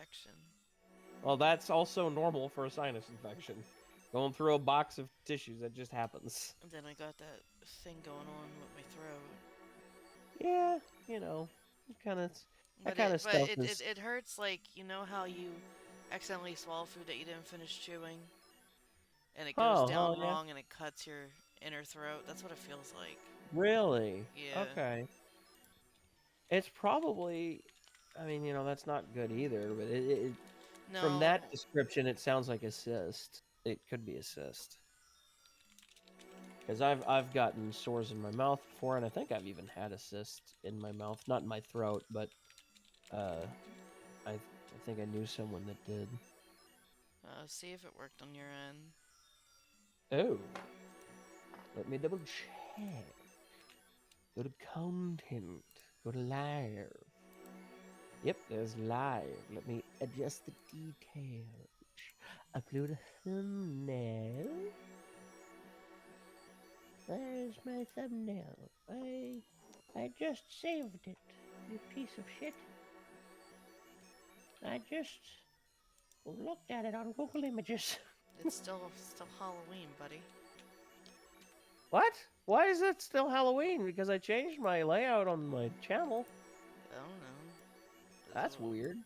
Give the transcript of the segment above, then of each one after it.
infection. Well, that's also normal for a sinus infection. Going through a box of tissues, that just happens. And then I got that thing going on with my throat. Yeah, you know, kind of that But kind it of but stuff it, it, is. it hurts like you know how you accidentally swallow food that you didn't finish chewing and it goes Oh, down oh yeah. wrong and it cuts your inner throat. That's what it feels like. Really? Yeah. Okay. It's probably. I mean, that's not good either. But from No. that description, it sounds like a cyst. It could be a cyst. Because I've gotten sores in my mouth before, and I think I've even had a cyst in my mouth, not in my throat, but I think I knew someone that did. See if it worked on your end. Oh, let me double check. Go to content. Go to live. Yep, there's live. Let me adjust the details. Upload a thumbnail. There's my thumbnail. I just saved it, you piece of shit. I just looked at it on Google Images. It's still Halloween, buddy. What? Why is it still Halloween? Because I changed my layout on my channel. I don't know. That's weird.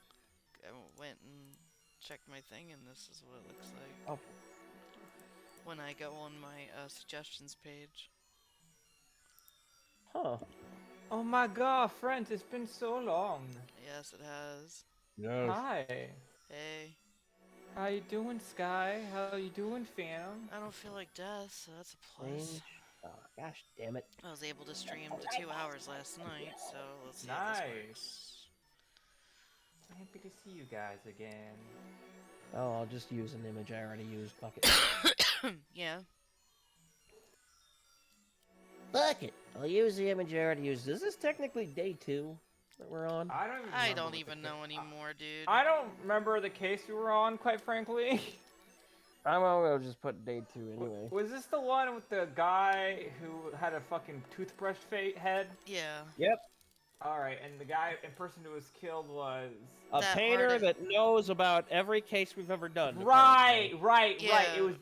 I went and checked my thing, and this is what it looks like. Oh. When I go on my suggestions page. Huh. Oh my god, friends, it's been so long. Yes, it has. No. Hi. Hey. How you doing, Sky? How you doing, Phantom? I don't feel like death, so that's a plus. Oh, gosh damn it. I was able to stream to 2 hours last night, so let's see if this works. I'm happy to see you guys again. Oh, I'll just use an image I already used. Fuck it. Yeah. Fuck it. I'll use the image I already used. Is this technically day 2 that we're on? I don't even know anymore, dude. I don't remember the case we were on, quite frankly. I'm gonna just put day 2 anyway. Was this the one with the guy who had a fucking toothbrush head? Yeah. Yep. Alright, and the guy in person who was killed was... A painter that knows about every case we've ever done. Right. Yeah. It was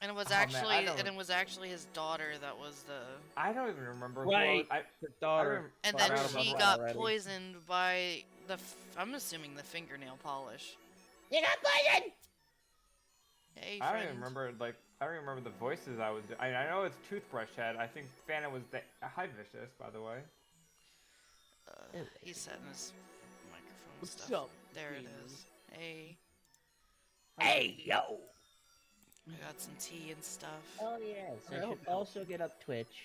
and it was man, it was actually his daughter that was the... I don't even remember. Right. The daughter. And then she got poisoned by I'm assuming the fingernail polish. You got poisoned! Hey, I don't even remember, I don't remember the voices I was... I know it's Toothbrush Head. I think Phantom was the... Hi, Vicious, by the way. He's setting his microphone What's stuff. up? There it is. Hey. Hey, yo! I got some tea and stuff. Oh, yes. I should also get up Twitch.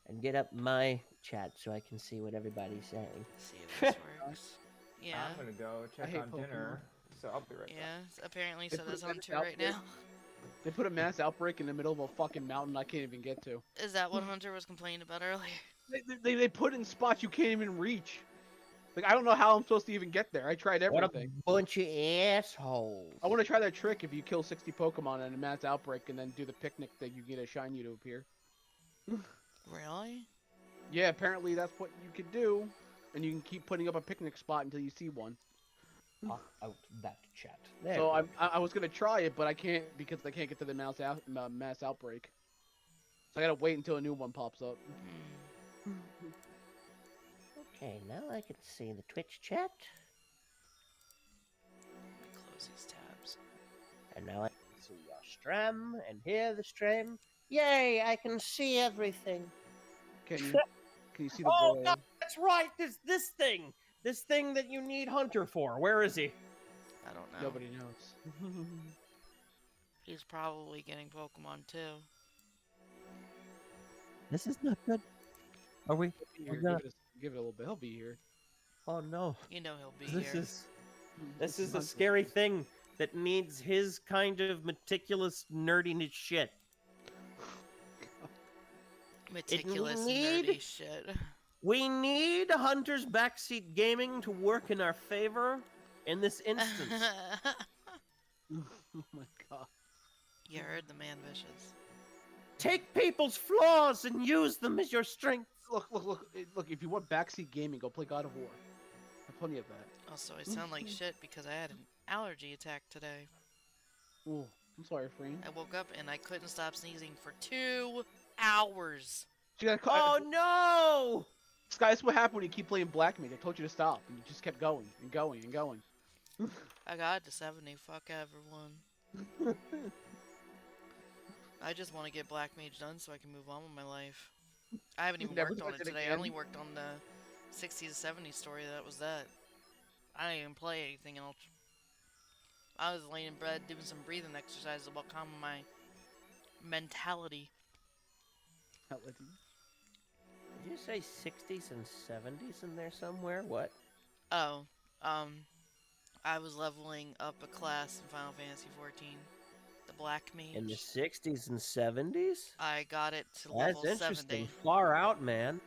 And get up my chat so I can see what everybody's saying. See if this works. Yeah. I'm gonna go check on dinner, so I'll be right back. Yeah, apparently so does Hunter right now. They put a mass outbreak in the middle of a fucking mountain I can't even get to. Is that what Hunter was complaining about earlier? They put in spots you can't even reach. Like, I don't know how I'm supposed to even get there. I tried everything. What a bunch of assholes. I want to try that trick if you kill 60 Pokemon in a mass outbreak and then do the picnic that you get a Shiny to appear. Really? Yeah, apparently that's what you could do. And you can keep putting up a picnic spot until you see one. Out that chat. So I was gonna try it, but I can't because I can't get to the mass outbreak. So I gotta wait until a new one pops up. Okay, now I can see the Twitch chat. Close these tabs. And now I can see your stream and hear the stream. Yay, I can see everything. Can you see the Oh, boy? no, that's right. There's this thing. This thing that you need Hunter for. Where is he? I don't know. Nobody knows. He's probably getting Pokemon too. This is not good. Are we? Give it a little bit. He'll be here. Oh no. You know he'll be here. This is a scary thing that needs his kind of meticulous nerdiness shit. Meticulous nerdy shit. We need Hunter's Backseat Gaming to work in our favor in this instance. Oh my god. You heard the man, Vicious. Take people's flaws and use them as your strength. Look! If you want backseat gaming, go play God of War. I have plenty of that. Also, I sound like shit because I had an allergy attack today. Ooh, I'm sorry, friend. I woke up and I couldn't stop sneezing for 2 hours. You gotta Oh no! Sky, that's what happened when you keep playing Black Mage. I told you to stop, and you just kept going and going and going. I got to 70. Fuck everyone. I just want to get Black Mage done so I can move on with my life. I haven't even Never worked on touch it it today. I again. only worked on the 60 to 70 story. That was that. I didn't even play anything else. I was laying in bed doing some breathing exercises about calming my mentality. Did you say 60s and 70s in there somewhere? What? Oh, I was leveling up a class in Final Fantasy 14. The Black Mage. In the 60s and 70s? I got it to That's level interesting. 70. Far out, man.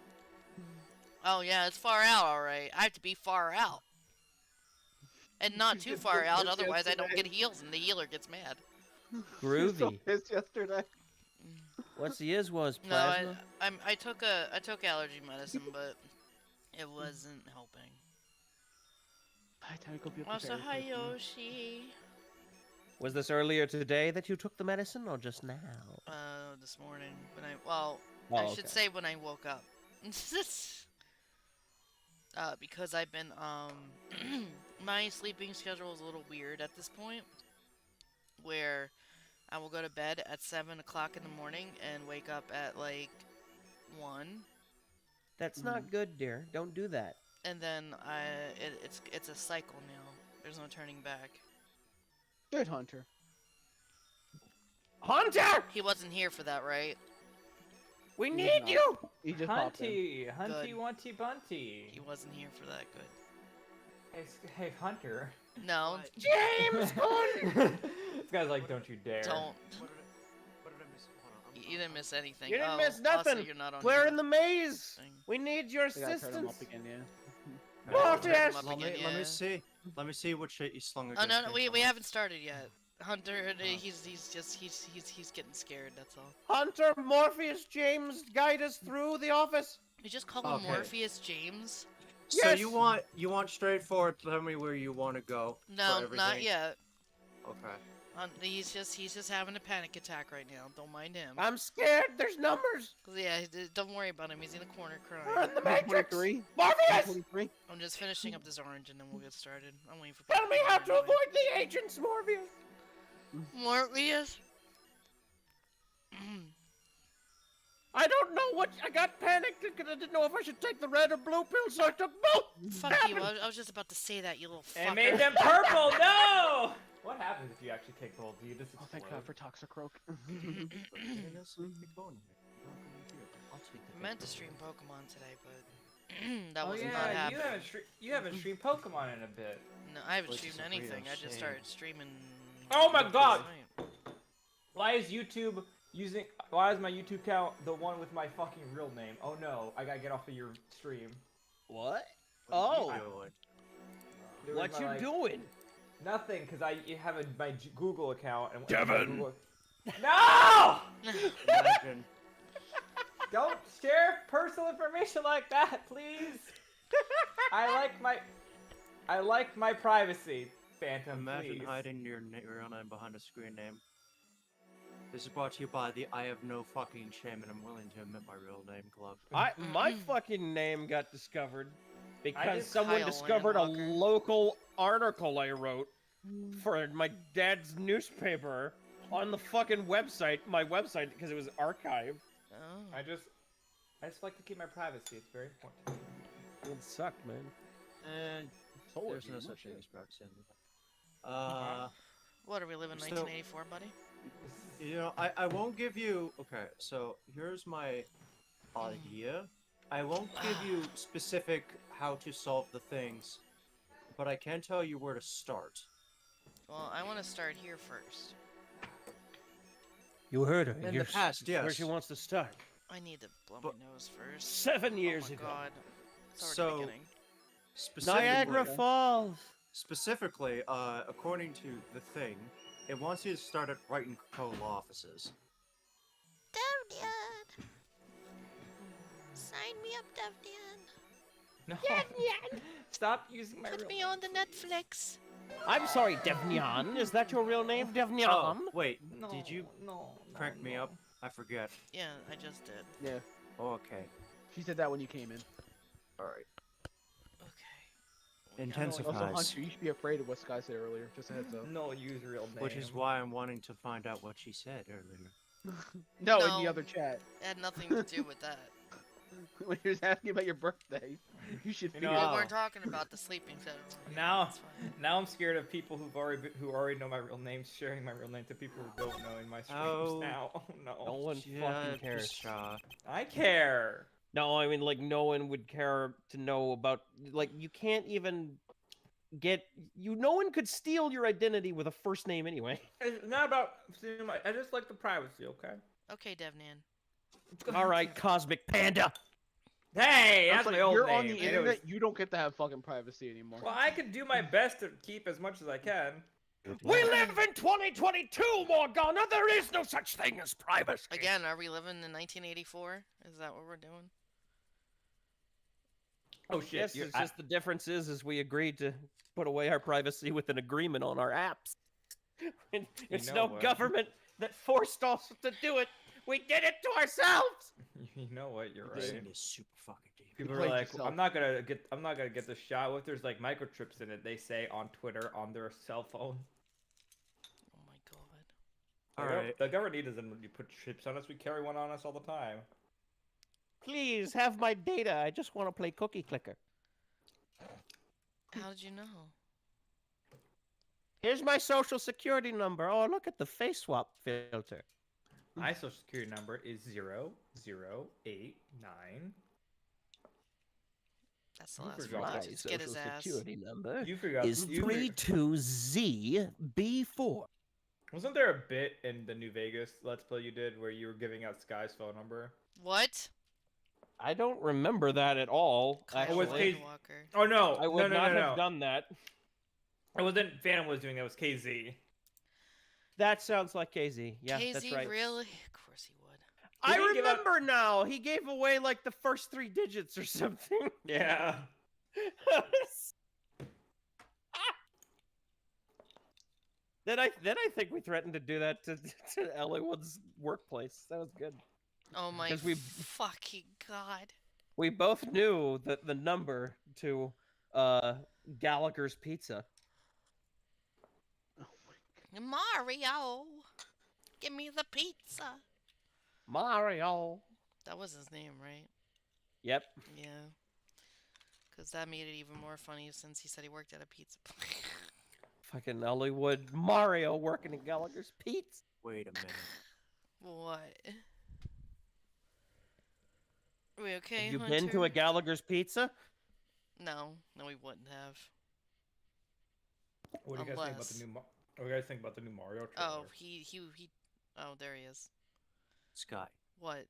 Oh yeah, it's far out, alright. I have to be far out. And not too far out, otherwise I don't get heals and the healer gets mad. You were so Groovy. pissed yesterday. What's the was No, plasma? I took allergy medicine, but it wasn't helping. Hi, time to go be a Also, prepared hi person. Yoshi. Was this earlier today that you took the medicine, or just now? This morning when I Oh, I okay. should say when I woke up. Because I've been my sleeping schedule is a little weird at this point, where I will go to bed at 7 o'clock in the morning and wake up at like 1, That's not good, dear. Don't do that. and then it's a cycle now. There's no turning back. Good hunter. Hunter! He wasn't here for that, right? We He's need not. you! He just popped in. Hunty, Good. Wunty, Bunty. He wasn't here for that. Good. Hey, Hunter. No, James Gunn! This guy's like, don't you dare. don't. What did I miss? Hold on. You didn't miss anything. You didn't Oh, miss also, nothing. you're not on We're your in the maze. thing. We need your I gotta turn him assistance. up again, yeah. Morpheus! Turn him up Let again, me, let yeah. me see. Let me see what shit you slung Oh against no, no, me. we haven't started yet. Hunter, he's getting scared. That's all. Hunter, Morpheus, James, guide us through the office. You just call him Okay. Morpheus James? So Yes! you want straightforward? Tell me where you want to go. No, for not everything? yet. Okay. He's just having a panic attack right now. Don't mind him. I'm scared. There's numbers. Yeah, don't worry about him. He's in the corner We're crying. in the matrix. 23? Morpheus! 23? I'm just finishing up this orange and then we'll get started. I'm waiting for. Tell me people how come to in avoid the agents, Morpheus. anyway. Morpheus. I don't know what. I got panicked because I didn't know if I should take the red or blue pill, so I took both. Fuck you! I was just about to say that, you little fucker. And made them purple. No. What happens if you actually take both? Do you just Oh, thank God for Toxicroak. I meant to stream Pokemon today, but that Oh wasn't yeah, happening. you haven't streamed Pokemon in a bit. No, I haven't Which streamed is a anything. real I just shame. started streaming. Oh my last God! night. Why is YouTube using? Why is my YouTube account the one with my fucking real name? Oh no, I gotta get off of your stream. What? Oh. There was What my, you like, doing? Nothing, cause I have my Google account and Devin! Google... No! Imagine. Don't share personal information like that, please. I like my privacy, Phantom. Imagine please. hiding your real name behind a screen name. This is brought to you by the I have no fucking shame and I'm willing to admit my real name club. My fucking name got discovered because just- someone Kyle discovered a Landwalker. local article I wrote for my dad's newspaper on the fucking website, my website, because it was archived. Oh. I just like to keep my privacy. It's very important. It sucked, man. And there's no such thing as privacy. What are we living So- 1984, buddy? You know, I won't give you. Okay, so here's my idea. I won't give you specific how to solve the things, but I can tell you where to start. Well, I want to start here first. You heard her. In the past, yes. Where she wants to start. I need to blow But- my nose first. 7 years Oh my ago. God. It's already So- beginning. Niagara Specifically, Falls. specifically, according to the thing, it wants you to start at Brighton Cola offices. Devdian! Sign me up, Devdian. No. Stop using my real Put me name. on the Netflix. I'm sorry, Devnian. Is that your real name, Devnian? Oh, wait. No, Did you no, crank me no. up? I forget. Yeah, I just did. Yeah, Okay. she said that when you came in. All right. Okay. Intensifies. Also, Hunter, you should be afraid of what Sky said earlier. Just a heads up. No, use real name. Which is why I'm wanting to find out what she said earlier. No, in No. the other chat. It had nothing to do with that. When he was asking about your birthday, you should You figure know, We out. weren't talking about the sleeping schedule. Now, It's fine. now I'm scared of people who already know my real name sharing my real name to people who don't know in my streams Oh. now. Oh No no. one fucking cares. I care. No, I mean, like, no one would care to know about. Like, you can't even get. No one could steal your identity with a first name anyway. It's not about seeing my. I just like the privacy. Okay. Okay, Devnan. All right, Cosmic Panda. Hey, I was that's like, my old you're name. on the and it internet. was- You don't get to have fucking privacy anymore. Well, I can do my best to keep as much as I can. We live in 2022, Morgana. There is no such thing as privacy. Again, are we living in 1984? Is that what we're doing? Oh shit! Yes, it's just the difference is we agreed to put away our privacy with an agreement on our apps. It's know no what? government that forced us to do it. We did it to ourselves. You know what? You're This right. thing is super fucking deep. People played are like, yourself. I'm not gonna get the shot. What if there's like microchips in it? They say on Twitter on their cell phone. Oh my god. All The gov- right. The government doesn't really put chips on us. We carry one on us all the time. Please have my data. I just want to play Cookie Clicker. How did you know? Here's my social security number. Oh, look at the face swap filter. My social security number is 0089. That's the You last forgot four My that. digits. Get his social ass. security number You forgot. is you for- 32ZB4. Wasn't there a bit in the New Vegas Let's Play you did where you were giving out Sky's phone number? What? I don't remember that at all. Kyle was Actually, Kate- Walker. Oh no! I would no, not no, have no. done that. It wasn't Phantom was doing that. It was KZ. That sounds like KZ. Yeah, that's KZ, right. really? Of course he would. I Did he give out- remember now. He gave away like the first 3 digits or something. Yeah. Then I think we threatened to do that to Elliott's workplace. That was good. Oh my 'Cause we- fucking god. We both knew that the number to Gallagher's Pizza. Mario! Give me the pizza! Mario. That was his name, right? Yep. Yeah. Because that made it even more funny since he said he worked at a pizza place. Fucking Ellie Mario working at Gallagher's Pizza. Wait a minute. What? Are we okay, Have you Hunter? been to a Gallagher's Pizza? No. No, we wouldn't have. What do you guys think about Unless- the new? What do you guys think about the new Mario trailer? Oh, he. Oh, there he is. Sky, What?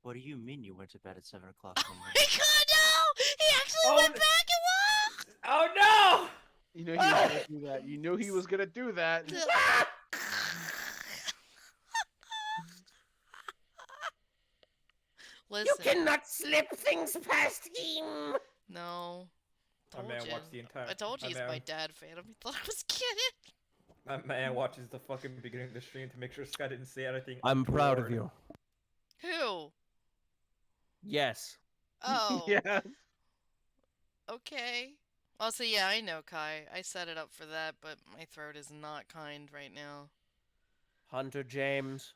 what do you mean you went to bed at 7 o'clock in Oh the my morning? god, no! He actually Oh, went no. back and walked! Oh no! You know he was gonna do that. You knew he was gonna do that. Listen. You cannot slip things past him. No. My Told man you. watched the entire. I told you he's my dad fan. He thought I was kidding. My man watches the fucking beginning of the stream to make sure Sky didn't say anything. I'm proud of untoward. you. Who? Yes. Oh. Yeah. Okay. Also, yeah, I know, Kai. I set it up for that, but my throat is not kind right now. Hunter James,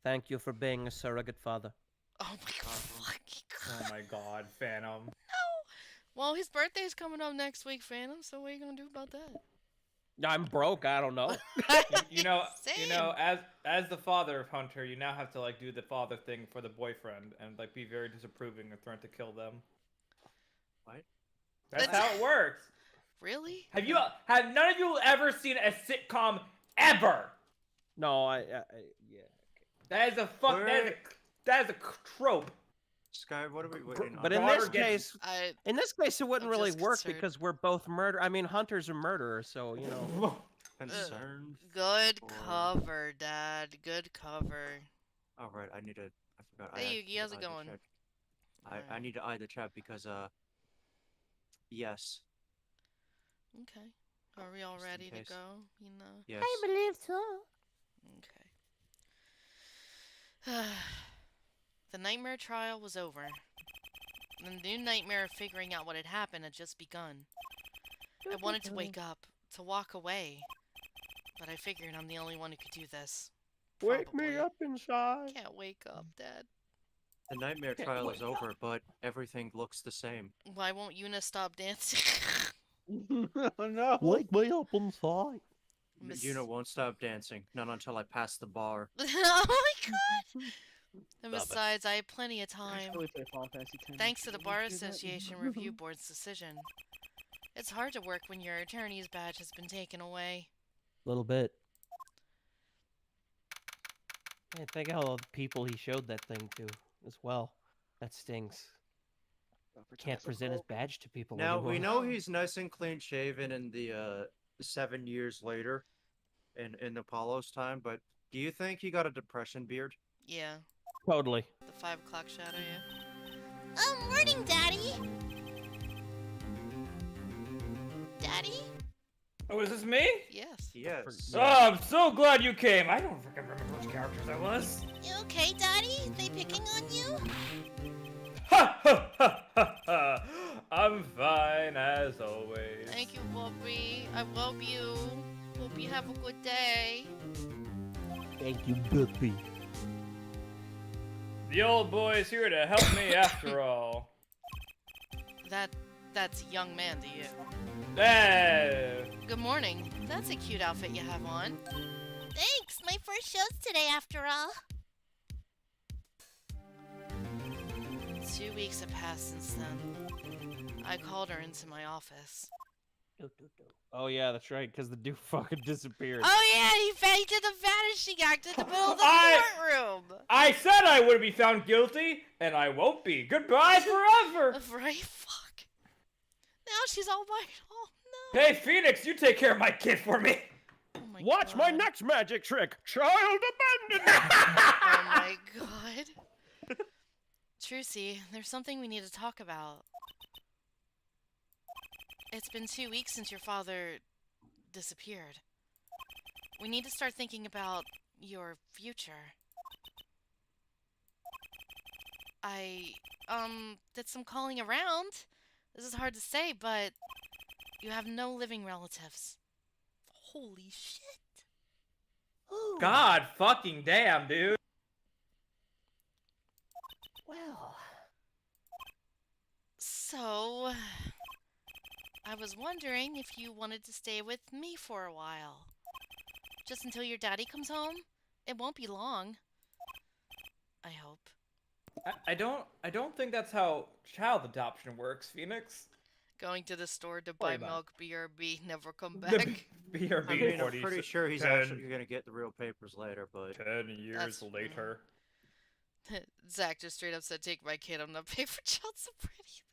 thank you for being a surrogate father. Oh my fucking god. Oh my god, Phantom. No. Well, his birthday's coming up next week, Phantom. So what are you gonna do about that? I'm broke. I don't know. You know, Same. as the father of Hunter, you now have to like do the father thing for the boyfriend and like be very disapproving and threaten to kill them. What? That's That's- how it works. Really? Have none of you ever seen a sitcom ever? No, yeah. That is a that is a trope. Sky, what are we waiting on? But in daughter this gets- case, it wouldn't I'm really just work concerned. because we're both murder. I mean, Hunter's a murderer, so you know. Concerned? Good Or- cover, Dad. Good cover. All right, I forgot. Hey, I Yugi, how's it had to going? check. I Alright. need to eye the chat because yes, Okay. Are we all just in ready to case. go? You know. Yes. believe so. Okay. The nightmare trial was over. The new nightmare of figuring out what had happened had just begun. I wanted to wake up, to walk away, but I figured I'm the only one who could do this. Wake me Probably. up inside. Can't wake up, Dad. The nightmare Can't trial wake is over, but everything looks the same. Why won't Una stop dancing? Oh no. Wake me up inside. Miss- Yuna won't stop dancing, not until I pass the bar. Oh my god! And Love it. besides, I have plenty of I time. should really play Final Fantasy X. Thanks to the Should Bar really do that. Association Review Board's decision. It's hard to work when your attorney's badge has been taken away. Little bit. Hey, think of all the people he showed that thing to as well. That stings. Can't present his badge to people Now anymore. we know Oh. he's nice and clean shaven in the 7 years later, in Apollo's time. But do you think he got a depression beard? Yeah, Totally. the 5 o'clock shadow, yeah. Morning, Daddy! Daddy? Oh, is this me? Yes. Yes. Oh, I'm so glad you came. I don't freaking remember which characters I was. You okay, Daddy? They picking on you? Ha ha ha ha ha! I'm fine as always. Thank you, Bobby. I love you. Hope you have a good day. Thank you, Guppy. The old boy's here to help me after all. That's a young man to you. Hey! Good morning. That's a cute outfit you have on. Thanks. My first show's today, after all. 2 weeks have passed since then. I called her into my office. Oh yeah, that's right. Because the dude fucking disappeared. Oh yeah, he did the vanishing act in the middle of the courtroom. I said I would be found guilty, and I won't be. Goodbye forever! Right? Fuck. Now she's all by. Oh no. Hey, Phoenix, you take care of my kid for me. Oh my Watch my God. next magic trick, child abandonment. Oh my god. Trucy, there's something we need to talk about. It's been 2 weeks since your father disappeared. We need to start thinking about your future. I, did some calling around. This is hard to say, but you have no living relatives. Holy shit. God fucking damn, dude. Well, So, I was wondering if you wanted to stay with me for a while. Just until your daddy comes home? It won't be long. I hope. I don't think that's how child adoption works, Phoenix. Going to the store to Worry buy about milk, BRB, never come The back. BRB I mean, I'm 40 pretty sure he's 10 actually gonna get the real papers later, but 10 years That's- later. Zach just straight up said, take my kid, I'm not paying for child support either.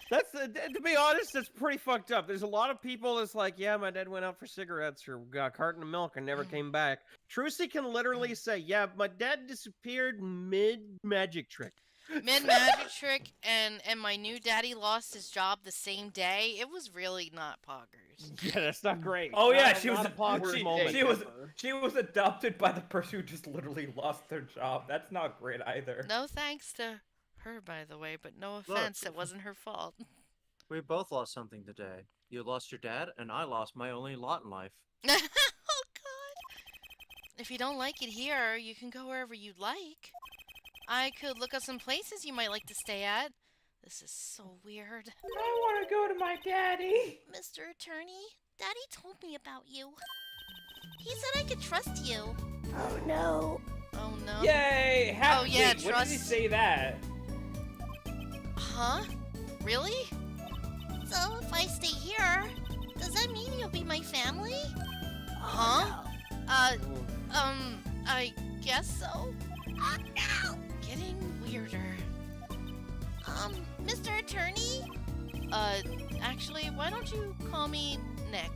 that's to be honest, that's pretty fucked up. There's a lot of people that's like, yeah, my dad went out for cigarettes or got a carton of milk and never came back. Trucy can literally say, yeah, my dad disappeared mid magic trick. Mid magic trick, and my new daddy lost his job the same day. It was really not poggers. Yeah, that's not great. Oh yeah, Not- she was not a Poggers she, moment. she was adopted by the person who just literally lost their job. That's not great either. No thanks to her, by the way, but no offense, it wasn't her fault. we both lost something today. You lost your dad, and I lost my only lot in life. Oh god. If you don't like it here, you can go wherever you'd like. I could look up some places you might like to stay at. This is so weird. I want to go to my daddy. Mr. Attorney, Daddy told me about you. He said I could trust you. Oh no. Oh no. Yay! Oh, yeah, Wait, when did he trust- say that? Huh? Really? So if I stay here, does that mean you'll be my family? Huh? I guess so. Oh no! Getting weirder. Mr. Attorney? Actually, why don't you call me Nick?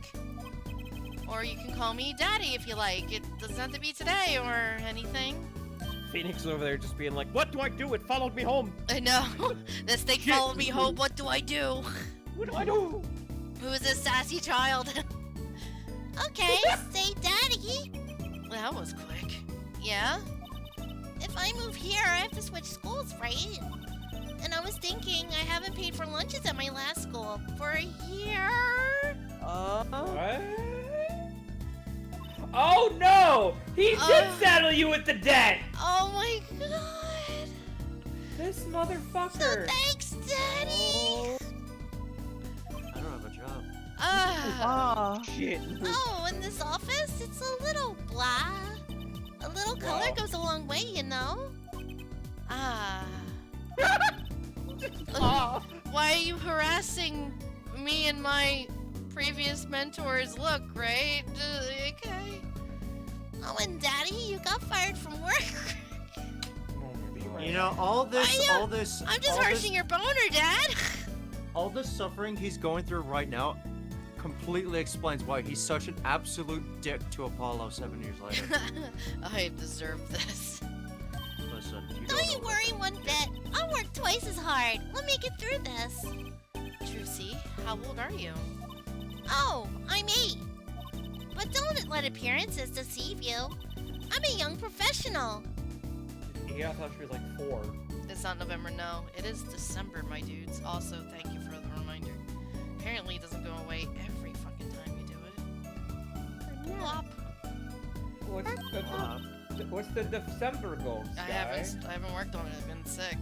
Or you can call me Daddy if you like. It doesn't have to be today or anything. Phoenix over there just being like, "What do I do? It followed me home." I know. This thing followed me home. What do I do? What do I do? Who's this sassy child? Okay, say daddy. That was quick. Yeah? If I move here, I have to switch schools, right? And I was thinking I haven't paid for lunches at my last school for a year. What? Oh no! He did saddle you with the debt! Oh my god. This So motherfucker! thanks, daddy. I don't have a job. Shit. Oh, in this office, it's a little blah. A little color Wow. goes a long way, you know? Ah. Why are you harassing me and my previous mentor's look, right? Okay. Oh, and daddy, you got fired from work. You know, all this, I'm just all this- harshing your boner, Dad. all the suffering he's going through right now completely explains why he's such an absolute dick to Apollo 7 years later. I deserve this. Listen, you Don't you know worry nothing. one bit. I'll work twice as hard. We'll make it through this. Trucy, how old are you? Oh, I'm 8. But don't let appearances deceive you. I'm a young professional. Yeah, I thought she was like 4. It's not November, no. It is December, my dudes. Also, thank you for the reminder. Apparently, it doesn't go away every fucking time you do it. Plop. What's the December goal, I Sky? haven't worked on it. I've been sick.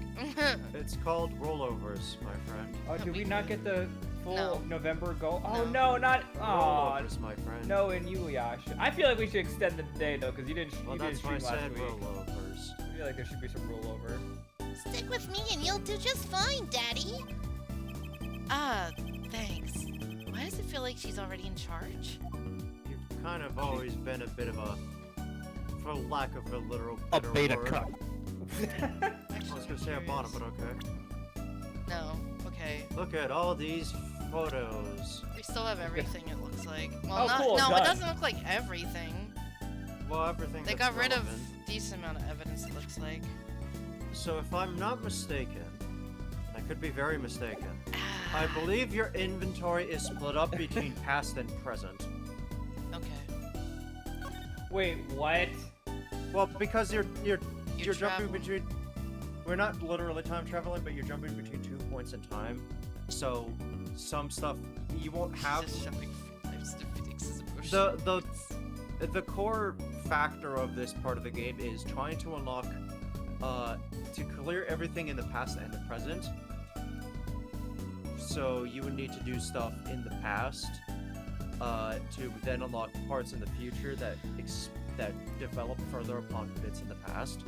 It's called rollovers, my friend. Oh, did we not get the full No. November goal? Oh No. no, not Rollovers, my friend. no, and Yuliash. I feel like we should extend the day though, because you didn't. Well, you didn't that's why I stream last said week. rollovers. I feel like there should be some rollover. Stick with me and you'll do just fine, Daddy. Ah, thanks. Why does it feel like she's already in charge? You've kind of always been a bit of a, for lack of a literal A better beta word. cuck. I was gonna say a bottom, but okay. No. Okay. Look at all these photos. We still have everything, it looks like. Well, Oh, not, cool, no, done. it doesn't look like everything. Well, everything. They that's got rid of relevant. a decent amount of evidence, it looks like. So if I'm not mistaken, and I could be very mistaken, Ah, I believe your inventory is split up between past and present. Okay. Wait, what? Well, because you're jumping traveling. between. We're not literally time traveling, but you're jumping between 2 points in time. So some stuff you won't have. Just jumping from types to Phoenix's emotions. The core factor of this part of the game is trying to unlock, to clear everything in the past and the present. So you would need to do stuff in the past, to then unlock parts in the future that develop further upon bits in the past.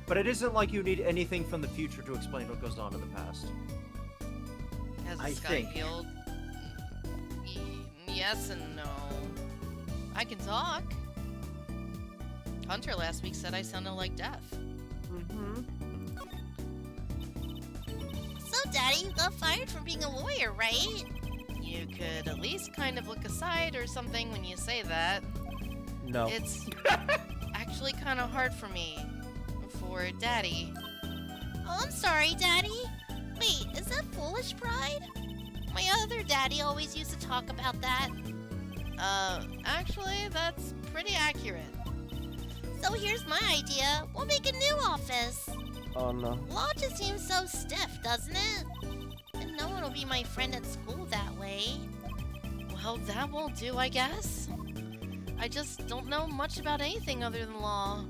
But it isn't like you need anything from the future to explain what goes on in the past. Has I the sky think. healed? Yes and no. I can talk. Hunter last week said I sounded like death. Mm-hmm. So, Daddy, you got fired for being a lawyer, right? You could at least kind of look aside or something when you say that. No. It's actually kind of hard for me. For Daddy. Oh, I'm sorry, Daddy. Wait, is that foolish pride? My other daddy always used to talk about that. Actually, that's pretty accurate. So here's my idea. We'll make a new office. Oh no. Law just seems so stiff, doesn't it? And no one will be my friend at school that way. Well, that won't do, I guess. I just don't know much about anything other than law.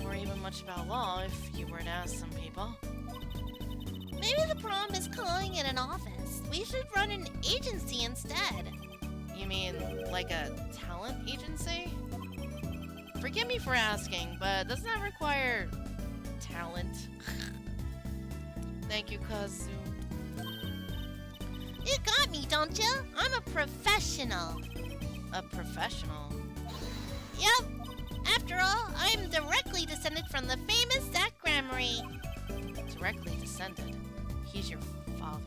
Or even much about law, if you were to ask some people. Maybe the problem is calling it an office. We should run an agency instead. You mean like a talent agency? Forgive me for asking, but doesn't that require talent? Thank you, Kazu. You got me, don't you? I'm a professional. A professional. Yep. After all, I'm directly descended from the famous Zach Gramarye. Directly descended. He's your father.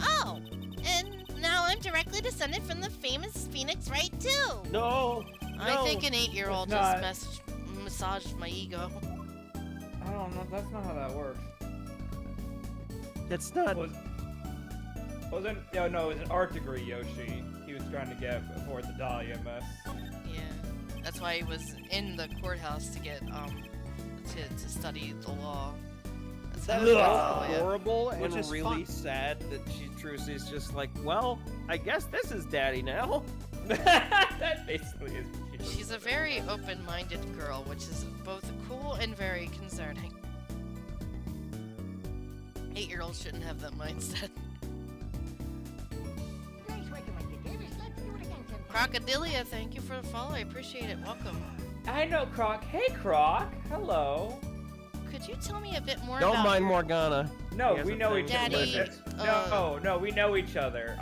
Oh, and now I'm directly descended from the famous Phoenix Wright too. No. I think an 8-year-old it's just not. massaged my ego. I don't know. That's not how that works. It's not. Wasn't no, it was an art degree, Yoshi. He was trying to get before the Dahlia mess. Yeah, that's why he was in the courthouse to get to study the law. That was is Ugh. horrible and Which is really fun. sad that Trucy's just like, well, I guess this is daddy now. That basically is. What she She's a very open-minded girl, which is both cool and very concerning. 8-year-olds shouldn't have that mindset. Crocodilia, thank you for the follow. I appreciate it. Welcome. I know, Croc. Hey, Croc. Hello. Could you tell me a bit more Don't about mind your... Morgana. No, He has we a know thing each with other. Daddy, lizards. No, we know each other.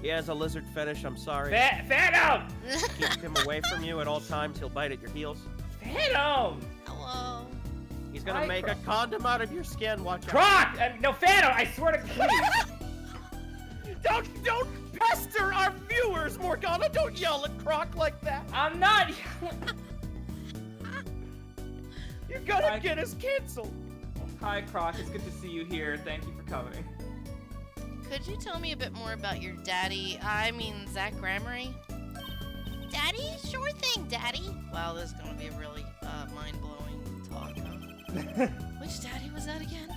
He has a lizard fetish. I'm sorry. Phantom! Keep him away from you at all times. He'll bite at your heels. Phantom! Hello. He's gonna Hi, make a Croc. condom out of your skin. Watch out. Croc! No, Phantom! I swear to please. Don't pester our viewers, Morgana. Don't yell at Croc like that. I'm not. You're gonna I- get us canceled. Hi, Croc. It's good to see you here. Thank you for coming. Could you tell me a bit more about your daddy? I mean, Zach Gramery? Daddy? Sure thing, Daddy. Wow, this is gonna be a really mind-blowing talk, huh? Which daddy was that again?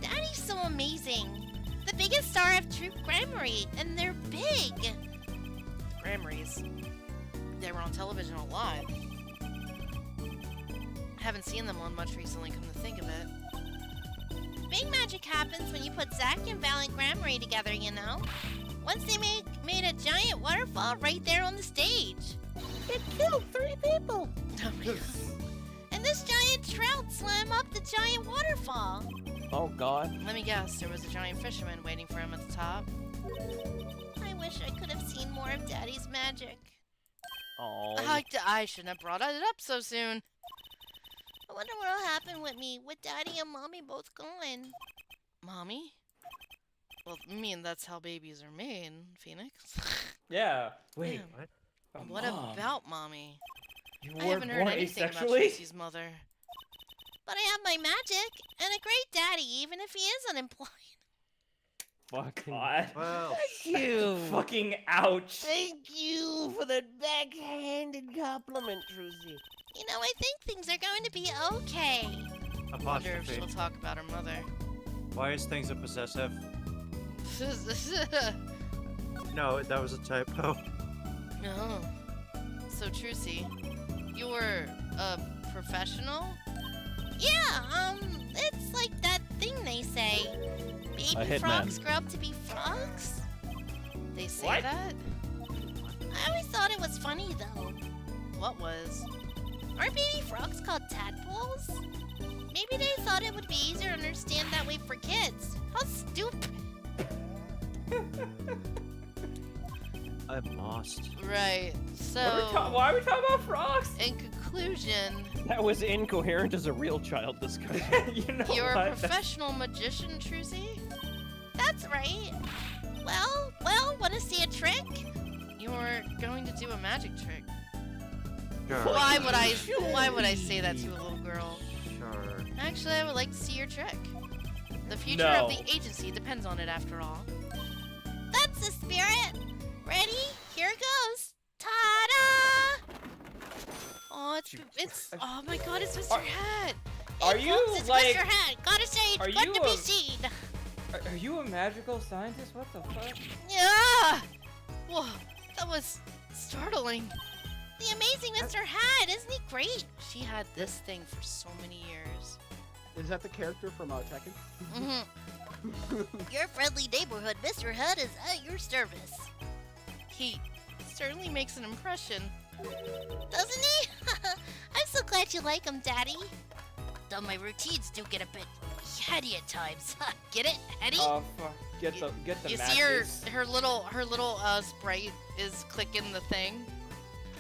Daddy's so amazing. The biggest star of Troop Grammary, and they're big. Gramerys. They were on television a lot. Haven't seen them on much recently, come to think of it. Big magic happens when you put Zach and Valiant Grammary together, you know? Once they made a giant waterfall right there on the stage. It killed 3 people. Oh my God. And this giant trout swam up the giant waterfall. Oh God. Let me guess, there was a giant fisherman waiting for him at the top. I wish I could have seen more of Daddy's magic. Oh. I shouldn't have brought it up so soon. I wonder what'll happen with me, with Daddy and Mommy both gone. Mommy? Well, I mean, that's how babies are made, Phoenix. Yeah. Wait. Damn. What? What about Mommy? You I weren't haven't heard born anything about asexually? Tracy's mother. But I have my magic, and a great daddy, even if he is unemployed. Fucking. God. Well, Thank you. Fucking ouch. Thank you for that backhanded compliment, Trucy. You know, I think things are going to be okay. I wonder if apostrophe. she'll talk about her mother. Why is things a possessive? No, that was a typo. No. So, Trucy, you were a professional? Yeah, it's like that thing they say. A Baby hitman. frogs grow up to be frogs? They say What? that? I always thought it was funny, though. What was? Aren't baby frogs called tadpoles? Maybe they thought it would be easier to understand that way for kids. How stupid. I'm lost. Right. So, Why are we talking about frogs? in conclusion, That was incoherent as a real child discussion. You know you're a what? professional magician, Trucy? That's right. Well, wanna see a trick? You're going to do a magic trick. Sure. Why would I say that to a little girl? Sure. Actually, I would like to see your trick. The future No. of the agency depends on it, after all. That's the spirit. Ready? Here goes. Ta-da! Oh, oh my God, it's Mr. Hat. Are It you, comes, it's like- Mr. Hat. Gotta say, it's are good you to be a- seen. Are you a magical scientist? What the fuck? Yeah! Whoa, that was startling. The amazing Mr. Hat, isn't he great? She had this thing for so many years. Is that the character from Tekken? Mm-hmm. Your friendly neighborhood Mr. Hat is at your service. He certainly makes an impression. Doesn't he? I'm so glad you like him, Daddy. Though my routines do get a bit heady at times. Get it? Heady? Oh fuck! Get the You matches. see her little sprite is clicking the thing.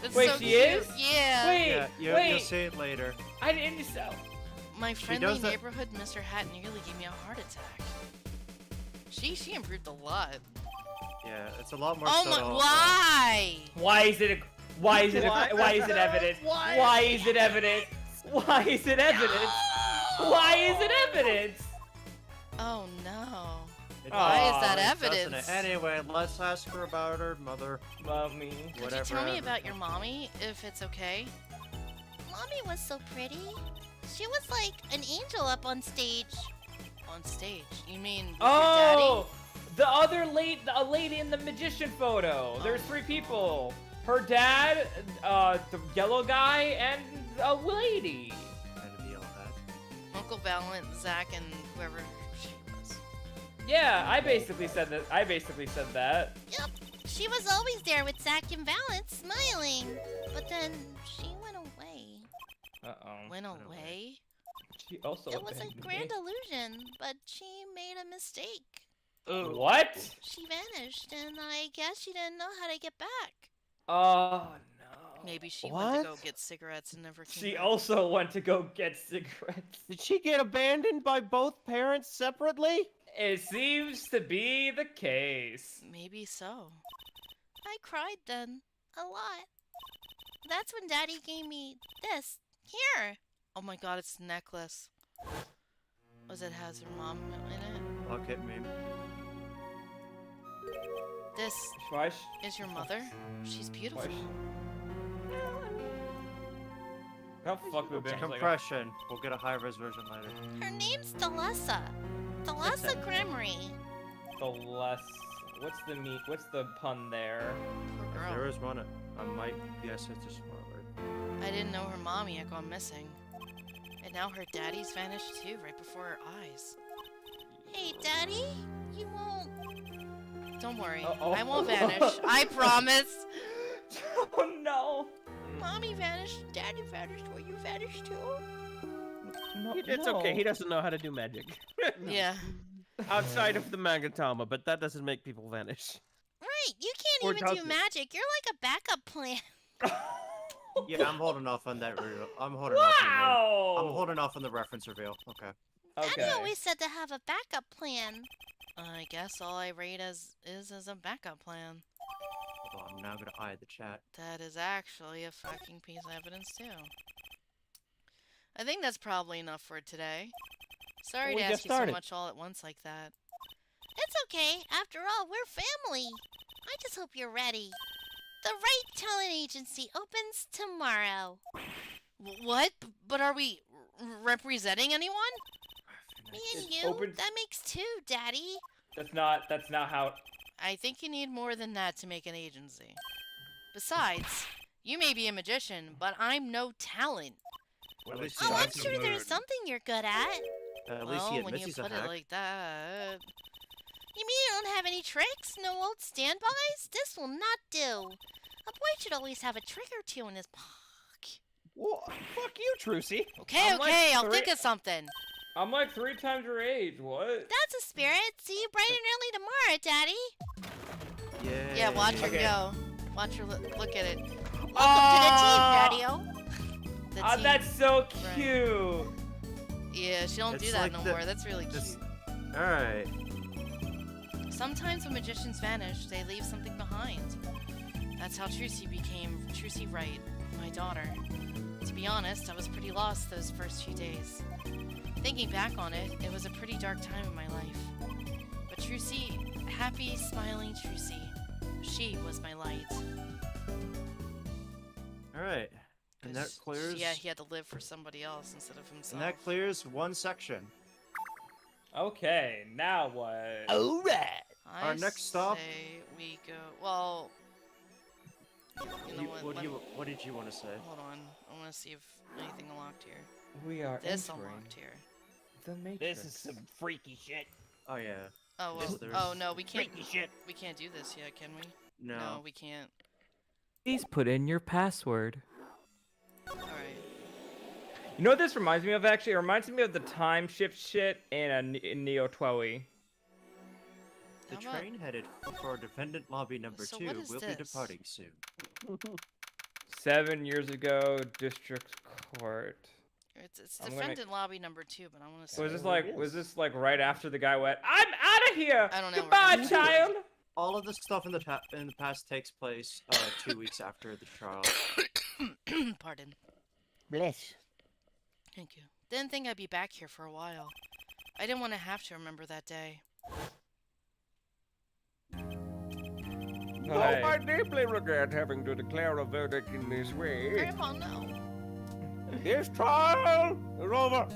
It's Wait, so she cute. is? Yeah. Wait, Yeah, you'll wait. see it later. I didn't so. My friendly does that- neighborhood Mr. Hat nearly gave me a heart attack. She improved a lot. Yeah, it's a lot more Oh subtle. my! Why? Why is it? Why is it? Why? Why is it evidence? Why? Why is it evidence? Why is it evidence? Why is it evidence? Oh no. It Why is that does, doesn't evidence? it? Anyway, let's ask her about her mother. Love me. Could Whatever. you tell me about your mommy, if it's okay? Mommy was so pretty. She was like an angel up on stage. On stage? You mean with Oh, the other lady in the magician photo. There's 3 people. Her dad, the yellow guy, and a lady. Enemy all that. your daddy? Uncle Valent, Zach, and whoever she was. Yeah, I basically said that. Yep. She was always there with Zach and Valance, smiling. But then she went away. Uh-oh. Went Went away? She also It was a abandoned grand me. illusion, but she made a mistake. What? She vanished, and I guess she didn't know how to get back. Oh no. Maybe she went to go What? get cigarettes and never came She back. also went to go get cigarettes. Did she get abandoned by both parents separately? It seems to be the case. Maybe so. I cried then, a lot. That's when Daddy gave me this. Here. Oh my god, it's a necklace. Was it has her mom in it? Look at me. This Why? is your mother? She's beautiful. How fuck with bitch? Compression. We'll get a high-res version later. Her name's Delessa. Delessa Gremory. The less. What's the meat? What's the pun there? Poor If there girl. is one, I might guess it's a smart word. I didn't know her mommy had gone missing. And now her daddy's vanished too, right before her eyes. Hey, Daddy, you won't. Don't worry, Uh-oh. I won't vanish. I promise. Oh no. Mommy vanished. Daddy vanished. Will you vanish too? No, It's okay. He doesn't know how to do magic. Yeah. Outside of the Magatama, but that doesn't make people vanish. Right, you can't Or even does do it? magic. You're like a backup plan. Yeah, I'm holding off on that reveal. I'm holding off. Wow. I'm holding off on the reference reveal. Okay. Okay. Daddy always said to have a backup plan. I guess all I rate as a backup plan. Hold on, I'm now gonna eye the chat. That is actually a fucking piece of evidence too. I think that's probably enough for today. Sorry We to just ask you so started. much all at once like that. It's okay. After all, we're family. I just hope you're ready. The Right Talent Agency opens tomorrow. What? But are we representing anyone? Me and It's you? open- That makes two, Daddy. That's not how. I think you need more than that to make an agency. Besides, you may be a magician, but I'm no talent. At least Oh, he I'm admits sure it. there's something you're good at. At least he Well, when admits you he's a put it hack. like that, You mean you don't have any tricks? No old standbys? This will not do. A boy should always have a trick or two in his pocket. Well, fuck you, Trucy. okay, I'm like okay, I'll three- think of something. I'm like 3 times your age. What? That's a spirit. See you bright and early tomorrow, Daddy. Yeah. Yeah, watch her Okay. go. Watch her look at it. Welcome Ah! to the team, Daddy-o. The Ah, team- that's so Right. cute. Yeah, she don't do It's that like no the- more. That's really this- cute. All right. Sometimes when magicians vanish, they leave something behind. That's how Trucy became Trucy Wright, my daughter. To be honest, I was pretty lost those first few days. Thinking back on it, it was a pretty dark time in my life. But Trucy, happy, smiling Trucy, she was my light. All right. And that 'Cause clears. Yeah, he had to live for somebody else instead of And himself. that clears one section. Okay, now what? Alright. I Our next stop- say we go. Well, you know what? What did you want to say? Hold on. I want to see if anything unlocked here. We are This entering unlocked here. the Matrix. This is some freaky shit. Oh yeah. Oh Yes, well. there's Oh no, we can't. Freaky shit. We can't do this yet, can we? No. we can't. Please put in your password. All right. You know what this reminds me of? Actually, it reminds me of the time shift shit in Neo 12. The How about- train headed for defendant lobby number So 2 what is will be this? departing soon. 7 years ago, district court. It's I'm gonna- defendant lobby number 2, but I want to say. Was this what like it was is. this like right after the guy went, "I'm out of here. I don't know, we're Goodbye, gonna- child." all of the stuff in the past takes place 2 weeks after the trial. Pardon. Bless. Thank you. Didn't think I'd be back here for a while. I didn't want to have to remember that day. Though I deeply regret having to declare a verdict in this way, Grandpa, no. this trial is over.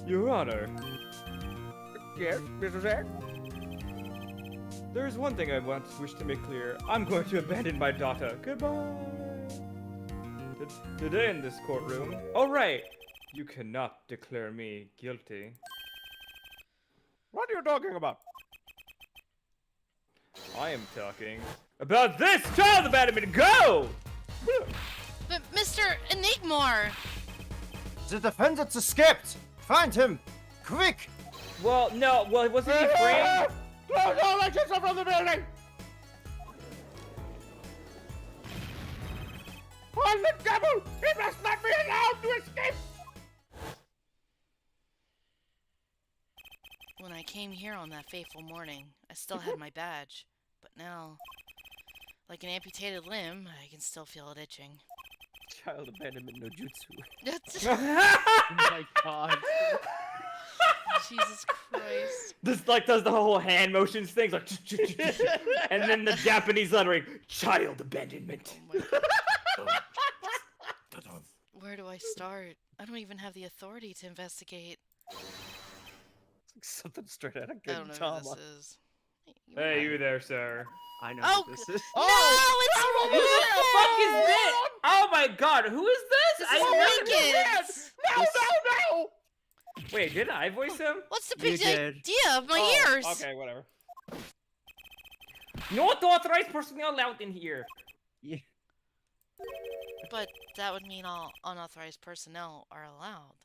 Your Honor. Yes, Mrs. X? There's one thing I wish to make clear. I'm going to abandon my daughter. Goodbye. Today in this courtroom. All right. You cannot declare me guilty. What are you talking about? I am talking about this child abandonment. Go! But Mr. Enigmar! The defendant's escaped! Find him! Quick! Well, no. Well, wasn't he framed? Close all exits from the building! On the devil! He must not be allowed to escape! When I came here on that fateful morning, I still had my badge. But now, like an amputated limb, I can still feel it itching. Child abandonment no jutsu. Oh my god. Jesus Christ. This like does the whole hand motions things like, and then the Japanese lettering, child abandonment. Oh my God. Where do I start? I don't even have the authority to investigate. Something straight out of I don't know Gintama. who this is. Hey, you there, sir? I know Oh, who this is. No, Who the fuck is this? Oh my god, who is this? it's Wiggins! No! Wait, did I voice him? What's the You big did. idea of my Oh, ears? Okay, whatever. No authorized personnel allowed in here. But that would mean all unauthorized personnel are allowed.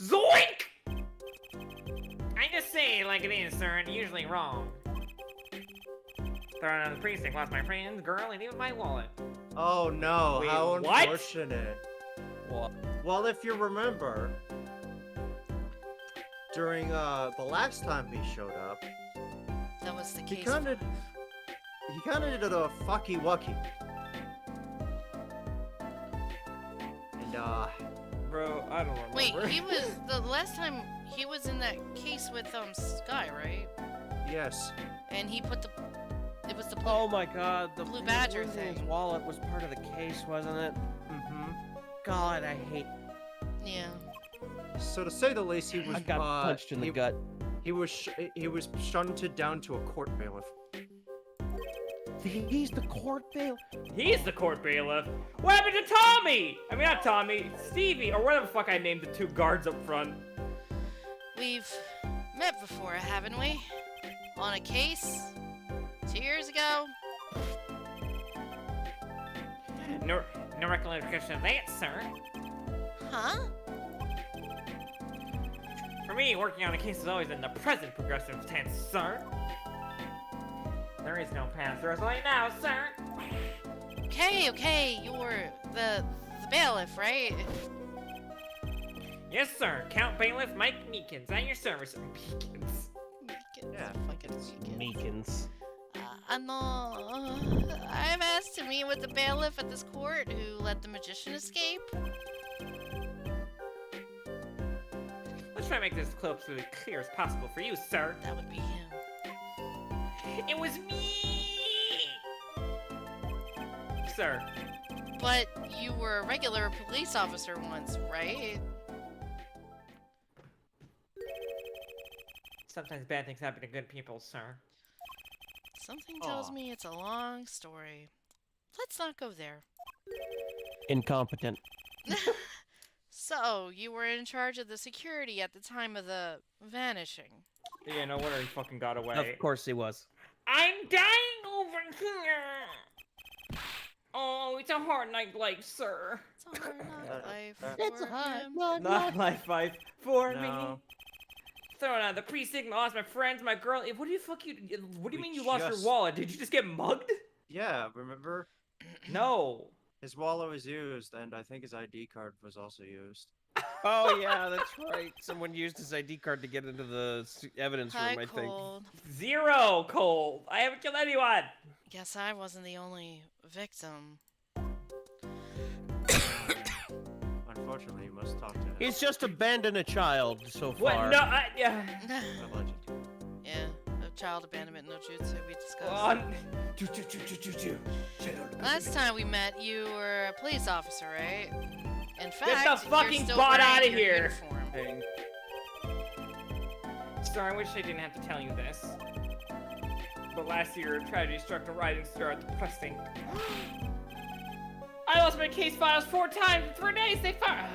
Zoink! I just say it like it is, sir, and usually wrong. Thrown out of the precinct, lost my friends, girl, and even my wallet. Oh no, Wait, how what? unfortunate. What? Well, if you remember, during the last time he showed up, That was the he case. kinda did a fucky wucky. And Bro, I don't remember. Wait, he was the last time he was in that case with Sky, right? yes. And he put it was the blue. Oh my god, the Blue Badger his thing. wallet was part of the case, wasn't it? Mm-hmm. God, I hate. Yeah. So to say the least, he was I got punched in the he, gut. He was shunted down to a court bailiff. He's the court bailiff. He's the court bailiff. What happened to Tommy? I mean, not Tommy, Stevie, or whatever the fuck I named the two guards up front. We've met before, haven't we? On a case 2 years ago. No recollection of that, sir. Huh? For me, working on a case is always in the present progressive tense, sir. There is no past, there is only now, sir. Okay, you're the bailiff, right? Yes, sir. Count Bailiff Mike Meekins at your service. Meekins. Yeah, Fucking Meekins. I've asked to meet with the bailiff at this court who let the magician escape. Let's try to make this absolutely clear as possible for you, sir. That would be him. It was me! Sir. But you were a regular police officer once, right? Sometimes bad things happen to good people, sir. Something tells Aw. me it's a long story. Let's not go there. Incompetent. So, you were in charge of the security at the time of the vanishing. Yeah, no wonder he fucking got away. Of course he was. I'm dying over here! Oh, it's a hard night life, sir. It's a hard knock life It's for a hard him. knock Not life for No. me. Throwing out the precinct, lost my friends, my girl. What do you mean you lost your just- wallet? Did you just get mugged? Yeah, remember? No. His wallet was used, and I think his ID card was also used. Oh yeah, that's right. Someone used his ID card to get into the evidence room, Hi, I think. Cold. 0 cold. I haven't killed anyone. Guess I wasn't the only victim. Unfortunately, you must talk to him. He's just abandoned a child so What? far. No, yeah, Alleged. child abandonment no jutsu we discussed. on. Last time we met, you were a police officer, right? In fact, Get the fucking you're still bot wearing outta your here. uniform. Sorry, I wish I didn't have to tell you this. But last year, a tragedy struck a rising star at the pressing. I lost my case files 4 times in 3 days. They found.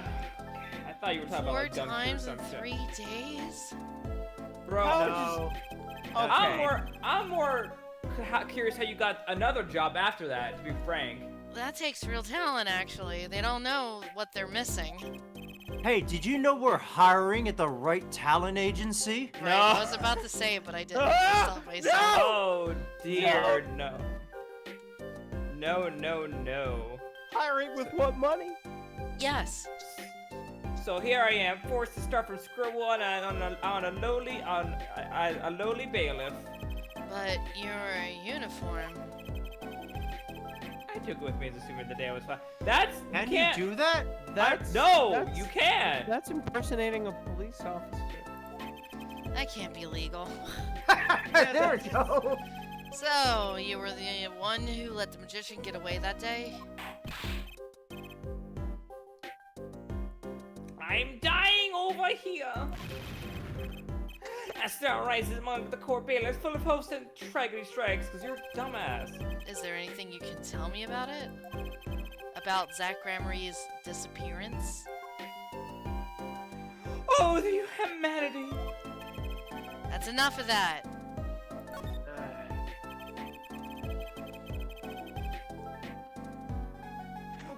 I thought you were talking 4 about like dumpster or times some in shit. 3 days? Bro, No. I'm more curious how you got another job after that. To be frank. That takes real talent, actually. They don't know what they're missing. Hey, did you know we're hiring at the right talent agency? Right, I was about to say it, but I didn't stop myself. Oh dear, no. No, no, no. Hiring with what money? Yes. So here I am, forced to start from square one on a lowly bailiff. But you're a uniform. I took it with me, assuming the day was fine. That's Can can't. you do that? No, that's- you can't. That's impersonating a police officer. That can't be legal. There we go. So, you were the one who let the magician get away that day? I'm dying over here. A star rises among the court bailiffs, full of hopes and tragedy strikes, because you're a dumbass. Is there anything you can tell me about it? About Zach Gramarie's disappearance? Oh, the humanity! That's enough of that.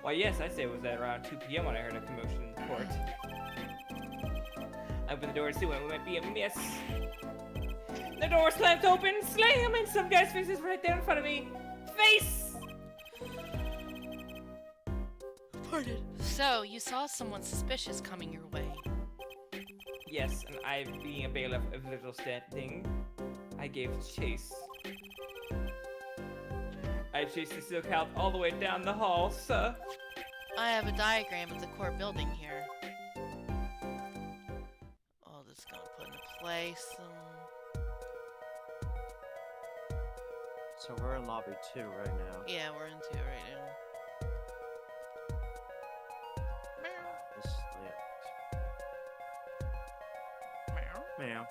Why, yes, I'd say it was at around 2 p.m. when I heard a commotion in the court. I opened the door to see what might be a miss. The door slammed open, slam, and some guy's face is right there in front of me. Face! Pardon. So, you saw someone suspicious coming your way. Yes, and I, being a bailiff of little standing, I gave chase. I chased the silk hound all the way down the hall, sir. I have a diagram of the court building here. Oh, this is gonna put into place. So we're in lobby 2 right now. Yeah, we're into it right now. This is lit. Meow.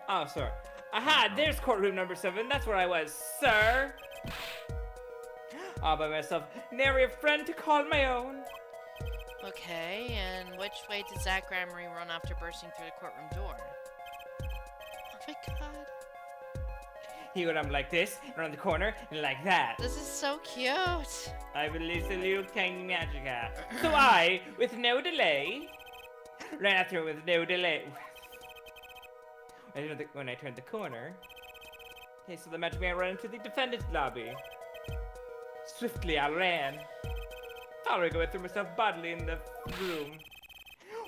Oh, sorry. Aha, there's courtroom number 7. That's where I was, sir. All by myself. Nary a friend to call my own. Okay, and which way did Zach Gramarye run after bursting through the courtroom door? Oh my god. He would like this, around the corner, and like that. This is so cute. I released a little tiny magica. So I, with no delay, ran after him with no delay. When I turned the corner, okay, so the magic man ran into the defendant's lobby. Swiftly I ran. Following away through myself bodily in the room.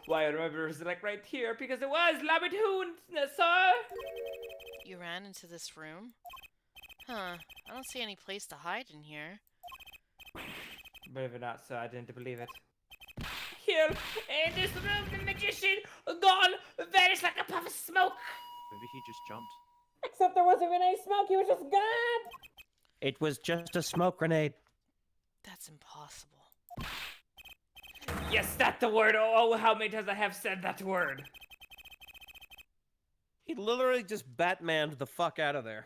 Why, I remember it was like right here, because it was lobby 2, sir! You ran into this room? Huh, I don't see any place to hide in here. Believe it or not, sir, I didn't believe it. Here, in this room, the magician, gone, vanished like a puff of smoke! Maybe he just jumped. Except there wasn't even any smoke, he was just gone! It was just a smoke grenade. That's impossible. Yes, that's the word! Oh, how many times I have said that word! He literally just Batmaned the fuck out of there.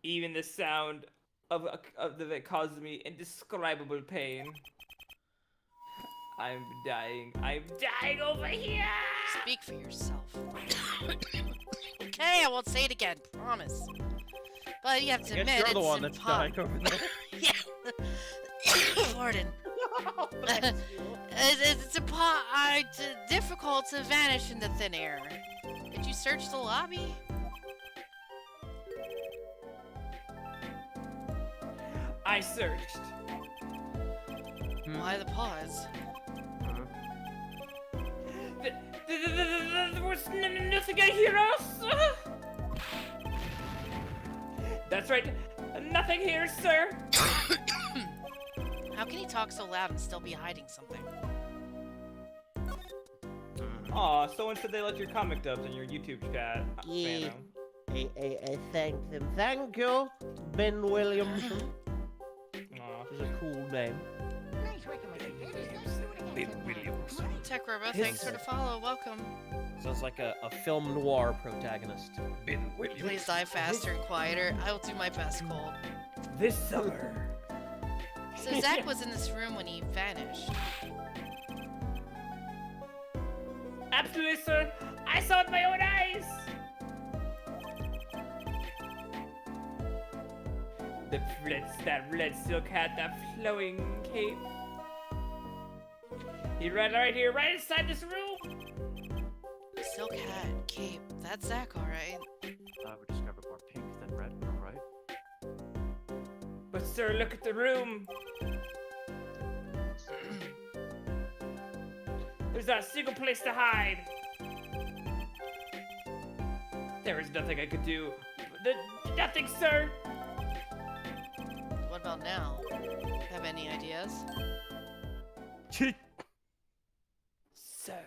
Even the sound of it causes me indescribable pain. I'm dying over here! Speak for yourself. Okay, I won't say it again, promise. But you have to I admit, guess you're the it's one that's dying over there. Yeah. Pardon. It's difficult to vanish into thin air. Did you search the lobby? I searched. Why the pause? There was nothing I hear us. That's right. Nothing here, sir. How can he talk so loud and still be hiding something? Aw, someone said they let your comic dubs in your YouTube chat. Yeah. Fano. Thank them. Thank you, Ben Williamson. Aw. Is a cool name. Tech Robo, thanks for the follow. Welcome. Sounds like a film noir protagonist. Ben Williamson. Please die faster and quieter. I will do my best, Cole. This summer. So Zach was in this room when he vanished. Absolutely, sir. I saw it with my own eyes. That red silk hat, that flowing cape. He ran right here, right inside this room. Silk hat, cape. That's Zach, alright. We discovered more pink than red, alright? But sir, look at the room. There's not a single place to hide. There is nothing I could do. Nothing, sir. What about now? Have any ideas? Sir.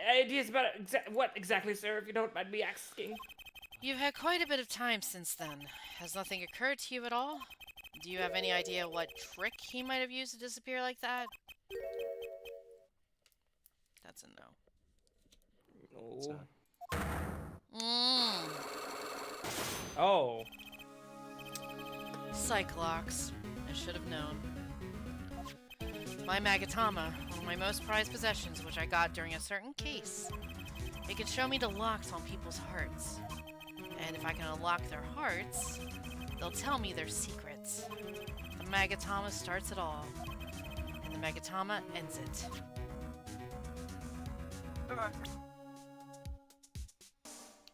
Ideas about what exactly, sir, if you don't mind me asking? You've had quite a bit of time since then. Has nothing occurred to you at all? Do you have any idea what trick he might have used to disappear like that? That's a no. Oh. Mm. Oh. Cyclox. I should have known. My Magatama, one of my most prized possessions, which I got during a certain case. It can show me the locks on people's hearts. And if I can unlock their hearts, they'll tell me their secrets. The Magatama starts it all, and the Magatama ends it.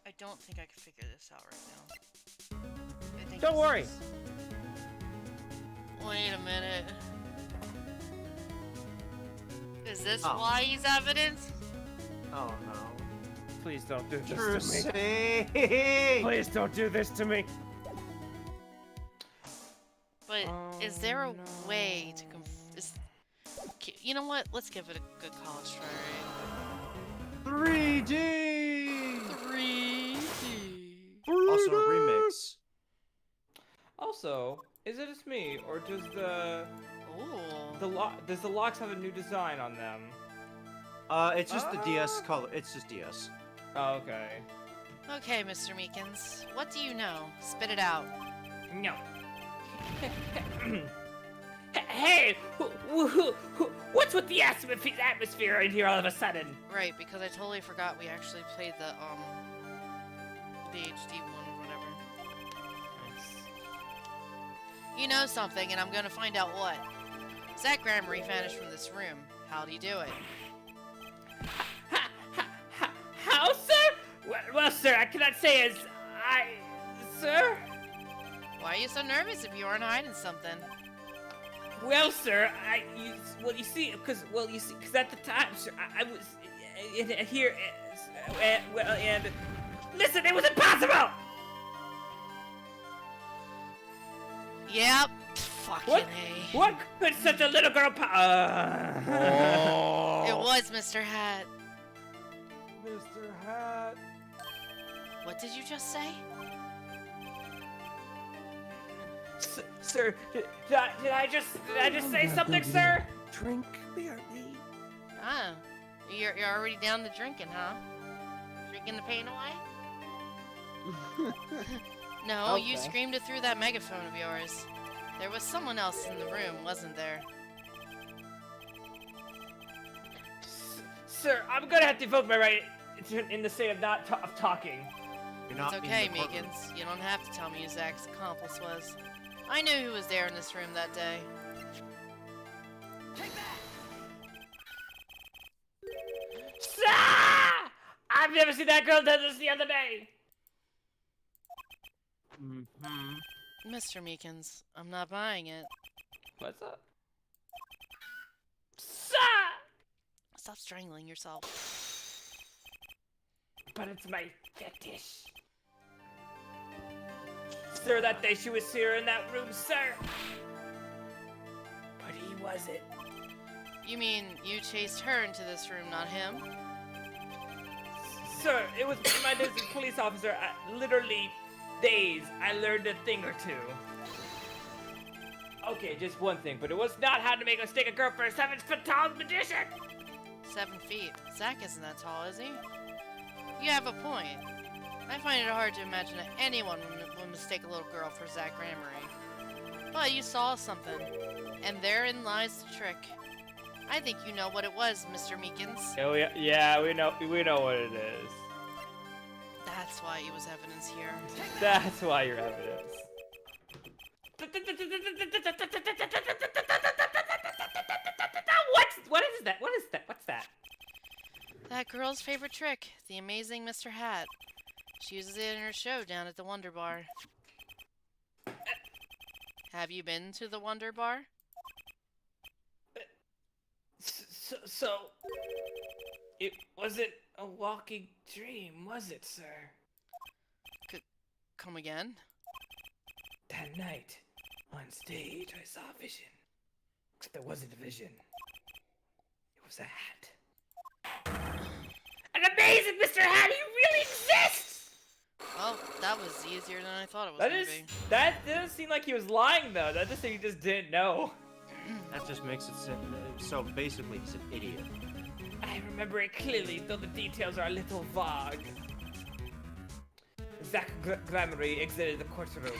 I don't think I can figure this out right now. I think Don't this worry. is- Wait a minute. Is this Oh. why he's evidence? Oh no. Please don't do this to me. Trucy! Please don't do this to me. But is there a no. way to you know what? Let's give it a good college try. 3D! 3D. Also a remix. Also, is it just me, or does Ooh. does the locks have a new design on them? It's just the DS color. It's just DS. Oh, okay. Okay, Mr. Meekins. What do you know? Spit it out. No. Hey, what's with the atmosphere in here all of a sudden? Right, because I totally forgot we actually played the HD one or whatever. You know something, and I'm gonna find out what. Zach Grammary vanished from this room. How'd he do it? How, sir? Well, sir, I cannot say as sir? Why are you so nervous if you aren't hiding something? Well, sir, you see, because at the time, sir, I was here, and listen, it was impossible. Yep. Fucking A. What could such a little girl It was Mr. Hat. Mr. Hat. What did you just say? Sir, did I just say something, sir? Drink merely. Ah, you're already down to drinking, huh? Drinking the pain away? No, you Okay. screamed it through that megaphone of yours. There was someone else in the room, wasn't there? Sir, I'm gonna have to invoke my right in the state of of talking. You're not It's in okay, the courtroom. Meekins. You don't have to tell me who Zach's accomplice was. I knew who was there in this room that day. Sir! I've never seen that girl do this the other day. Mr. Meekins, I'm not buying it. What's up? Sir! Stop strangling yourself. But it's my fetish. Sir, that day she was here in that room, sir. But he wasn't. You mean you chased her into this room, not him? Sir, it was my days as a police officer. Literally days. I learned a thing or two. Okay, just one thing, but it was not how to make a mistake a girl for a 7-foot tall magician. 7 feet. Zach isn't that tall, is he? You have a point. I find it hard to imagine that anyone would mistake a little girl for Zach Gramery. But you saw something, and therein lies the trick. I think you know what it was, Mr. Meekins. Oh yeah, we know what it is. That's why it was evidence here. That's why you're evidence. What is that? What is that? What's that? That girl's favorite trick, the amazing Mr. Hat. She uses it in her show down at the Wonder Bar. Have you been to the Wonder Bar? So, it wasn't a walking dream, was it, sir? Come again? That night, on stage, I saw a vision. Except it wasn't a vision. It was a hat. An amazing Mr. Hat, he really exists! Well, that was easier than I thought it was gonna be. That didn't seem like he was lying, though. That just he just didn't know. That just makes it so basically he's an idiot. I remember it clearly, though the details are a little vague. Zach Gramery exited the courtroom.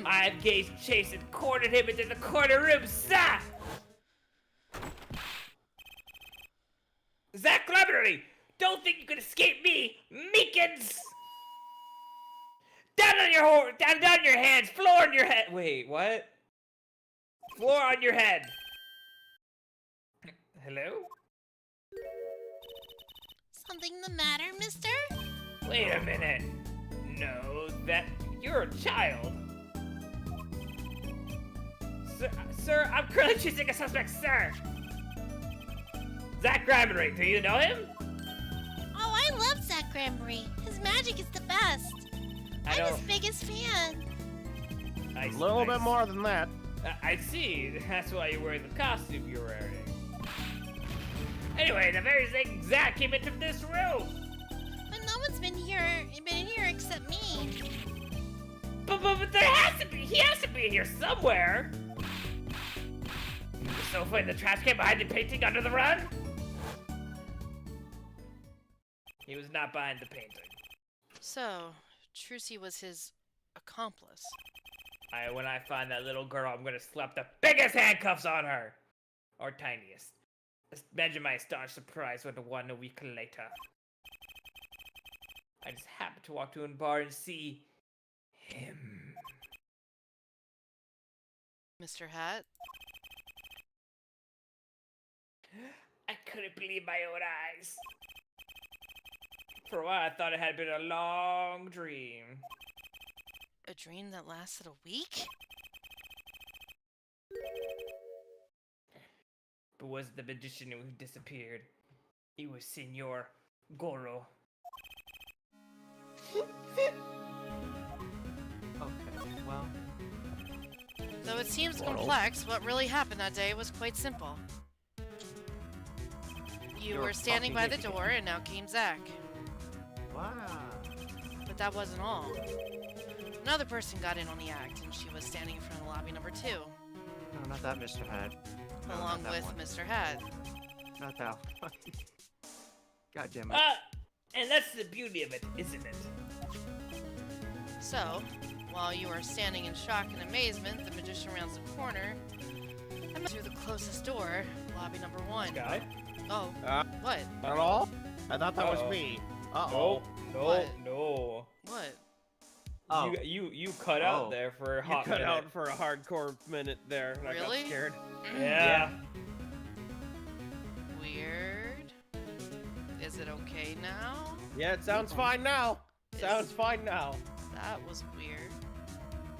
I engaged Chase and cornered him into the corner room, sir! Zach Gramery! Don't think you can escape me, Meekins! Down on your hands, floor on your head. Wait, what? Floor on your head. Hello? Something the matter, mister? Wait a minute. No, you're a child. Sir, I'm currently chasing a suspect, sir. Zach Gramery, do you know him? Oh, I love Zach Gramery. His magic is the best. I'm his biggest fan. A little bit more than that. I see. That's why you're wearing the costume you're wearing. Anyway, the very same Zach came into this room. But no one's been in here except me. But there has to be. He has to be here somewhere. The sofa in the trash can behind the painting under the rug? He was not behind the painting. So, Trucy was his accomplice. When I find that little girl, I'm gonna slap the biggest handcuffs on her! Or tiniest. Imagine my astonished surprise when a week later. I just happened to walk to a bar and see him. Mr. Hat? I couldn't believe my own eyes. For a while, I thought it had been a long dream. A dream that lasted a week? But was the magician who disappeared? It was Senor Goro. Okay, well. Though it seems complex, what really happened that day was quite simple. You You're were standing by fucking the idiot. door, and now came Zach. Wow. But that wasn't all. Another person got in on the act, and she was standing in front of lobby number 2, No, not that Mr. Hat. No, along not that with one. Mr. Hat. Not that one. God damn it. And that's the beauty of it, isn't it? So, while you were standing in shock and amazement, the magician rounds the corner and through the closest door, lobby number 1. Guy? Oh, what? At all? I thought that was Uh-oh. me. Uh-oh. What? No. What? Oh. You cut out there for a You hot cut minute. out for a hardcore minute there, and I Really? got scared. Yeah. Weird. Is it okay now? Yeah, it sounds fine now. Is- Sounds fine now. That was weird.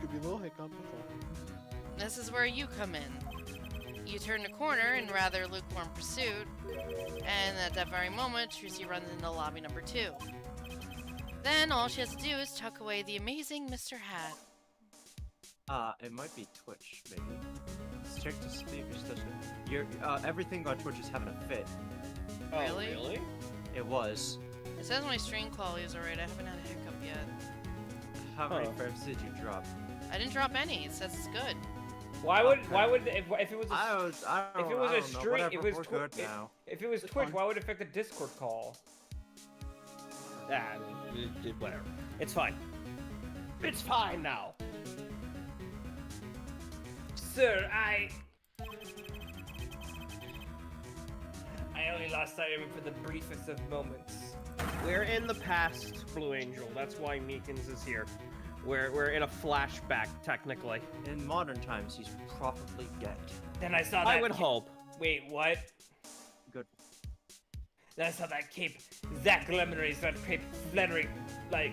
Could be a little hiccup. That's all. This is where you come in. you turn the corner in rather lukewarm pursuit, and at that very moment, Trucy runs into lobby number 2. Then all she has to do is tuck away the amazing Mr. Hat. It might be Twitch, maybe. Let's check to see if it just doesn't. Everything on Twitch is having a fit. Really? Oh, really? It was. It says my stream quality is alright. I haven't had a hiccup yet. How many Huh. frames did you drop? I didn't drop any. It says it's good. Why would if it was I a, don't if it was I a don't know, stream whatever, if it was we're good Twi- now. if it was It's Twitch, fine. why would it affect the Discord call? Whatever. It's fine. It's fine now. Sir, I only lost sight of him for the briefest of moments. We're in the past, Blue Angel. That's why Meekins is here. We're in a flashback, technically. In modern times, he's probably dead. Then I saw that. I would hope. Wait, what? Good. Then I saw that cape. Zach Lemonade started cape fluttering like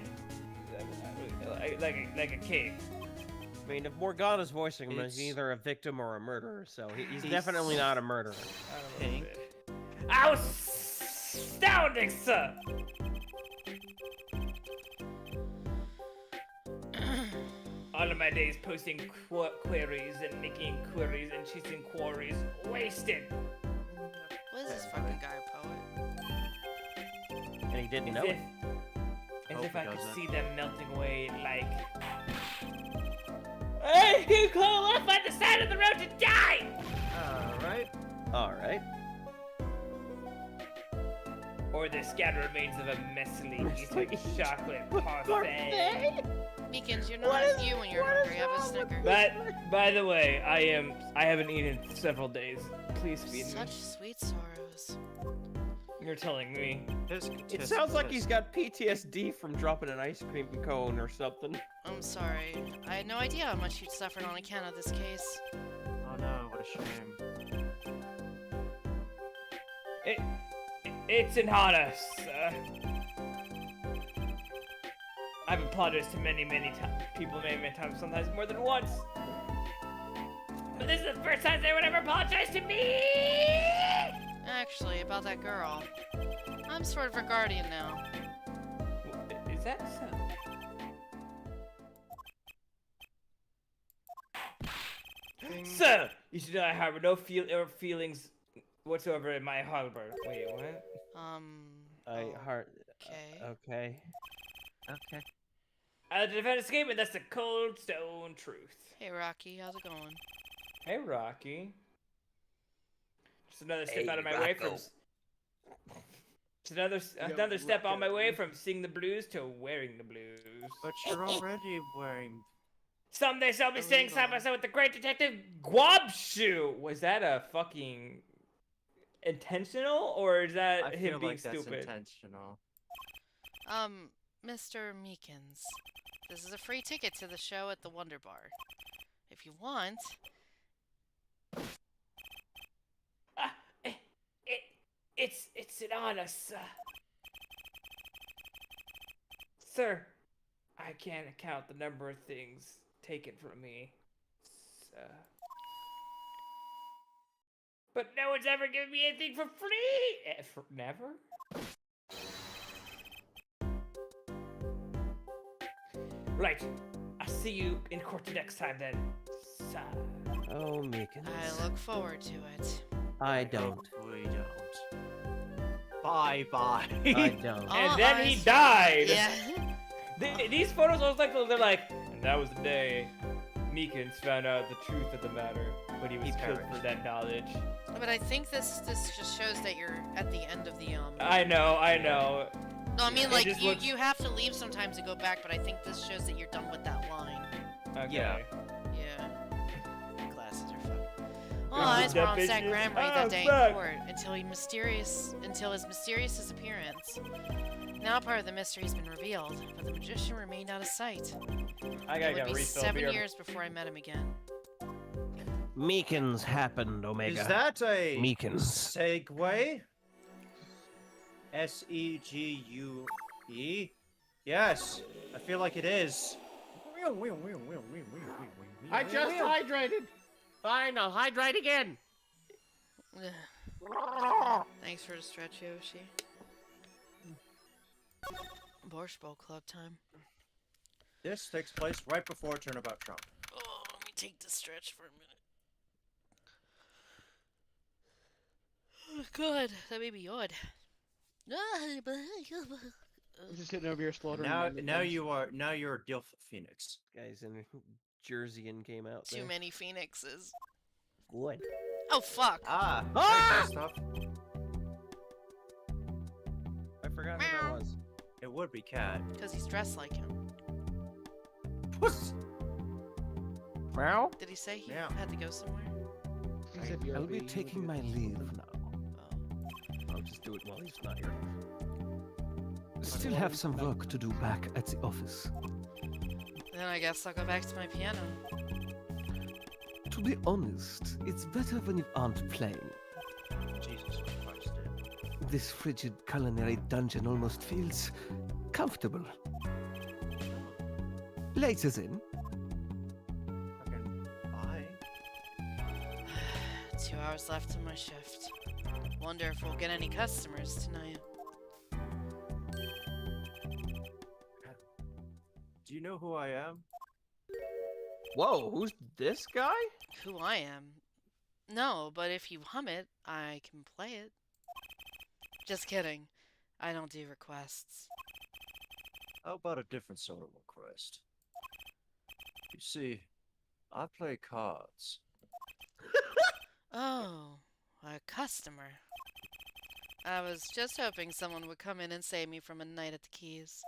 a cape. I mean, if Morgana's voicing him, he's It's- either a victim or a murderer, so he's He's- definitely not a murderer. I don't know. Pink. Astounding, sir! All of my days posting queries and making queries and chasing quarries wasted. What is this fucking guy, a poet? And he didn't As know if, it. as Hope if he I could doesn't. see them melting away like. Hey, you call up on the side of the road to die! Alright. Alright. Or the scattered remains of a messily eaten chocolate parfait. Meekins, you're not as you when you're hungry. Have a Snicker. But by the way, I haven't eaten in several days. Please feed me. Such sweet sorrows. You're telling me. It sounds like he's got PTSD from dropping an ice cream cone or something. I'm sorry. I had no idea how much you'd suffered on account of this case. Oh no, what a shame. It's an honor, sir. I've apologized to many people many times, sometimes more than once. But this is the first time they would ever apologize to me! Actually, about that girl. I'm sort of her guardian now. Is that so? Sir, you should know I harbor no feelings whatsoever in my harbor. Wait, what? Oh, Heart. okay. Okay. Okay. I defend escapement, that's the cold stone truth. Hey, Rocky, how's it going? Hey, Rocky. Just another step out of my way from. Just another step on my way from singing the blues to wearing the blues. But you're already wearing. Someday shall be sitting side by side with the great detective Guabshu. Was that a fucking intentional, or is that I him feel being like that's stupid? intentional. Mr. Meekins, this is a free ticket to the show at the Wonder Bar. If you want, It's an honor, sir. Sir, I can't count the number of things taken from me, sir. But no one's ever given me anything for free! Never? Right. I'll see you in court next time then, sir. Oh, Meekins. I look forward to it. I don't. We don't. Bye bye. I don't. All And then he eyes- died! Yeah. These photos always like they're like, and that was the day Meekins found out the truth of the matter, but he was killed perished. for that knowledge. But I think this just shows that you're at the end of the I know. No, I mean It like just you looks- you have to leave sometimes to go back, but I think this shows that you're done with that line. Okay. Yeah. Yeah. Glasses are fun. All This eyes is were the on Zach bitches. Graham Oh, that day in fuck. court until his mysterious disappearance. Now part of the mystery's been revealed, but the magician remained out of sight. I It gotta would get a be refill 7 beer. years before I met him again. Meekins happened, Omega. Is that a Meekins? segue? SEGUE? Yes, I feel like it is. I just hydrated. Fine, I'll hydrate again. Thanks for the stretch, Yoshi. Borscht Bowl Club time. This takes place right before Turnabout Trump. Oh, let me take the stretch for a minute. Oh, God, that made me yawn. I'm just sitting over here slaughtering. Now random things. you're Dilf Phoenix. Guys in Jersey and came out Too there. many phoenixes. Good. Oh, fuck. Ah! Ah! Stuff. I forgot who that was. It would be Cat. Because he's dressed like him. Puss! Meow. Did he say he Yeah. had to go somewhere? He said I'll BRB, be he taking would my do it. leave now. Oh. I'll just do it while he's not here. Still have some work to do back at the office. Then I guess I'll go back to my piano. To be honest, it's better when you aren't playing. Jesus Christ, dude. This frigid culinary dungeon almost feels comfortable. Later then. Fucking bye. 2 hours left in my shift. Wonder if we'll get any customers tonight. Do you know who I am? Whoa, who's this guy? Who I am? No, but if you hum it, I can play it. Just kidding. I don't do requests. How about a different sort of request? You see, I play cards. Oh, a customer. I was just hoping someone would come in and save me from a night at the Keys.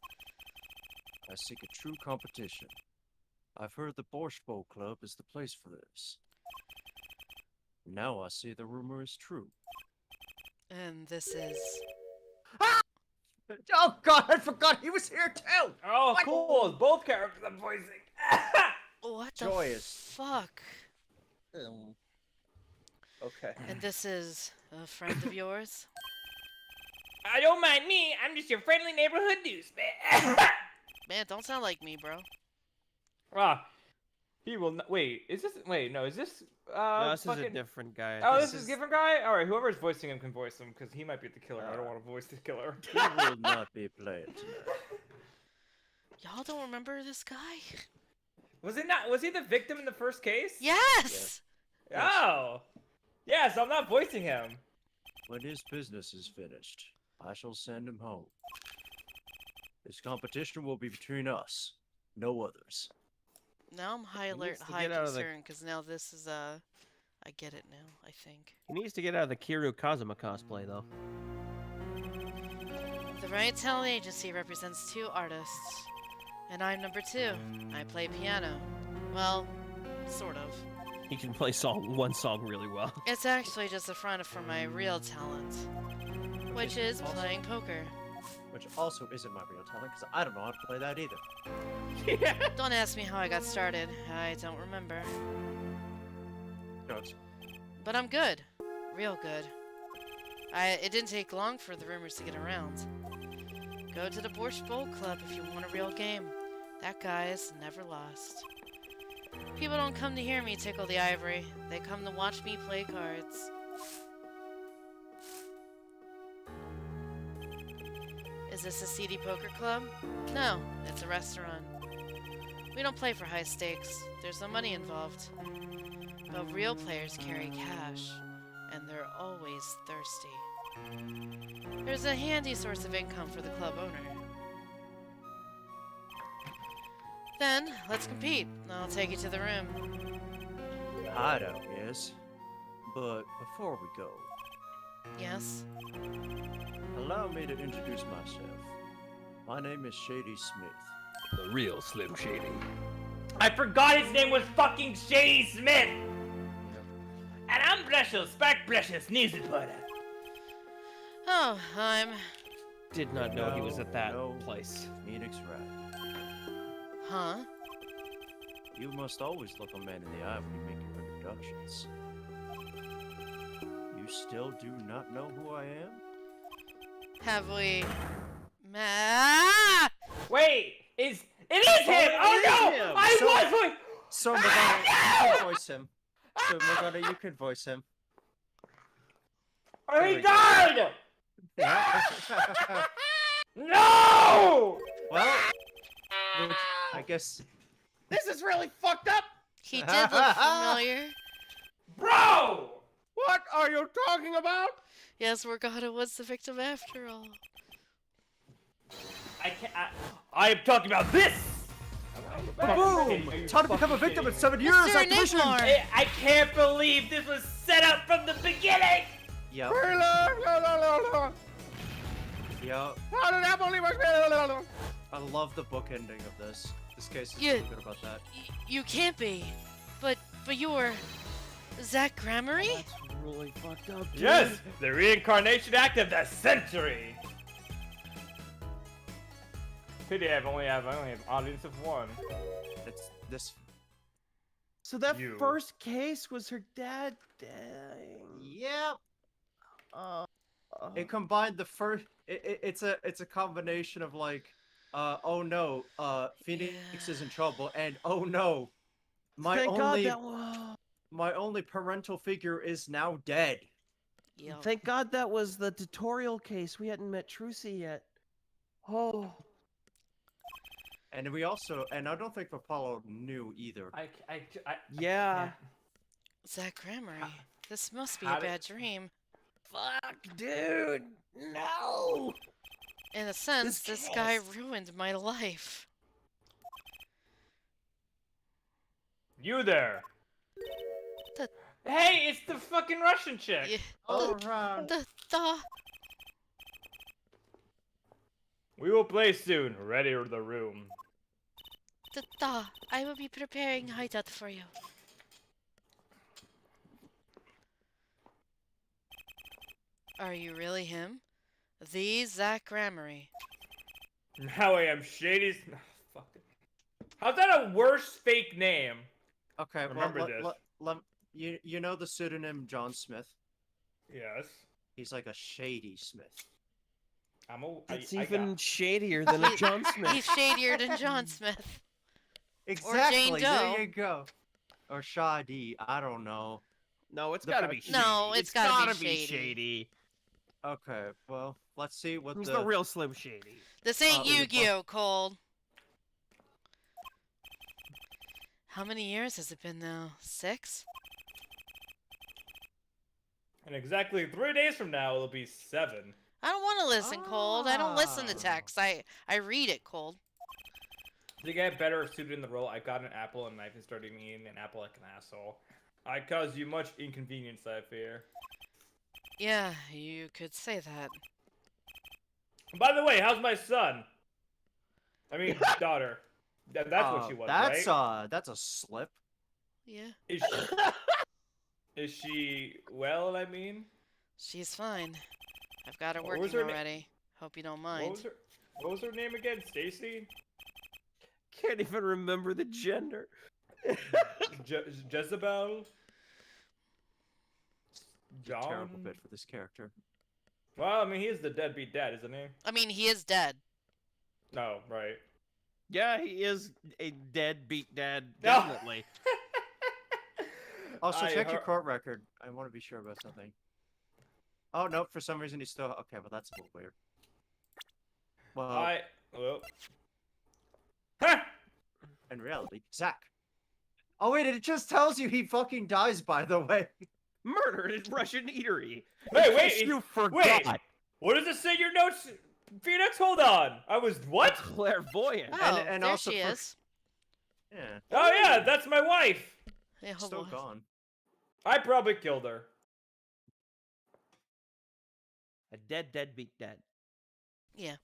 I seek a true competition. I've heard the Borscht Bowl Club is the place for this. Now I see the rumor is true. And this is... Oh God, I forgot he was here too! Oh, What? cool! Both characters I'm voicing. What the Joyous. fuck? Okay. And this is a friend of yours? Don't mind me. I'm just your friendly neighborhood newsman. Man, don't sound like me, bro. Ah, he will not. Wait, is this? Wait, no, is this? No, this fucking... is a different guy. Oh, this is a different guy. All right, whoever's voicing him can voice him because he might be the killer. I don't Uh, want to voice the killer. He will not be playing tonight. Y'all don't remember this guy? Was it not? Was he the victim in the first case? Yes! Oh, yeah. So I'm not voicing him. When his business is finished, I shall send him home. This competition will be between us, no others. Now I'm high alert, needs to high get out of the- concern, because now this is, I get it now, I think. He needs to get out of the Kiru Kazuma cosplay, though. The Right Talent Agency represents 2 artists. And I'm number 2. I play piano. Well, sort of. He can play one song really well. It's actually just a front for my real talent, which is playing poker. Which also isn't my real talent, because I don't know how to play that either. Don't ask me how I got started. I don't remember. Jokes. But I'm good. Real good. It didn't take long for the rumors to get around. Go to the Borscht Bowl Club if you want a real game. That guy is never lost. People don't come to hear me tickle the ivory. They come to watch me play cards. Is this a seedy poker club? No, it's a restaurant. We don't play for high stakes. There's no money involved. But real players carry cash, and they're always thirsty. There's a handy source of income for the club owner. Then, let's compete. I'll take you to the room. Hideout, yes. But before we go, Yes? allow me to introduce myself. My name is Shady Smith. The real Slim Shady. I forgot his name was fucking Shady Smith. And I'm Breshel, Spark Breshel, Sneeze Butter. Oh, I'm... Did not know he was at that No. place. Phoenix Rat. Huh? You must always look a man in the eye when you make your introductions. You still do not know who I am? Have we... Wait, it is him! Oh no! him! I So- was voicing. So Morgana, you can voice him. So Morgana, you can voice him. Or he we go. died! Yeah. No! Well, which I guess. This is really fucked up. He did look familiar. Bro! What are you talking about? Yes, Morgana was the victim after all. I can't. I am talking about this! Boom! It's how to become a victim in 7 years. Mr. Activision. Nigmar! I can't believe this was set up from the beginning! Yep. How Yep. did that believe I love the book ending of this. This case is Yeah. really good about that. You can't be. But you're... Zach Gramery? That's really fucked up, dude. Yes! The reincarnation act of the century! Pity I only have audience of one. It's this. So that You. first case was her dad dying. Yep. Uh, It combined the first. It's a combination of like, oh no, Phoenix Yeah. is in trouble, and oh no, my thank only God that. my only parental figure is now dead. Yep. Thank God that was the tutorial case. We hadn't met Trucy yet. Oh. And we also, and I don't think Apollo knew either. Yeah. Zach Gramery. This must be How a did- bad dream. Fuck, dude. No. In a sense, This this guy case. ruined my life. You there! The- Hey, it's the fucking Russian chick! Yeah, All right. the... We will play soon. Ready or the room. I will be preparing hideout for you. Are you really him? The Zach Gramery. Now I am Shady's. Fuck it. How's that a worse fake name? Okay. Remember well, this. you know the pseudonym John Smith? Yes. He's like a shady Smith. It's even shadier than a John Smith. He's shadier than John Smith. Exactly. Doe. There you go. Or Shadi. I don't know. No, it's The gotta fact- be shady. No, it's gotta be shady. shady. Okay. Well, let's see what Who's the real Slim Shady? This ain't we were Yu-Gi-Oh, Cole. How many years has it been now? 6? In exactly 3 days from now, it'll be 7. I don't want to listen, Cold. I don't listen to Ah. text. I read it, Cold. To get better suited in the role, I got an apple and knife and started eating an apple like an asshole. I caused you much inconvenience, I fear. Yeah, you could say that. By the way, how's my son? I mean, daughter. That's what she was, right? That's a slip. Yeah, Is she well, I mean? she's fine. I've got her What was working her na- already. Hope you don't What mind. was her name again? Stacy? Can't even remember the gender. Jezebel? John? Terrible bit for this character. Well, I mean, he is the deadbeat dad, isn't he? I mean, he is dead. No, right. Yeah, he is a deadbeat dad, No. definitely. Also, check your heard- court record. I want to be sure about something. Oh no, for some reason he's still okay. Well, that's a little weird. Well, Well. Ha! in reality, Zach. Oh wait, it just tells you he fucking dies. By the way. Murdered in Russian eatery. Wait, In case wait, you forgot. Wait! What does it say in your notes? Phoenix, hold on! I was what? Clairvoyant. Oh, and there also she for- is. Yeah, Oh yeah, that's my wife! Yeah, hold still on. gone. I probably killed her. A deadbeat dad. Yeah.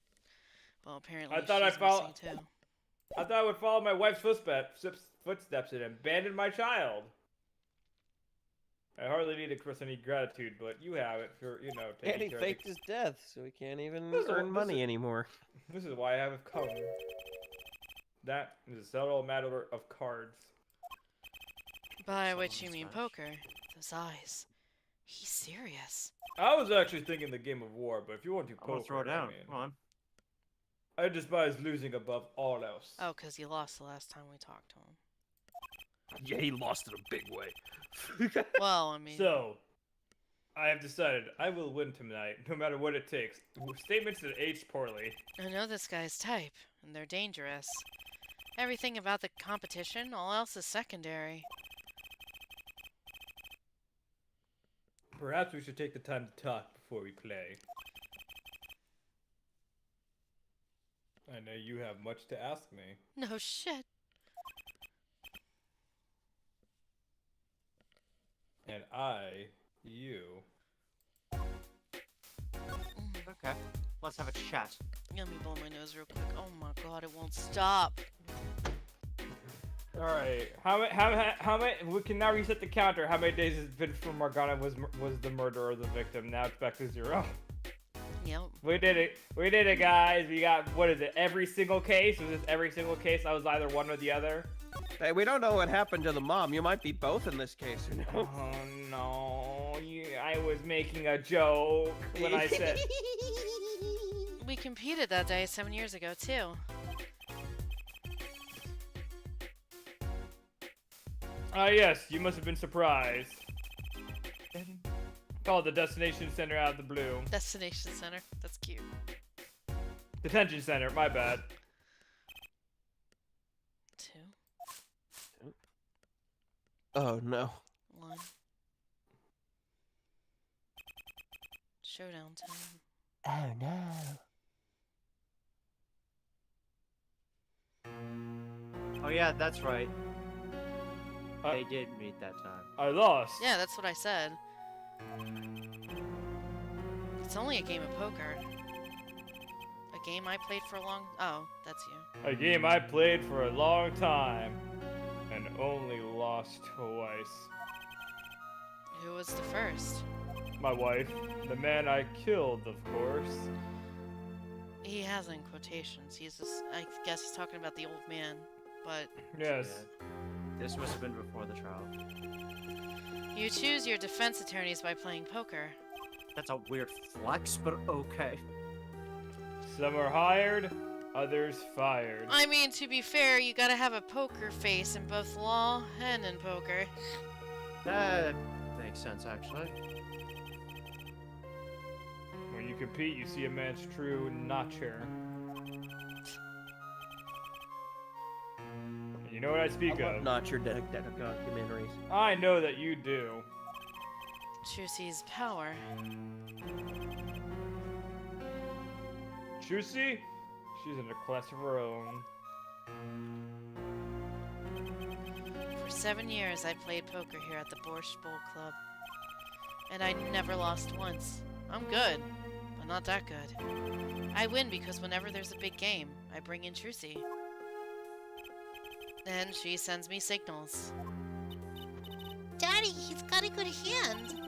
Well, apparently I thought I she's follow- missing too. I thought I would follow my wife's footsteps and abandon my child. I hardly need to express any gratitude, but you have it for, And taking he care faked of his death, so he can't even This is- earn this money is- anymore. This is why I have come. That is a subtle matter of cards. By Someone which you mean smash. poker. Those eyes. He's serious. I was actually thinking the game of war, but if you want to I'm gonna poker, throw it down. I mean, Come on. I despise losing above all else. Oh, 'cause he lost the last time we talked to him. Yeah, he lost in a big way. Well, I mean, So, I have decided I will win tonight, no matter what it takes. Statements that aged poorly. I know this guy's type, and they're dangerous. Everything about the competition, all else is secondary. Perhaps we should take the time to talk before we play. I know you have much to ask me. No shit. And I, you. Okay, let's have a chat. Let me blow my nose real quick. Oh my god, it won't stop. All right. How many? We can now reset the counter. How many days has it been for Morgana was the murderer of the victim? Now it's back to 0. Yep. We did it. We did it, guys. We got, what is it? Every single case? Was this every single case? I was either one or the other. Hey, we don't know what happened to the mom. You might be both in this case, you know? Oh no! I was making a joke when I said. We competed that day 7 years ago, too. Ah, yes. You must have been surprised. Called the destination center out of the blue. Destination Center. That's cute. Detention center. My bad. 2, Oh, no. 1. Showdown time. Oh, no. Oh yeah, that's right. Uh, They did meet that time. I lost. Yeah, that's what I said. It's only a game of poker. A game I played for a long... Oh, that's you. A game I played for a long time and only lost twice. Who was the first? My wife, the man I killed, of course. He has in quotations. He's just... I guess he's talking about the old man. But Yes. Yeah. This must have been before the trial. you choose your defense attorneys by playing poker. That's a weird flex, but okay. Some are hired, others fired. I mean, to be fair, you gotta have a poker face in both law and in poker. That makes sense, actually. When you compete, you see a man's true nature. And you know what I speak of. Not your documentaries. I know that you do. Chusey's power. Juicy? She's in a class of her own. For 7 years, I played poker here at the Borscht Bowl Club. And I never lost once. I'm good, but not that good. I win because whenever there's a big game, I bring in Trucy. And she sends me signals. Daddy, he's got a good hand.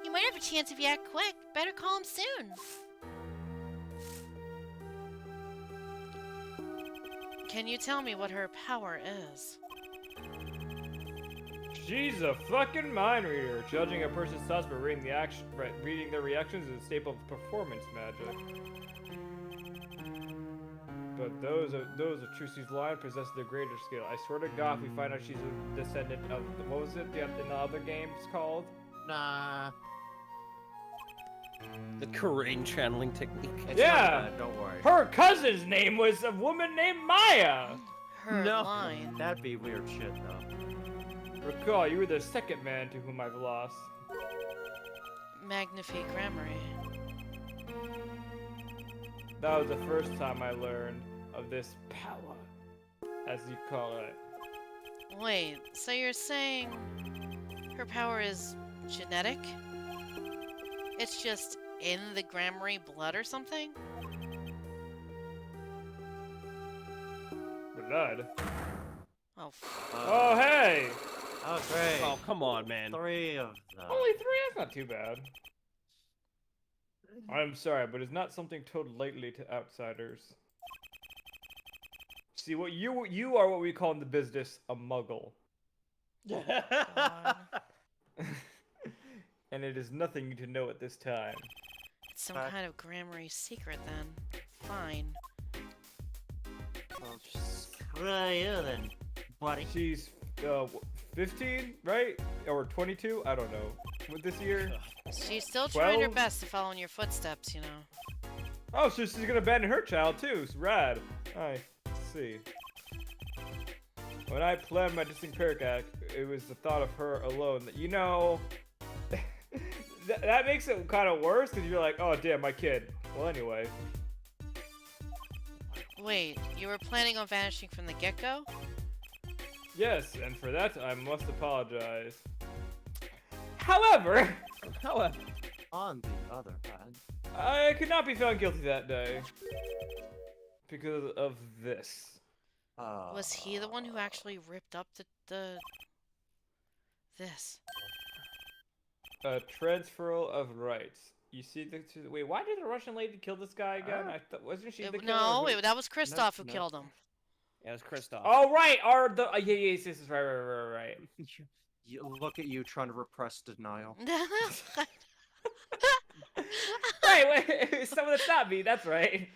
You might have a chance if you act quick. Better call him soon. Can you tell me what her power is? She's a fucking mind reader. Judging a person's thoughts by reading their reactions is a staple of performance magic. But those of Trucy's line possess the greater skill. I swear to God, if we find out she's a descendant of what was it in the other games called? Nah. The Korean channeling technique. It's Yeah! not bad, don't worry. Her cousin's name was a woman named Maya. Her No. line. That'd be weird shit, though. Recall, you were the second man to whom I've lost. Magnifique Grammary. That was the first time I learned of this power, as you call it. Wait, so you're saying her power is genetic? It's just in the Grammary blood or something? Blood. Oh, Oh, hey! Oh, great. Oh, come on, man. 3 of them. Only 3? That's not too bad. I'm sorry, but it's not something told lightly to outsiders. See, what you are what we call in the business a muggle. God. And it is nothing you to know at this time. It's some Back- kind of Grammary secret then. Fine. Well, screw you then, buddy. She's 15, right? Or 22? I don't know. With this year? She's still trying her 12? best to follow in your footsteps, you know. Oh, so she's gonna abandon her child too. It's rad. I see. When I planned my distinct Perkac, it was the thought of her alone that, you know, that makes it kind of worse because you're like, oh damn, my kid. Well, anyway. Wait, you were planning on vanishing from the get-go? Yes, and for that I must apologize. However, On the other hand, I could not be found guilty that day because of this. Was he the one who actually ripped up this? A transferal of rights. You see the wait. Why did the Russian lady kill this guy again? I thought wasn't she the killer? No, that was Kristoff who no. killed him. Yeah, it's Kristoff. Oh right, yes, right. look at you trying to repress denial. Wait, someone that stopped me. That's right.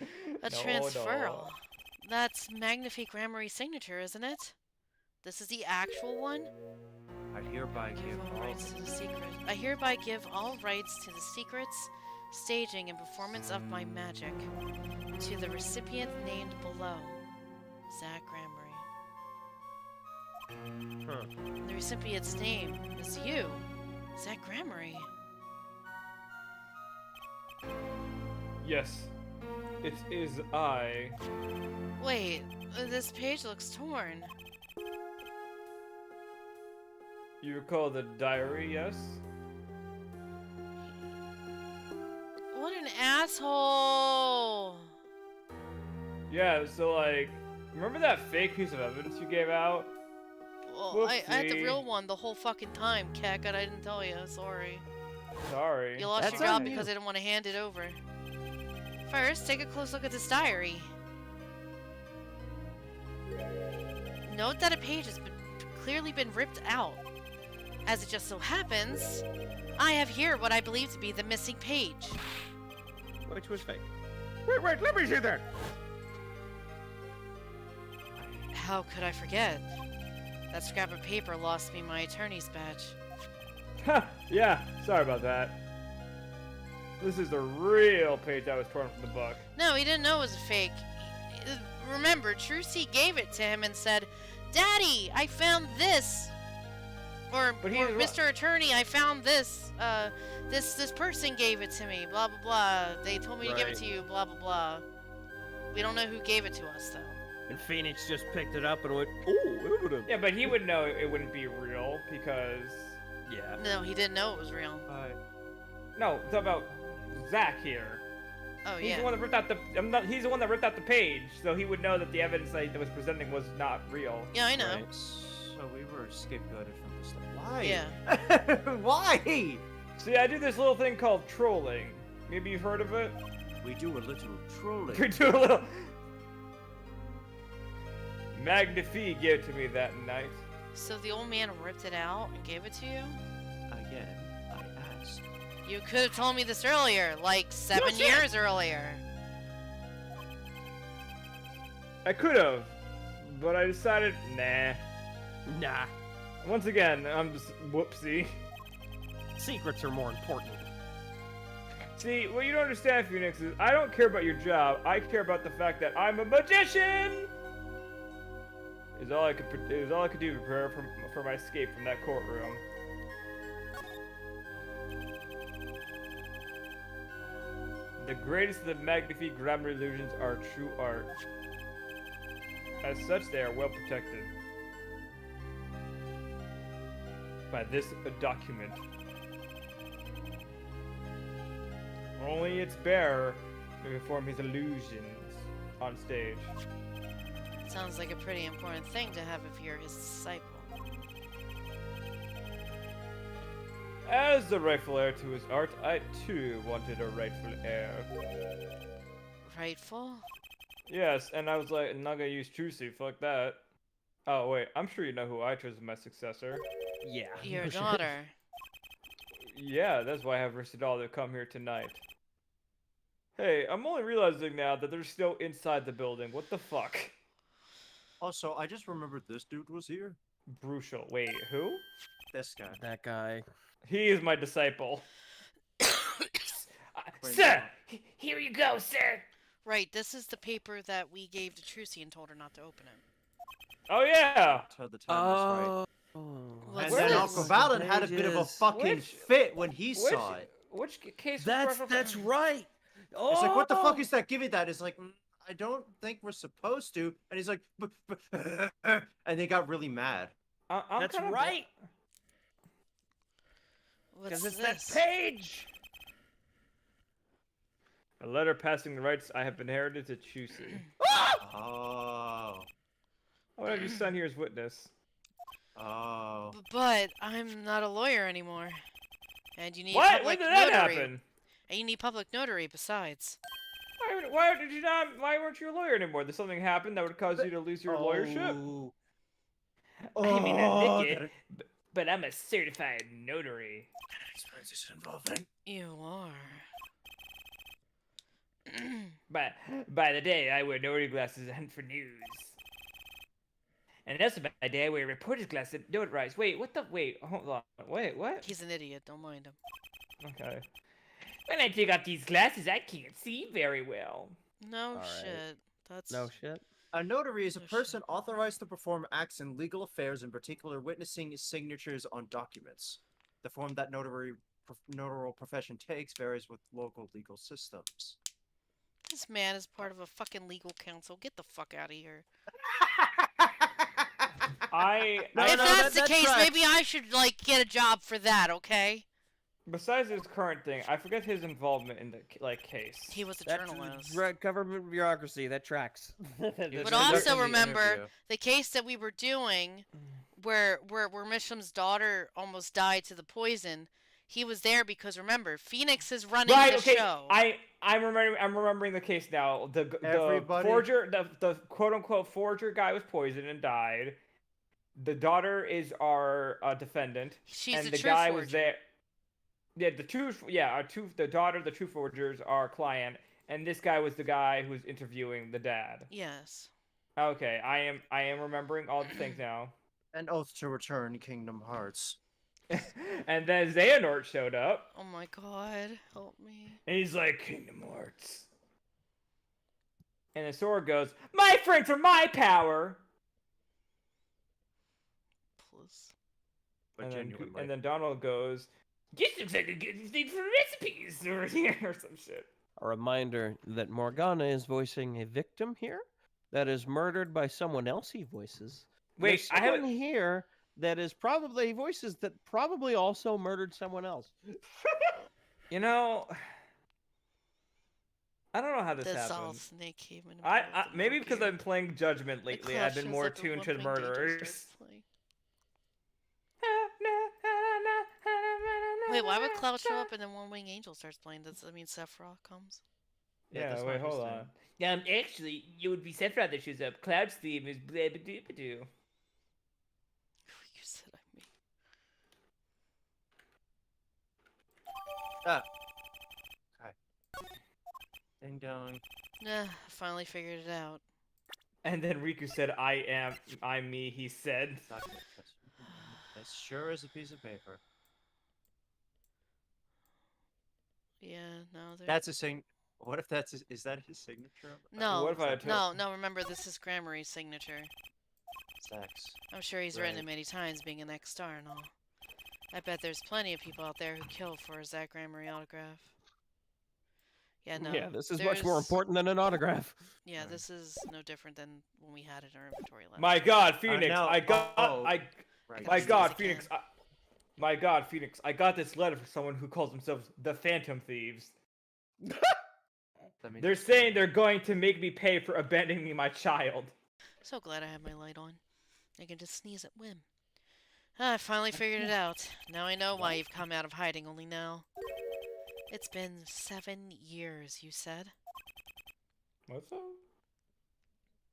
A transferal. That's Magnifique Grammary signature, isn't it? This is the actual one? I hereby give All all rights to the secret. I hereby give all rights to the secrets, staging, and performance of my magic to the recipient named below, Zach Grammary. Huh. The recipient's name is you, Zach Grammary. Yes, it is I. Wait, this page looks torn. You recall the diary, yes? What an asshole! Yeah. So like, remember that fake piece of evidence you gave out? Well, I had the Whoopsie. real one the whole fucking time, Keck, and I didn't tell you. Sorry. Sorry. You lost That's your job on you. because I didn't want to hand it over. First, take a close look at this diary. Note that a page has clearly been ripped out. As it just so happens, I have here what I believe to be the missing page. Which was fake. Wait, let me see that. How could I forget? That scrap of paper lost me my attorney's badge. Yeah. Sorry about that. This is the real page that was torn from the book. No, he didn't know it was a fake. Remember, Trucy gave it to him and said, "Daddy, I found this." Or But he or was Mr. Attorney, I found this. This person gave it to me. Blah blah blah. They told me to give it Right. to you. Blah blah blah. We don't know who gave it to us though. And Phoenix just picked it up and went, "Oh, evidence." Yeah, but he would know it wouldn't be real because Yeah. No, he didn't know it was real. no, it's about Zach here. Oh He's yeah. the one that ripped out the. He's the one that ripped out the page, so he would know that the evidence that was presenting was not real. Yeah, I know. Right. So we were scapegoated from the start. Why? Yeah. Why? See, I do this little thing called trolling. Maybe you've heard of it. We do a little trolling. We do a little. Magnifique gave it to me that night. So the old man ripped it out and gave it to you? Again, I asked. You could have told me this earlier, like 7 years earlier. I could have, but I decided, nah. Nah. Once again, I'm just whoopsie. Secrets are more important. See, what you don't understand, Phoenix, is I don't care about your job. I care about the fact that I'm a magician. Is all I could do to prepare for my escape from that courtroom. The greatest of the Magnifique grammar illusions are true art. As such, they are well protected by this document. Only its bearer may perform his illusions on stage. Sounds like a pretty important thing to have if you're his disciple. As the rightful heir to his art, I too wanted a rightful heir. Rightful? Yes, and I was like, I'm not gonna use Trucy, fuck that. Oh wait, I'm sure you know who I chose as my successor. Yeah. Your no shit. daughter. Yeah, that's why I have risked it all to come here tonight. Hey, I'm only realizing now that they're still inside the building. What the fuck? Also, I just remembered this dude was here. Brucial. Wait, who? This guy. That guy. He is my disciple. Bring Sir, it here you go, sir. Right, this is the paper that we gave to Trucy and told her not to open it. Oh yeah. to the timer's right. What's And then this? Uncle Valen had a bit of a fucking Which- fit when he saw it. Which case? That's right. Oh, It's like, what the fuck is that? Give me that. It's like, I don't think we're supposed to. And he's like, and they got really mad. I'm That's kinda right. What's Because it's this? that page. A letter passing the rights I have inherited to Chusey. Oh. I want to have your son here as witness. Oh. But I'm not a lawyer anymore. And you need What? When public did that notary. happen? And you need public notary besides. Why did you not? Why weren't you a lawyer anymore? Did something happen that would cause you to lose your lawyership? Oh. I mean, Oh, admit it, but I'm a certified notary. You are. But by the day, I wear notary glasses and hunt for news. And also by the day, I wear reporter's glasses and notarize. Wait, what the? Wait, hold on. Wait, what? He's an idiot, don't mind him. Okay. When I take off these glasses, I can't see very well. No Alright. shit. That's No shit. A notary is a Oh, shit. person authorized to perform acts in legal affairs, in particular witnessing signatures on documents. The form that notarial profession takes varies with local legal systems. This man is part of a fucking legal council. Get the fuck out of here. I if that's the case, tracks. maybe I should like get a job for that, okay? besides his current thing, I forget his involvement in the case. He was a That's journalist. government bureaucracy. That tracks. But also remember the case that we were doing, where Misham's daughter almost died to the poison. He was there because remember, Phoenix is running the show. I'm remembering the case now. The Everybody- forger, the quote unquote forger guy was poisoned and died. The daughter is our defendant, She's and the the true guy forger. was there. Yeah, the daughter, the true forgers, our client, and this guy was the guy who was interviewing the dad. Yes. Okay, I am remembering all the things now. An oath to return Kingdom Hearts. And then Xehanort showed up, Oh my god, help me. and he's like, Kingdom Hearts. And the sword goes, my friends are my power! Please. But And then, genuinely. and then Donald goes, this looks like a good thing for recipes, or some shit. A reminder that Morgana is voicing a victim here that is murdered by someone else he voices. Wait, There's I someone haven't... here that is probably voices that probably also murdered someone else. You know... I don't know how this The happened. Solid Snake came in. I maybe because I've been playing Judgment lately, I've been more attuned to the murderers. Wait, why would Cloud show up and then One Wing Angel starts playing? Does that mean Sephiroth comes? Yeah, that's wait, not his hold thing. on. Actually, it would be Sephiroth that shows up. Cloud's theme is blah blah doo doo. You said I mean. Ah. Okay. Ding dong. Nah, I finally figured it out. And then Riku said, I'm me, he said. Document. As sure as a piece of paper. Yeah, no, there. That's a sign. What if that's is that his signature? No, What if I took- no. Remember, this is Gramarye's signature. Sex. I'm sure he's written Right. it many times, being an ex-star and all. I bet there's plenty of people out there who kill for a Zach Gramarye autograph. Yeah, no. Yeah, this is much more there's- important than an autograph. Yeah, this is no different than when we had it in our inventory last My time. God, Phoenix! now- I got, oh, I, Right. my Gotta God, sneeze Phoenix! again. My God, Phoenix! I got this letter from someone who calls themselves the Phantom Thieves. That means- They're saying they're going to make me pay for abandoning my child. So glad I have my light on. I can just sneeze at whim. I finally figured it out. Now I know why you've come out of hiding only now. It's been 7 years, you said. What's up?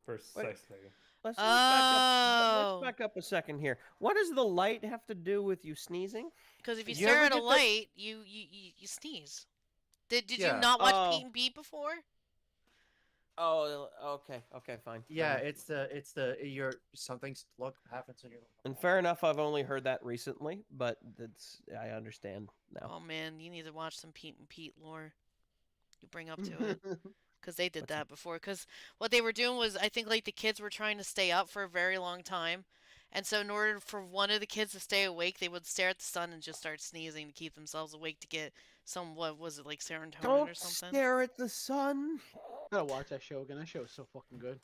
Precisely. Let's Oh. back up a second here. What does the light have to do with you sneezing? Because if you You stare ever at a get the- light, you sneeze. Did Yeah. you not watch Oh. Pete and Pete before? Oh, okay, fine. Yeah, fine. it's the your something's look happens in your. And fair enough, I've only heard that recently, but I understand now. Oh man, you need to watch some Pete and Pete lore. you bring up to it. Because they did that before. Because what they were doing was, I think, like, the kids were trying to stay up for a very long time. And so, in order for one of the kids to stay awake, they would stare at the sun and just start sneezing to keep themselves awake to get some, what was it, like serotonin or Don't something? stare at the sun. Gotta watch that show again. That show is so fucking good.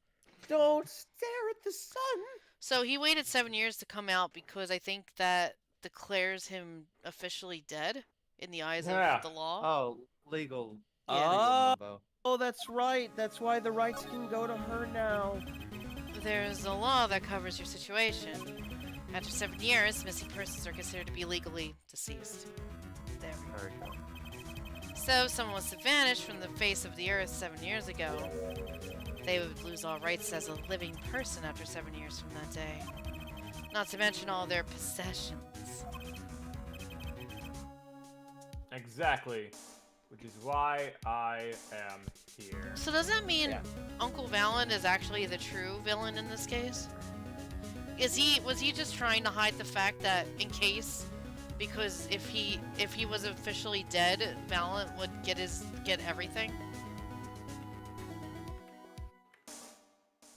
Don't stare at the sun. So, he waited 7 years to come out because I think that declares him officially dead in the eyes Yeah. of the law. Oh, legal. Yeah. Legal Oh, limbo. that's right. That's why the rights can go to her now. There's a law that covers your situation. After 7 years, missing persons are considered to be legally deceased. There we go. There we go. So, if someone was to vanish from the face of the earth 7 years ago, they would lose all rights as a living person after 7 years from that day. Not to mention all their possessions. Exactly. Which is why I am here. So does that mean Yeah. Uncle Valen is actually the true villain in this case? Was he just trying to hide the fact that in case, because if he was officially dead, Valen would get everything?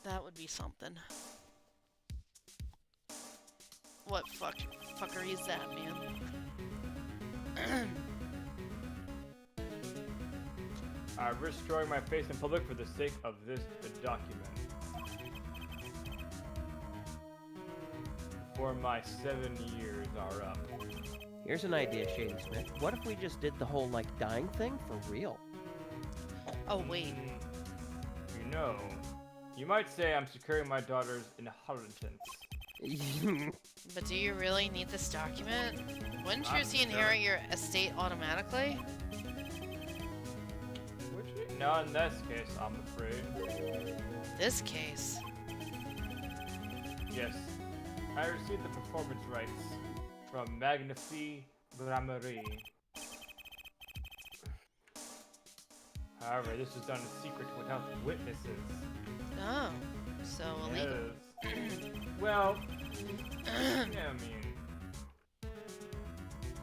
That would be something. What fuckery is that, man? I risk showing my face in public for the sake of this document. Before my 7 years are up. Here's an idea, Shady Smith. What if we just did the whole, like, dying thing for real? Oh wait. You know, you might say I'm securing my daughter's inheritance. But do you really need this document? Wouldn't I'm Trucy sure. inherit your estate automatically? Would you? Not in this case, I'm afraid. This case. Yes, I received the performance rights from Magnifi Gramerie. However, this was done in secret without witnesses. Oh, so illegal. Yes. Well, yeah, I mean,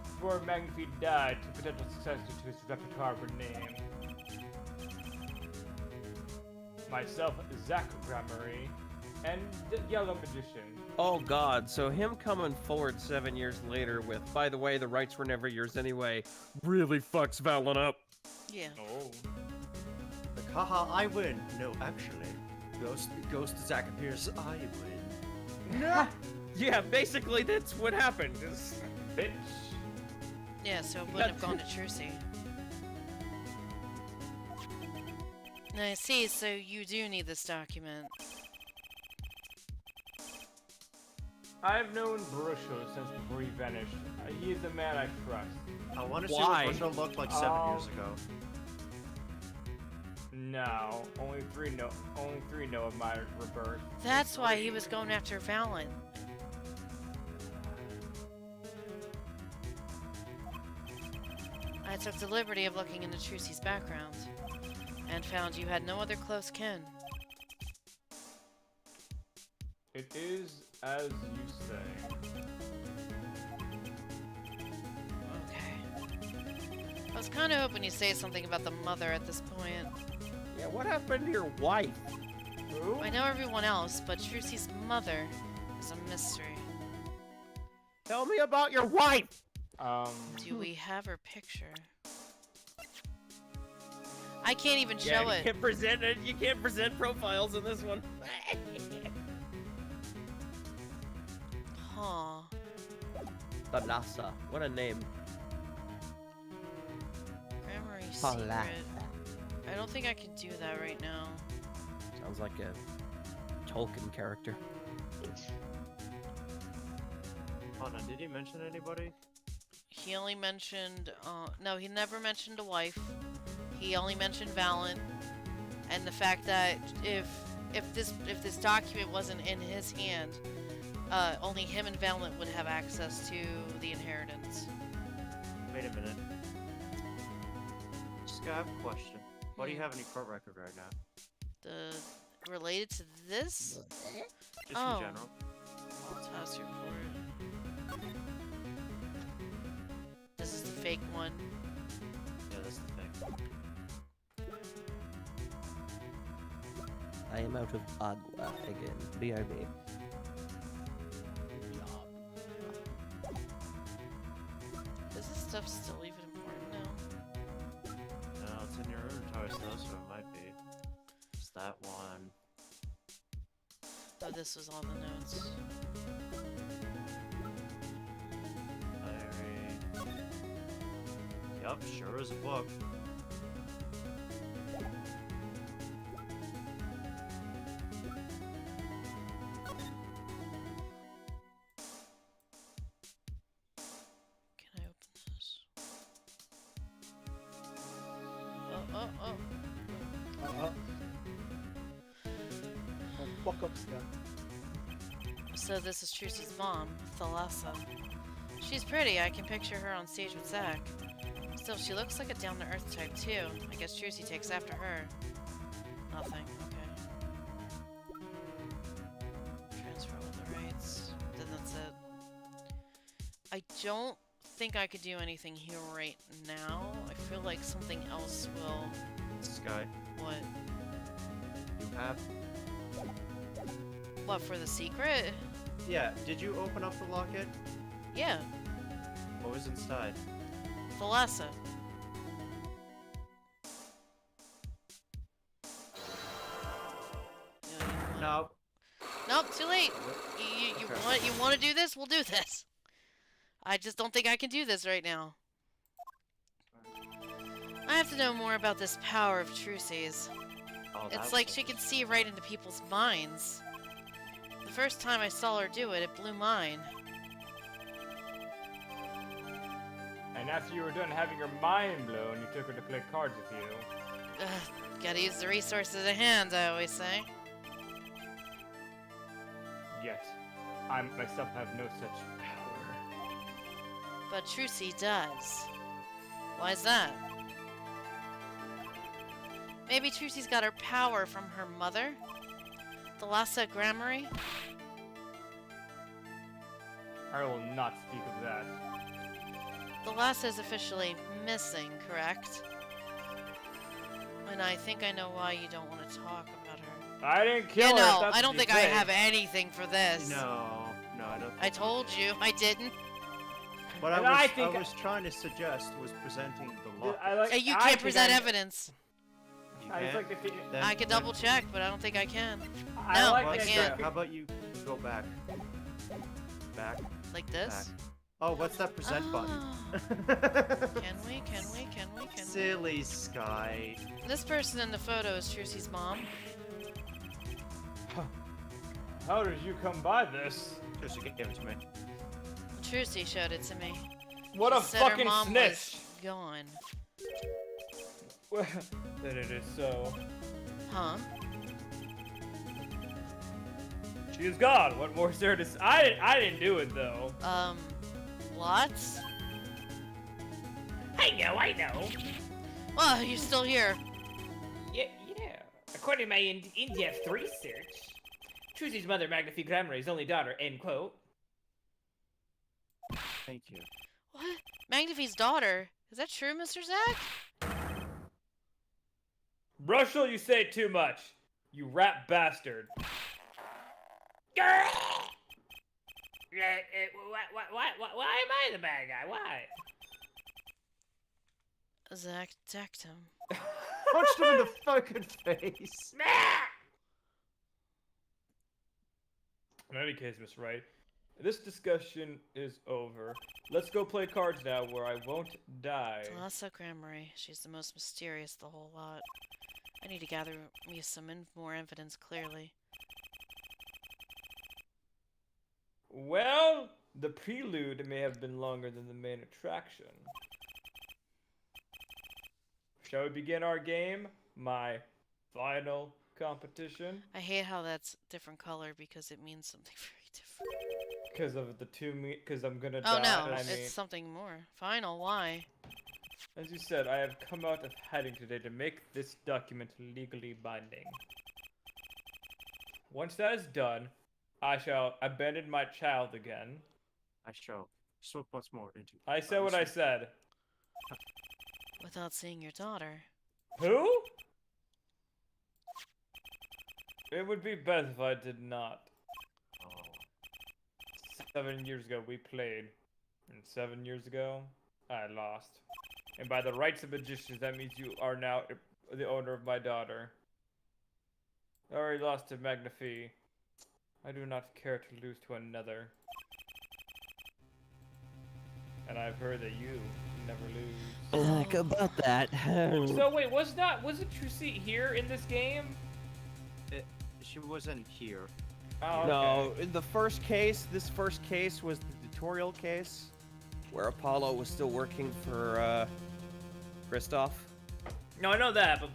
before Magnifi died, two potential successors to his repertoire were named. Myself, Zach Gramerie, and the Yellow Magician. Oh god, so him coming forward 7 years later with, by the way, the rights were never yours anyway, really fucks Valen up. Yeah. Oh. Like, haha, I win. No, actually, Ghost Zack appears. I win. No. Yeah, basically that's what happened. Bitch. Yeah, so it wouldn't have gone to Trucy. I see, so you do need this document. I've known Brusho since before he vanished. He is a man I trust. I want to see Why? what Bushel looked like 7 years ago. No, only three know of my rebirth. That's why he was going after Valen. I took the liberty of looking into Trucy's background and found you had no other close kin. It is as you say. Okay. I was kind of hoping you'd say something about the mother at this point. Yeah, what happened to your wife? Who? I know everyone else, but Trucy's mother is a mystery. Tell me about your wife! Do we have her picture? I can't even Yeah, show it. You can't present profiles in this one. Huh. Balasa, what a name. Memory Palasa. secret. I don't think I can do that right now. Sounds like a Tolkien character. Hold on, did he mention anybody? He only mentioned, no, he never mentioned a wife. He only mentioned Valen, and the fact that if this document wasn't in his hand, only him and Valen would have access to the inheritance. Wait a minute. Just have a question. Why do you have any court record right now? Related to this? Just Oh. in general. Task report. This is the fake one. Yeah, that's the thing. I am out of agua again. BRB. Is this stuff still even important now? No, it's in your inventory still, so it might be. It's that one. Oh, this was on the notes. Diary. Yup, sure is a book. Can I open this? Oh. Uh-huh. Oh, fuck up, Scott. So this is Trucy's mom, Thalassa. She's pretty. I can picture her on stage with Zach. Still, she looks like a down-to-earth type, too. I guess Trucy takes after her. Nothing. Okay. Transfer all the rights. Then that's it. I don't think I could do anything here right now. I feel like something else will... Sky, What? you have. What, for the secret? Yeah, did you open up the locket? Yeah. What was inside? Thalassa. No. Nope, too late. You Okay. want to do this? We'll do this. I just don't think I can do this right now. I have to know more about this power of Trucy's. Oh, that It's was like the- she can see right into people's minds. The first time I saw her do it, it blew mine. And after you were done having your mind blown, you took her to play cards with you. Ugh, gotta use the resources at hand, I always say. Yet, I myself have no such power. But Trucy does. Why is that? Maybe Trucy's got her power from her mother? Thalassa Grammary? I will not speak of that. Thalassa is officially missing, correct? And I think I know why you don't want to talk about her. I didn't kill Yeah, her. if no, that's I what don't you think I think. have anything for this. No, I don't. I think told you, I didn't. What And I I think- was trying to suggest was presenting the locket. I like- Hey, you I can't think present I'm- evidence. You I just can't? like the Then- I can then- double check, but I don't think I can. I No, like well, I the can't. idea- How about you go back? Back. Like this? Oh, what's that present Oh. button? Can we? Silly Sky. This person in the photo is Trucy's mom. How did you come by this? Just give it to me. Trucy showed it to me. What She a said her fucking mom snitch! was gone. Well, then it is so. Huh? She is gone. What more is there to say? I didn't do it though. Lots? I know. Oh, you're still here. Yeah. According to my in-depth research, Trucy's mother, Magnifique Grammari's only daughter, end quote. Thank you. What? Magnifie's daughter? Is that true, Mr. Zach? Russell, you say too much. You rat bastard. Why am I the bad guy? Why? Zach decked him. Punched him in the fucking face. In any case, Miss Wright, this discussion is over. Let's go play cards now where I won't die. Thalassa Grammary. She's the most mysterious of the whole lot. I need to gather me some more evidence clearly. Well, the prelude may have been longer than the main attraction. Shall we begin our game? My final competition? I hate how that's different color because it means something very different. Because of the because I'm gonna Oh die. no, I it's mean, something more. Final, why? as you said, I have come out of hiding today to make this document legally binding. Once that is done, I shall abandon my child again. I shall slip once more into. I said what I said. Without seeing your daughter. Who? It would be best if I did not. Oh. 7 years ago we played, and 7 years ago I lost. And by the rights of magicians, that means you are now the owner of my daughter. I already lost to Magnifi. I do not care to lose to another. And I've heard that you never lose. About that. So wait, wasn't Trucy here in this game? She wasn't here. Oh, okay. No, in the first case, this first case was the tutorial case, where Apollo was still working for Kristoff. No, I know that, but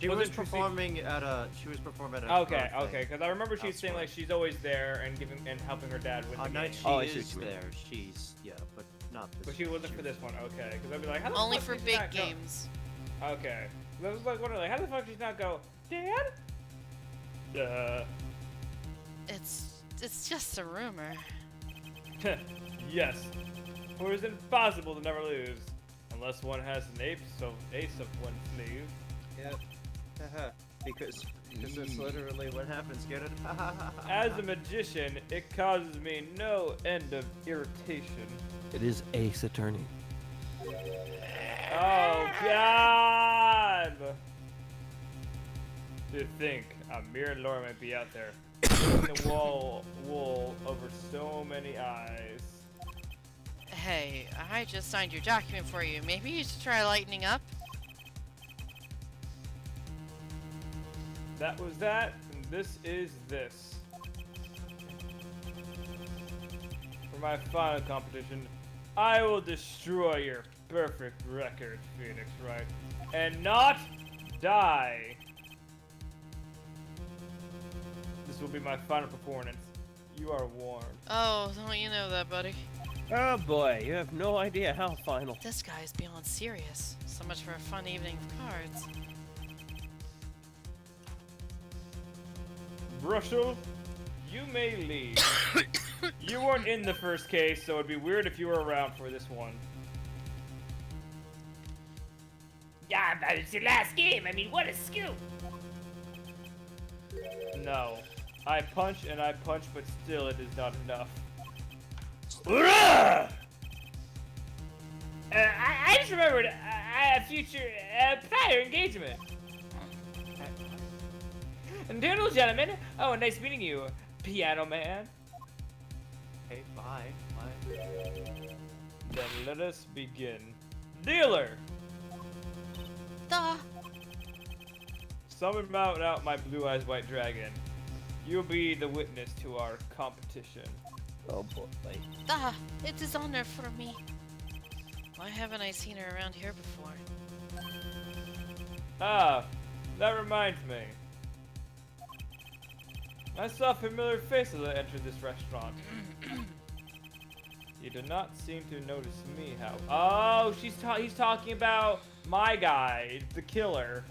She was wasn't Trucy- performing at a. She was performing at a. Okay, car thing okay, because I remember she was saying like elsewhere. she's always there and helping her dad with the On game. night she Oh, I see is what you mean. there. She's but not this. But she wasn't for this one, okay? Because I'd be like, how the Only fuck for did she big not go- games. Okay. I was like wondering, like, how the fuck did she not go, Dad? It's just a rumor. Yes. For it's impossible to never lose, unless one has an ace of one's sleeve. Yep. because that's literally what happens. Get it? As a magician, it causes me no end of irritation. It is Ace Attorney. Oh God! To think a mere lore might be out there, pulling the wool over so many eyes. Hey, I just signed your document for you. Maybe you should try lightening up. That was that, and this is this. For my final competition, I will destroy your perfect record, Phoenix Wright, and not die. This will be my final performance. You are warned. Oh, don't you know that, buddy? Oh boy, you have no idea how final. This guy's beyond serious. So much for a fun evening of cards. Brushel, you may leave. You weren't in the first case, so it'd be weird if you were around for this one. Yeah, but it's your last game. I mean, what a scoop. No. I punch and I punch, but still it is not enough. I just remembered a future prior engagement. And gentlemen, oh, nice meeting you, Piano Man. Hey, bye. Then let us begin. Dealer! Duh. Summon mount out my blue eyes white dragon. You'll be the witness to our competition. Oh boy. Duh. It is honor for me. Why haven't I seen her around here before? Ah, that reminds me. I saw familiar faces as I entered this restaurant. You do not seem to notice me, how? Oh, he's talking about my guy, the killer.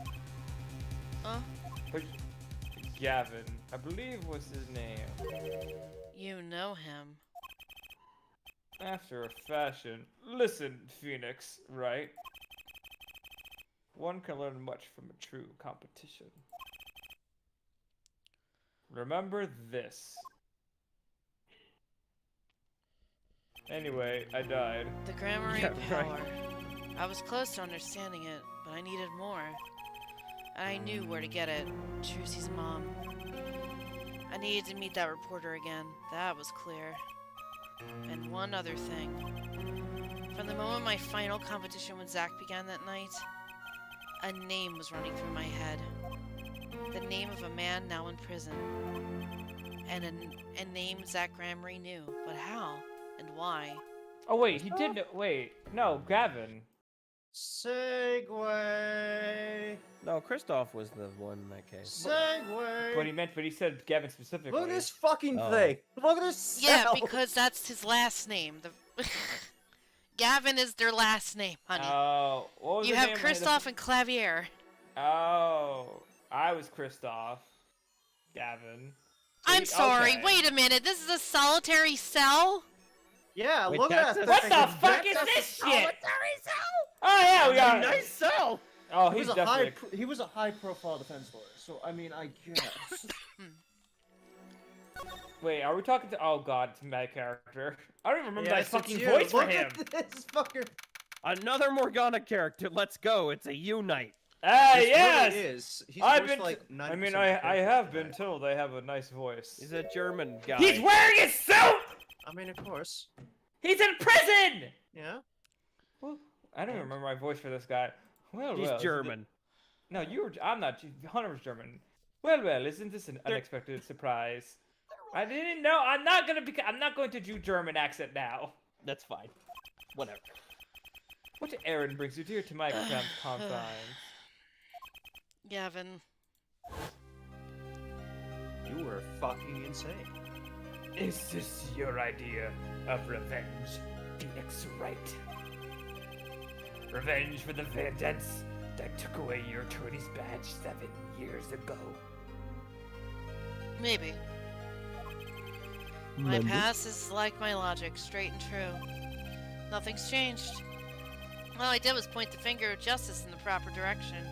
Huh? Gavin, I believe was his name. You know him. After a fashion. Listen, Phoenix, right? One can learn much from a true competition. Remember this. Anyway, I died. The grammar Yeah, right. power. I was close to understanding it, but I needed more. And I knew where to get it. Trucy's mom. I needed to meet that reporter again. That was clear. And one other thing. From the moment my final competition with Zach began that night, a name was running through my head. The name of a man now in prison. And a name Zach Gramery knew. But how? And why? Oh wait, he did know. Wait, no, Gavin. Segway. No, Kristoff was the one in that case. Segway. But he said Gavin specifically. Look at this fucking Oh. thing. Look at this. Yeah, cell. because that's his last name. The Gavin is their last name, honey. Oh, what was You the have name? Kristoff and Clavier. Oh, I was Kristoff. Gavin. I'm See, sorry, okay. wait a minute. This is a solitary cell? Yeah, Wait, look at that's that. a- What thing. the fuck That's is a this shit? solitary cell. Oh yeah, we got Nice cell. Oh, He he's was a high definitely. he was a high-profile defense lawyer. So I mean, I guess. Wait, are we talking to? Oh God, it's my character. I don't even remember that Yes, fucking it's voice you. for Look him. at this fucker. Another Morgana character. Let's go. It's a unite. Ah, This yes. really is. He's I've voiced been. like 90% I mean, of the I characters have today. been told I have a nice voice. He's a German guy. He's wearing his suit. I mean, of course. He's in prison. Yeah. Well, I don't even remember my voice for this guy. Well, He's well, isn't it- German. No, you were. I'm not. Hunter was German. Well, isn't this an unexpected surprise? I didn't know. I'm not going to do German accent now. That's fine. Whatever. What errand brings you here to my cramped confines? Gavin. You were fucking insane. Is this your idea of revenge, Phoenix Wright? Revenge for the vengeance that took away your attorney's badge 7 years ago. Maybe. My past is like my logic, straight and true. Nothing's changed. All I did was point the finger of justice in the proper direction.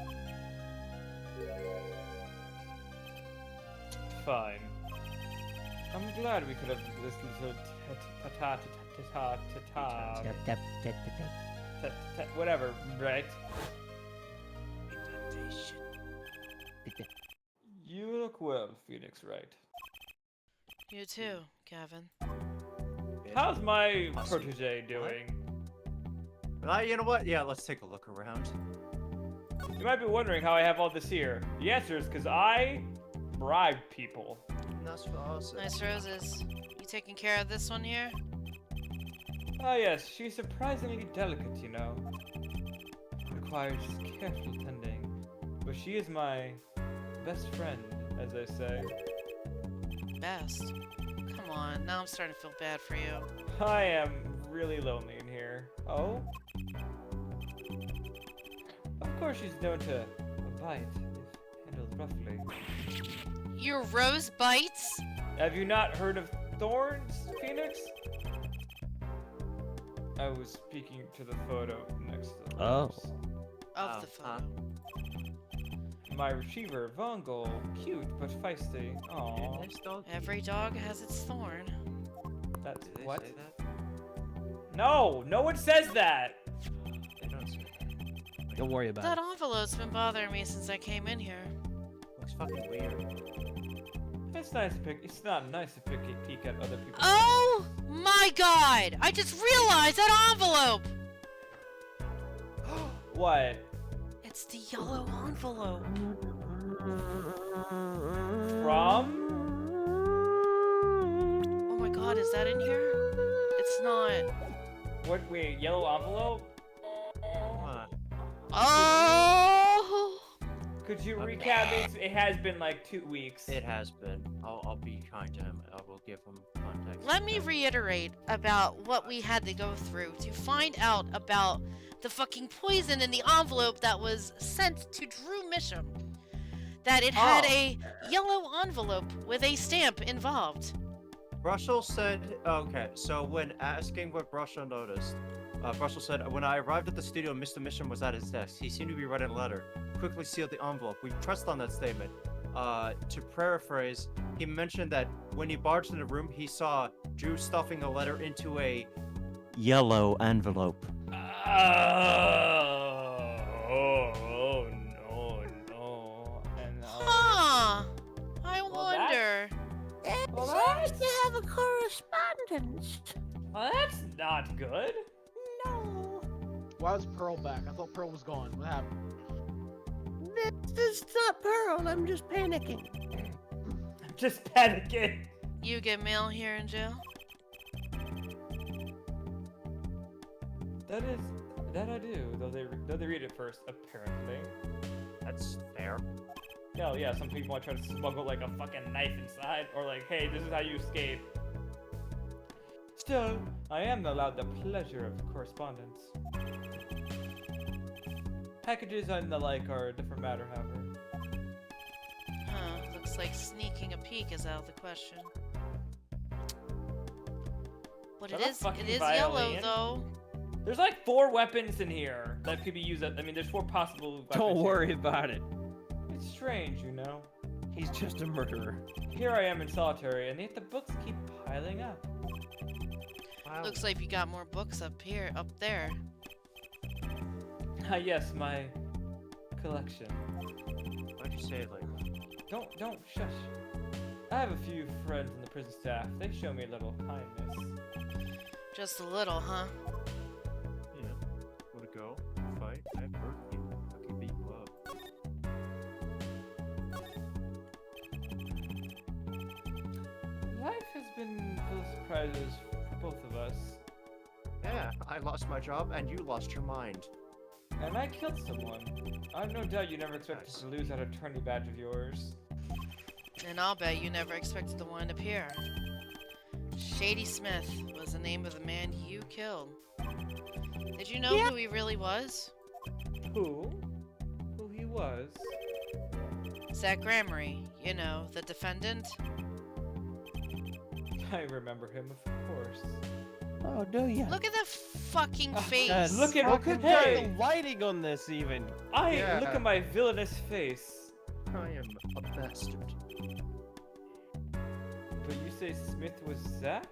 Fine. I'm glad we could have this little whatever, right? You look well, Phoenix Wright. You too, Gavin. How's my protege doing? You know what? Yeah, let's take a look around. You might be wondering how I have all this here. The answer is because I bribed people. That's awesome. Nice roses. You taking care of this one here? Ah yes, she's surprisingly delicate, you know. Requires careful tending. But she is my best friend, as I say. Best. Come on, now I'm starting to feel bad for you. I am really lonely in here. Oh? Of course she's known to bite, if handled roughly. Your rose bites? Have you not heard of thorns, Phoenix? I was speaking to the photo next to the Oh. lips. Of the photo. My retriever, Vongol, cute but feisty. Aww. Every dog has its thorn. That's Did they what? say that? No, no one says that. They don't say that. Don't worry about That it. envelope's been bothering me since I came in here. Looks fucking weird. It's nice to pick. It's not nice to pick a peek at other people's. Oh my god! I just realized that envelope! What? It's the yellow envelope. From? Oh my god, is that in here? It's not. What? Wait, yellow envelope? What? Oh! Could you Okay. recap it? It has been like 2 weeks. It has been. I'll be kind to him. I will give him context. Let me reiterate about what we had to go through to find out about the fucking poison in the envelope that was sent to Drew Misham. That it had a yellow envelope with a stamp involved. Brushel said, okay, so when asking what Brushel noticed, Brushel said, when I arrived at the studio, Mr. Misham was at his desk. He seemed to be writing a letter. Quickly sealed the envelope. We pressed on that statement. To paraphrase, he mentioned that when he barged in the room, he saw Drew stuffing a letter into a yellow envelope. Oh no. And Huh. I Well, wonder. well, that's, have a correspondence. well, that's not good. No. Why was Pearl back? I thought Pearl was gone. What happened? This is not Pearl. I'm just panicking. I'm just panicking. You get mail here in jail? That I do. Though they read it first, apparently. That's fair. Hell yeah, some people might try to smuggle like a fucking knife inside, or like, hey, this is how you escape. Still, I am allowed the pleasure of correspondence. Packages and the like are a different matter, however. Huh. Looks like sneaking a peek is out of the question. But Shut it up, is fucking yellow violin. though. There's like 4 weapons in here. that could be used. I mean, there's 4 possible weapons. Don't here. worry about it. It's strange, you know. He's just a murderer. Here I am in solitary, and yet the books keep piling up. Wow. Looks like you got more books up there. Ah, yes, my collection. Why'd you say it like that? Don't shush. I have a few friends in the prison staff. They show me a little kindness. Just a little, huh? Yeah. Wanna go? Fight? I have hurt people. I can beat you up. Life has been full of surprises for both of us. Yeah, I lost my job and you lost your mind. And I killed someone. I've no doubt you never expected to lose that attorney badge of yours. And I'll bet you never expected to wind up here. Shady Smith was the name of the man you killed. Did you know who he really was? Who? Who he was? Zach Gramery, you know, the defendant. I remember him, of course. Oh, do ya? Look at the fucking face. God, Look at look at hey! the lighting on this, even. Yeah. Look at my villainous face. I am a bastard. But you say Smith was Zach?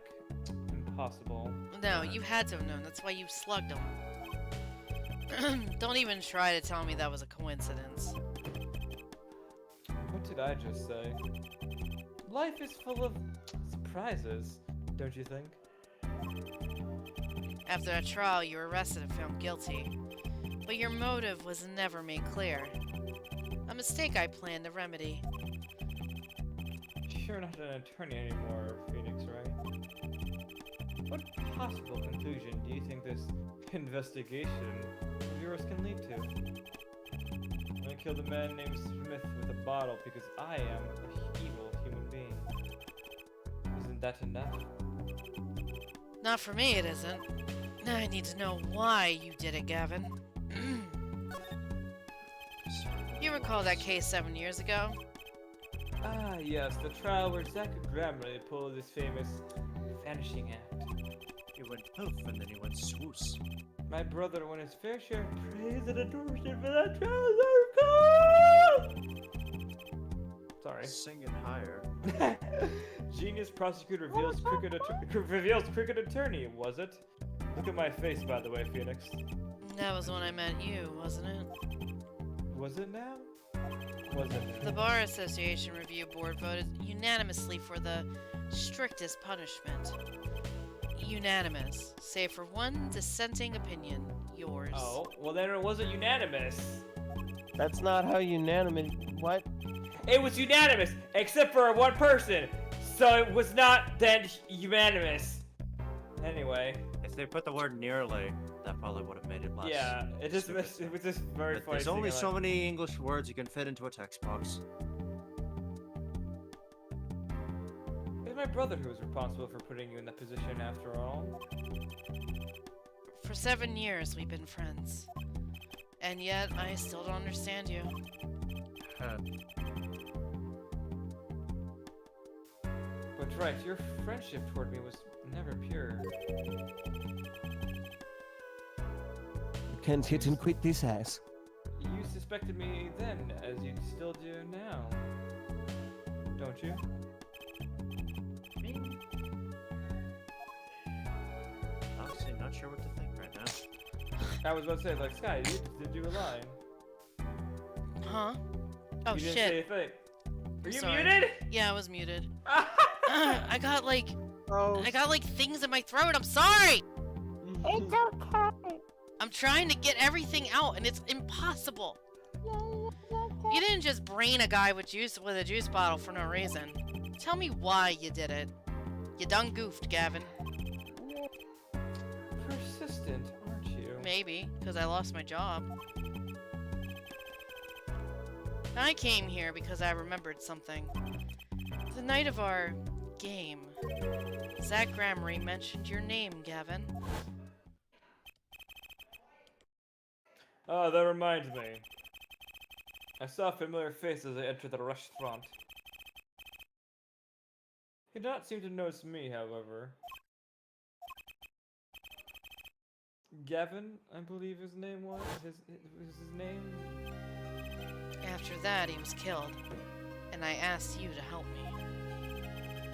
Impossible. No, you had to have known. That's why you slugged him. Don't even try to tell me that was a coincidence. What did I just say? Life is full of surprises, don't you think? After a trial, you were arrested and found guilty. But your motive was never made clear. A mistake I planned to remedy. You're not an attorney anymore, Phoenix, right? What possible conclusion do you think this investigation of yours can lead to? I killed a man named Smith with a bottle because I am an evil human being. Isn't that enough? Not for me, it isn't. I need to know why you did it, Gavin. You recall that case 7 years ago? Ah, yes, the trial where Zach Gramery pulled his famous vanishing act. He went poof and then he went swoosh. My brother won his fair share of praise and endorsement for that trial. Sorry. Sing it higher. Genius prosecutor reveals crooked attorney, was it? Look at my face, by the way, Phoenix. That was when I met you, wasn't it? Was it now? Was it? The Bar Association Review Board voted unanimously for the strictest punishment. Unanimous, save for one dissenting opinion, yours. Oh, well then it wasn't unanimous. That's not how unanimous. What? It was unanimous, except for one person. So it was not then unanimous. Anyway. If they put the word nearly, that probably would have made it less. Yeah, it was just very But funny. there's only seeing, so like, many English words you can fit into a text box. It was my brother who was responsible for putting you in that position after all. For 7 years, we've been friends. And yet, I still don't understand you. But right, your friendship toward me was never pure. You can't hit and quit this ass. You suspected me then, as you still do now. Don't you? Honestly, not sure what to think right now. I was about to say, like, Sky, did you lie? Huh? Oh, You didn't shit. say a thing. Are you Sorry. muted? Yeah, I was muted. I got like Oh, things in my throat. I'm sorry. It's okay. I'm trying to get everything out, and it's impossible. You didn't just brain a guy with a juice bottle for no reason. Tell me why you did it. You done goofed, Gavin. Persistent, aren't you? Maybe, because I lost my job. I came here because I remembered something. The night of our game, Zach Gramery mentioned your name, Gavin. Oh, that reminds me. I saw a familiar face as I entered the restaurant. He did not seem to notice me, however. Gavin, I believe his name was. Was his name? After that, he was killed, and I asked you to help me.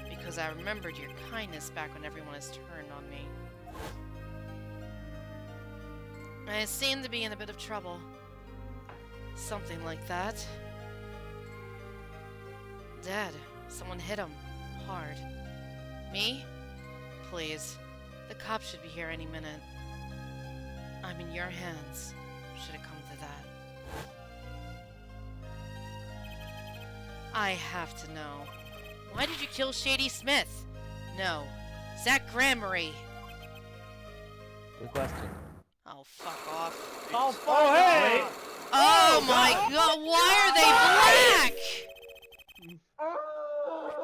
Because I remembered your kindness back when everyone has turned on me. I seem to be in a bit of trouble. Something like that. Dead. Someone hit him. Hard. Me? Please. The cops should be here any minute. I'm in your hands, should it come to that. I have to know. Why did you kill Shady Smith? No. Zach Gramery. Good question. Oh, fuck off. Oh, fuck Oh, hey! Oh my god, why are they black?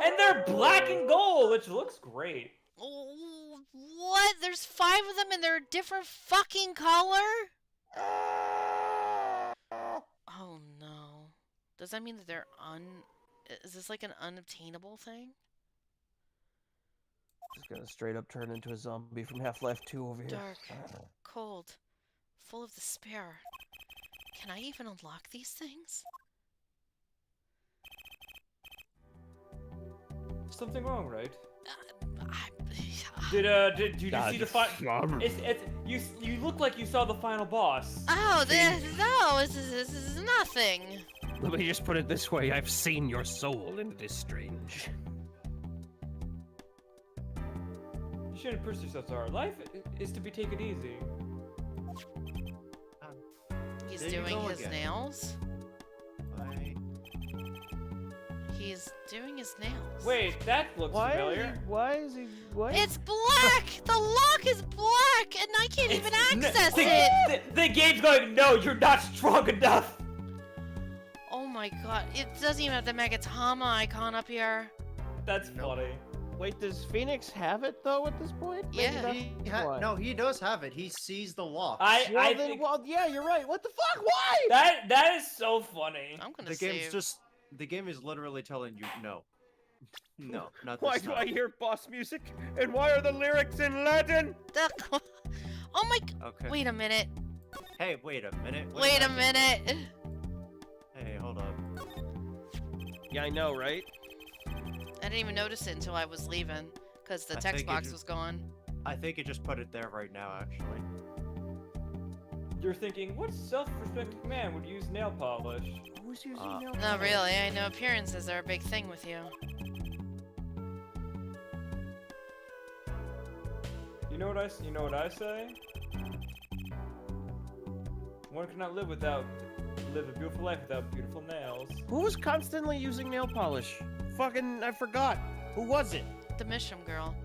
And they're black and gold, which looks great. Oh, what? There's 5 of them and they're a different fucking color? Oh no. Does that mean that they're is this like an unobtainable thing? Just gonna straight up turn into a zombie from Half-Life 2 over here. Dark, cold, full of despair. Can I even unlock these things? Something wrong, right? I, Did you see the final? You look like you saw the final boss. oh, this is nothing. Let me just put it this way, I've seen your soul, and it is strange. You shouldn't push yourself so hard. Life is to be taken easy. He's There you doing go his again. nails. He's doing his nails. Wait, that looks familiar. Why is he, what? It's black! The lock is black, and I can't even access it! The game's going, no, you're not strong enough. Oh my god, it doesn't even have the Magatama icon up here. That's funny. Wait, does Phoenix have it though at this point? Maybe Yeah. that's why. No, he does have it. He sees the lock. Well, yeah, you're right. What the fuck? Why? That is so funny. I'm gonna The game's save. just. The game is literally telling you no. No, not this Why time. do I hear boss music? And why are the lyrics in Latin? Oh my. Okay. Wait a minute. Hey, wait a minute. Wait a minute. Hey, hold up. Yeah, I know, right? I didn't even notice it until I was leaving, because the I text think it box just- was gone. I think it just put it there right now, actually. You're thinking, what self-respecting man would use nail polish? Who's using nail No, really. I know appearances are a big thing with you. You know what I say? One cannot live a beautiful life without beautiful nails. Who was constantly using nail polish? Fucking, I forgot. Who was it? The Mishram girl.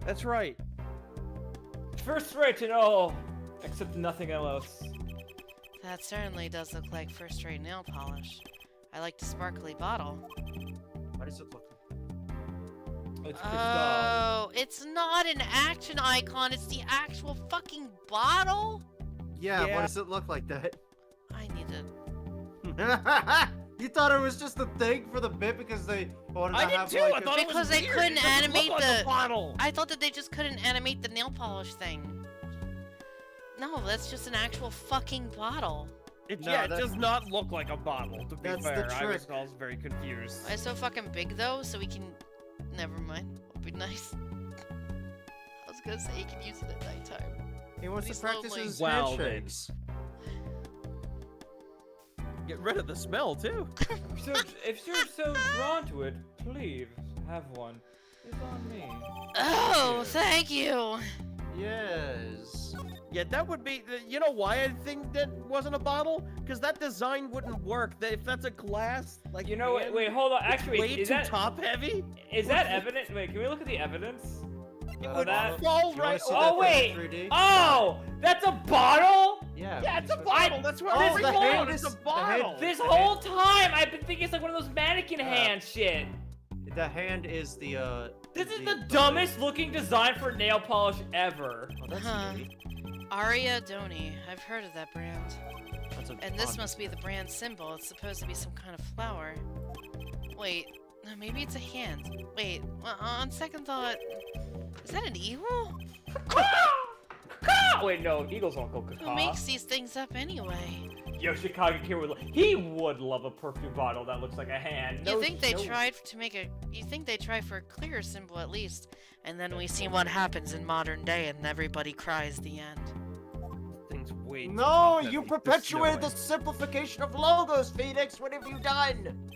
That's right. First rate and all, except nothing else. That certainly does look like first-rate nail polish. I like the sparkly bottle. Why does it look? It's crystal. Oh, it's not an action icon. It's the actual fucking bottle. Yeah, Yeah. why does it look like that? I need to. You thought it was just a thing for the bit because they wanted to I did have too. like I a- thought it was Because they weird. couldn't It doesn't animate look like the- a bottle. I thought that they just couldn't animate the nail polish thing. No, that's just an actual fucking bottle. No, Yeah, it that- does not look like a bottle. To be That's the fair, I was trick. also very confused. Why it's so fucking big though? So we can. Never mind. It'll be nice. I was gonna say you can use it at nighttime. He wants He's to practice lonely. his Well, then. handshakes. Get rid of the smell too. So, if you're so drawn to it, please have one. It's on me. Oh, thank you. Yes. Yeah, that would be. You know why I think that wasn't a bottle? Because that design wouldn't work. If that's a glass, like You know what? hand, Wait, hold on. it's Actually, way is too that top heavy. is that evident? Wait, can we look at the evidence? It Oh, would that- fall You wanna right. see Oh that wait! thing in 3D? Oh, that's a bottle. Yeah. Yeah, it's a so- bottle. That's what Oh, I'm the saying. hand It's is- a the hand- bottle. This whole time, I've been thinking it's like one of those mannequin hand shit. The hand is the This is the dumbest looking design for nail polish ever. Oh, that's Huh. neat. Aria Doni. I've heard of that brand. That's a And this pond. must be the brand symbol. It's supposed to be some kind of flower. Wait, no, maybe it's a hand. Wait, on second thought, is that an eagle? Caw! Wait, no, eagles don't go Who caw. makes these things up anyway? Yoshikage Kid he would love a perfume bottle that looks like a hand. You think they tried to make a? You think they try for a clear symbol at least, and then we see what happens in modern day, and everybody cries the end. Things way too No, top-heavy. you There's perpetuated no the simplification of logos, Phoenix. What have you done?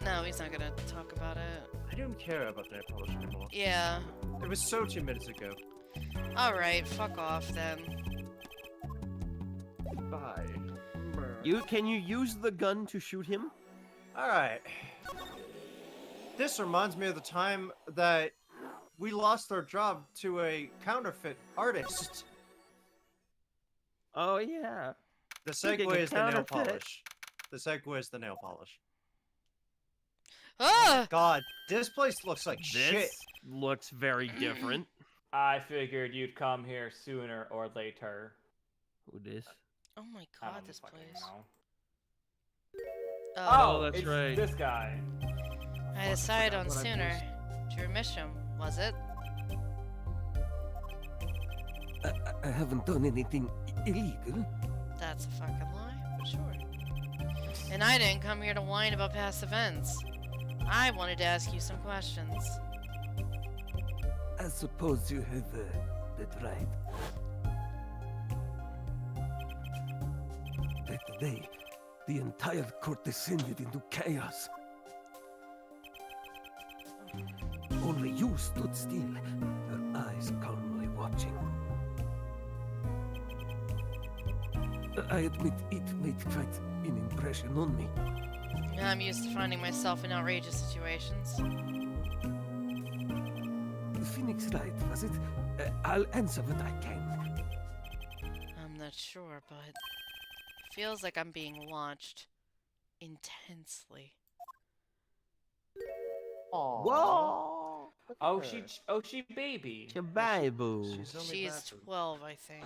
No, he's not gonna talk about it. I don't care about that polish anymore. Yeah. It was so 2 minutes ago. All right, fuck off then. Bye. Can you use the gun to shoot him? All right. This reminds me of the time that we lost our job to a counterfeit artist. Oh yeah. The Speaking segue of is the nail counterfeit. polish. The segue is the nail polish. Ah! God, this place looks like This shit. looks very different. I figured you'd come here sooner or later. Who this? Oh my I god, don't this fucking place. know. Oh, that's it's right. this guy. I decided on what I sooner. Drew Misham, was it? I haven't done anything illegal. That's a fucking lie, but sure. And I didn't come here to whine about past events. I wanted to ask you some questions. I suppose you have that right. That day, the entire court descended into chaos. Only you stood still, your eyes calmly watching. I admit it made quite an impression on me. I'm used to finding myself in outrageous situations. Phoenix right, was it? I'll answer what I can. I'm not sure, but it feels like I'm being watched intensely. Whoa! Oh, she baby. Chababu. She's 12, I think.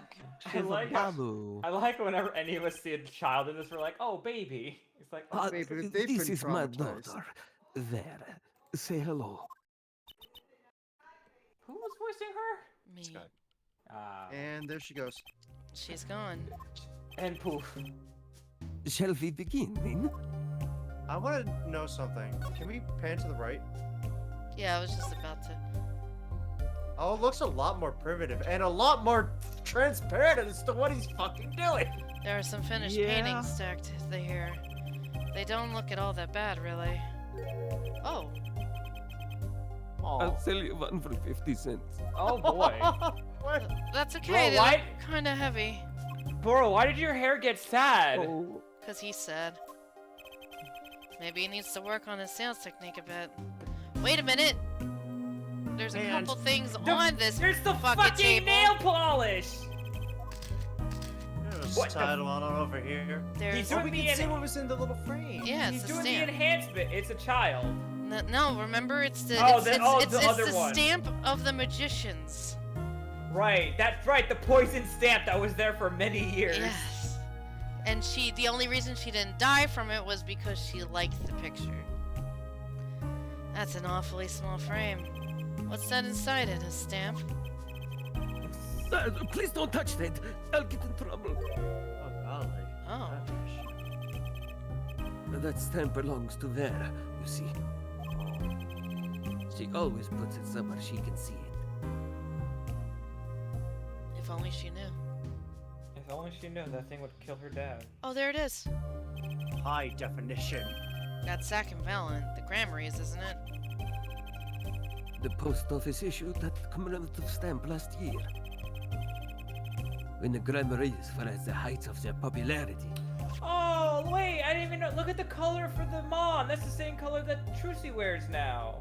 I like how, Babu. I like whenever any of us see a child in this, we're like, oh, baby. It's like, oh, Baby, they've This been is my traumatized. daughter. There. Say hello. who was voicing her? Me. Scott. And there she goes. She's gone. And poof. Shall we begin, then? I want to know something. Can we pan to the right? Yeah, I was just about to. Oh, it looks a lot more primitive and a lot more transparent as to what he's fucking doing. There are some finished Yeah. paintings stacked here. They don't look at all that bad, really. Oh, I'll sell you one for 50 cents. Oh, boy. What? that's okay. Bro, They why- look kind of heavy. Bro, why did your hair get sad? Oh, Because he's sad. Maybe he needs to work on his sales technique a bit. Wait a minute! There's a Man, couple things The- on this There's the fucking fucking table. nail polish! There's What a the title on over here. There's He's doing the what was in the little frame. yeah, He's it's a doing the stamp. enhancement. It's a child. No, remember it's the Oh, it's, the- it's, oh, it's, the it's other the one. stamp of the magicians. Right, that's right. The poison stamp that was there for many years. Yes. And the only reason she didn't die from it was because she liked the picture. That's an awfully small frame. What's that inside it? A stamp? please don't touch that. I'll get in trouble. Oh, golly. Oh. That stamp belongs to Vera, you see. She always puts it somewhere she can see it. If only she knew. If only she knew that thing would kill her dad. Oh, there it is. High definition. Got Sack and Valen. The Grammarys, isn't it? The post office issued that commemorative stamp last year. When the Grammarians were at the height of their popularity. Oh, wait, I didn't even know. Look at the color for the mom. That's the same color that Trucy wears now.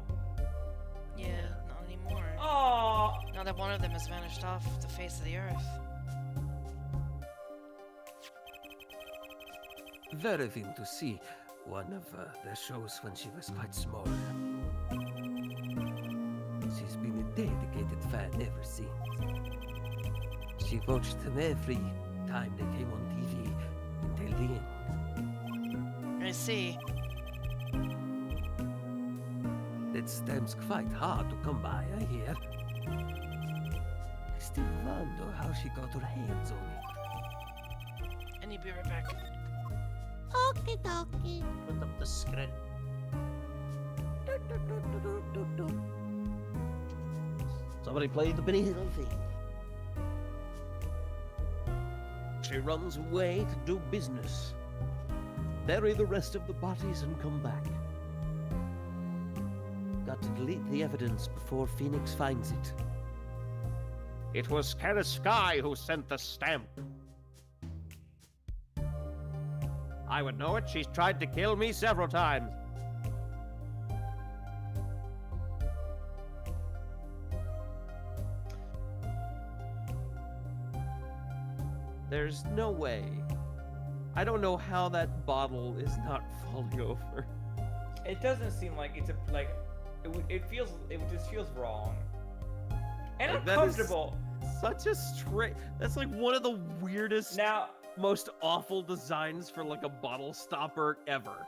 Yeah, not anymore. Oh, Now that one of them has vanished off the face of the earth. Very thin to see one of their shows when she was quite small. She's been a dedicated fan ever since. She watched them every time they came on TV until the end. I see. That stamp's quite hard to come by, I hear. still wonder how she got her hands on it. I need to be right back. Okie dokie. Put up the screen. Somebody play the Benny Hill theme. She runs away to do business. Bury the rest of the bodies and come back. Got to delete the evidence before Phoenix finds it. It was Kenneth Sky who sent the stamp. I would know it. She's tried to kill me several times. There's no way. I don't know how that bottle is not falling over. It doesn't seem like it's it just feels wrong. And Like, that is uncomfortable. Such a straight. That's like one of the weirdest, Now, most awful designs for like a bottle stopper ever.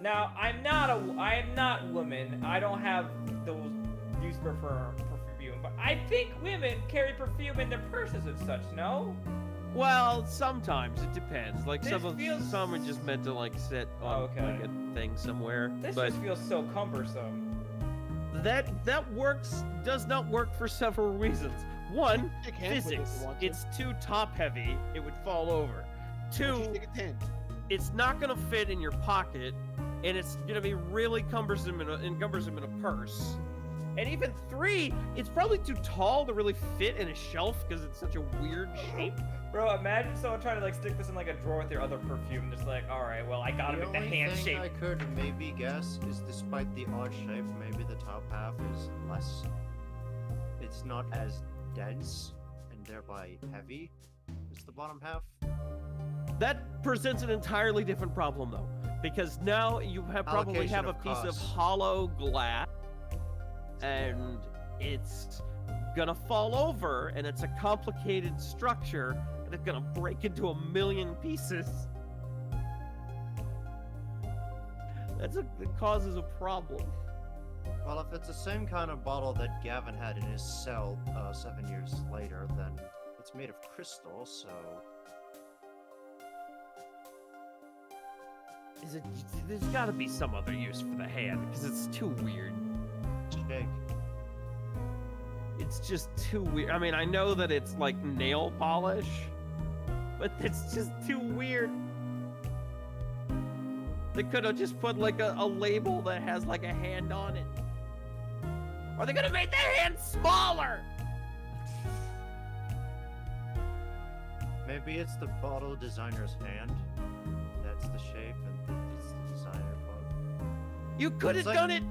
I am not woman. I don't have those use perfume, but I think women carry perfume in their purses and such. No? Well, sometimes it depends. Like This some are just meant to like sit on Okay. like a thing somewhere. This but just feels so cumbersome. that works does not work for several reasons. One, Stick hands with it if physics. you want to. It's too top heavy. It would fall over. Why don't Two, you stick a 10? it's not gonna fit in your pocket, and it's gonna be really cumbersome in a purse. And even three, it's probably too tall to really fit in a shelf because it's such a weird shape. Bro, imagine someone trying to like stick this in like a drawer with your other perfume. Just like, all right, well, I gotta The make the only hand thing shape. I could maybe guess is, despite the odd shape, maybe the top half is less. It's not as dense and thereby heavy as the bottom half. That presents an entirely different problem, though, because now you probably Allocation have a of piece of cost. hollow glass, and it's gonna fall over, and it's a complicated structure, and it's gonna break into a million pieces. That causes a problem. Well, if it's the same kind of bottle that Gavin had in his cell 7 years later, then it's made of crystal, so There's got to be some other use for the hand because it's too weird. shake. It's just too weird. I mean, I know that it's like nail polish, but it's just too weird. They could have just put like a label that has like a hand on it. Or they could have made the hand smaller. Maybe it's the bottle designer's hand. That's the shape, and it's the designer bottle. You could have It's like- done it.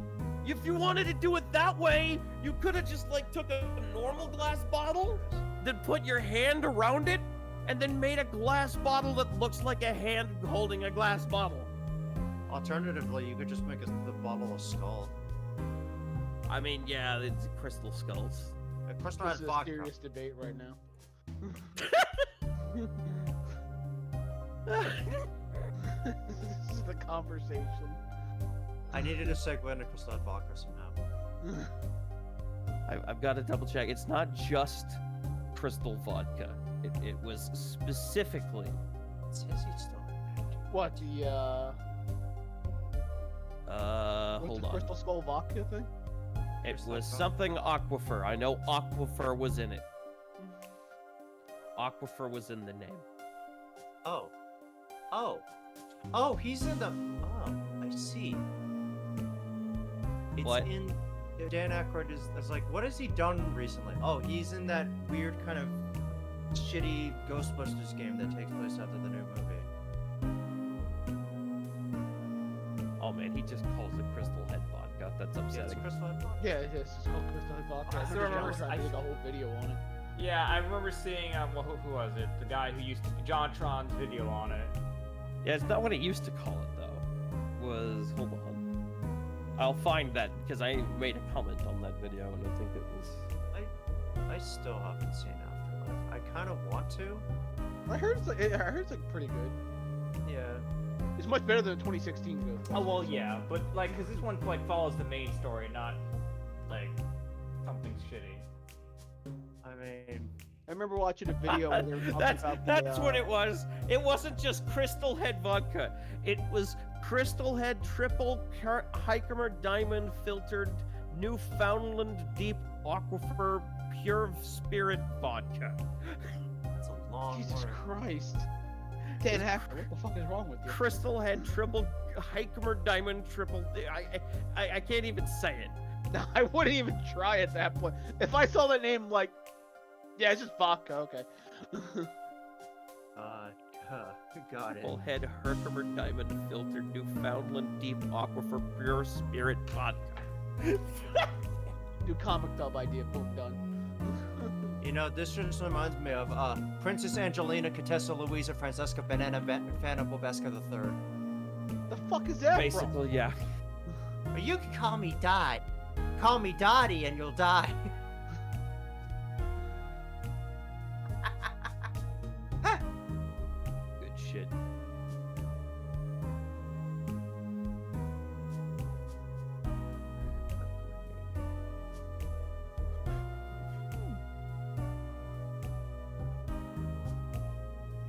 If you wanted to do it that way, you could have just like took a normal glass bottle, then put your hand around it, and then made a glass bottle that looks like a hand holding a glass bottle. Alternatively, you could just make the bottle a skull. I mean, yeah, it's crystal skulls. A crystal This has is a vodka. serious debate right now. This is the conversation. I needed a segue into crystal had vodka somehow. I've got to double check. It's not just crystal vodka. It was specifically. It says it's still in there. What, the what's Hold the on. Crystal Skull vodka thing? It Crystal was vodka? something aquifer. I know aquifer was in it. Aquifer was in the name. Oh. Oh. Oh, he's in the. Oh, I see. It's What? in. Dan Aykroyd is like, what has he done recently? Oh, he's in that weird kind of shitty Ghostbusters game that takes place after the new movie. Oh man, he just calls it crystal head vodka. That's Yeah, it's upsetting. Crystal Head vodka. Yeah, it's called Crystal Head vodka. I I'm still pretty sure remember- I did a whole video on it. Yeah, I remember seeing well, who was it? The guy who used to John Tron's video on it. Yeah, it's not what it used to call it though. Was hold on. I'll find that because I made a comment on that video and I think it was. I still haven't seen Afterlife. I kind of want to. I heard it's like pretty good. Yeah. It's much better than the 2016 Ghost. Oh well, yeah, but like, cause this one like follows the main story, not like something shitty. I mean, I remember watching a video where they were talking about That's what it was. It wasn't just Crystal Head vodka. It was Crystal Head triple Hiker Diamond filtered Newfoundland deep aquifer pure spirit vodka. that's a long Jesus word. Christ. Dan Hacker, what the fuck is wrong with you? Crystal Head triple Hiker Diamond triple. I can't even say it. No, I wouldn't even try at that point. If I saw the name, like, yeah, it's just vodka. Okay. Got it. Triple Head Herkimer Diamond filtered Newfoundland deep aquifer pure spirit vodka. New comic dub idea. Boom, done. You know, this just reminds me of Princess Angelina Contessa Luisa Francesca Banana Fana Bobeska III. The fuck is that, Basically, yeah. Or you can call me Dot. Call me Dottie and you'll die. Good shit.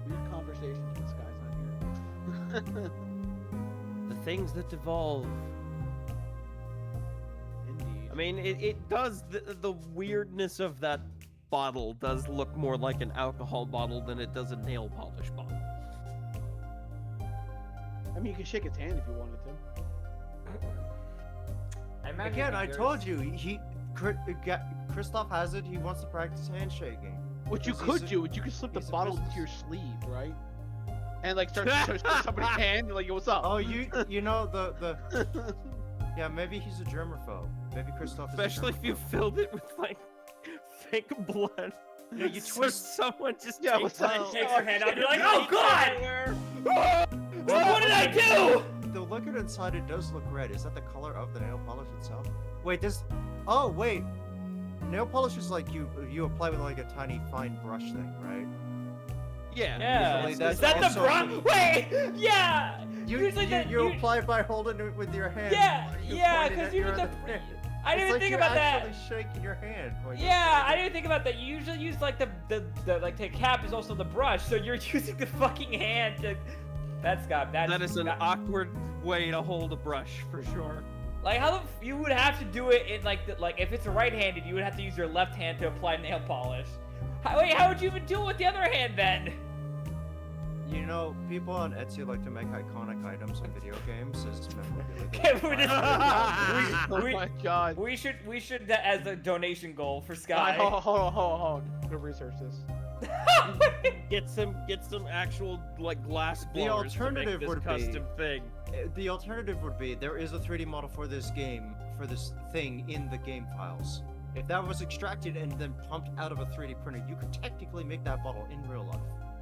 Weird conversations when this guy's not here. The things that evolve. Indeed. I mean, it does, the weirdness of that bottle does look more like an alcohol bottle than it does a nail polish bottle. I mean, you can shake its hand if you wanted to. I imagine Again, I yours- told you, Christoph has it, he wants to practice handshaking. What you Because he's could a- do is you could slip the he's a bottle business- into your sleeve, right? And like start somebody's hand, like, what's up? Oh, you know, the yeah, maybe he's a germaphobe. Maybe Christoph is Especially a if you germaphobe. filled it with, like, fake blood. Yeah, you So twist- someone just Yeah, takes what's it up? out. Takes her hand out, you're like, oh god! What did I do? The liquid inside it does look red. Is that the color of the nail polish itself? Wait, oh, wait. Nail polish is like you apply with like a tiny fine brush thing, right? Yeah. Yeah. Usually Is that's that the also brush? the- Wait! Yeah! You Usually that- you apply it by holding it with your hand. Yeah, You yeah, point it 'cause at you your did the- other hand. I didn't It's even like think you're about that. actually shaking your hand. when you Yeah, do I it. didn't think about that. You usually use like the like the cap is also the brush, so you're using the fucking hand to. That's That is an that- awkward way to hold a brush, for sure. Like how you would have to do it in like if it's right-handed, you would have to use your left hand to apply nail polish. Wait, how would you even do it with the other hand then? You know, people on Etsy like to make iconic items in video games as memorabilia. Okay, we're just, Oh we, my god. we should as a donation goal for Hold Sky. on, hold on. I'm gonna research this. Get some actual, like, glass The blowers to make alternative this would be- custom thing. The alternative would be there is a 3D model for this game, for this thing in the game files. If that was extracted and then pumped out of a 3D printer, you could technically make that bottle in real life.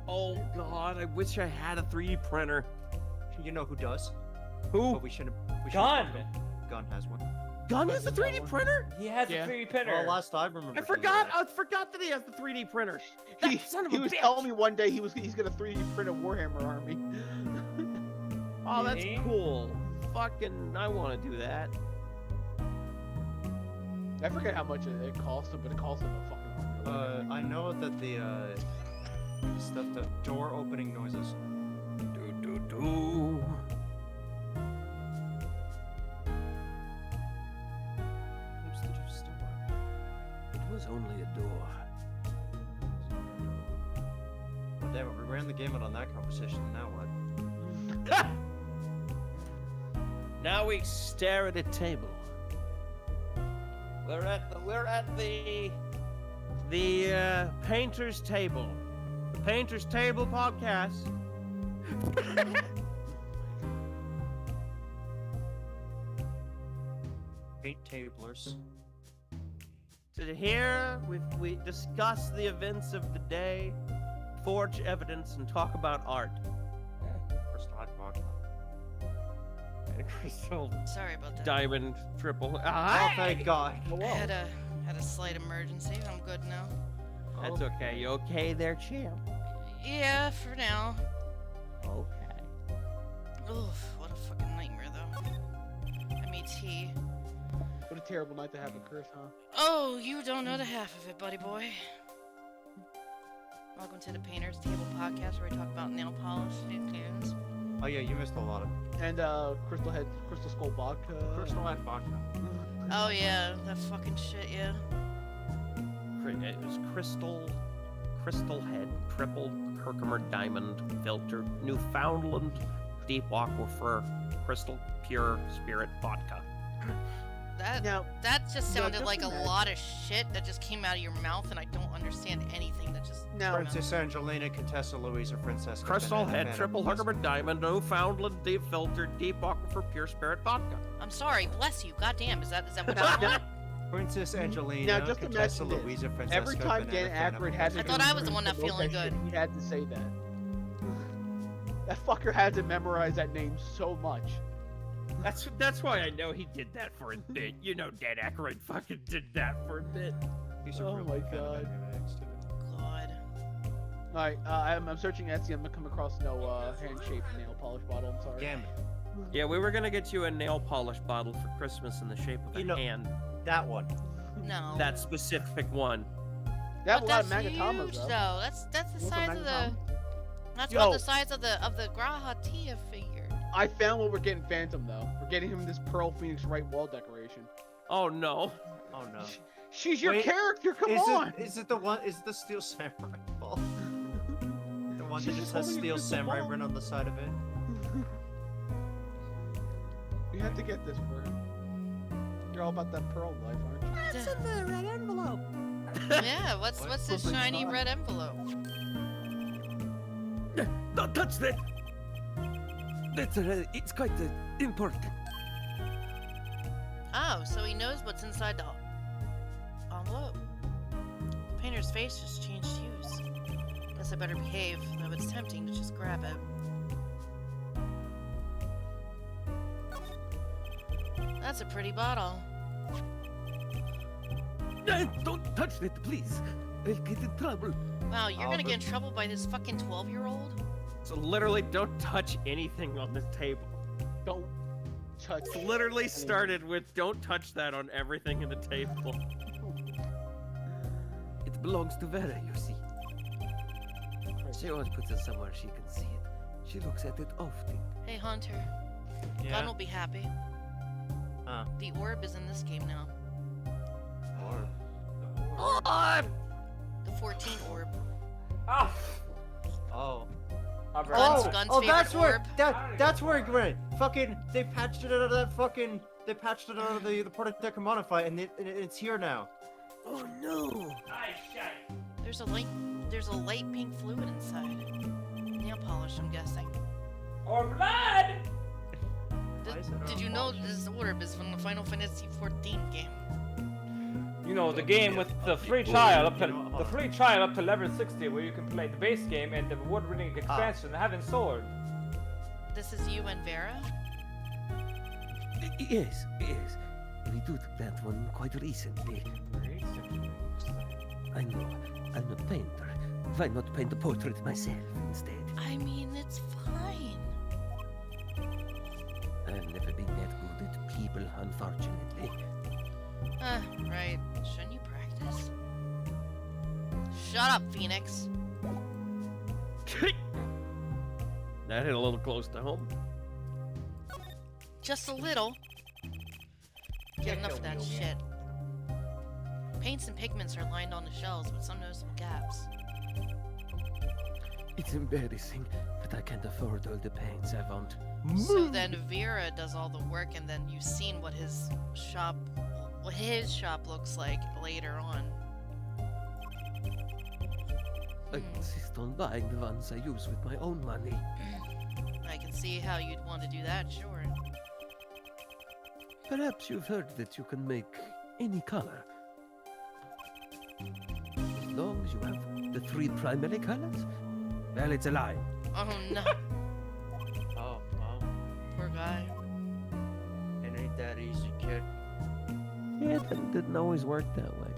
Oh god, I wish I had a 3D printer. You know who does? Who? But we shouldn't. Gun. Gun has one. Gun has a 3D printer? He has Yeah. a 3D printer. Well, last I remember. I forgot that he has the 3D printer. He, That son of he a was bitch. telling me one day he's gonna 3D print a Warhammer army. Oh, that's Me? cool. Fucking, I want to do that. I forget how much it cost him, but it cost him a fucking army. I know that the stuff, the door opening noises. Do. What's the door? It was only a door. Well, damn it, we ran the gamut on that conversation. Now what? Now we stare at a table. We're at the painter's table. The painter's table podcast. Paint tablers. So here we discuss the events of the day, forge evidence, and talk about art. First hot dog. And Crystal Sorry about that. Diamond triple. Oh, Ah, thank God. I had a slight emergency. I'm good now. that's okay. You okay there, champ? Yeah, for now. Okay. Oof, what a fucking nightmare though. I made tea. What a terrible night to have a curse, huh? Oh, you don't know the half of it, buddy boy. Welcome to the Painter's Table podcast, where we talk about nail polish and tunes. Oh yeah, you missed a lot of. And Crystal Skull vodka. Crystal Head vodka. Oh yeah, that fucking shit, yeah. It was Crystal Head, triple Herkimer Diamond filtered, Newfoundland, deep aquifer, crystal pure spirit vodka. That just sounded just like a imagine. lot of shit that just came out of your mouth, and I don't understand anything that just. Now, Princess Angelina, Contessa Louisa, Francesca. Crystal Banana, Head, Banana, triple Banana. Herkimer Diamond, Newfoundland, deep filtered, deep aquifer, pure spirit vodka. I'm sorry, bless you. Goddamn, is that what Now- you want? Princess Angelina, Now, just Contessa imagine this. Louisa, Francesca. every time Banana, Dan Aykroyd had to I do thought I was the one that promote feeling shit, good. he had to say that. That fucker had to memorize that name so much. That's why I know he did that for a bit. You know, Dan Aykroyd fucking did that for a bit. He's a Oh real my big fan of God. Animaniacs, too. God. Alright, I'm searching Etsy. I'm gonna come across no hand-shaped nail polish bottle. I'm sorry. Damn it. Yeah, we were gonna get you a nail polish bottle for Christmas in the shape of a You know- hand. That one. No. That specific one. They have But a lot of that's Magatamas huge, though. though. That's the What's a size of the. Magatama? That's Yo. about the size of the Graha Tia figure. I found what we're getting Phantom though. We're getting him this Pearl Phoenix right wall decoration. Oh no. Oh no. She's your Wait, character. Come is on. Is it the one? Is it the Steel Samurai ball? The one that She's just just has holding a Steel crystal Samurai ball. written on the side of it? We have to get this for him. You're all about that Pearl life, aren't you? What's in the red envelope? Yeah, what's this Oh my shiny God. red envelope? Don't touch that. That's it's quite important. Oh, so he knows what's inside the envelope. The painter's face just changed hues. Guess I better behave, though it's tempting to just grab it. That's a pretty bottle. Don't touch that, please. I'll get in trouble. Wow, you're Oh, gonna but- get in trouble by this fucking 12-year-old? So literally, don't touch anything on this table. Don't touch. It's literally started with don't touch that on everything in the table. It belongs to Vera, you see. She always puts it somewhere she can see it. She looks at it often. Hey, Hunter. God Yeah. will be happy. Huh. The orb is in this game now. Oh, The 14 orb. Ah! Oh. I'll be Guns- right back. Guns that's favorite where orb. that's where it went. Fucking they patched it out of that fucking the Protect Modify and it's here now. oh no. Nice shot. There's a light pink fluid inside. Nail polish, I'm guessing. Or blood! Did, Why is it did on you know polish? this orb is from the Final Fantasy 14 game? You know, the game with the free trial up to level 60 where you can play the base game and the award-winning expansion, Heaven Sword. This is you and Vera? Yes. We did that one quite recently. I know. I'm a painter. Why not paint a portrait myself instead? I mean, it's fine. I've never been that good at people, unfortunately. Right. Shouldn't you practice? Shut up, Phoenix. That hit a little close to home. Just a little. Get enough of that shit. Paints and pigments are lined on the shelves with some noticeable gaps. It's embarrassing, but I can't afford all the paints I want. So then Vera does all the work, and then you've seen what his shop looks like later on. I insist on buying the ones I use with my own money. I can see how you'd want to do that, sure. Perhaps you've heard that you can make any color. As long as you have the 3 primary colors? Well, it's a lie. Oh no, Oh, poor guy. it ain't that easy, kid. Yeah, that didn't always work that way.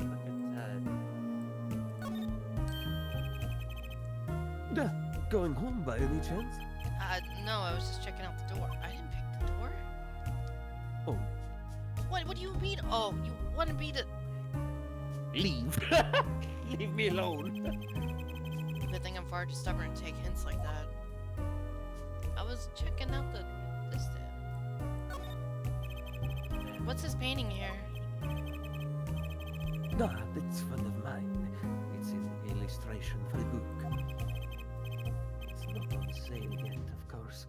Look at that. Going home by any chance? No, I was just checking out the door. I didn't pick the door. What do you mean? Oh, you wanted me to... Leave. Leave me alone. Good thing I'm far too stubborn to take hints like that. I was checking out this thing. What's this painting here? No, that's one of mine. It's an illustration for a book. It's not on sale yet, of course.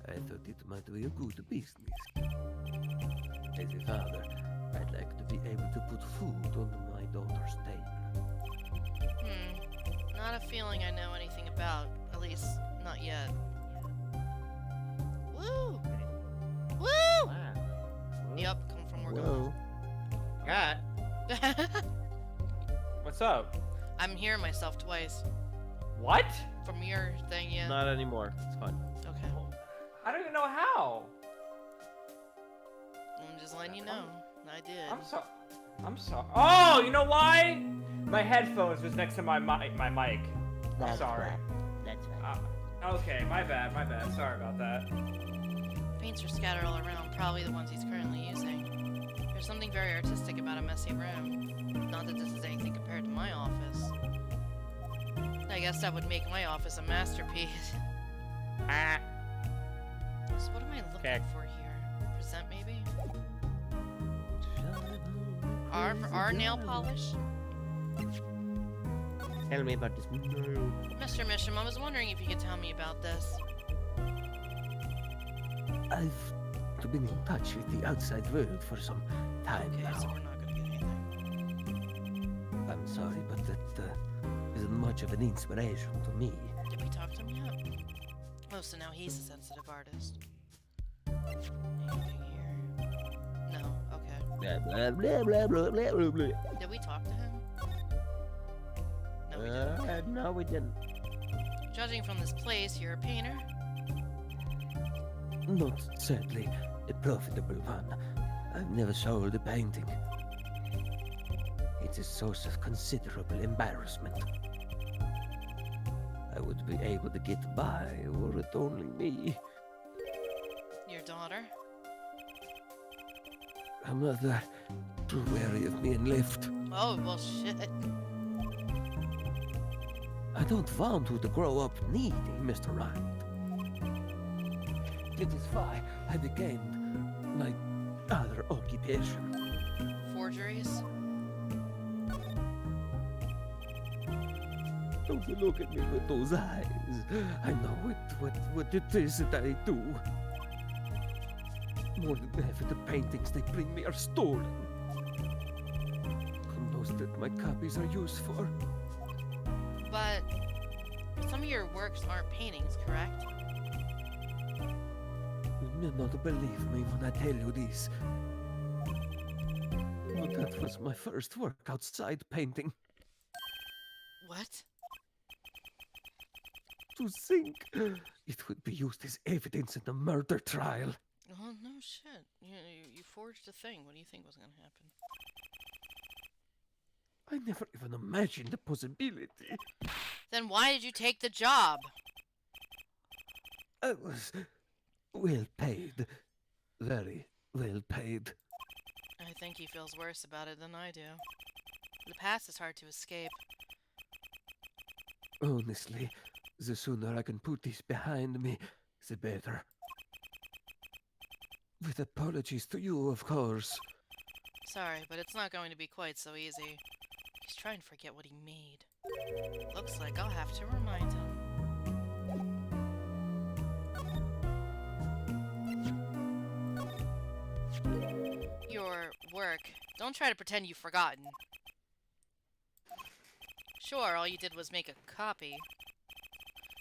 I thought it might be a good business. As a father, I'd like to be able to put food on my daughter's table. Not a feeling I know anything about. At least, not yet. Woo! Woo! Wow. Yep, come from where Whoa. God. What's up? I'm hearing myself twice. What? From your thing, yeah. Not anymore. It's fine. Okay. I don't even know how. I'm just letting you know. I did. I'm sorry. Oh, you know why? My headphones was next to my mic. I'm That's sorry. right. That's right. Okay, my bad. Sorry about that. Paints are scattered all around, probably the ones he's currently using. There's something very artistic about a messy room. Not that this is anything compared to my office. I guess that would make my office a masterpiece. So what am I looking for here? Present, maybe? Our nail polish? Tell me about this. No. Mr. Misham, I was wondering if you could tell me about this. I've been in touch with the outside world for some time Okay, so now. we're not gonna get anything. I'm sorry, but that isn't much of an inspiration to me. Did we talk to him yet? Oh, so now he's a sensitive artist. Anything here? No, okay. Blah, blah, blah, blah, blah, blah, blah. Did we talk to him? No, we didn't. No, we didn't. Judging from this place, you're a painter? Not certainly a profitable one. I've never sold a painting. It's a source of considerable embarrassment. I would be able to get by were it only me. Your daughter? Her mother, too wary of being left. Oh, well, shit. I don't want her to grow up needy, Mr. Wright. It is why I began my other occupation. Forgeries? Don't you look at me with those eyes. I know what it is that I do. More than half of the paintings they bring me are stolen. Who knows that my copies are used for? But some of your works aren't paintings, correct? You may not believe me when I tell you this. But that was my first work outside painting. What? To think it would be used as evidence in a murder trial. Oh, no shit. You forged a thing. What do you think was gonna happen? I never even imagined the possibility. Then why did you take the job? I was well paid. Very well paid. I think he feels worse about it than I do. The past is hard to escape. Honestly, the sooner I can put this behind me, the better. With apologies to you, of course. Sorry, but it's not going to be quite so easy. He's trying to forget what he made. Looks like I'll have to remind him. Your work. Don't try to pretend you've forgotten. Sure, all you did was make a copy.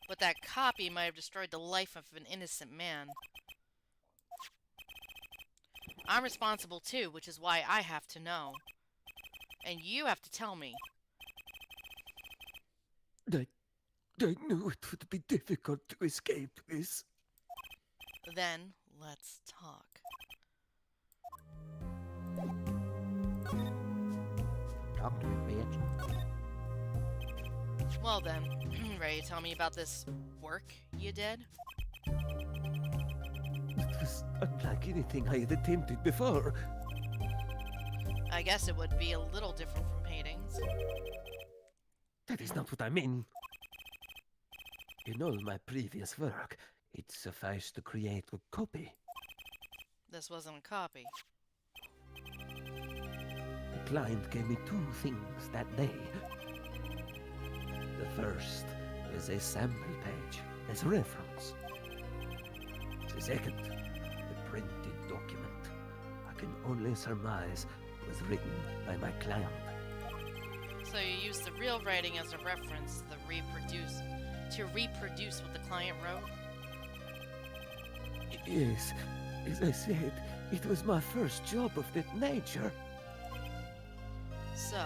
But that copy might have destroyed the life of an innocent man. I'm responsible too, which is why I have to know. And you have to tell me. I knew it would be difficult to escape this. Then, let's talk. Talk to me, bitch. Well then, ready to tell me about this work you did? It was unlike anything I had attempted before. I guess it would be a little different from paintings. That is not what I mean. In all my previous work, it sufficed to create a copy. This wasn't a copy. The client gave me two things that day. The first is a sample page as a reference. The second, a printed document I can only surmise was written by my client. So you used the real writing as a reference to reproduce what the client wrote? Yes, as I said, it was my first job of that nature. So,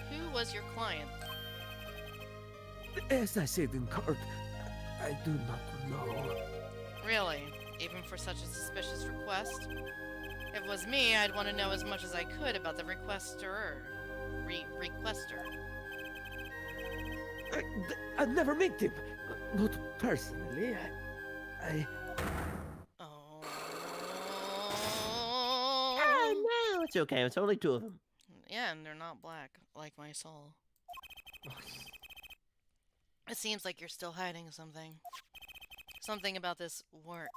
who was your client? As I said in court, I do not know. Really? Even for such a suspicious request? If it was me, I'd want to know as much as I could about the requester. Requester. I never met him. Not personally. I... Oh. Oh no, it's okay. It's only two of them. Yeah, and they're not black, like my soul. It seems like you're still hiding something. Something about this work.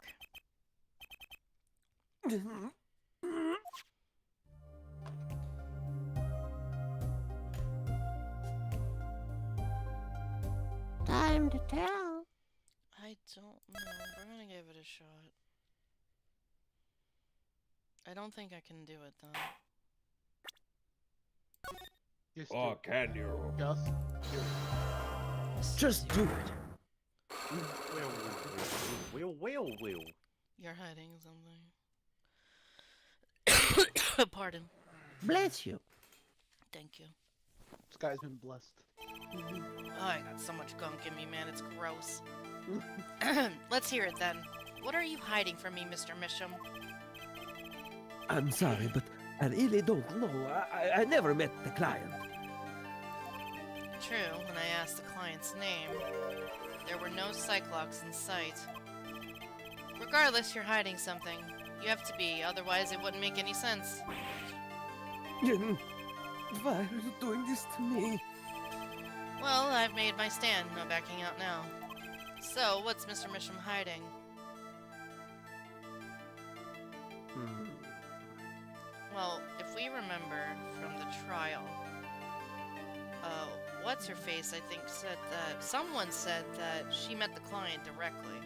Time to tell. I don't know. We're gonna give it a shot. I don't think I can do it, though. Yes, Oh, can you? Just Just do it. Will. You're hiding something. Pardon. Bless you. Thank you. This guy's been blessed. Oh, I got so much gunk in me, man. It's gross. Let's hear it then. What are you hiding from me, Mr. Misham? I'm sorry, but I really don't know. I never met the client. True, when I asked the client's name, there were no Cyclops in sight. Regardless, you're hiding something. You have to be, otherwise it wouldn't make any sense. Why are you doing this to me? Well, I've made my stand. No backing out now. So, what's Mr. Misham hiding? Well, if we remember from the trial, what's-her-face, I think, said that... Someone said that she met the client directly.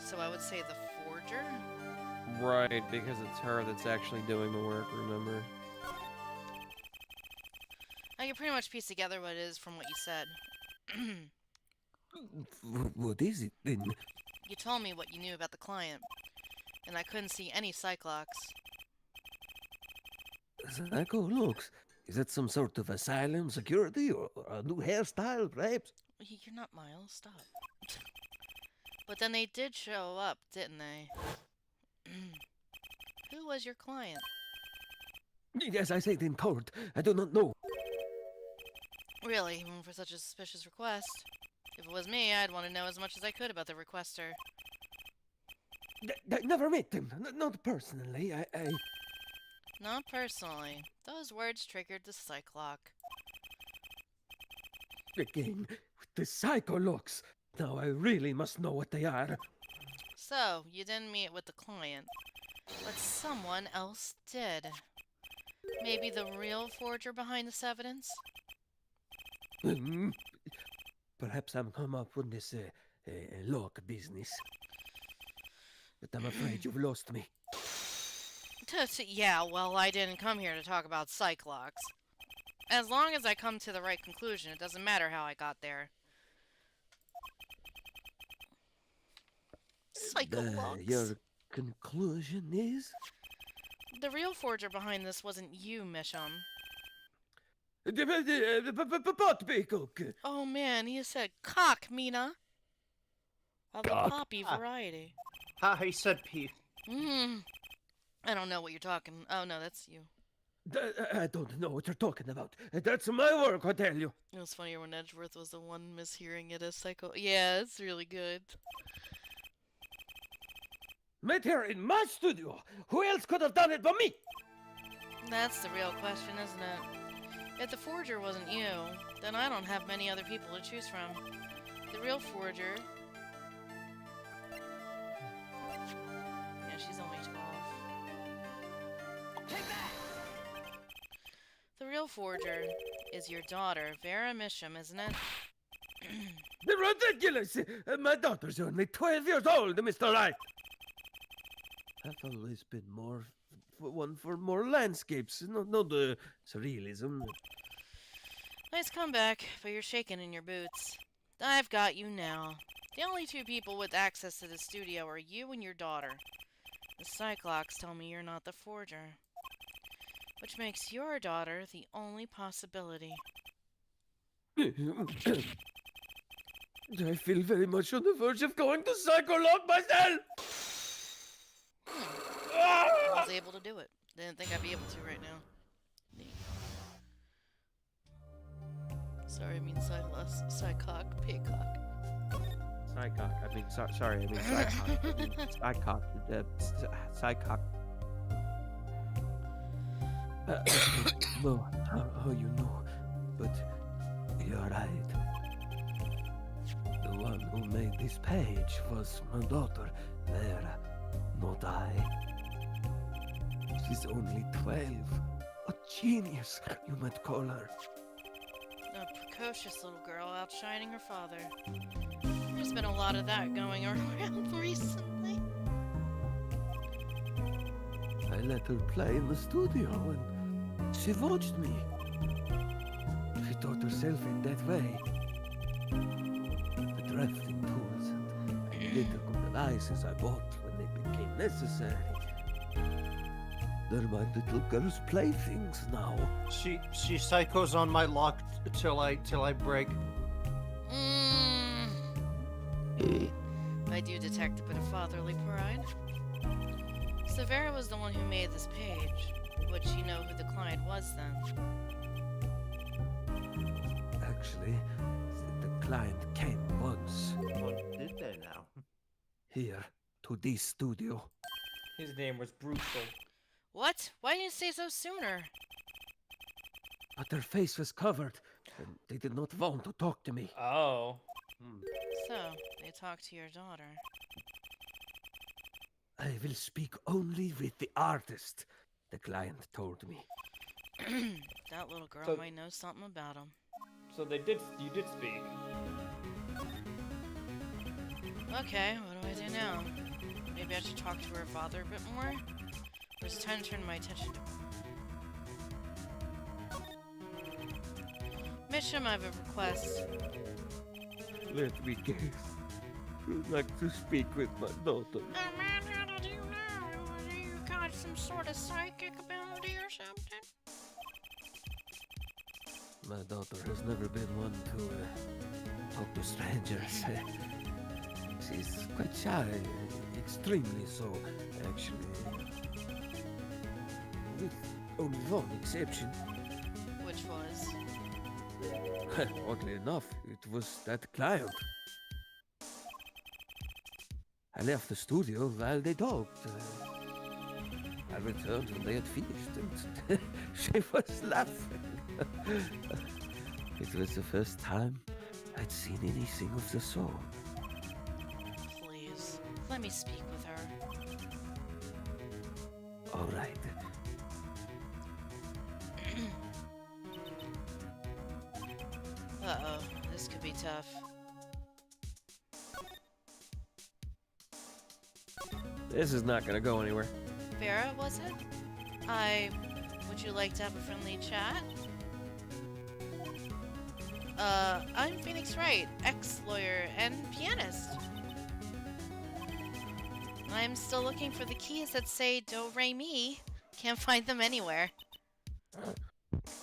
So I would say the forger? Right, because it's her that's actually doing the work, remember? I can pretty much piece together what it is from what you said. What is it then? You told me what you knew about the client, and I couldn't see any Cyclops. Psycho looks. Is that some sort of asylum, security, or a new hairstyle, perhaps? You're not Miles, stop. But then they did show up, didn't they? Who was your client? As I said in court, I do not know. Really, even for such a suspicious request? If it was me, I'd want to know as much as I could about the requester. I never met him, not personally. I... Not personally. Those words triggered the Cyclops. Again, with the psycho looks. Now I really must know what they are. So, you didn't meet with the client, but someone else did. Maybe the real forger behind this evidence? Perhaps I'm come up with this lock business. But I'm afraid you've lost me. Yeah, well, I didn't come here to talk about Cyclops. As long as I come to the right conclusion, it doesn't matter how I got there. Cyclops. Your conclusion is? The real forger behind this wasn't you, Misham. Potbecock. Oh man, he said cock, Mina. Of the Cock. poppy variety. He said P. I don't know what you're talking. Oh no, that's you. I don't know what you're talking about. That's my work, I tell you. It was funnier when Edgeworth was the one mishearing it as psycho. Yeah, it's really good. Made here in my studio. Who else could have done it but me? That's the real question, isn't it? If the forger wasn't you, then I don't have many other people to choose from. The real forger... Yeah, she's only 12. The real forger is your daughter, Vera Misham, isn't it? The ridiculous! My daughter's only 12 years old, Mr. Wright. I've always been one for more landscapes, not the surrealism. Nice comeback, but you're shaking in your boots. I've got you now. The only two people with access to the studio are you and your daughter. The Cyclops tell me you're not the forger. Which makes your daughter the only possibility. I feel very much on the verge of going to psychologue myself! I was able to do it. Didn't think I'd be able to right now. Neat. Sorry, I mean psychock, peacock. Psychock. I mean, sorry. I mean, psychock. Psychock. No, how you know? But you're right. The one who made this page was my daughter, Vera, not I. She's only 12. A genius, you might call her. A precocious little girl outshining her father. There's been a lot of that going around recently. I let her play in the studio and she watched me. She taught herself in that way. The drafting tools and little devices I bought when they became necessary. They're my little girl's playthings now. She psychos on my lock till I break. I do detect a bit of fatherly pride. So Vera was the one who made this page. Would she know who the client was then? Actually, the client came once. What did they now? Here, to this studio. His name was Brutal. What? Why didn't you say so sooner? But her face was covered, and they did not want to talk to me. Oh. So, they talked to your daughter. I will speak only with the artist, the client told me. That little girl So- might know something about him. So you did speak. Okay, what do I do now? Maybe I should talk to her father a bit more? Or is it time to turn my attention to... Mitchum, I have a request. Let me guess. You'd like to speak with my daughter. Man, how did you know? You got some sort of psychic ability or something? My daughter has never been one to talk to strangers. She's quite shy, extremely so, actually. With only one exception. Which was... Oddly enough, it was that client. I left the studio while they talked. I returned when they had finished, and she was laughing. It was the first time I'd seen anything of the sort. Please, let me speak with her. All right. Uh-oh, this could be tough. This is not gonna go anywhere. Vera, was it? Would you like to have a friendly chat? I'm Phoenix Wright, ex-lawyer and pianist. I'm still looking for the keys that say Do Re Mi. Can't find them anywhere.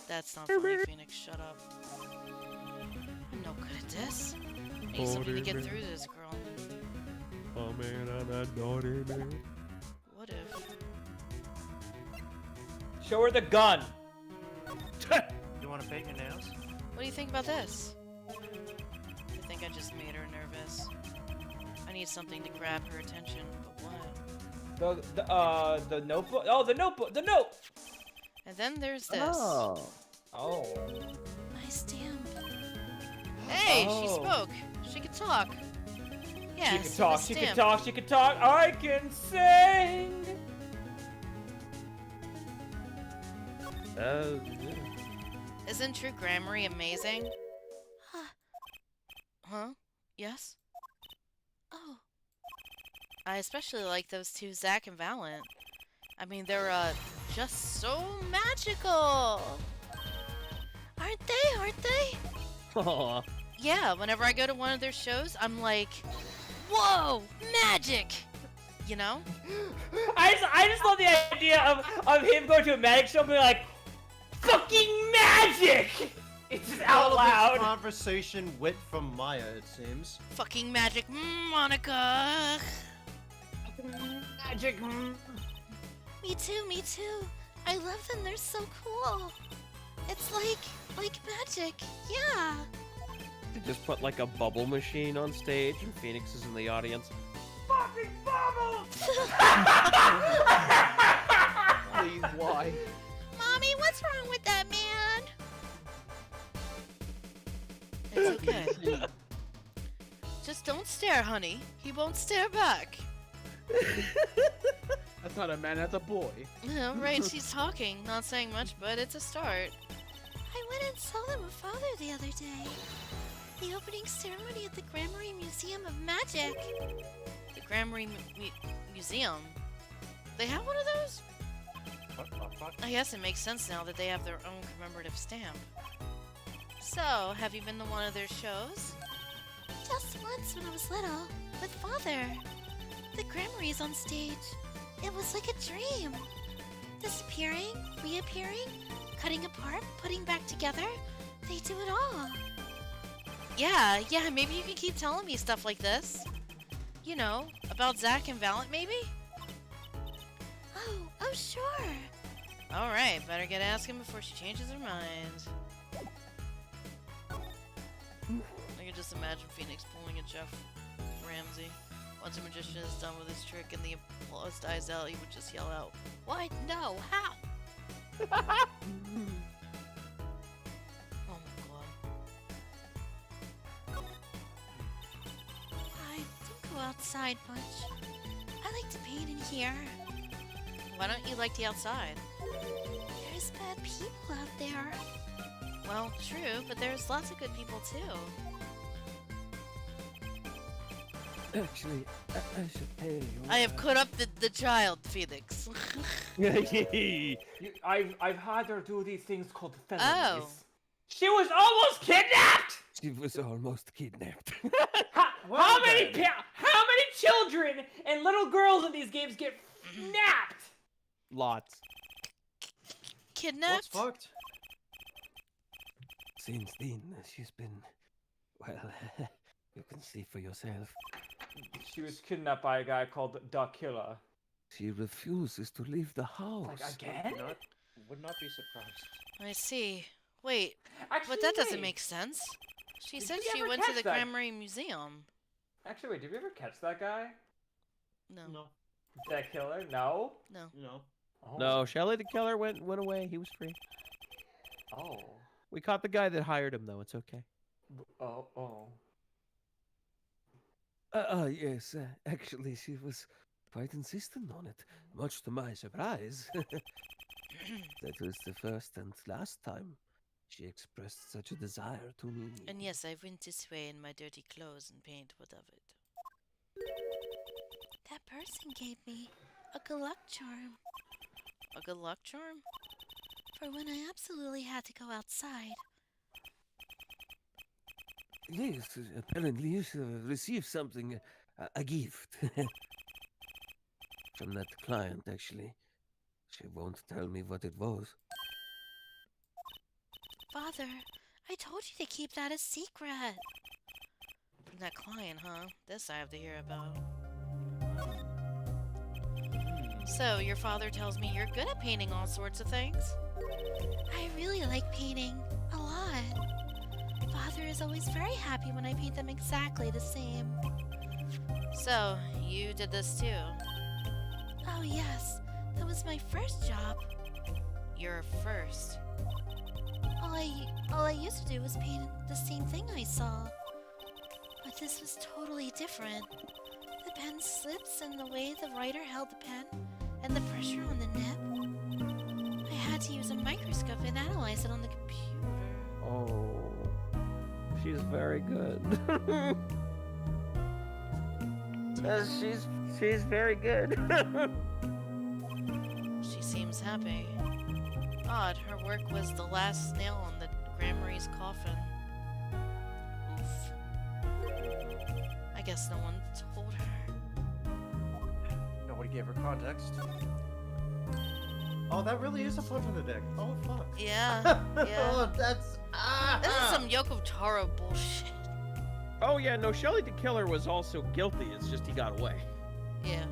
That's not funny, Phoenix. Shut up. I'm no good at this. I need something to get through this, girl. Oh man, I'm that naughty man. What if... Show her the gun. You want to paint your nails? What do you think about this? I think I just made her nervous. I need something to grab her attention, but what? The notebook. Oh, the notebook. The note. And then there's this. Oh. Oh. My stamp. Hey, she Oh. spoke. She could talk. Yeah, She can see talk. the She can stamp. talk. She can talk. I can sing. Isn't True Grammary amazing? Huh? Yes? Oh, I especially like those two, Zach and Valent. I mean, they're, just so magical! aren't they? Aren't they? Aw. Yeah, whenever I go to one of their shows, I'm like, whoa, magic! You know? I just love the idea of him going to a magic show and being like, fucking magic! It's just out All of loud. this conversation wit from Maya, it seems. Fucking magic, Monica! Magic. Me too, me too. I love them, they're so cool. It's like magic, yeah. They just put like a bubble machine on stage and Phoenix is in the audience. Fucking bubble! Please, why? Mommy, what's wrong with that man? It's okay. Just don't stare, honey. He won't stare back. That's not a man, that's a boy. Yeah, right, she's talking, not saying much, but it's a start. I went and saw them with Father the other day. The opening ceremony at the Grammary Museum of Magic. The Grammary Museum. They have one of those? What the fuck? I guess it makes sense now that they have their own commemorative stamp. So, have you been to one of their shows? Just once when I was little, with Father. The Grammary's on stage. It was like a dream. Disappearing, reappearing, cutting apart, putting back together. They do it all. Yeah, maybe you can keep telling me stuff like this. You know, about Zach and Valent, maybe? Oh, sure. Alright, better get asking before she changes her mind. I can just imagine Phoenix pulling a Jeff Ramsey. Once a magician is done with his trick and the applause dies out, he would just yell out, "What? No, how?" Oh my god. I don't go outside much. I like to paint in here. Why don't you like the outside? There's bad people out there. Well, true, but there's lots of good people too. Actually, I should pay you. I have caught up the child, Phoenix. I've had her do these things called felonies. Oh. She was almost kidnapped! She was almost kidnapped. How many children and little girls in these games get snapped? Lots. Kidnapped? What's fucked? Since then, she's been. Well, you can see for yourself. She was kidnapped by a guy called the Killer. She refuses to leave the house. Like, again? Would not be surprised. I see. Wait, Actually, but that doesn't wait. make sense. She Did said you she ever went to catch the that? Grammary Museum. Actually, wait, did we ever catch that guy? No. No, That killer? No? No. no. Oh. No, Shelley the killer went away. He was free. Oh. We caught the guy that hired him though. It's okay. Oh. Yes. Actually, she was quite insistent on it, much to my surprise. That was the first and last time she expressed such a desire to me. And yes, I went this way in my dirty clothes and paint what of it. That person gave me a good luck charm A good luck charm? for when I absolutely had to go outside. Yes, apparently you received something, a gift. From that client, actually. She won't tell me what it was. Father, I told you to keep that a secret. From that client, huh? This I have to hear about. So, your father tells me you're good at painting all sorts of things? I really like painting. A lot. Father is always very happy when I paint them exactly the same. So, you did this too? Oh, yes. That was my first job. Your first. All I used to do was paint the same thing I saw. But this was totally different. The pen slips and the way the writer held the pen and the pressure on the nib. I had to use a microscope and analyze it on the computer. Oh, she's very good. she's very good. She seems happy. Odd, her work was the last nail on the Gramarye's coffin. Oof. I guess no one told her. Nobody gave her context. Oh, that really is a punch on the dick. Oh, fuck. Yeah, yeah. Oh, that's... This is some Yoko Taro bullshit. Oh yeah, no, Shelley the Killer was also guilty. It's just he got away. Yeah.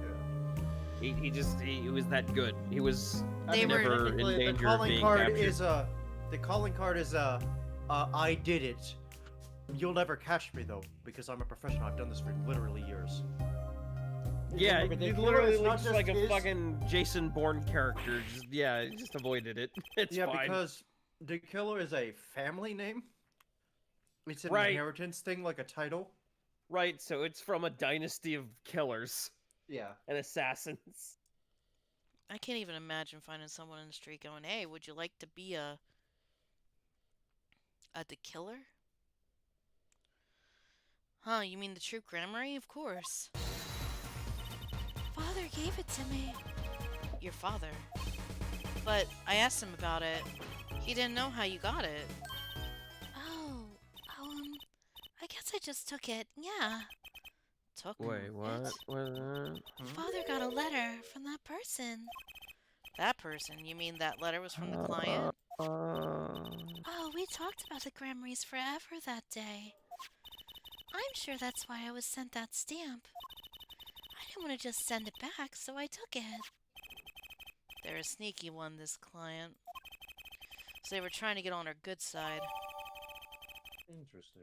He was that good. He was They were- never in Technically, the danger of calling being card captured. is the calling card is I did it. You'll never catch me though, because I'm a professional. I've done this for literally years. Yeah, Remember, the he killer literally is not looks just like a his- fucking Jason Bourne character. Just avoided it. It's yeah, fine. because the killer is a family name. It's an Right. inheritance thing, like a title. Right, so it's from a dynasty of killers Yeah. and assassins. I can't even imagine finding someone in the street going, "Hey, would you like to be a the killer?" Huh, you mean the true Gramarye? Of course. Father gave it to me. Your father. But I asked him about it. He didn't know how you got it. Oh, I guess I just took it. Yeah. Took Wait, what? Father got a letter from that person. that person. You mean that letter was from the client? Oh, we talked about the Gramaryes forever that day. I'm sure that's why I was sent that stamp. I didn't want to just send it back, so I took it. They're a sneaky one, this client. So they were trying to get on her good side. Interesting.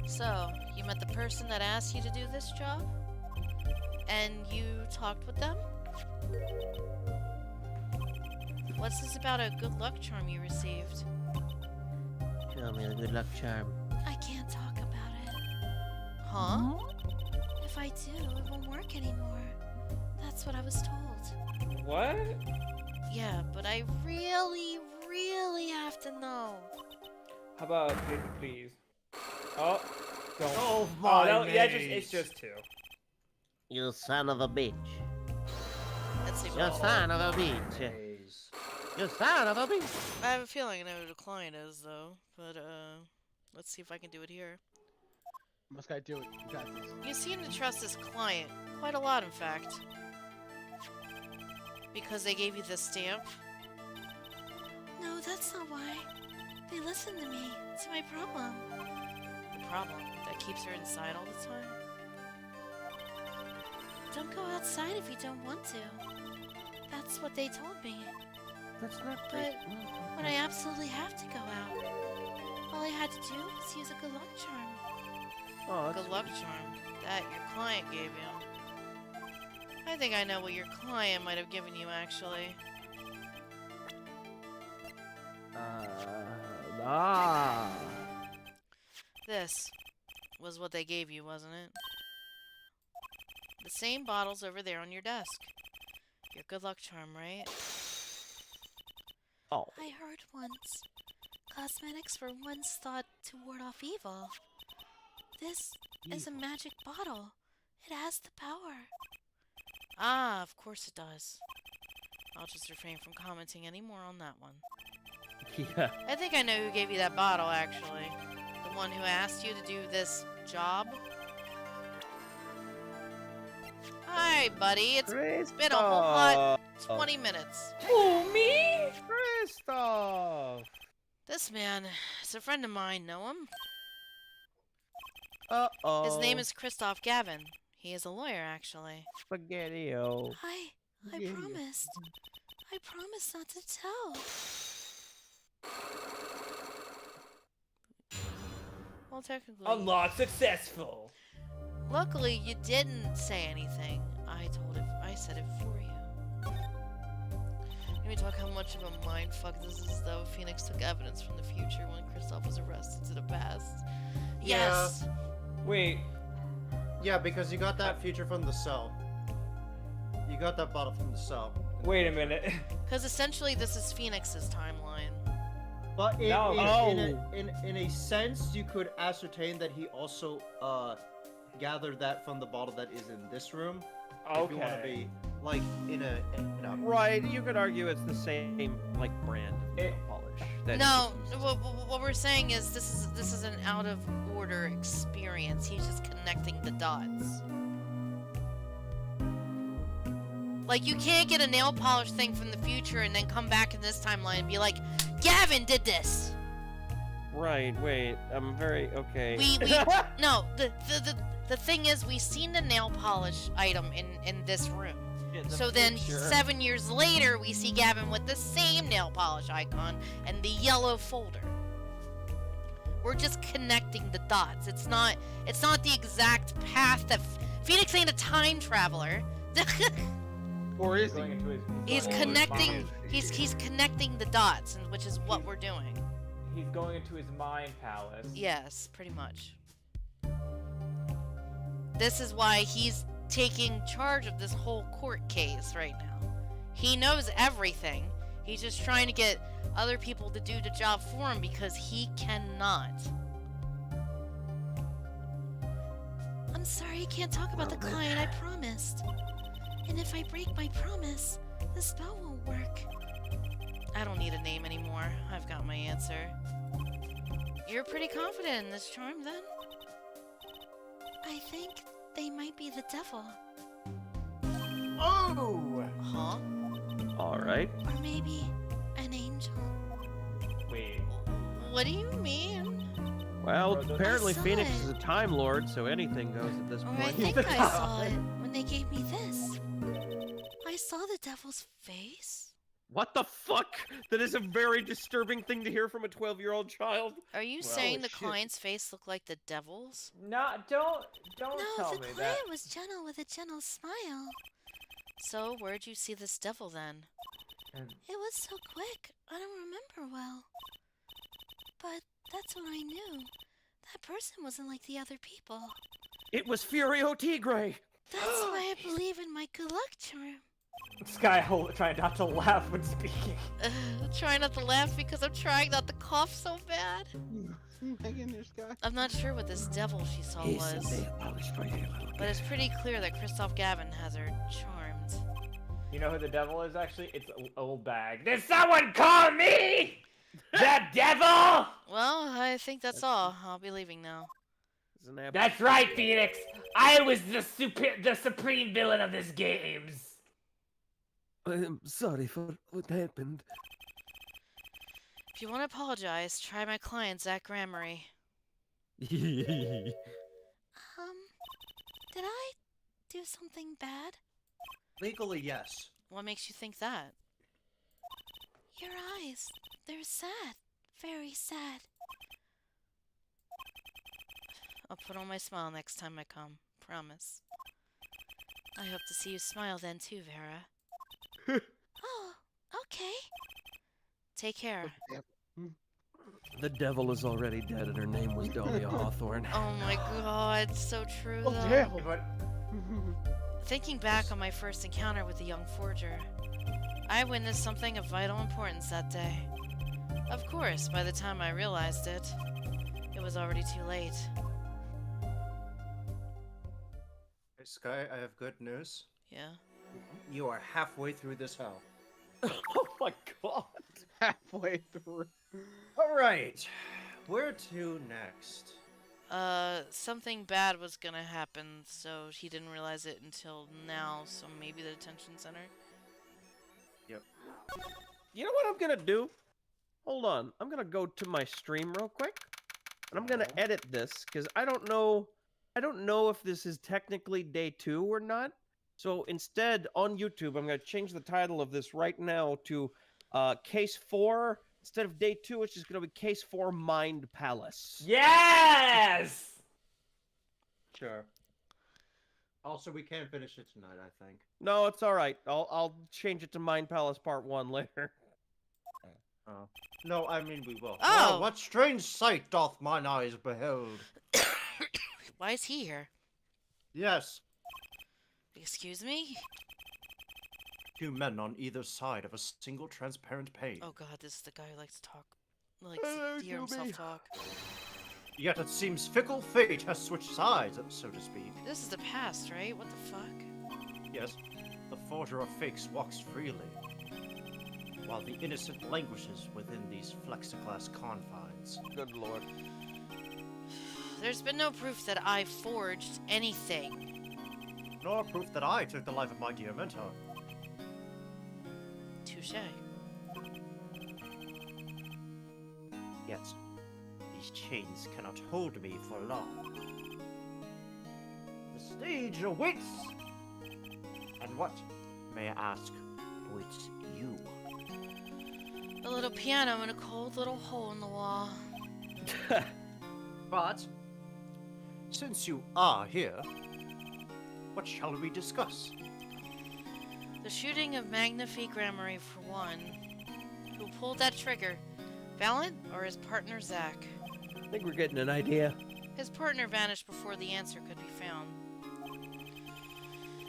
So, you met the person that asked you to do this job? And you talked with them? What's this about a good luck charm you received? Show me the good luck charm. I can't talk about it. Huh? If I do, it won't work anymore. That's what I was told. What? Yeah, but I really, really have to know. How about please? Oh, don't. Oh Oh, my no, yeah, maze. it's just two. You son of a bitch. Let's see You what son of a bitch. Maze. You son of a bitch. I have a feeling I know who the client is, though. But, let's see if I can do it here. Must guy do it. You got this. You seem to trust this client. Quite a lot, in fact. Because they gave you this stamp? No, that's not why. They listened to me. It's my problem. The problem that keeps her inside all the time? Don't go outside if you don't want to. That's what they told me. That's not But when I absolutely have to go out, all I had to do was use a good luck charm. Oh, Good luck charm that your client gave you. I think I know what your client might have given you, actually. This was what they gave you, wasn't it? The same bottles over there on your desk. Your good luck charm, right? Oh. I heard once. Cosmetics were once thought to ward off evil. This is a magic bottle. It has the power. Ah, of course it does. I'll just refrain from commenting any more on that one. Yeah. I think I know who gave you that bottle, actually. The one who asked you to do this job. Hi, buddy. It's been a whole hot 20 minutes. Who, me? Kristoff! This man is a friend of mine. Know him? Uh-oh. His name is Christoph Gavin. He is a lawyer, actually. Spaghetti-O. I promised. I promised not to tell. Well, technically... Unlock successful. Luckily, you didn't say anything. I said it for you. Can we talk how much of a mindfuck this is, though? Phoenix took evidence from the future when Kristoff was arrested to the past. Yes! Wait, Yeah, because you got that future from the cell. You got that bottle from the cell. wait a minute. Because essentially, this is Phoenix's timeline. But No. in a sense, you could ascertain that he also gathered that from the bottle that is in this room. If you want to Okay. be like in a Right, you could argue it's the same like brand of nail polish. that he No, just uses. what we're saying is this is an out of order experience. He's just connecting the dots. Like, you can't get a nail polish thing from the future and then come back in this timeline and be like, Gavin did this. Right, wait, I'm very okay. We no, the thing is, we seen the nail polish item in this room. In the So then, future. 7 years later, we see Gavin with the same nail polish icon and the yellow folder. We're just connecting the dots. It's not the exact path that Phoenix ain't a time traveler. Or is Going he? into his- He's going into his connecting. mind. He's connecting the dots, and which is what we're doing. He's going into his mind palace. Yes, pretty much. This is why he's taking charge of this whole court case right now. He knows everything. He's just trying to get other people to do the job for him because he cannot. I'm sorry I can't talk about the client I promised. And if I break my promise, the spell won't work. I don't need a name anymore. I've got my answer. You're pretty confident in this charm, then? I think they might be the devil. Oh! Huh? All right. Or maybe an angel. Wait. What do you mean? Well, Bro, apparently I saw Phoenix it. is a Time Lord, so anything goes at this Or I point. think I saw it when they gave me this. I saw the devil's face. What the fuck? That is a very disturbing thing to hear from a 12-year-old child. Are you Well, saying the shit. client's face looked like the devil's? No, don't No, tell the me client that. was gentle with a gentle smile. So, where'd you see this devil then? It was so quick, I don't remember well. But that's when I knew. That person wasn't like the other people. It was Furio Tigre. That's why I believe in my good luck charm. Sky trying not to laugh when speaking. Try not to laugh because I'm trying not to cough so bad. Hang in there, Sky. I'm not sure what this devil she saw Here's some was, nail polish for you, little but it's girl. pretty clear that Kristoff Gavin has her charmed. You know who the devil is actually? It's old bag. Did someone call me the devil? Well, I think that's all. I'll be leaving now. It's an app- That's right, Phoenix. I was the supreme villain of this games. I'm sorry for what happened. If you want to apologize, try my client, Zach Gramery. Did I do something bad? Legally, yes. What makes you think that? Your eyes, they're sad. Very sad. I'll put on my smile next time I come. Promise. I hope to see you smile then too, Vera. Oh, okay. Take care. The devil is already dead, and her name was Dahlia Hawthorne. Oh my god, so true Oh, though. damn. But Thinking back on my first encounter with the young forger, I witnessed something of vital importance that day. Of course, by the time I realized it, it was already too late. Hey, Sky, I have good news. Yeah? You are halfway through this hell. Oh my god. Halfway through. All right, where to next? Something bad was gonna happen, so he didn't realize it until now, so maybe the detention center? Yep. You know what I'm gonna do? Hold on. I'm gonna go to my stream real quick, and I'm gonna edit this because I don't know if this is technically day 2 or not. So instead, on YouTube, I'm gonna change the title of this right now to Case 4. Instead of day 2, it's just gonna be Case 4 Mind Palace. Yes! Sure. Also, we can't finish it tonight, I think. No, it's all right. I'll change it to Mind Palace Part 1 later. Oh. No, I mean we will. Oh! What strange sight doth mine eyes behold? Why is he here? Yes, Excuse me? two men on either side of a single transparent page. Oh god, this is the guy who likes to talk. Likes to hear himself talk. Yet it seems fickle fate has switched sides, so to speak. This is the past, right? What the fuck? Yes, the forger of fakes walks freely, while the innocent languishes within these plexiglass confines. Good lord. There's been no proof that I forged anything. Nor proof that I took the life of my dear mentor. Touche. Yet, these chains cannot hold me for long. The stage awaits! And what, may I ask, awaits you? A little piano and a cold little hole in the wall. But, since you are here, what shall we discuss? The shooting of Magnifique Grammary for one. Who pulled that trigger? Valiant or his partner Zach? I think we're getting an idea. His partner vanished before the answer could be found.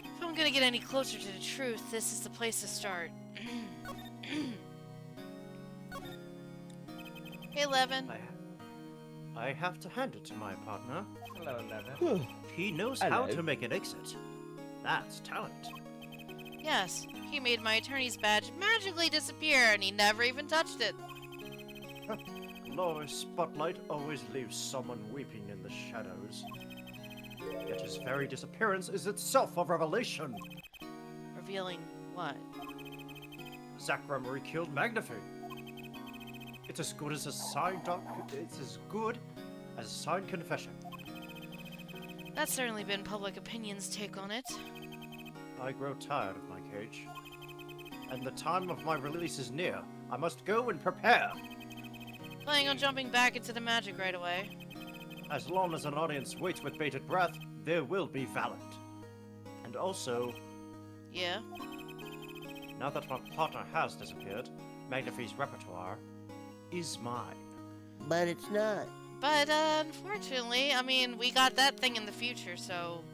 If I'm gonna get any closer to the truth, this is the place to start. Hey, Levin. I have to hand it to my partner. Hello, Levin. He knows how Hello. to make an exit. That's talent. Yes, he made my attorney's badge magically disappear and he never even touched it. Law's spotlight always leaves someone weeping in the shadows. Yet his very disappearance is itself a revelation. Revealing what? Zach Remery killed Magnifique. It's as good as a signed It's as good as a signed confession. That's certainly been public opinion's take on it. I grow tired of my cage, and the time of my release is near. I must go and prepare. Planning on jumping back into the magic right away. As long as an audience waits with bated breath, there will be Valiant. And also, Yeah? now that my partner has disappeared, Magnifique's repertoire is mine. But it's not. But, unfortunately, I mean, we got that thing in the future, so...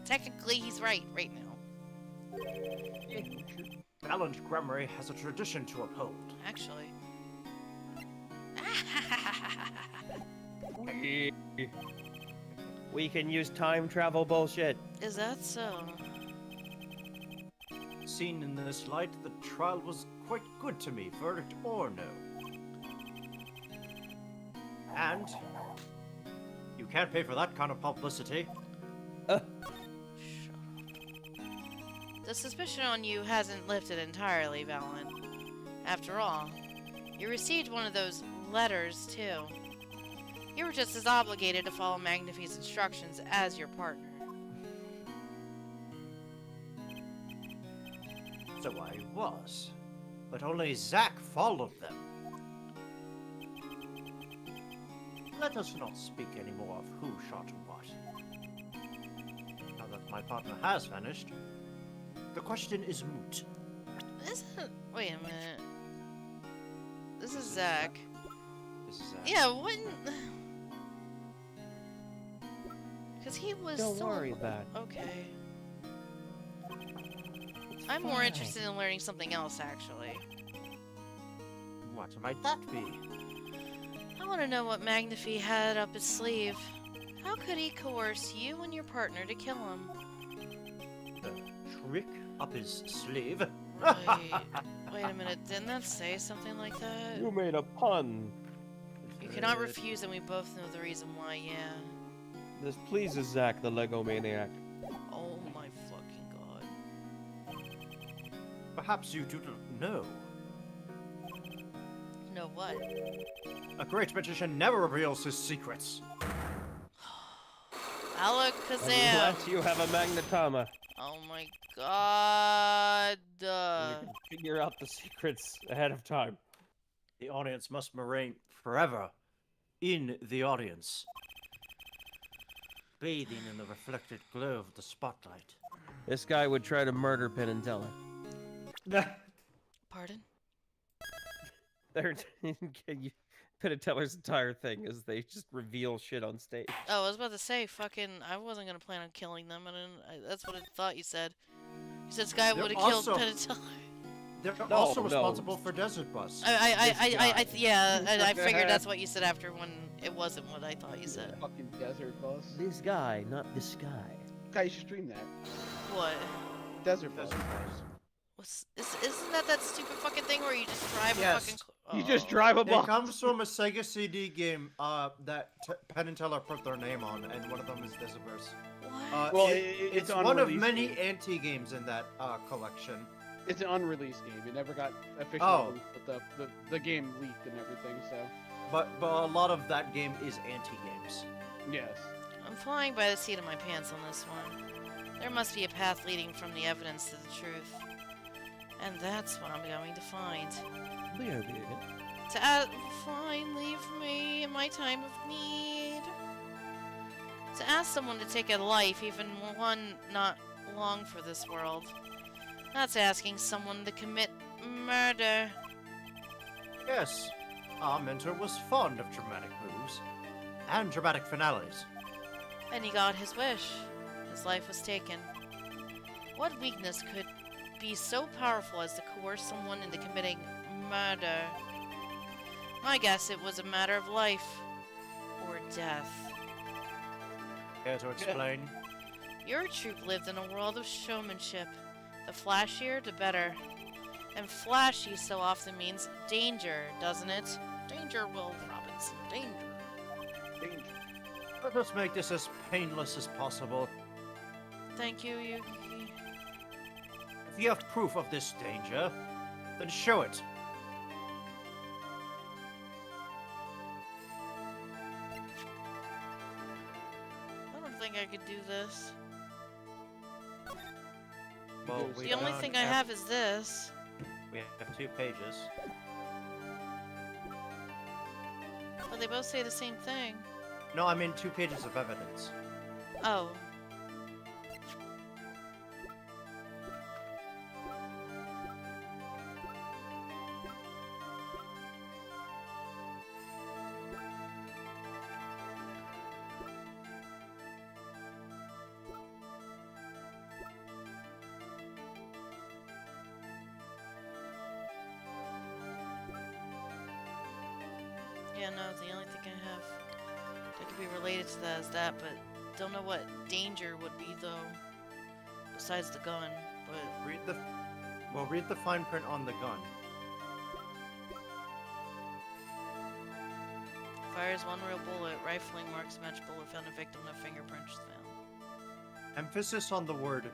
Technically, he's right now. Valiant Grammary has a tradition to uphold. Actually. We can use time travel bullshit. Is that so? Seen in this light, the trial was quite good to me, verdict or no. And you can't pay for that kind of publicity. Shut up. The suspicion on you hasn't lifted entirely, Valen. After all, you received one of those letters, too. You were just as obligated to follow Magnifique's instructions as your partner. So I was. But only Zach followed them. Let us not speak anymore of who shot what. Now that my partner has vanished, the question is moot. Wait a minute. This is Zach. This is Zach. Yeah, what? Because he was. Don't still... worry about it. Okay. I'm more interested in learning something else, actually. What might that be? I want to know what Magnifique had up his sleeve. How could he coerce you and your partner to kill him? The trick up his sleeve? Wait a minute, didn't that say something like that? You made a pun. You cannot refuse, and we both know the reason why, yeah. This pleases Zach, the Lego maniac. Oh my fucking god. Perhaps you do not know. Know what? A great magician never reveals his secrets. Alakazam! Unless you have a magnetama. Oh my god. You can figure out the secrets ahead of time. The audience must remain forever in the audience. bathing in the reflected glow of the spotlight. This guy would try to murder Penn and Teller. Pardon? Penn and Teller's entire thing is they just reveal shit on stage. Oh, I was about to say, I wasn't gonna plan on killing them. That's what I thought you said. You said this guy They're would have killed also- Penn and Teller. They're No, also no. responsible for Desert Bus. Yeah, I figured that's what you said after when it wasn't what I thought you said. Fucking desert bus. This guy, not this guy. Guy, you should stream that. What? Desert bus. Desert Bus. Isn't that stupid fucking thing where you just drive Yes. a fucking... You just drive a It bus. comes from a Sega CD game that Penn and Teller put their name on, and one of them is Desert Bus. What? Well, It's it's one of unreleased many game. anti-games in that collection. It's an unreleased game. It never got officially Oh. released, but the game leaked and everything. So But a lot of that game is anti-games. yes. I'm flying by the seat of my pants on this one. There must be a path leading from the evidence to the truth. And that's what I'm going to find. Fine, leave me in my time of need. To ask someone to take a life, even one not long for this world, that's asking someone to commit murder. Yes, our mentor was fond of dramatic moves and dramatic finales. And he got his wish. His life was taken. What weakness could be so powerful as to coerce someone into committing murder? My guess it was a matter of life or death. Care to explain? Your troop lived in a world of showmanship. The flashier, the better. And flashy so often means danger, doesn't it? Danger, Will Robinson, danger. Let us make this as painless as possible. Thank you, Yuki. If you have proof of this danger, then show it. I don't think I could do this. Well, we The only don't thing I have is this. We have 2 pages. But they both say the same thing. No, I mean 2 pages of evidence. Oh. Yeah, no, the only thing I have that could be related to that is that, but don't know what danger would be though. Besides the gun, but Read the fine print on the gun. fires one real bullet, rifling marks match bullet found a victim, no fingerprints found. Emphasis on the word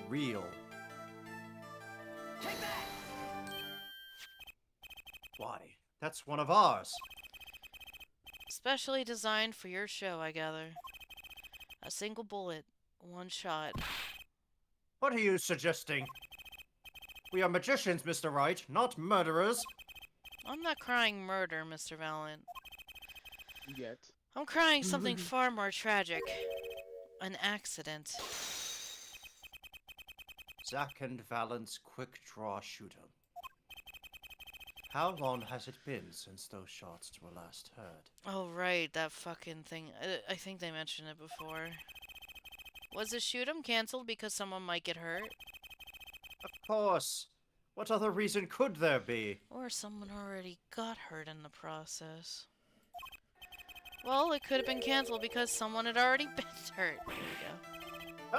real. Why? That's one of ours. Specially designed for your show, I gather. A single bullet, one shot. What are you suggesting? We are magicians, Mr. Wright, not murderers. I'm not crying murder, Mr. Valiant. Yet. I'm crying something far more tragic. An accident. Zack and Valent's quick draw shooter. How long has it been since those shots were last heard? Oh, right, that fucking thing. I think they mentioned it before. Was the shoot 'em cancelled because someone might get hurt? Of course. What other reason could there be? Or someone already got hurt in the process. Well, it could have been cancelled because someone had already been hurt. There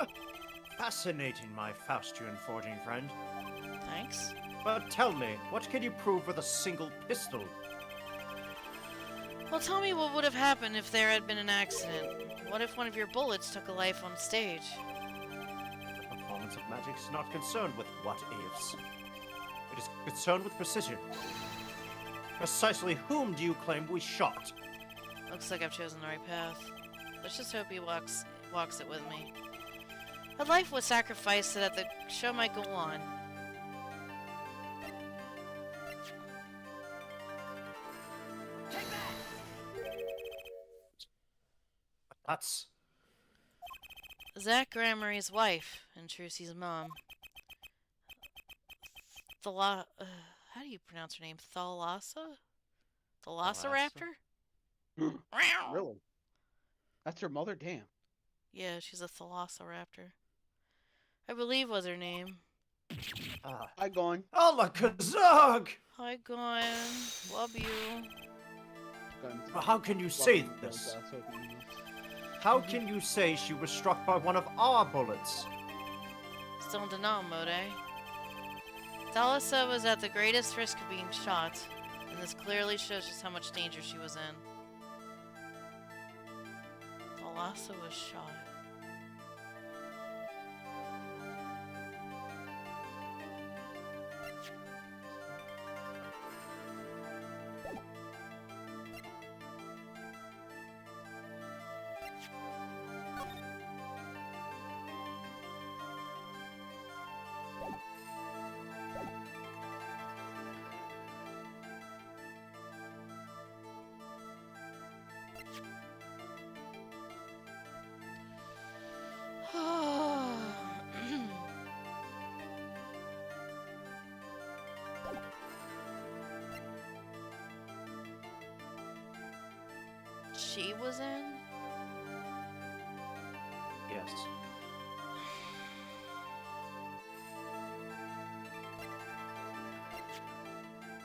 we go. Fascinating, my Faustian forging friend. Thanks. But tell me, what can you prove with a single pistol? Well, tell me what would have happened if there had been an accident. What if one of your bullets took a life on stage? The performance of magic is not concerned with what-ifs. It is concerned with precision. Precisely whom do you claim we shot? Looks like I've chosen the right path. Let's just hope he walks it with me. A life was sacrificed so that the show might go on. Zach Gramarie's wife and Trucy's mom. How do you pronounce her name? Thalassa? Thalassoraptor? Really? That's her mother? Damn. Yeah, she's a Thalassoraptor. I believe was her name. Hi, going. Alakazog! Hi, Gwen. Love you. How can you say this? How can you say she was struck by one of our bullets? Still in denial mode, eh? Thalassa was at the greatest risk of being shot, and this clearly shows just how much danger she was in. Thalassa was shot. She was in? Yes.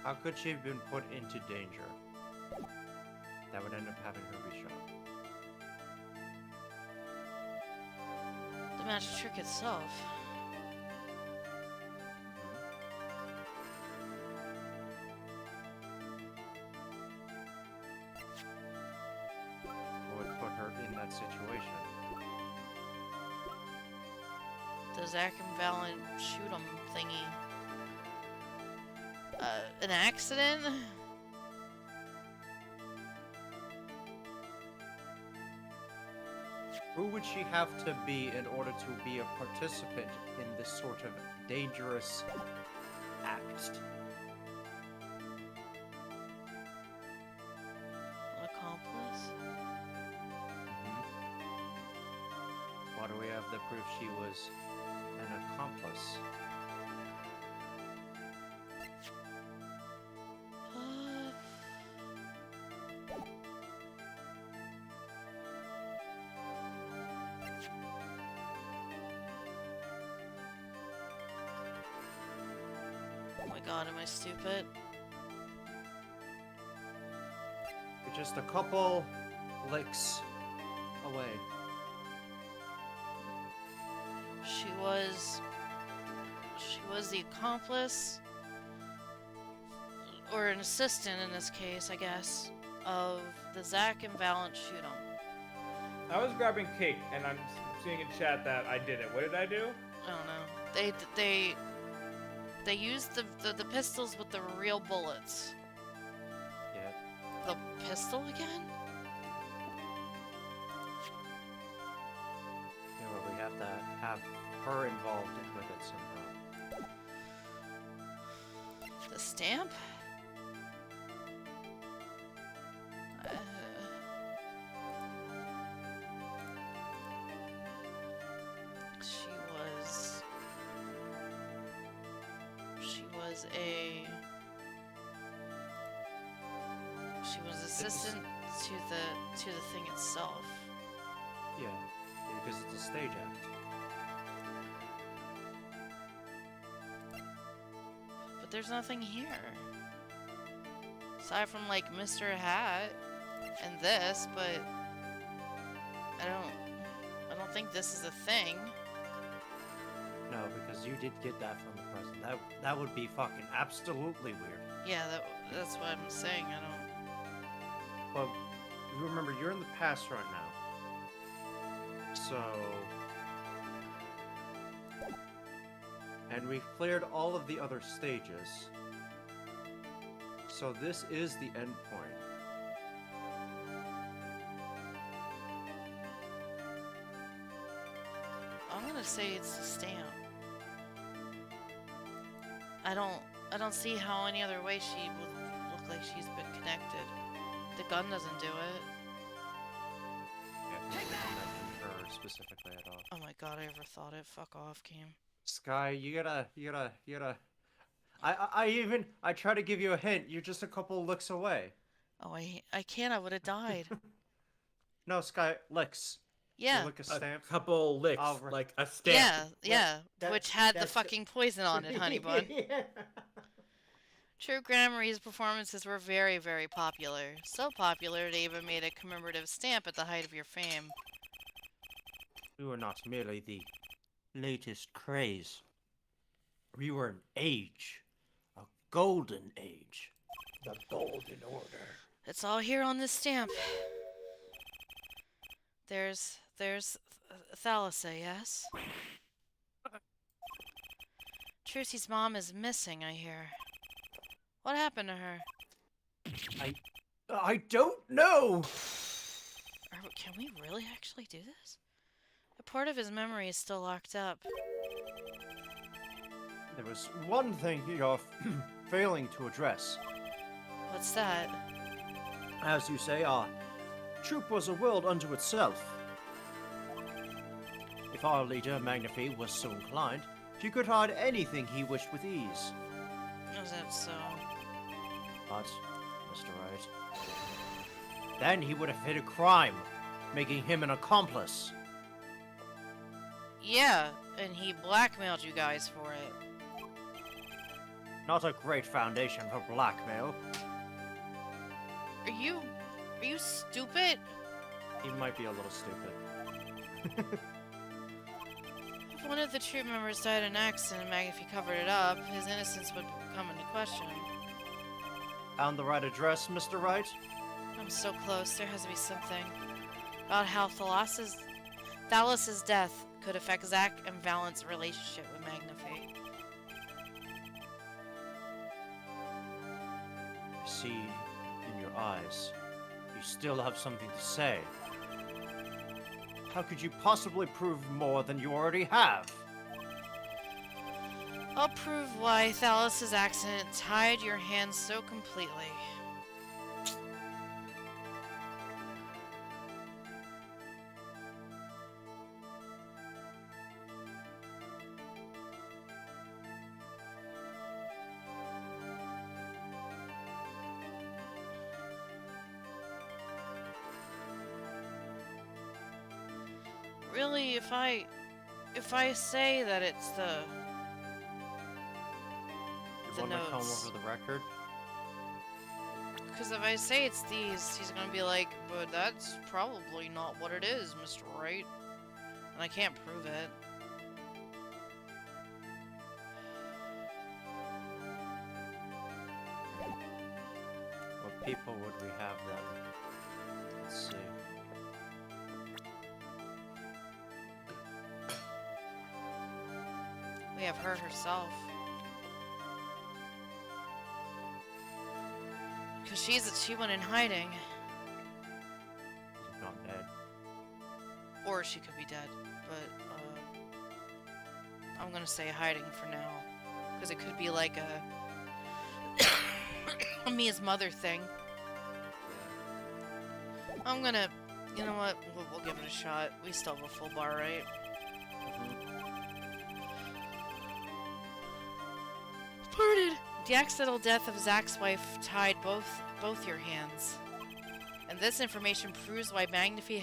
How could she have been put into danger? That would end up having her be shot. The magic trick itself. What would put her in that situation? The Zach and Valen shoot 'em thingy. An accident? Who would she have to be in order to be a participant in this sort of dangerous act? An accomplice? Why do we have the proof she was an accomplice? Oh my god, am I stupid? You're just a couple licks away. She was the accomplice, or an assistant in this case, I guess, of the Zach and Valen shoot 'em. I was grabbing cake, and I'm seeing in chat that I did it. What did I do? I don't know. They used the pistols with the real bullets. Yeah. The pistol again? Yeah, but we have to have her involved with it somehow. The stamp? She was assistant to the thing itself. Yeah, because it's a stage act. But there's nothing here. Aside from like Mr. Hat and this, but I don't think this is a thing. No, because you did get that from the president. That would be fucking absolutely weird. Yeah, that's what I'm saying. I don't. Well, remember, you're in the past right now. So... And we've cleared all of the other stages. So this is the end point. I'm gonna say it's the stamp. I don't see how any other way she would look like she's been connected. The gun doesn't do it. Yeah, take that! specifically at all. Oh my god, I overthought it. Fuck off, game. Sky, you gotta. I try to give you a hint. You're just a couple licks away. Oh, I can't. I would have died. No, Sky, licks. Yeah. You lick a A stamp. couple licks, Oh, right. like a stamp. Yeah. that- Which had the that's- fucking poison on it, honey bun. Yeah. True Gramarye's performances were very, very popular. So popular, they even made a commemorative stamp at the height of your fame. We were not merely the latest craze. We were an age. A golden age. The Golden Order. It's all here on this stamp. There's Thalassa, yes? Trucy's mom is missing, I hear. What happened to her? I don't know! Can we really actually do this? A part of his memory is still locked up. There was one thing you're failing to address. What's that? As you say, our troop was a world unto itself. If our leader, Magnifi, was so inclined, he could hide anything he wished with ease. Is that so? But, Mr. Wright, then he would have hid a crime, making him an accomplice. Yeah, and he blackmailed you guys for it. Not a great foundation for blackmail. Are you stupid? He might be a little stupid. If one of the troop members died in an accident and Magnifi covered it up, his innocence would come into question. Found the right address, Mr. Wright? I'm so close. There has to be something about how Thalas's death could affect Zack and Valent's relationship with Magnifi. I see in your eyes. You still have something to say. How could you possibly prove more than you already have? I'll prove why Thalas's accident tied your hands so completely. Really, if I say that it's the You want to come notes. over the record? Because if I say it's these, he's gonna be like, but that's probably not what it is, Mr. Wright. And I can't prove it. What people would we have then? Let's see. We have her herself. Because she went in hiding. She's not dead. Or she could be dead. But, I'm gonna say hiding for now. Because it could be like a Mia's mother thing. I'm gonna, you know what? We'll give it a shot. We still have a full bar, right? Pardon. The accidental death of Zack's wife tied both your hands. And this information proves why Magnifi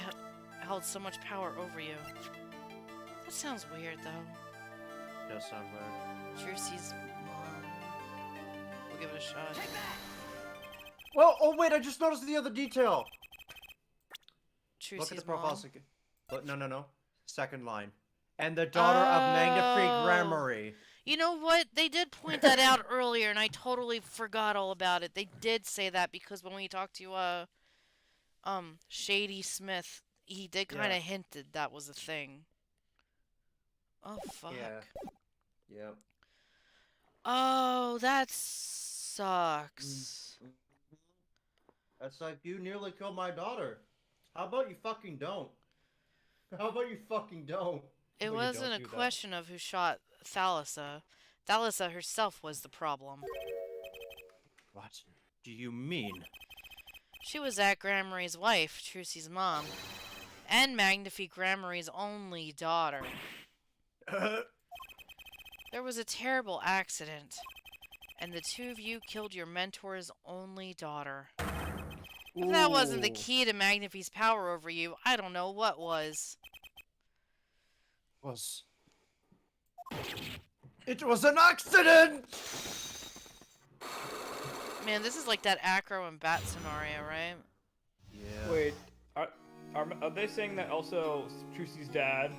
held so much power over you. That sounds weird, though. Does sound weird. Trucy's mom. We'll give it a shot. Well, oh wait, I just noticed the other detail. Look at the Trucy's profile. mom. But no. Second line. And the daughter of Magnifi Gramarye. You know what? They did point that out earlier, and I totally forgot all about it. They did say that because when we talked to Shady Smith, he did kind of Yeah. hinted that was a thing. Oh fuck. Yeah. Yep. Oh, that sucks. That's like you nearly killed my daughter. How about you fucking don't? How about you fucking don't? It But you wasn't don't a do that. question of who shot Thalassa. Thalassa herself was the problem. What do you mean? She was Zack Gramarye's wife, Trucy's mom. and Magnifie Gramarie's only daughter. There was a terrible accident, and the two of you killed your mentor's only daughter. If that wasn't the key to Magnifie's power over you, I don't know what was. It was an accident! Man, this is like that Acro and Bat scenario, right? Yeah. Wait, are they saying that also Trucy's dad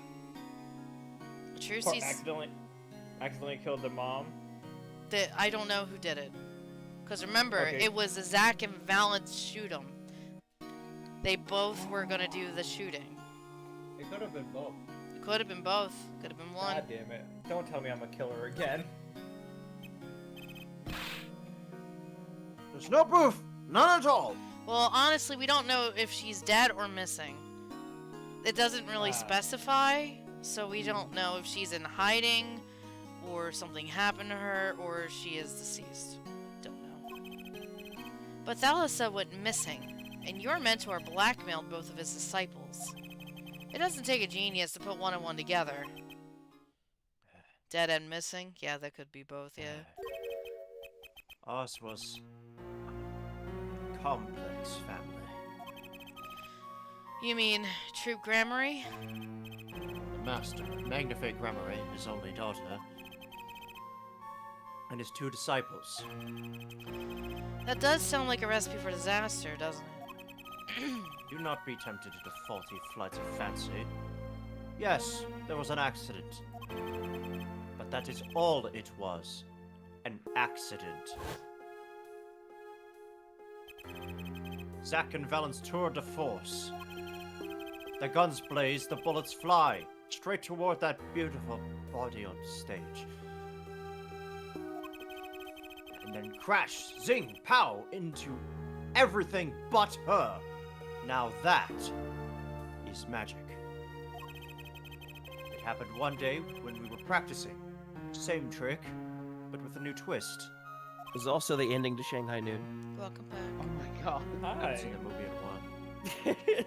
Trucy's... accidentally killed the mom? I don't know who did it. Because remember, Okay. it was Zach and Valence shoot him. They both were gonna do the shooting. It could have been both. It could have been both. Could have been one. God damn it. Don't tell me I'm a killer again. There's no proof! None at all! Well, honestly, we don't know if she's dead or missing. It doesn't really specify, so we don't know if she's in hiding, or something happened to her, or she is deceased. Don't know. But Thalassa went missing, and your mentor blackmailed both of his disciples. It doesn't take a genius to put one and one together. Dead and missing? Yeah, that could be both, yeah. Ours was a complex family. You mean Troop Gramarye? The master, Magnifie Gramarye, his only daughter, and his two disciples. That does sound like a recipe for disaster, doesn't it? Do not be tempted into faulty flights of fancy. Yes, there was an accident. But that is all it was. An accident. Zack and Valence tour de force. The guns blaze, the bullets fly, straight toward that beautiful body on stage. And then crash, zing, pow, into everything but her. Now that is magic. It happened one day when we were practicing. Same trick, but with a new twist. It was also the ending to Shanghai Noon. Welcome back. Oh my god. I haven't seen Hi. the movie in a while.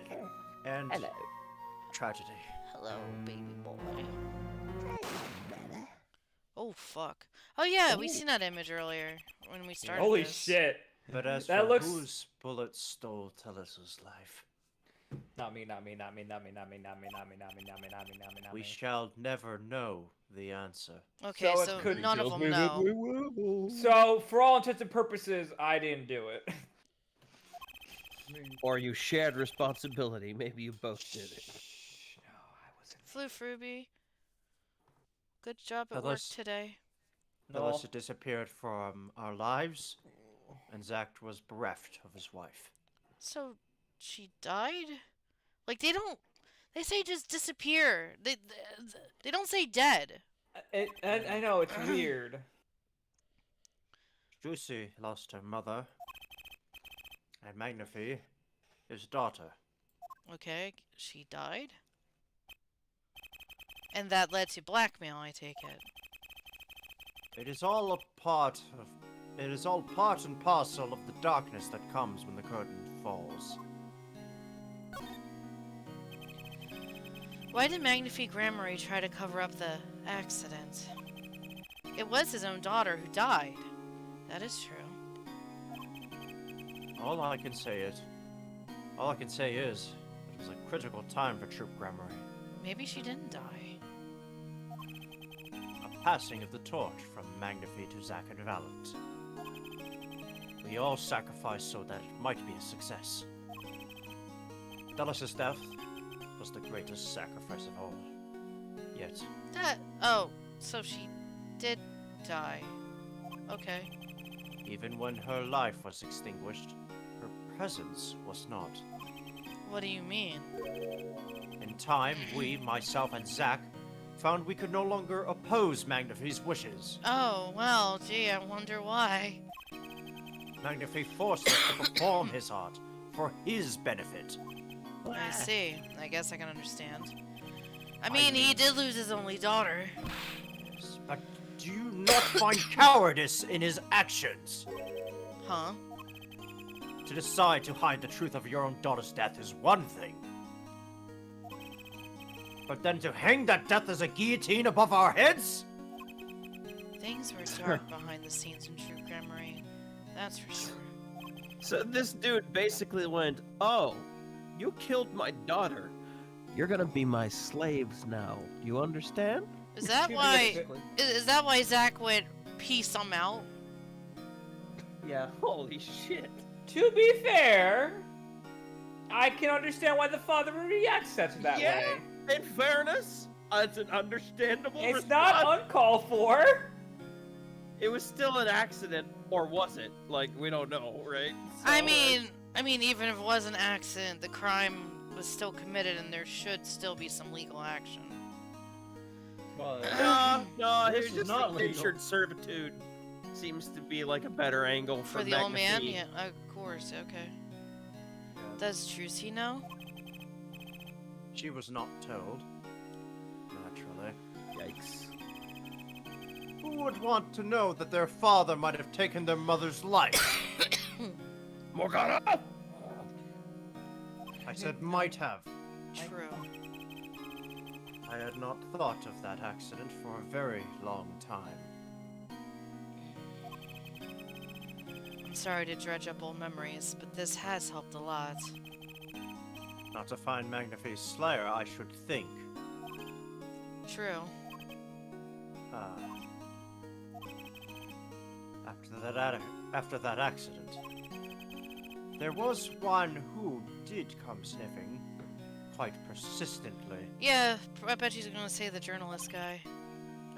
And Hello. tragedy. Hello, baby boy. Oh, fuck. Oh, yeah, we seen that image earlier when we started Holy this. shit. But as That for looks- whose bullet stole Tellus's life, Not me, not me, not me, not me, not me, not me, not me, not me, not me, not me, not me, not we me. shall never know the answer. Okay, So it so could none of them know. So, for all intents and purposes, I didn't do it. Or you shared responsibility. Maybe you both did it. No, I wasn't. Floof Ruby. Good job at work Unless- today. No. Tellusa disappeared from our lives, and Zack was bereft of his wife. So, she died? Like, they say just disappear. They don't say dead. I know, it's weird. Juicy lost her mother, and Magnifie, his daughter. Okay, she died? And that led to blackmail, I take it. It is all part and parcel of the darkness that comes when the curtain falls. Why did Magnifie Gramarye try to cover up the accident? It was his own daughter who died. That is true. All I can say is, it was a critical time for Troop Gramarye. Maybe she didn't die. A passing of the torch from Magnifie to Zack and Valent. We all sacrificed so that it might be a success. Tellus's death was the greatest sacrifice of all. Yet, Oh, so she did die. Okay. even when her life was extinguished, her presence was not. What do you mean? In time, we, myself and Zack, found we could no longer oppose Magnifie's wishes. Oh, well, gee, I wonder why. Magnifie forced us to perform his art for his benefit. I see. I guess I can understand. I mean, he did lose his only daughter. But do you not find cowardice in his actions? Huh? To decide to hide the truth of your own daughter's death is one thing. But then to hang that death as a guillotine above our heads? Things were dark behind the scenes in True Grammary. That's for sure. So this dude basically went, "Oh, you killed my daughter. You're gonna be my slaves now. You understand?" Is that why? Is that why Zach went, "Peace, I'm out"? Yeah. Holy shit. To be fair, I can understand why the father would react such that Yeah. way. In fairness, it's an understandable It's response. not uncalled for. It was still an accident, or was it? Like, we don't know, right? I mean, even if it was an accident, the crime was still committed, and there should still be some legal action. Well, No, This it's is just not like legal. insured servitude seems to be like a better angle For the old man, McAfee. yeah, of course, okay. Does Trucy know? she was not told. Naturally. Yikes. Who would want to know that their father might have taken their mother's life? Morgana! I said might have. True. I had not thought of that accident for a very long time. I'm sorry to dredge up old memories, but this has helped a lot. Not to find McAfee's slayer, I should think. True. After that accident, there was one who did come sniffing quite persistently. Yeah, I bet she's gonna say the journalist guy.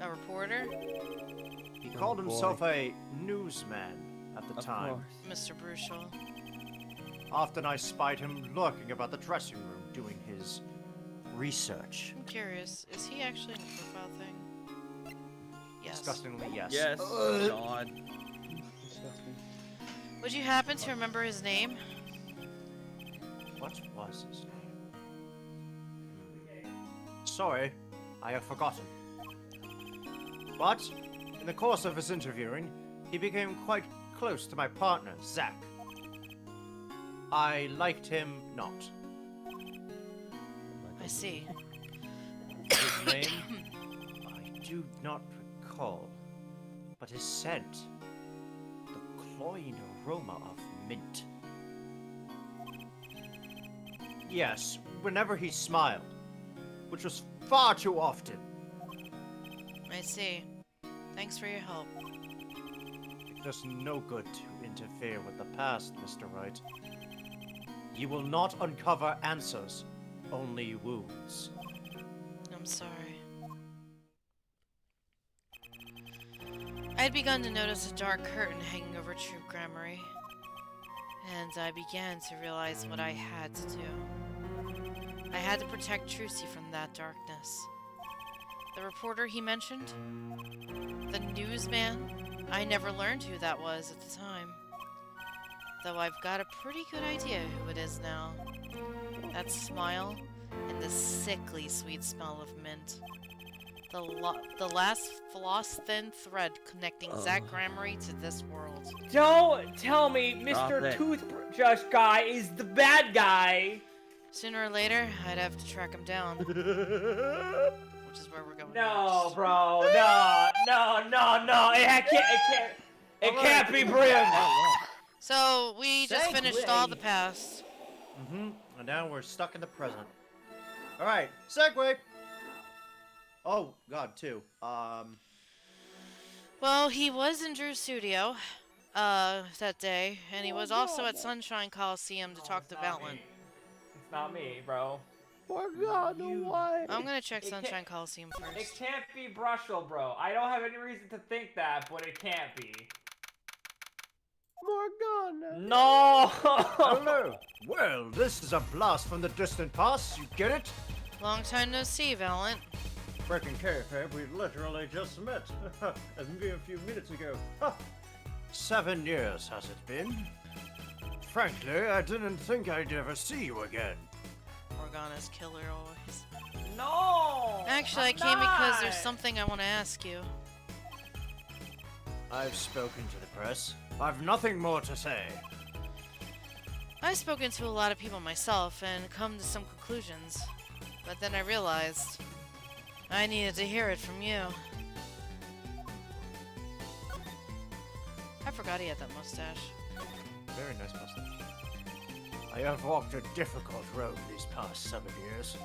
A reporter? He called himself a newsman at the Of time. course. Mr. Bruchel. Often I spied him lurking about the dressing room doing his research. I'm curious, is he actually in the profile thing? Yes. Disgustingly, yes. Yes. God. Disgusting. Would you happen to remember his name? What was his name? Sorry, I have forgotten. But, in the course of his interviewing, he became quite close to my partner, Zach. I liked him not. I see. His name? I do not recall. But his scent. The cloying aroma of mint. Yes, whenever he smiled. Which was far too often. I see. Thanks for your help. It does no good to interfere with the past, Mr. Wright. You will not uncover answers, only wounds. I'm sorry. I had begun to notice a dark curtain hanging over True Grammary, and I began to realize what I had to do. I had to protect Trucy from that darkness. The reporter he mentioned? The newsman? I never learned who that was at the time. Though I've got a pretty good idea who it is now. That smile and the sickly sweet smell of mint. The last floss-thin thread connecting Zach Grammary to this world. Don't tell me Stop Mr. it. Toothbrush guy is the bad guy. Sooner or later, I'd have to track him down. Which is where we're going No, next. bro. No. It can't be Brim. So, we just Segue. finished all the past. And now we're stuck in the present. Alright, segue! Oh, God, too. Well, he was in Drew's studio, that day, and he was also at Sunshine Coliseum to talk to Valent. It's not me, bro. Morgana, why? I'm gonna check It can't- Sunshine Coliseum It first. can't be Brushel, bro. I don't have any reason to think that, but it can't be. Morgana. No! Hello! Well, this is a blast from the distant past, you get it? Long time no see, Valent. Breaking kayfabe, we literally just met. A mere few minutes ago. 7 years has it been? Frankly, I didn't think I'd ever see you again. Morgana's killer always. No! Actually, I came because there's something I want to ask you. I've spoken to the press. I've nothing more to say. I've spoken to a lot of people myself and come to some conclusions. But then I realized I needed to hear it from you. I forgot he had that mustache. Very nice mustache. I have walked a difficult road these past 7 years.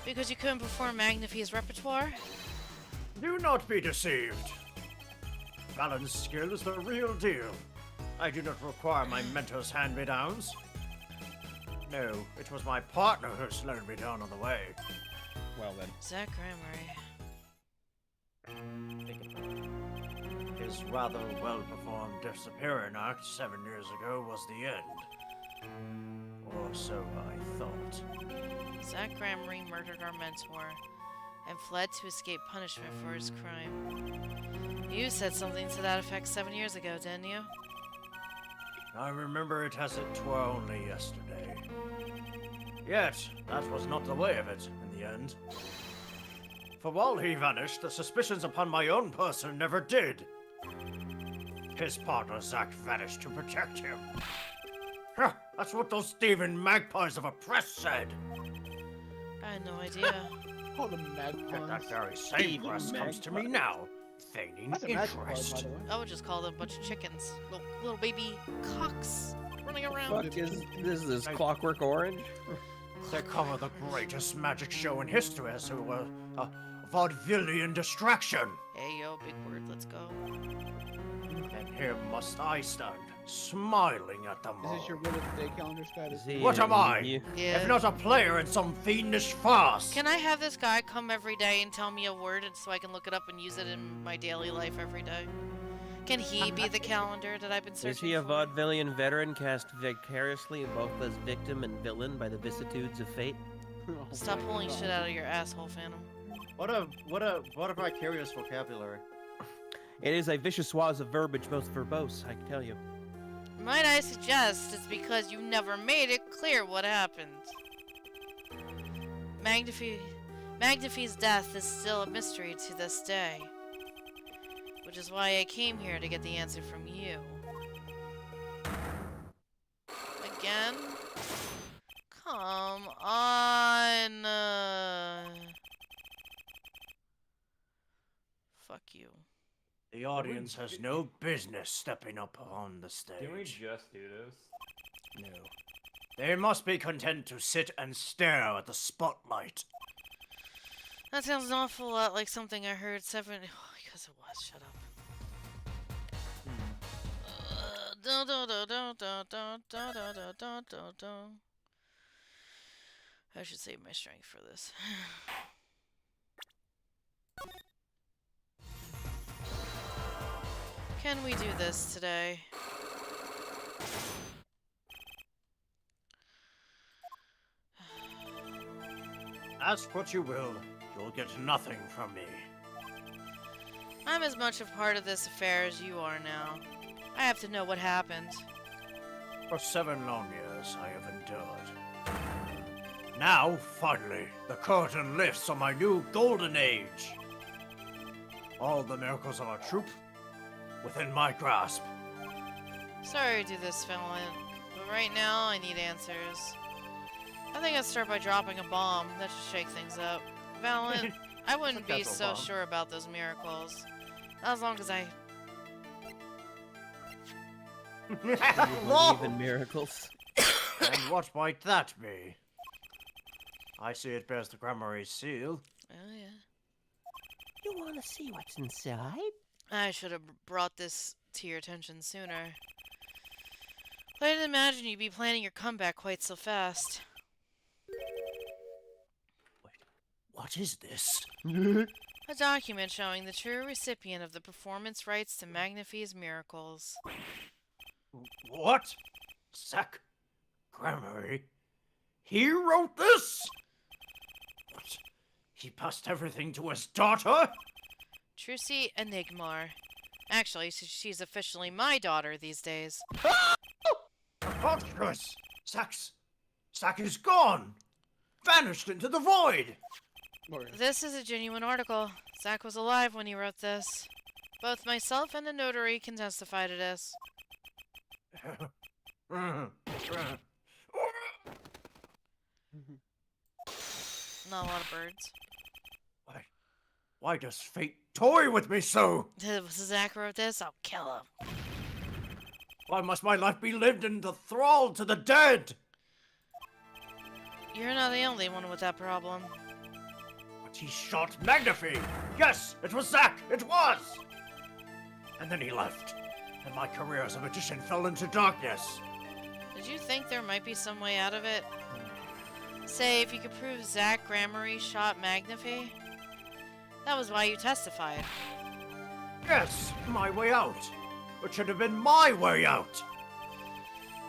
Because you couldn't perform Magnify's repertoire? Do not be deceived. Balance skill is the real deal. I do not require my mentor's hand-me-downs. No, it was my partner who slowed me down on the way. Well then. Zach Gramery. His rather well-performed disappearing act 7 years ago was the end. Or so I thought. Zach Gramery murdered our mentor and fled to escape punishment for his crime. You said something to that effect 7 years ago, didn't you? I remember it as it were only yesterday. Yet, that was not the way of it, in the end. For while he vanished, the suspicions upon my own person never did. His partner Zack vanished to protect him. Huh, that's what those thieving magpies of a press said. I had no idea. Call them Yet magpies. that very same press comes to me now, feigning That's a magpie, by interest. the way. I would just call them a bunch of chickens. Little baby cocks running around. Fuck is this Clockwork Orange? They cover the greatest magic show in history as it were a vaudevillian distraction. Hey yo, big word, let's go. And here must I stand, smiling at them Is all. this your wheel of the day calendar status? What am I? Yeah. If not a player in some fiendish farce? Can I have this guy come every day and tell me a word and so I can look it up and use it in my daily life every day? Can he be the calendar that I've been searching Is he a for? vaudevillian veteran cast vicariously both as victim and villain by the vicissitudes of fate? Oh Stop my pulling God. shit out of your asshole, Phantom. What a vicarious vocabulary. It is a vicious swaz of verbiage, most verbose, I can tell you. Might I suggest it's because you never made it clear what happened. Magnify's death is still a mystery to this day. Which is why I came here to get the answer from you. Again? Come on. Fuck you. The audience has no business stepping up on the stage. Can we just do this? No. They must be content to sit and stare at the spotlight. That sounds an awful lot like something I heard because it was. Shut up. I should save my strength for this. Can we do this today? Ask what you will, you'll get nothing from me. I'm as much a part of this affair as you are now. I have to know what happened. For 7 long years, I have endured. Now, finally, the curtain lifts on my new golden age. All the miracles of our troop within my grasp. Sorry to do this, Valiant, but right now I need answers. I think I'd start by dropping a bomb. That should shake things up. Valiant, I wouldn't be Successful so bomb. sure about those miracles. Not as long as I... Do you believe in miracles? And what might that be? I see it bears the Gramarye's seal. Oh, yeah. You want to see what's inside? I should have brought this to your attention sooner. But I didn't imagine you'd be planning your comeback quite so fast. What is this? A document showing the true recipient of the performance rights to Magnify's miracles. What? Zack Gramarye? He wrote this? What? He passed everything to his daughter? Trucy Enigmar. Actually, she's officially my daughter these days. Preposterous! Zack is gone! Vanished into the void! This is a genuine article. Zack was alive when he wrote this. Both myself and a notary can testify to this. Not a lot of birds. Why does fate toy with me so? If Zach wrote this, I'll kill him. Why must my life be lived in the thrall to the dead? You're not the only one with that problem. But he shot Magnifi! Yes, it was Zack! It was! And then he left. And my career as a magician fell into darkness. Did you think there might be some way out of it? Say, if you could prove Zach Gramarye shot Magnifi? That was why you testified. Yes, my way out. It should have been my way out.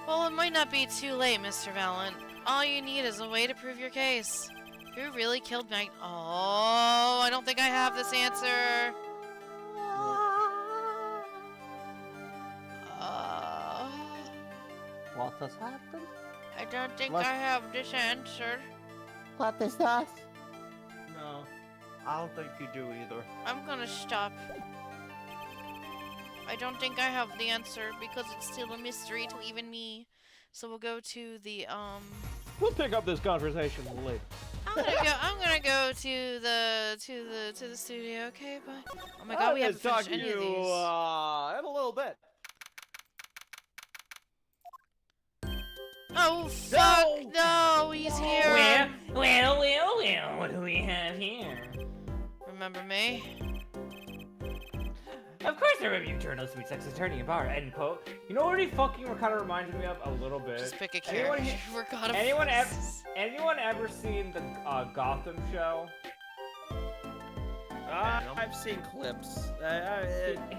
Well, it might not be too late, Mr. Valent. All you need is a way to prove your case. Who really killed Mag- Oh, I don't think I have this answer. What has happened? I don't think What? I have this answer. What is that? No, I don't think you do either. I'm gonna stop. I don't think I have the answer because it's still a mystery to even me. So we'll go to the We'll pick up this conversation later. I'm gonna go to the studio, okay? But oh my god, we haven't talk finished to any of you these. in a little bit. Oh fuck! No, he's here. Well, what do we have here? Remember me? Of course I remember you, journalist, sweet sex attorney, and bar, end quote. You know what he fucking kind of reminds me of a little bit? Just pick a Anyone character. he- We're gonna. Anyone ever seen the Gotham show? I've seen clips.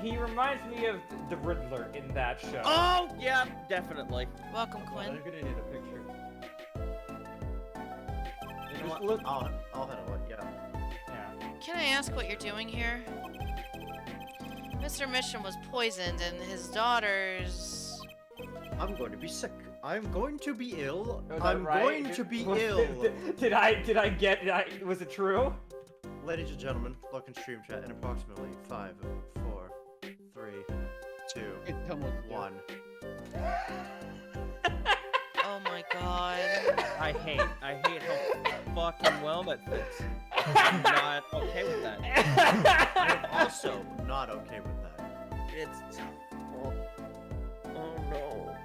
He reminds me of the Riddler in that show. Oh, yeah, definitely. Welcome, I'm Quinn. gonna need a picture. You know Just what? look- I'll handle it. Yeah. Yeah. Can I ask what you're doing here? Mr. Mission was poisoned, and his daughters. I'm going to be sick. I'm going to be ill. Was that I'm right? going to be ill. Did I get it? Was it true? Ladies and gentlemen, look in stream chat in approximately 5, 4, 3, 2, Hey, tell me what to do. 1. Oh my god. I hate how fucking well that fits. I'm not okay with that. I'm also not okay with that. It's oh no.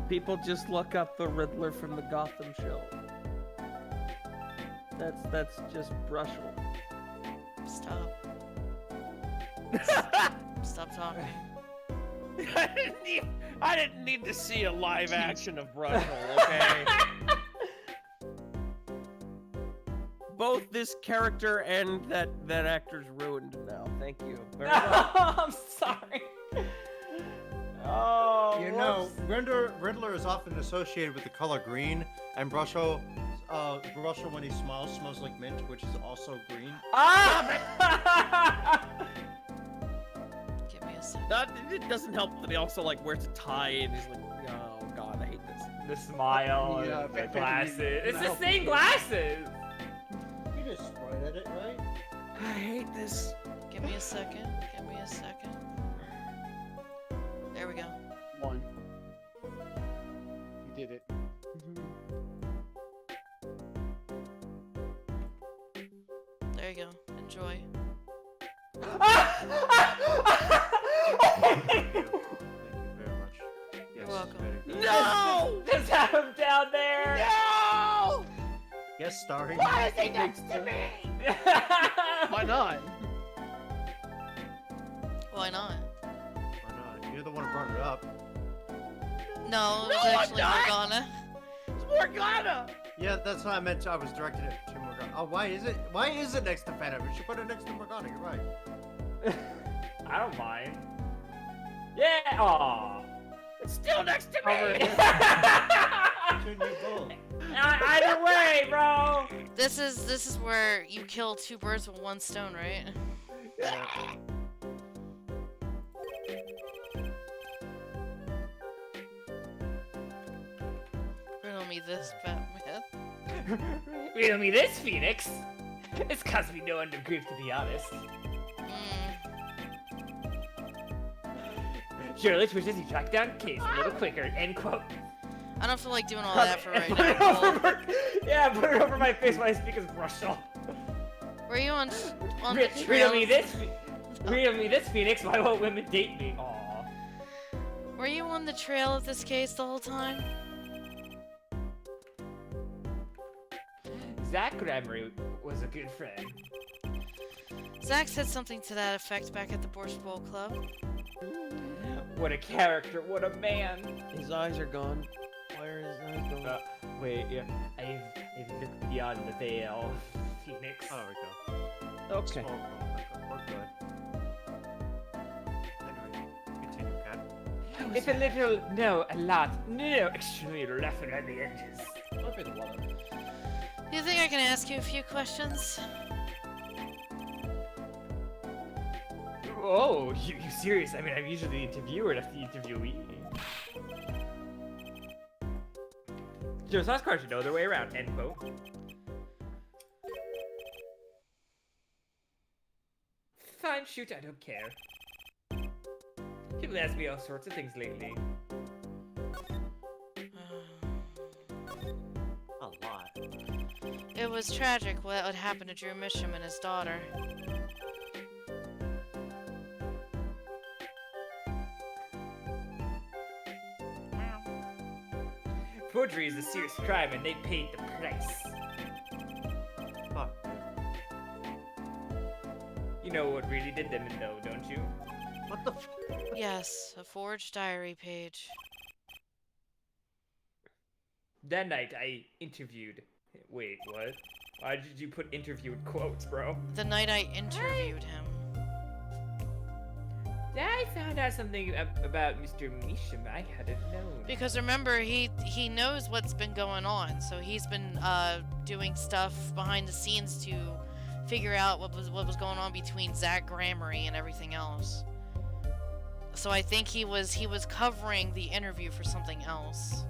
People just look up the Riddler from the Gotham show. That's just brushel. Stop. Stop talking. I didn't need to see a live action of brushel, okay? Both this character and that actor's ruined now. Thank you very much. I'm sorry. Oh, You know, whoops. Riddler is often associated with the color green, and Brushel when he smiles smells like mint, which is also green. Ah! Give me a second. It doesn't help that he also like wears a tie and he's like, oh god, I hate this. The smile, Yeah, and the Fantasy- glasses. It's the no. same glasses. You just sprayed at it, right? I hate this. Give me a second. Give me a second. There we go. 1. You did it. There you go. Enjoy. Thank you very much. Yes, welcome. very good. No! Just have him down there. No! Yes, starring. Why is he next to me? Why not? Why not? Why not? You're the one who brought it up. No, it was I'm actually not. Morgana. It's Morgana! Yeah, that's what I meant. I was directing it to Morgana. Oh, why is it? Why is it next to Phantom? You should put it next to Morgana. You're right. I don't mind. Yeah. Aw. It's still next to Over me! Turn you both. Either way, bro. This is where you kill two birds with one stone, right? Yeah. Riddle me this, Batman. Riddle me this, Phoenix. It's cause we know under grief, to be honest. Surely wishes he tracked down case a little quicker. End quote. I don't feel like doing all Put that for right it now. Cole. yeah, put it over my face while I speak as Russell. Were you on the Riddle trail? me this, riddle me this, Phoenix. Why won't women date me? Aw. Were you on the trail of this case the whole time? Zach Gregory was a good friend. Zach said something to that effect back at the Borscht Bowl Club. What a character, what a man. His eyes are gone. Why are his eyes gone? Wait, yeah. I've looked beyond the veil, Phoenix. Oh, there we go. Okay. We're good. Anyway, continue, Cat. It's a little, no, a lot, no, extremely rough around the edges. Do you think I can ask you a few questions? Oh, you serious? I mean, I'm usually the interviewer, not the interviewee. Just last question, know their way around, end quote. Fine, shoot, I don't care. People ask me all sorts of things lately. A lot. It was tragic what had happened to Drew Misham and his daughter. Forgery is a serious crime and they paid the price. Fuck. You know what really did them in though, don't you? What the f- Yes, a forged diary page. That night I interviewed... Wait, what? Why did you put interviewed quotes, bro? The night I interviewed him. I found out something about Mr. Misham I hadn't known. Because remember, he knows what's been going on, so he's been doing stuff behind the scenes to figure out what was going on between Zach Gramery and everything else. So I think he was covering the interview for something else.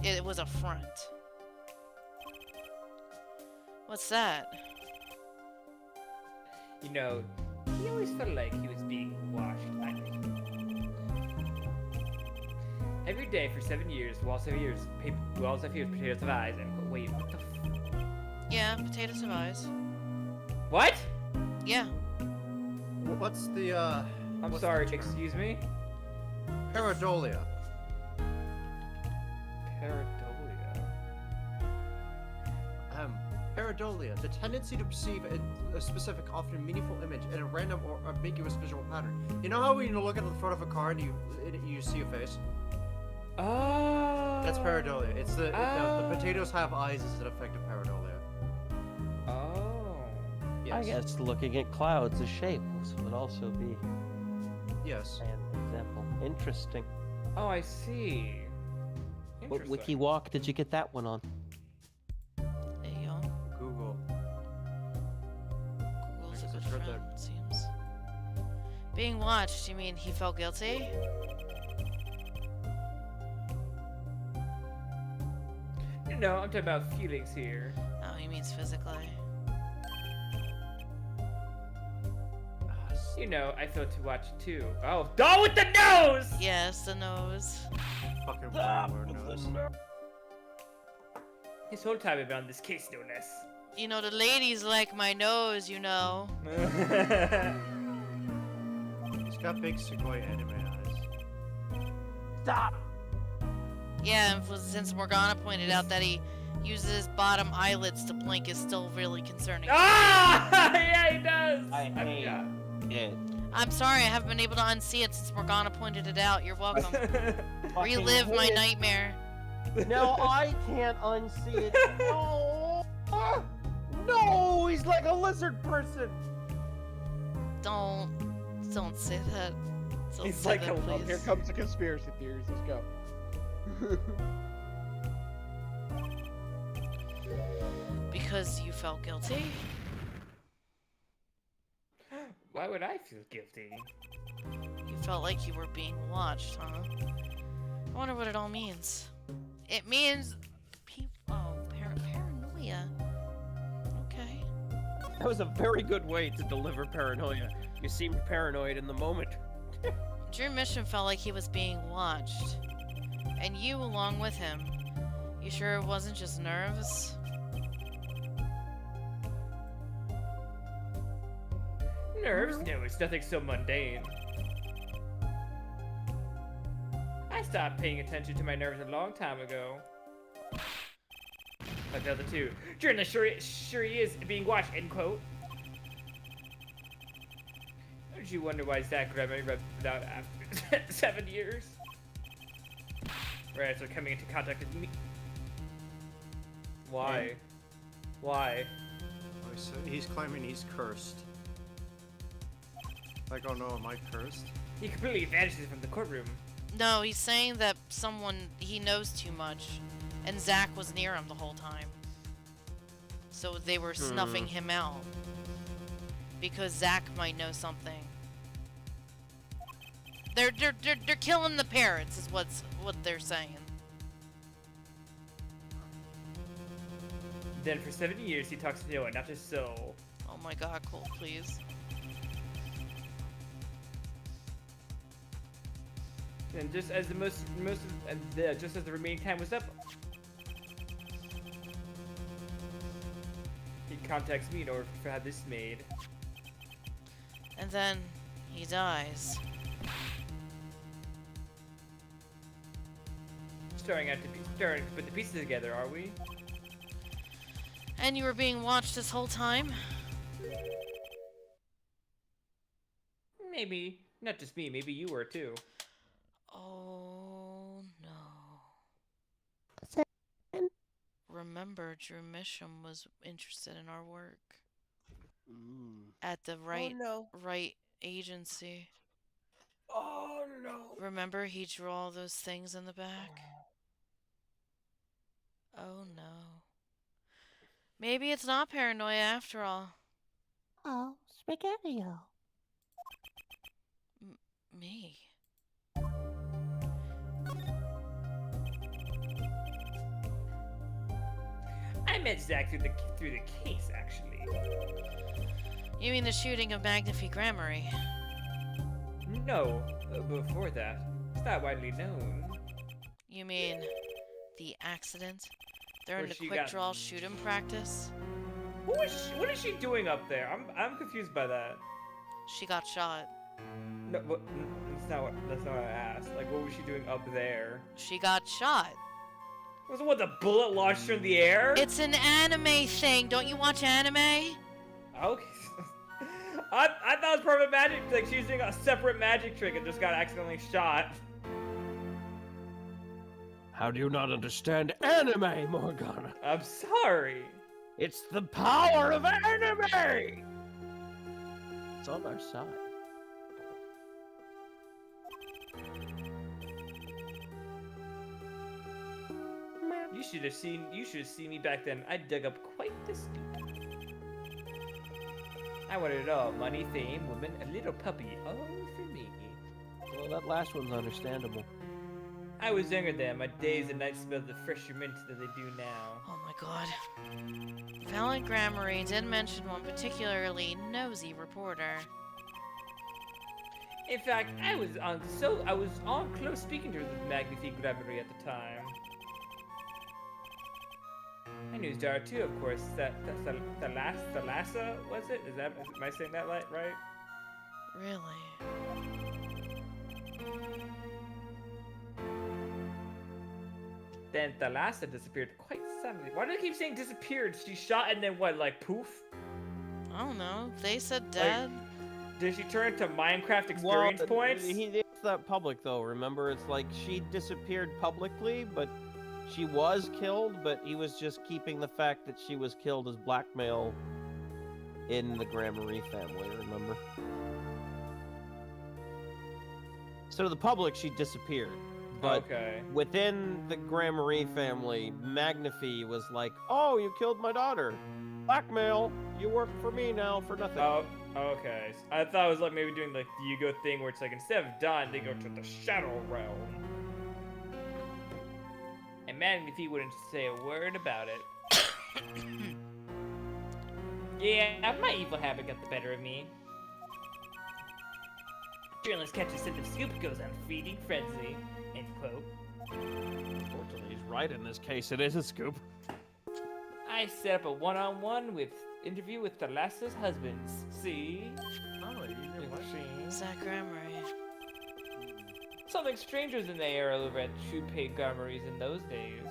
It was a front. What's that? You know, he always felt like he was being watched. Every day for 7 years, Walls have ears, potatoes have eyes, and wait, what the f- Yeah, potatoes have eyes. What? Yeah. What's the, I'm what's sorry, the term? excuse me? Pareidolia. Pareidolia. Pareidolia, the tendency to perceive a specific, often meaningful image in a random or ambiguous visual pattern. You know how when you look at the front of a car and you see a face? Oh. That's pareidolia. It's the potatoes have eyes is an effect of pareidolia. Oh. Yes. I guess looking at clouds as shapes would also be Yes. an example. Interesting. Oh, I see. What Interesting. wiki walk did you get that one on? There you go. Google. Google's I a guess good I've heard friend, that. it seems. Being watched, you mean he felt guilty? No, I'm talking about feelings here. No, he means physically. You know, I felt to watch it too. Oh, doll with the nose! Yes, the nose. Fucking weird nose. This whole time I've been on this case, no less. You know, the ladies like my nose, you know. He's got big Sequoia anime eyes. Stop! Yeah, and since Morgana pointed out that he uses his bottom eyelids to blink is still really concerning. Ah! Yeah, he does! I hate it. I'm sorry, I haven't been able to unsee it since Morgana pointed it out. You're welcome. Relive my nightmare. No, I can't unsee it. No! No! He's like a lizard person! Don't say that. Don't He's say like that, a please. Here comes the conspiracy theories. Let's go. Because you felt guilty? Why would I feel guilty? You felt like you were being watched, huh? I wonder what it all means. It means paranoia. Okay. That was a very good way to deliver paranoia. You seemed paranoid in the moment. Drew Mission felt like he was being watched. And you along with him. You sure it wasn't just nerves? Nerves? No, it's nothing so mundane. I stopped paying attention to my nerves a long time ago. Like the other two. Journalist sure he is being watched, end quote. Don't you wonder why Zach Gremlin rubbed out after 7 years? Right, so coming into contact with me. Why? Why? Oh, so he's claiming he's cursed. Like, oh no, am I cursed? He completely vanishes from the courtroom. No, he's saying that he knows too much, and Zach was near him the whole time. So they were snuffing him out. Because Zach might know something. They're killing the parents, is what they're saying. Then for 7 years he talks to no one, not his soul. Oh my god, Cole, please. And just as just as the remaining time was up, he contacts me in order to have this made. And then he dies. Starting to put the pieces together, are we? And you were being watched this whole time? Maybe. Not just me, maybe you were too. Oh no. Remember, Drew Misham was interested in our work. At the right agency. Oh no. Remember, he drew all those things in the back? Oh no. Maybe it's not paranoia after all. Oh, Spaghetti-O. Me. I met Zach through the case, actually. You mean the shooting of Magnifique Grammary? No, before that. It's not widely known. You mean the accident? They're Where in the she quick got- draw shooting practice? What is she doing up there? I'm confused by that. She got shot. No, that's not what I asked. Like, what was she doing up there? She got shot. Was it what, the bullet launched her in the air? It's an anime thing. Don't you watch anime? Okay. I thought it was part of a magic trick. She was doing a separate magic trick and just got accidentally shot. How do you not understand anime, Morgana? I'm sorry. It's the power of anime! It's on our side. You should have seen me back then. I dug up quite the stoop. I wanted it all. Money, fame, women, a little puppy. All for me. Well, that last one's understandable. I was younger then. My days and nights smelled the fresher mint than they do now. Oh my god. Valiant Grammary did mention one particularly nosy reporter. In fact, I was on close speaking to the Magnifique Grammary at the time. I knew Dara too, of course. Thalassa, was it? Am I saying that right? Really? Then Thalassa disappeared quite suddenly. Why do they keep saying disappeared? She shot and then what, like poof? I don't know. They said dead. Did she turn to Minecraft experience points? It's not public though. Remember, it's like she disappeared publicly, but she was killed. But he was just keeping the fact that she was killed as blackmail in the Grammary family. Remember? So to the public, she disappeared. But okay. Within the Grammary family, Magnifique was like, "Oh, you killed my daughter. Blackmail. You work for me now for nothing." Oh, okay. I thought it was like maybe doing like the Yugo thing where it's like instead of done, they go to the Shadow Realm. And Magnifique wouldn't say a word about it. Yeah, my evil habit got the better of me. Journalist catches scent of scoop goes on feeding frenzy. End quote. Unfortunately, he's right in this case. It is a scoop. I set up a one-on-one with interview with Thalassa's husbands. See? Oh, you did what? Zach Gramery. Something strange was in the air over at Shupei Garmeries in those days.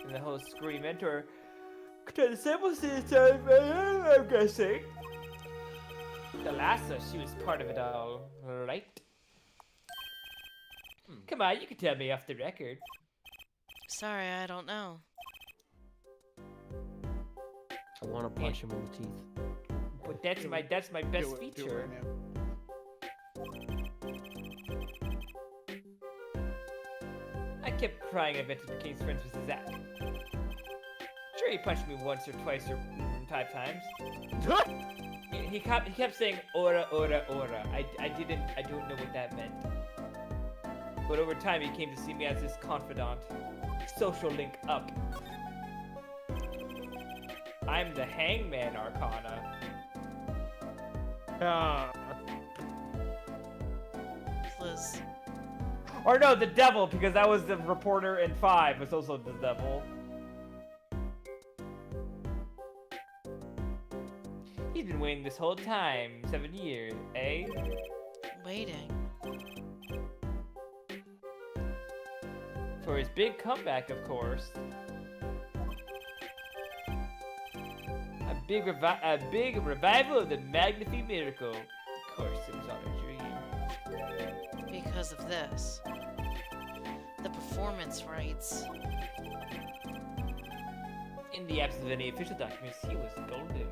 And the host scream mentor could sample this time, I'm guessing. Thalassa, she was part of it all, right? Come on, you can tell me off the record. Sorry, I don't know. I want to punch him in the teeth. But that's my best Do it feature. right now. I kept crying I bet he became friends with Zach. Sure, he punched me once or twice or 5 times. He kept saying ora ora ora. I don't know what that meant. But over time he came to see me as his confidant. Social link up. I'm the hangman Arcana. Liz. Or no, the devil, because that was the reporter in 5, was also the devil. He's been waiting this whole time, 7 years, eh? Waiting. For his big comeback, of course. A big revival of the Magnifique Miracle. Of course, it was all a dream. Because of this. The performance rights. In the absence of any official documents, he was golden.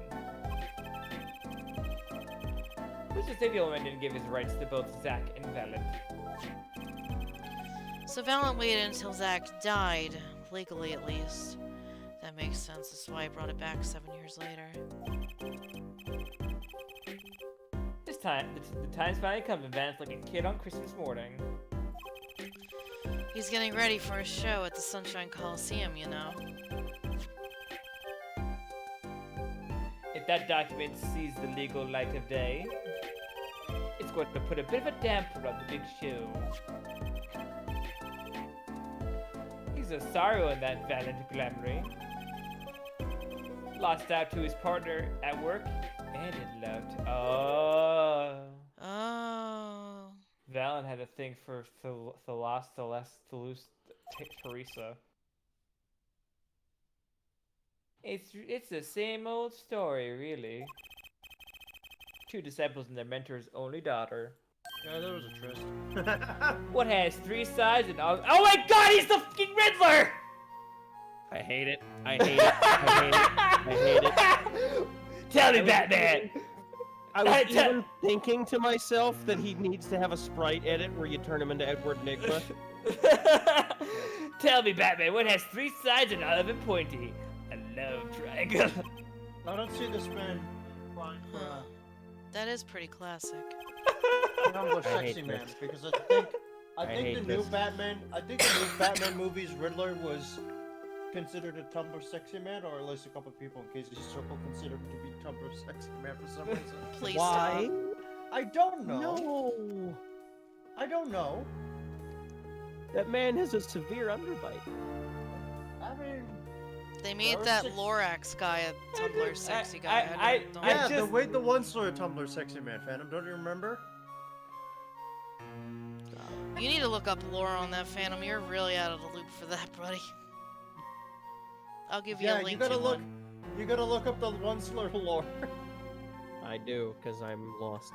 Who's to say the old man didn't give his rights to both Zach and Valent? So Valent waited until Zach died, legally at least. That makes sense. That's why I brought it back 7 years later. This time, the time's finally come, and Valent's like a kid on Christmas morning. He's getting ready for a show at the Sunshine Coliseum, you know. If that document sees the legal light of day, it's going to put a bit of a damper on the big show. He's a sorrow in that Valent Glamory. Lost out to his partner at work and in love. Oh. Oh. Valent had a thing for Teresa. It's the same old story, really. 2 disciples and their mentor's only daughter. Yeah, that was a tryst. What has 3 sides and all? Oh my God, he's the fucking Riddler! I hate it. I hate it. I hate it. I hate it. Tell me, Batman. I was even thinking to myself that he needs to have a sprite edit where you turn him into Edward Nygma. Tell me, Batman, what has 3 sides and all of it pointy? A love triangle. I don't see this man applying for Huh. That is pretty classic. Tumblr I hate sexy man this. because I think hate the new this. Batman. I think the new Batman movie's Riddler was considered a Tumblr sexy man, or at least a couple people in Casey's circle considered him to be Tumblr sexy man for some reason. Please Why? stop. I don't know. No. I don't know. That man has a severe underbite. I mean, They made Or that six- Lorax guy a Tumblr sexy guy. don't- yeah, just- the one saw a Tumblr sexy man, Phantom. Don't you remember? You need to look up lore on that Phantom. You're really out of the loop for that, buddy. I'll give you a Yeah, link you gotta to look. one. You gotta look up the one slur lore. I do, because I'm lost.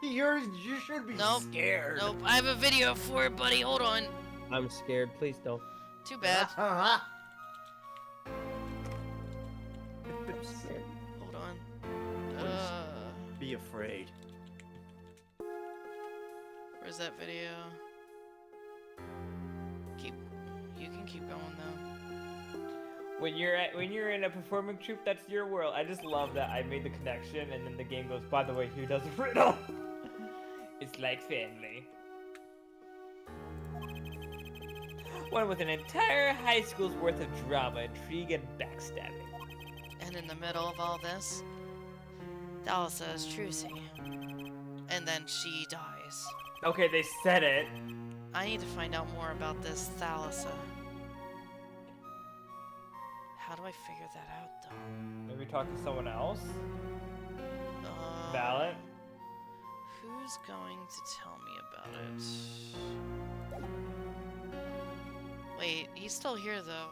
You should be Nope. scared. Nope, I have a video for it, buddy. Hold on. I'm scared. Please don't. Too bad. I'm scared. Hold on. Be afraid. Where's that video? You can keep going though. When you're in a performing troupe, that's your world. I just love that I made the connection, and then the game goes, by the way, who does a riddle? It's like family. One with an entire high school's worth of drama, intrigue, and backstabbing. And in the middle of all this, Dallas says Trucy. And then she dies. Okay, they said it. I need to find out more about this Thalassa. How do I figure that out, though? Maybe talk to someone else? Uh, Valid? Who's going to tell me about it? Wait, he's still here, though.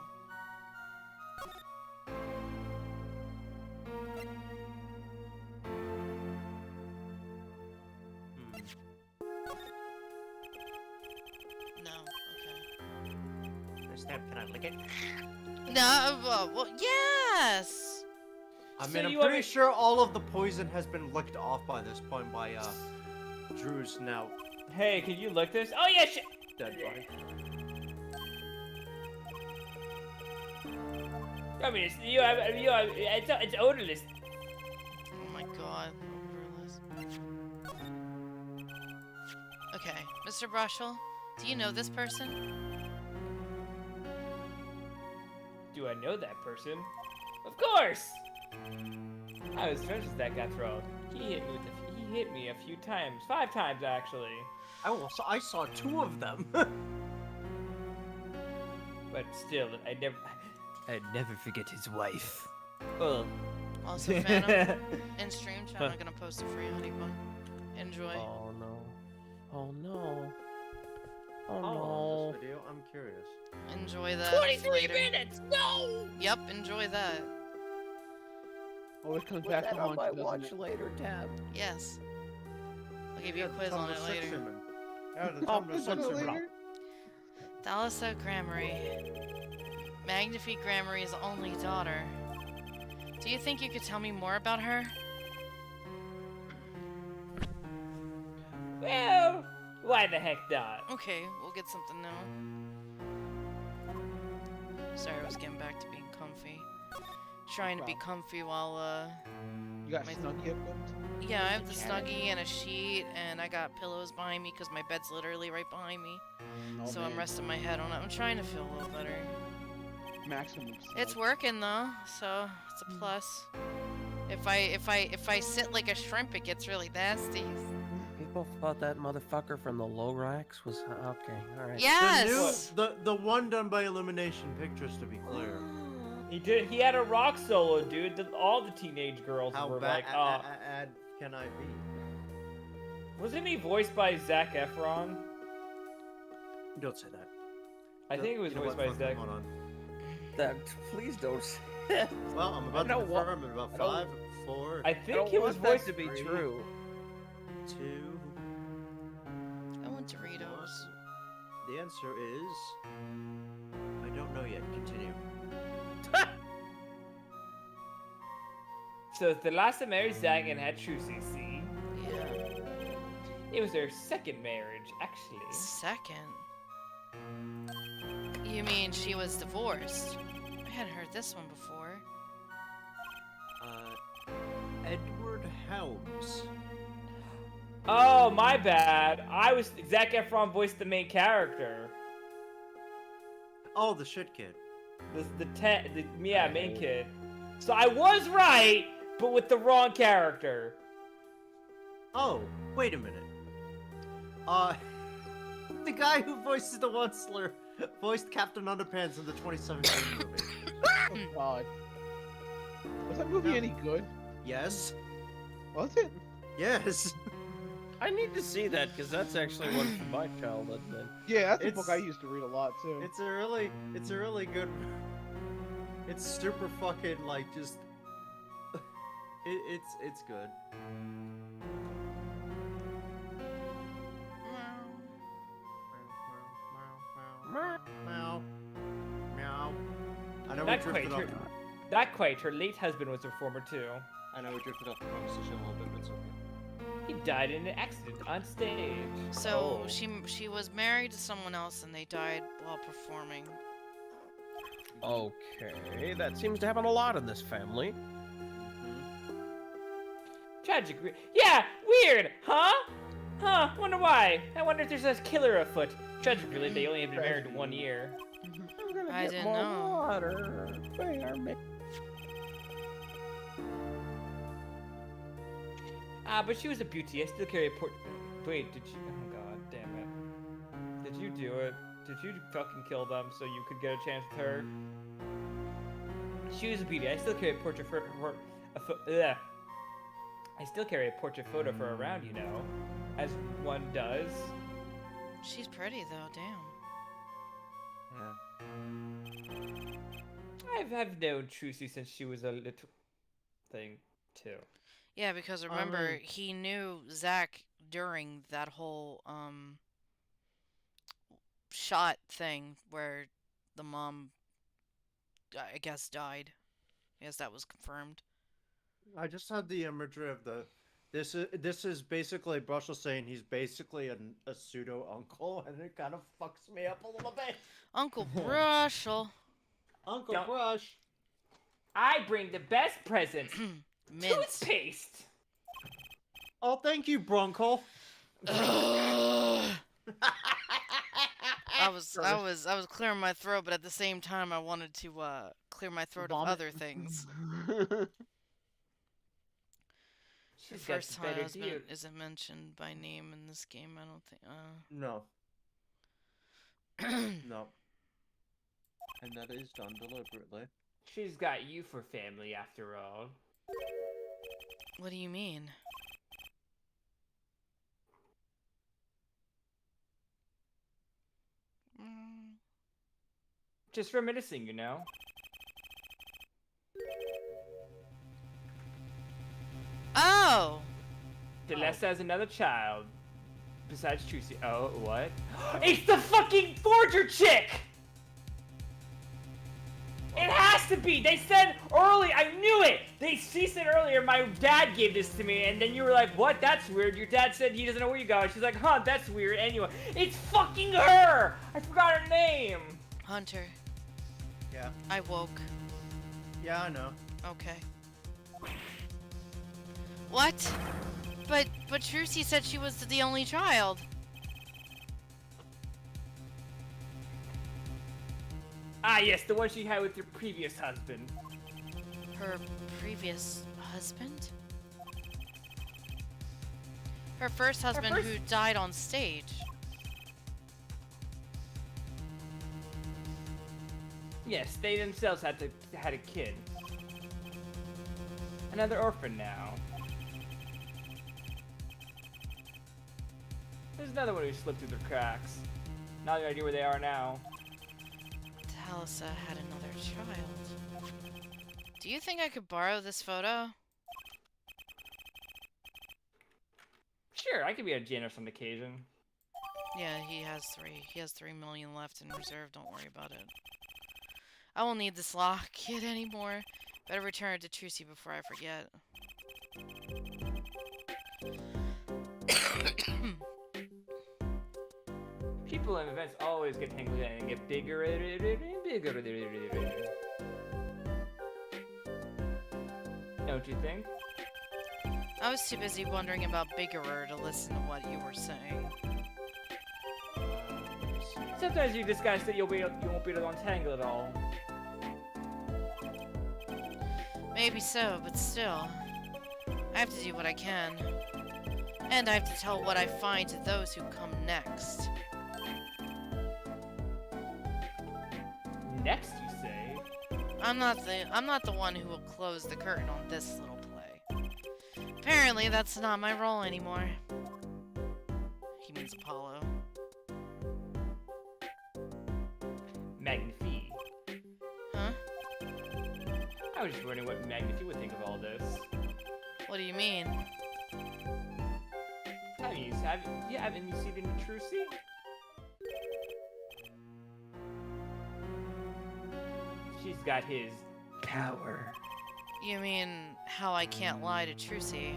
No, okay. Snap, can I lick it? No, well, yes! I So mean, I'm you want pretty me- sure all of the poison has been licked off by this point by, Drew's now Hey, can you look this? Oh yeah, shit! dead body. I mean, it's odorless. Oh my god. Odorless. Okay, Mr. Brushel, do you know this person? Do I know that person? Of course! I was friends with that guy throw. He hit me a few times. 5 times, actually. I saw 2 of them. But still, I'd never forget his wife. Ugh. Also, Phantom, in stream chat, I'm gonna post a free honey bun. Enjoy. Oh no. Oh no. Oh On no. this video, I'm curious. Enjoy that. 23 later. minutes! No! Yep, enjoy that. Always comes Put back that to on haunt my you, doesn't watch it? later tab. Yes. I'll give you Yeah, a quiz Tom on the it Sixer later. Man. Yeah, the Oh, Tom the put that Sixer Man. later. Thalassa Grammary. Magnifique Grammary's only daughter. Do you think you could tell me more about her? Well, why the heck not? Okay, we'll get something new. Sorry, I was getting back to being comfy. Trying to be comfy while, You got my- Snuggie equipped? yeah, I have the Snuggie and a sheet, and I got pillows behind me because my bed's literally right behind me. Oh, So I'm man. resting my head on it. I'm trying to feel a little better. Maximum. It's working though, so it's a plus. If I sit like a shrimp, it gets really nasty. People thought that motherfucker from the Lorax was okay. All right. Yes. The one done by Illumination Pictures, to be clear. He had a rock solo, dude. All the teenage girls How were bad like, can I be? wasn't he voiced by Zac Efron? Don't say that. I think it was You know voiced what? by Fuck it, Zac. Hold on. That please don't. Well, I'm about to don't wa- confirm in about I don't- 5, 4, I I think don't he was want that voiced to be 3. true. 2. I want Doritos. The answer is I don't know yet. Continue. So Thalassa married Zac and had Trucy, see? Yeah. It was their second marriage, actually. Second. You mean she was divorced? I hadn't heard this one before. Edward Helms. Oh, my bad. Zac Efron voiced the main character. Oh, the shit kid. Main kid. So I was right, but with the wrong character. Oh, wait a minute. The guy who voices the Onceler voiced Captain Underpants in the 2017 movie. Oh god. Was that movie any good? Yes. Was it? Yes. I need to see that because that's actually one from my childhood. Then. Yeah, that's a It's- book I used to read a lot too. It's a really good. It's super fucking like just. It's good. Meow. Meow. I know we Not drifted quite. off. Not quite. Her late husband was a performer too. I know we drifted off the conversation a little bit, but it's okay. He died in an accident on stage. So Oh. she was married to someone else and they died while performing. Okay, that seems to happen a lot in this family. Tragic. Yeah, weird, huh? Huh, wonder why. I wonder if there's a killer afoot. Tragic, really, they only have been married 1 year. I'm gonna I get didn't more know. water. Bear me. But she was a beauty. I still carry a port. Wait, did she? Oh god, damn it. Did you do it? Did you fucking kill them so you could get a chance with her? She was a beauty. I still carry a portrait I still carry a portrait photo of her around, you know, as one does. She's pretty though, damn. I've known Trucy since she was a little thing too. Yeah, because remember, he knew Zach during that whole shot thing where the mom, I guess, died. I guess that was confirmed. I just had the imagery of the. This is basically Brushel saying he's basically a pseudo uncle, and it kind of fucks me up a little bit. Uncle Brushel. Uncle Don't- Brush. I bring the best presents. Mint. Toothpaste. Oh, thank you, Brunkle. I was clearing my throat, but at the same time, I wanted to clear my throat of Vomit. other things. Her She's got first better husband deal. isn't mentioned by name in this game. I don't think. No. No. And that is done deliberately. She's got you for family after all. What do you mean? Just reminiscing, you know. Oh! Celeste has another child. Besides Trucy. Oh, what? It's the fucking forger chick! It has to be! They said early, I knew it! She said earlier, my dad gave this to me, and then you were like, what? That's weird. Your dad said he doesn't know where you got it. She's like, huh, that's weird. Anyway, it's fucking her! I forgot her name! Hunter, Yeah. I woke. Yeah, I know. Okay. What? But Trucy said she was the only child. Ah, yes, the one she had with your previous husband. Her previous husband? Her first husband who died on stage. Yes, they themselves had a kid. Another orphan now. There's another one who slipped through the cracks. Not the idea where they are now. Talisa had another child. Do you think I could borrow this photo? Sure, I could be a janitor on occasion. Yeah, he has 3. He has 3 million left in reserve. Don't worry about it. I won't need this lock kit anymore. Better return it to Trucy before I forget. People and events always get tangled in and get bigger and bigger. Don't you think? I was too busy wondering about Biggerer to listen to what you were saying. Sometimes you disguise that you won't be able to untangle it all. Maybe so, but still. I have to do what I can. And I have to tell what I find to those who come next. Next, you say? I'm not the one who will close the curtain on this little play. Apparently, that's not my role anymore. He means Apollo. Magnifique. Huh? I was just wondering what Magnifique would think of all this. What do you mean? Haven't you seen it in Trucy? She's got his power. You mean how I can't lie to Trucy?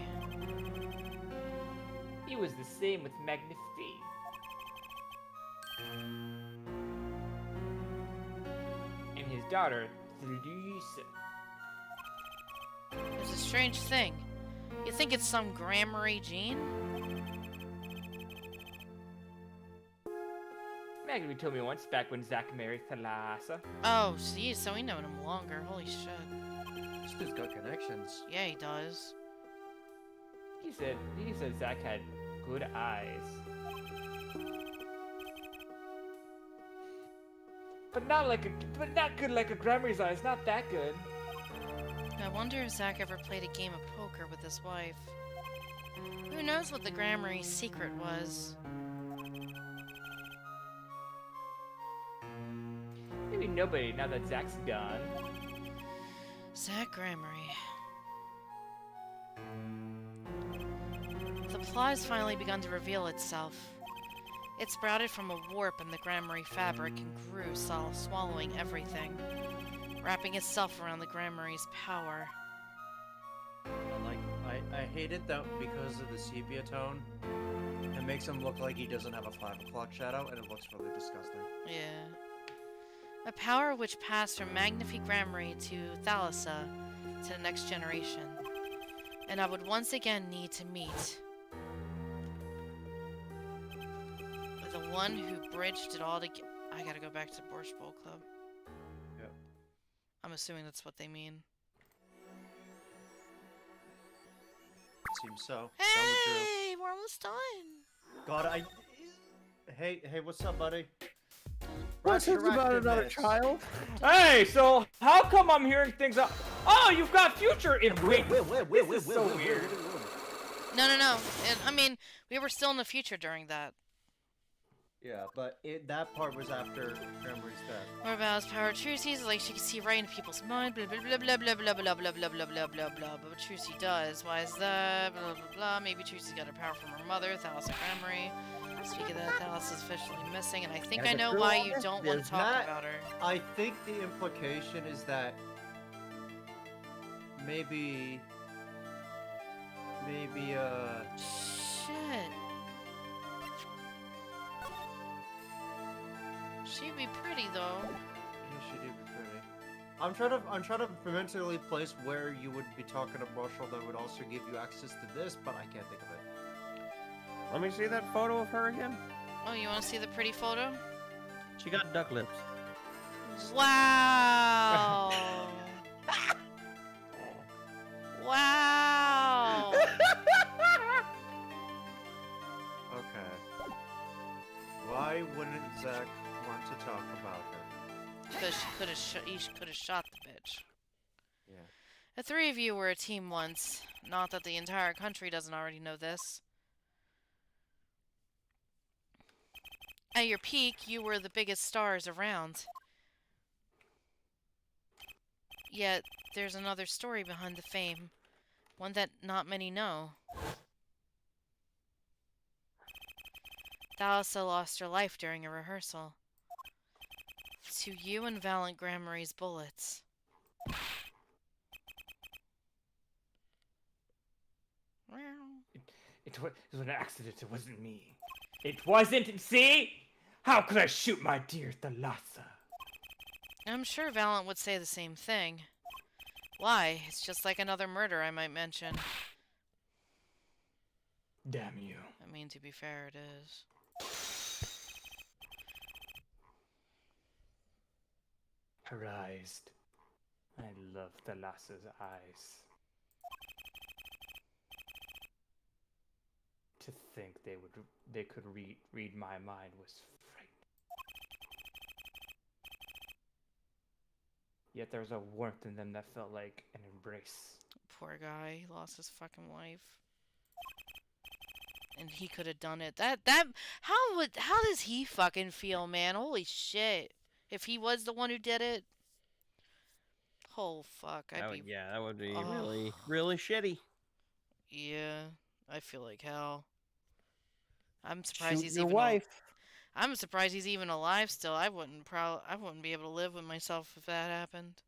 He was the same with Magnifique. And his daughter, Lisa. It's a strange thing. You think it's some grammary gene? Magnifique told me once back when Zach married Thalassa. Oh, geez, so we know him longer. Holy shit. This dude's got connections. Yeah, he does. He said Zach had good eyes. But not good like a Grammy's eyes. Not that good. I wonder if Zach ever played a game of poker with his wife. Who knows what the Grammary secret was? Maybe nobody now that Zach's gone. Zach Grammary. The plot has finally begun to reveal itself. It sprouted from a warp in the Grammary fabric and grew, swallowing everything, wrapping itself around the Grammary's power. Like, I hate it that because of the sepia tone, it makes him look like he doesn't have a 5 o'clock shadow, and it looks really disgusting. Yeah. A power which passed from Magnifique Grammary to Thalassa to the next generation. And I would once again need to meet with the one who bridged it all together. I gotta go back to Borscht Bowl Club. Yep. I'm assuming that's what they mean. Seems so. Sounded true. Hey, we're almost done. God, Hey, what's up, buddy? What's this about another Ratchet child? Hey, so how come I'm hearing things up? Oh, you've got future in. Wait, this is so weird. No. I mean, we were still in the future during that. Yeah, but that part was after Grammy's death. More about his power. Trucy's like she can see right into people's mind. Blah blah blah blah blah blah blah blah blah blah blah blah blah. But what Trucy does? Why is that? Blah blah blah. Maybe Trucy's got her power from her mother, Thalassa Grammary. Speaking of that, Thalassa is officially missing, and I think I know why you don't want to talk about her. I think the implication is that maybe Shit. She'd be pretty though. yeah, she did be pretty. I'm trying to mentally place where you would be talking to Marshall that would also give you access to this, but I can't think of it. Let me see that photo of her again. Oh, you want to see the pretty photo? She got duck lips. Wow. Wow. Okay. Why wouldn't Zach want to talk about her? Because he could have shot the bitch. Yeah. The three of you were a team once. Not that the entire country doesn't already know this. At your peak, you were the biggest stars around. Yet, there's another story behind the fame. One that not many know. Thalassa lost her life during a rehearsal. To you and Valiant Grammary's bullets. It was an accident. It wasn't me. It wasn't. See? How could I shoot my dear Thalassa? I'm sure Valiant would say the same thing. Why? It's just like another murder I might mention. Damn you. I mean, to be fair, it is. Her eyes. I love Thalassa's eyes. To think they could read my mind was frightening. Yet there was a warmth in them that felt like an embrace. Poor guy, he lost his fucking wife. And he could have done it. How does he fucking feel, man? Holy shit. If he was the one who did it. Oh fuck, That would be really, really shitty. Yeah, I feel like hell. I'm surprised Shoot he's your even wife. I'm surprised he's even alive still. I wouldn't be able to live with myself if that happened.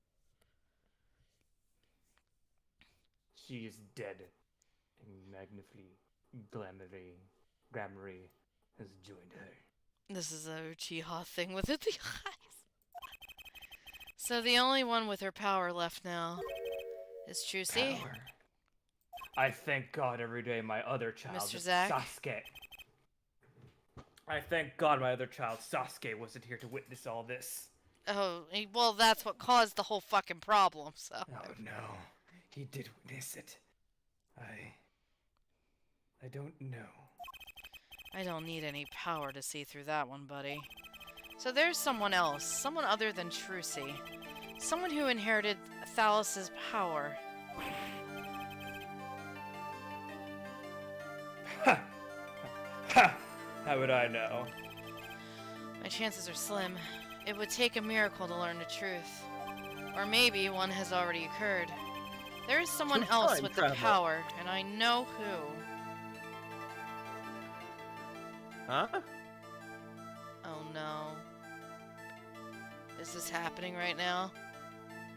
She is dead. And magnificently Grammary has joined her. This is a Uchiha thing with the eyes. So the only one with her power left now is Trucy. Power. I thank God every day my other child, Mr. Zach? Sasuke. I thank God my other child, Sasuke, wasn't here to witness all this. Oh, well, that's what caused the whole fucking problem, so. Oh no, he did witness it. I don't know. I don't need any power to see through that one, buddy. So there's someone else, someone other than Trucy. Someone who inherited Thalas's power. Ha! Ha! How would I know? My chances are slim. It would take a miracle to learn the truth. Or maybe one has already occurred. There is someone Through else time with travel. the power, and I know who. Huh? Oh no. Is this happening right now?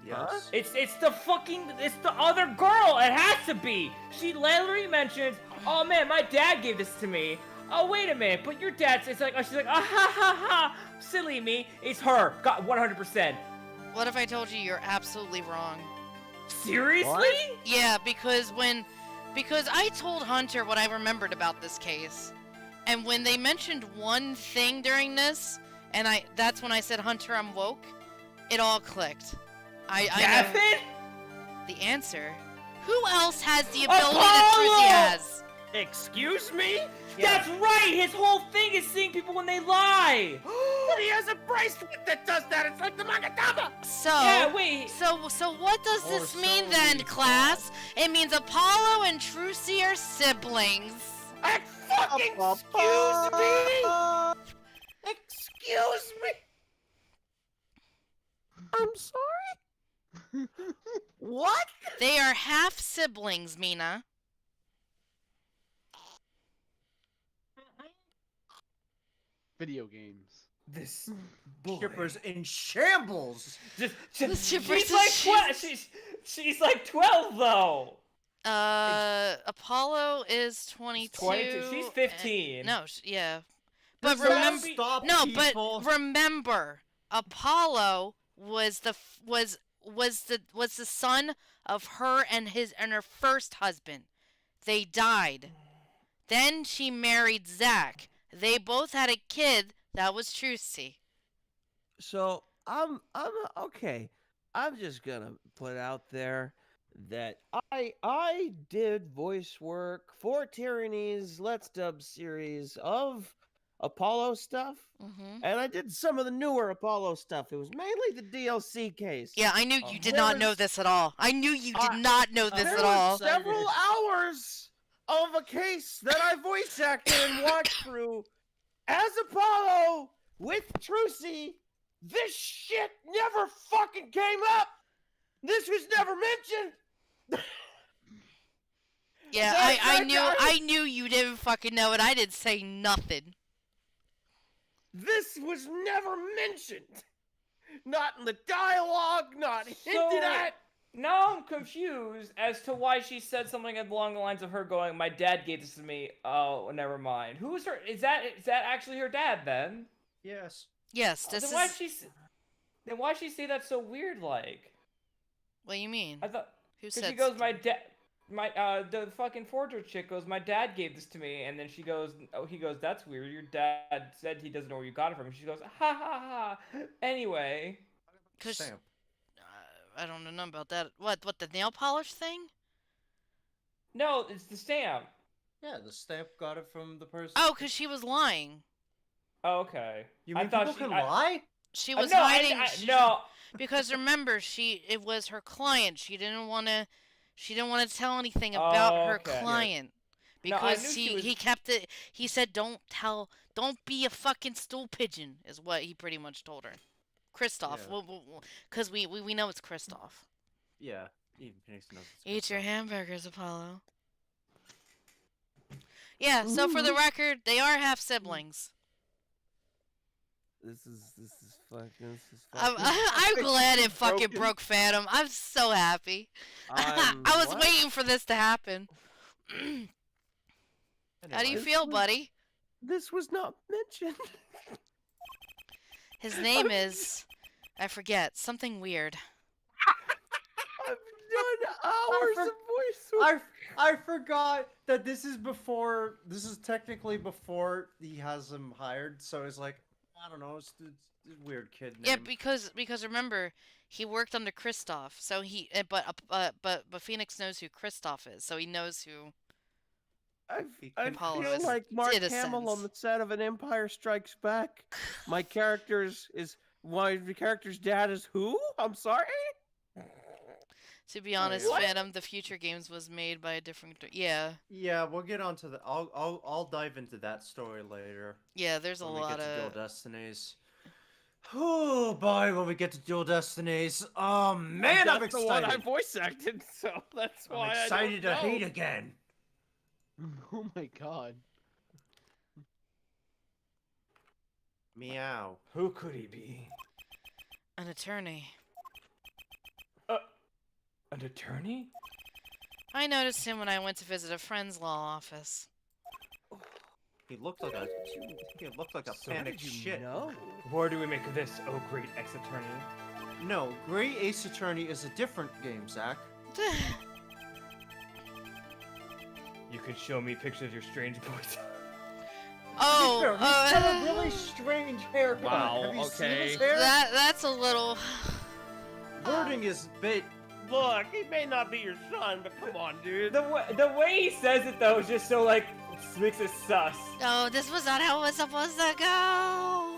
Yes. It's the other girl. It has to be. She literally mentions, "Oh man, my dad gave this to me." Oh wait a minute, but your dad's. It's like, oh, she's like, "Ah ha ha ha, silly me." It's her. Got 100%. What if I told you you're absolutely wrong? Seriously? Yeah, because I told Hunter what I remembered about this case. And when they mentioned one thing during this, and that's when I said, Hunter, I'm woke, it all clicked. I know Gaffin? the answer. Who else has the ability Apollo! that Trucy has? Excuse me? That's right. His whole thing is seeing people when they lie. But he has a bracelet that does that. It's like the Magatama. So, Yeah, wait. so what does Or this so mean then, we class? It means Apollo and Trucy are siblings. Fucking excuse me? Excuse me? I'm sorry? What? They are half siblings, Mina. Video games. This Shippers in shambles. Just, The shippers she's like is- 12. She's like 12 though. Apollo is 22. 22. She's and- 15. No, yeah. But Does that remember, stop no, people? but remember, Apollo was the son of her and her first husband. They died. Then she married Zach. They both had a kid that was Trucy. So I'm okay. I'm just gonna put out there that I did voice work for Tyranny's Let's Dub series of Apollo stuff, Mm-hmm. and I did some of the newer Apollo stuff. It was mainly the DLC case. Yeah, I knew you did There not know was- this at all. I knew you did Uh, not know this there at was all. several hours of a case that I voice acted and watched through as Apollo with Trucy. This shit never fucking came up. This was never mentioned. Yeah, I knew you didn't fucking know it. I didn't say nothing. This was never mentioned. Not in the dialogue, not hinted So- at. Now I'm confused as to why she said something along the lines of her going, "My dad gave this to me." Oh, never mind. Who's her? Is that actually her dad then? Yes. Yes, this Then is. why'd she say that so weird like? What do you mean? I thought Who because said? she goes, "My dad." The fucking forger chick goes, "My dad gave this to me," and then she goes, he goes, "That's weird. Your dad said he doesn't know where you got it from." And she goes, "Ha ha ha." Anyway, 'Cause- Stamp. I don't know nothing about that. What the nail polish thing? no, it's the stamp. Yeah, the stamp got it from the person. Oh, because she was lying. Oh, okay. You I mean thought people she- can I- lie? She was no, hiding. no. Because remember, it was her client. She didn't want to tell anything about Oh, her okay. Yeah. client No, I because knew she was- he kept it. He said, "Don't be a fucking stool pigeon," is what he pretty much told her. Christoph, Yeah. because we know it's Christoph. Yeah. Even Phoenix knows. it's Eat your good hamburgers, Apollo. Yeah. So for the record, they are half siblings. This is fucking. I'm glad it fucking Broken. broke Phantom. I'm so happy. I was what? waiting for this to happen. stuff. How do you Anyway, feel, buddy? This was not mentioned. His name is, I forget, something weird. I've done hours for- of voice work. I forgot that this is before. This is technically before he has him hired. So it's like, I don't know. It's a weird kid name. Yeah, because remember, he worked under Christoph, so but Phoenix knows who Christoph is, so he knows who. I Apollo feel is like Mark citizens. Hamill on the set of An Empire Strikes Back. My character's dad is who? I'm sorry? To be honest, yeah. Phantom, the future games was made by a different. Yeah, Yeah, we'll get onto the. I'll dive into that story later yeah. There's a when we lot get to Dual of. Destinies. Oh boy, when we get to Dual Destinies. Oh man, I'm That's the one I excited. voice acted, so that's I'm why excited I to don't hate know. again. Oh my god. Meow. Who could he be? An attorney. An attorney? I noticed him when I went to visit a friend's law office. He looked like a. He looked like a So panicked shit. No. What do we make of this, oh great ex-attorney? No, Gray Ace Attorney is a different game, Zach. You could show me pictures of your strange boys. Oh, He's got a really strange haircut. Wow, Have you seen okay. his hair? that's a little. Wording is bit. Look, he may not be your son, but come on, dude. The way he says it though is just so like makes it sus. No, this was not how it was supposed to go.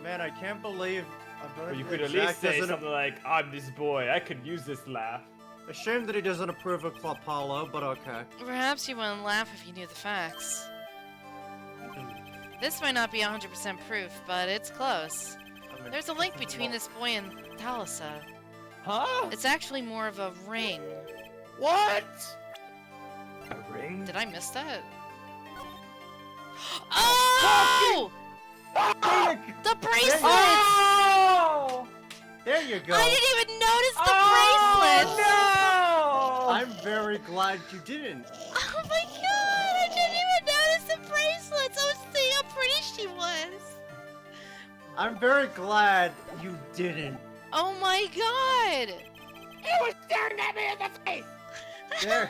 Man, I can't believe. But you could at Zach least say doesn't something like, "I'm this boy. I could use this laugh." A shame that he doesn't approve of Apollo, but okay. Perhaps you wouldn't laugh if you knew the facts. This might not be 100% proof, but it's close. I mean, There's a link between this boy and Thalassa. Huh? It's actually more of a ring. What? A ring? Did I miss that? Oh! The bracelets! Oh! There you go. I didn't even notice the bracelets. No! I'm very glad you didn't. Oh my god! I didn't even notice the bracelets. I was seeing how pretty she was. I'm very glad you didn't. Oh my god! It was staring at me in the face. There.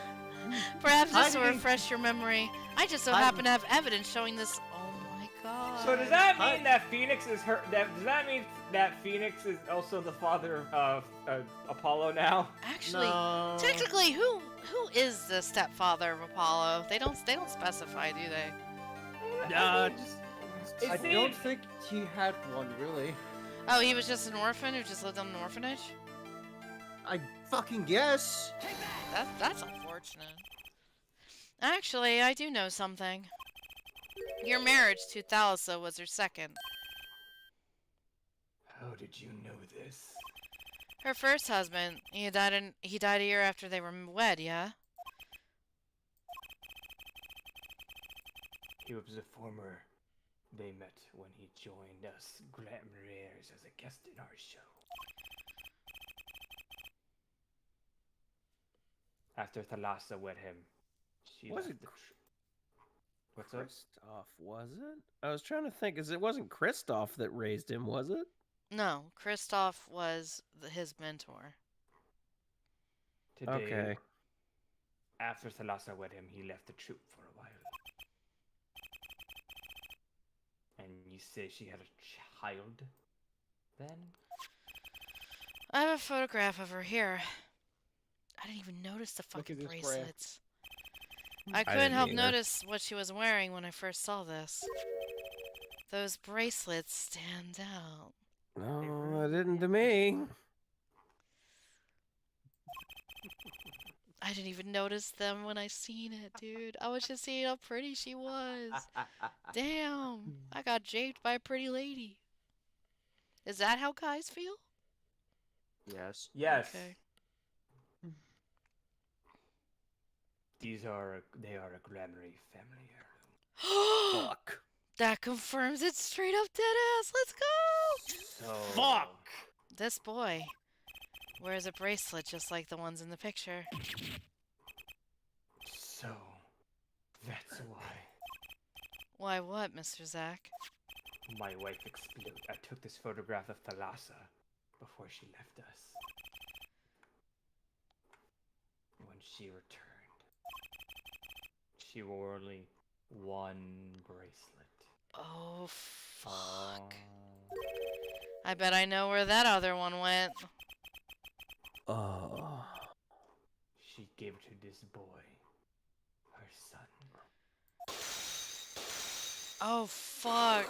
Perhaps this will Hiding- refresh your memory. I just so Hiding- happen to have evidence showing this. Oh my god. So does that Hi. mean that Phoenix is her? Does that mean that Phoenix is also the father of Apollo now? Actually, No. technically, who is the stepfather of Apollo? They don't specify, do they? Nah, It I seems- don't think he had one, really. Oh, he was just an orphan who just lived in an orphanage? I fucking guess. That's unfortunate. Actually, I do know something. Your marriage to Thalassa was her second. How did you know this? Her first husband, he died a year after they were wed, yeah? He was a former. They met when he joined us Glamourers as a guest in our show. After Thalassa wed him, she Was left it the What's up? Kristoff, was it? I was trying to think, because it wasn't Kristoff that raised him, was it? No, Kristoff was his mentor. Today, Okay. after Thalassa wed him, he left the troop for a while. And you say she had a child then? I have a photograph of her here. I didn't even notice the Look fucking at this bracelets. I didn't couldn't help either. notice what she was wearing when I first saw this. Those bracelets stand out. No, it didn't to me. I didn't even notice them when I seen it, dude. I was just seeing how pretty she was. Damn, I got japed by a pretty lady. Is that how guys feel? Yes. Yes. Okay. They are a Glamoury family heirloom. Fuck. That confirms it straight up dead ass. Let's go! So Fuck! This boy wears a bracelet just like the ones in the picture. So that's why Why what, Mr. Zach? my wife exploded. I took this photograph of Thalassa before she left us. When she returned, she wore only one bracelet. Oh, fuck. Oh. I bet I know where that other one went. Oh. She gave it to this boy, her son. Oh fuck.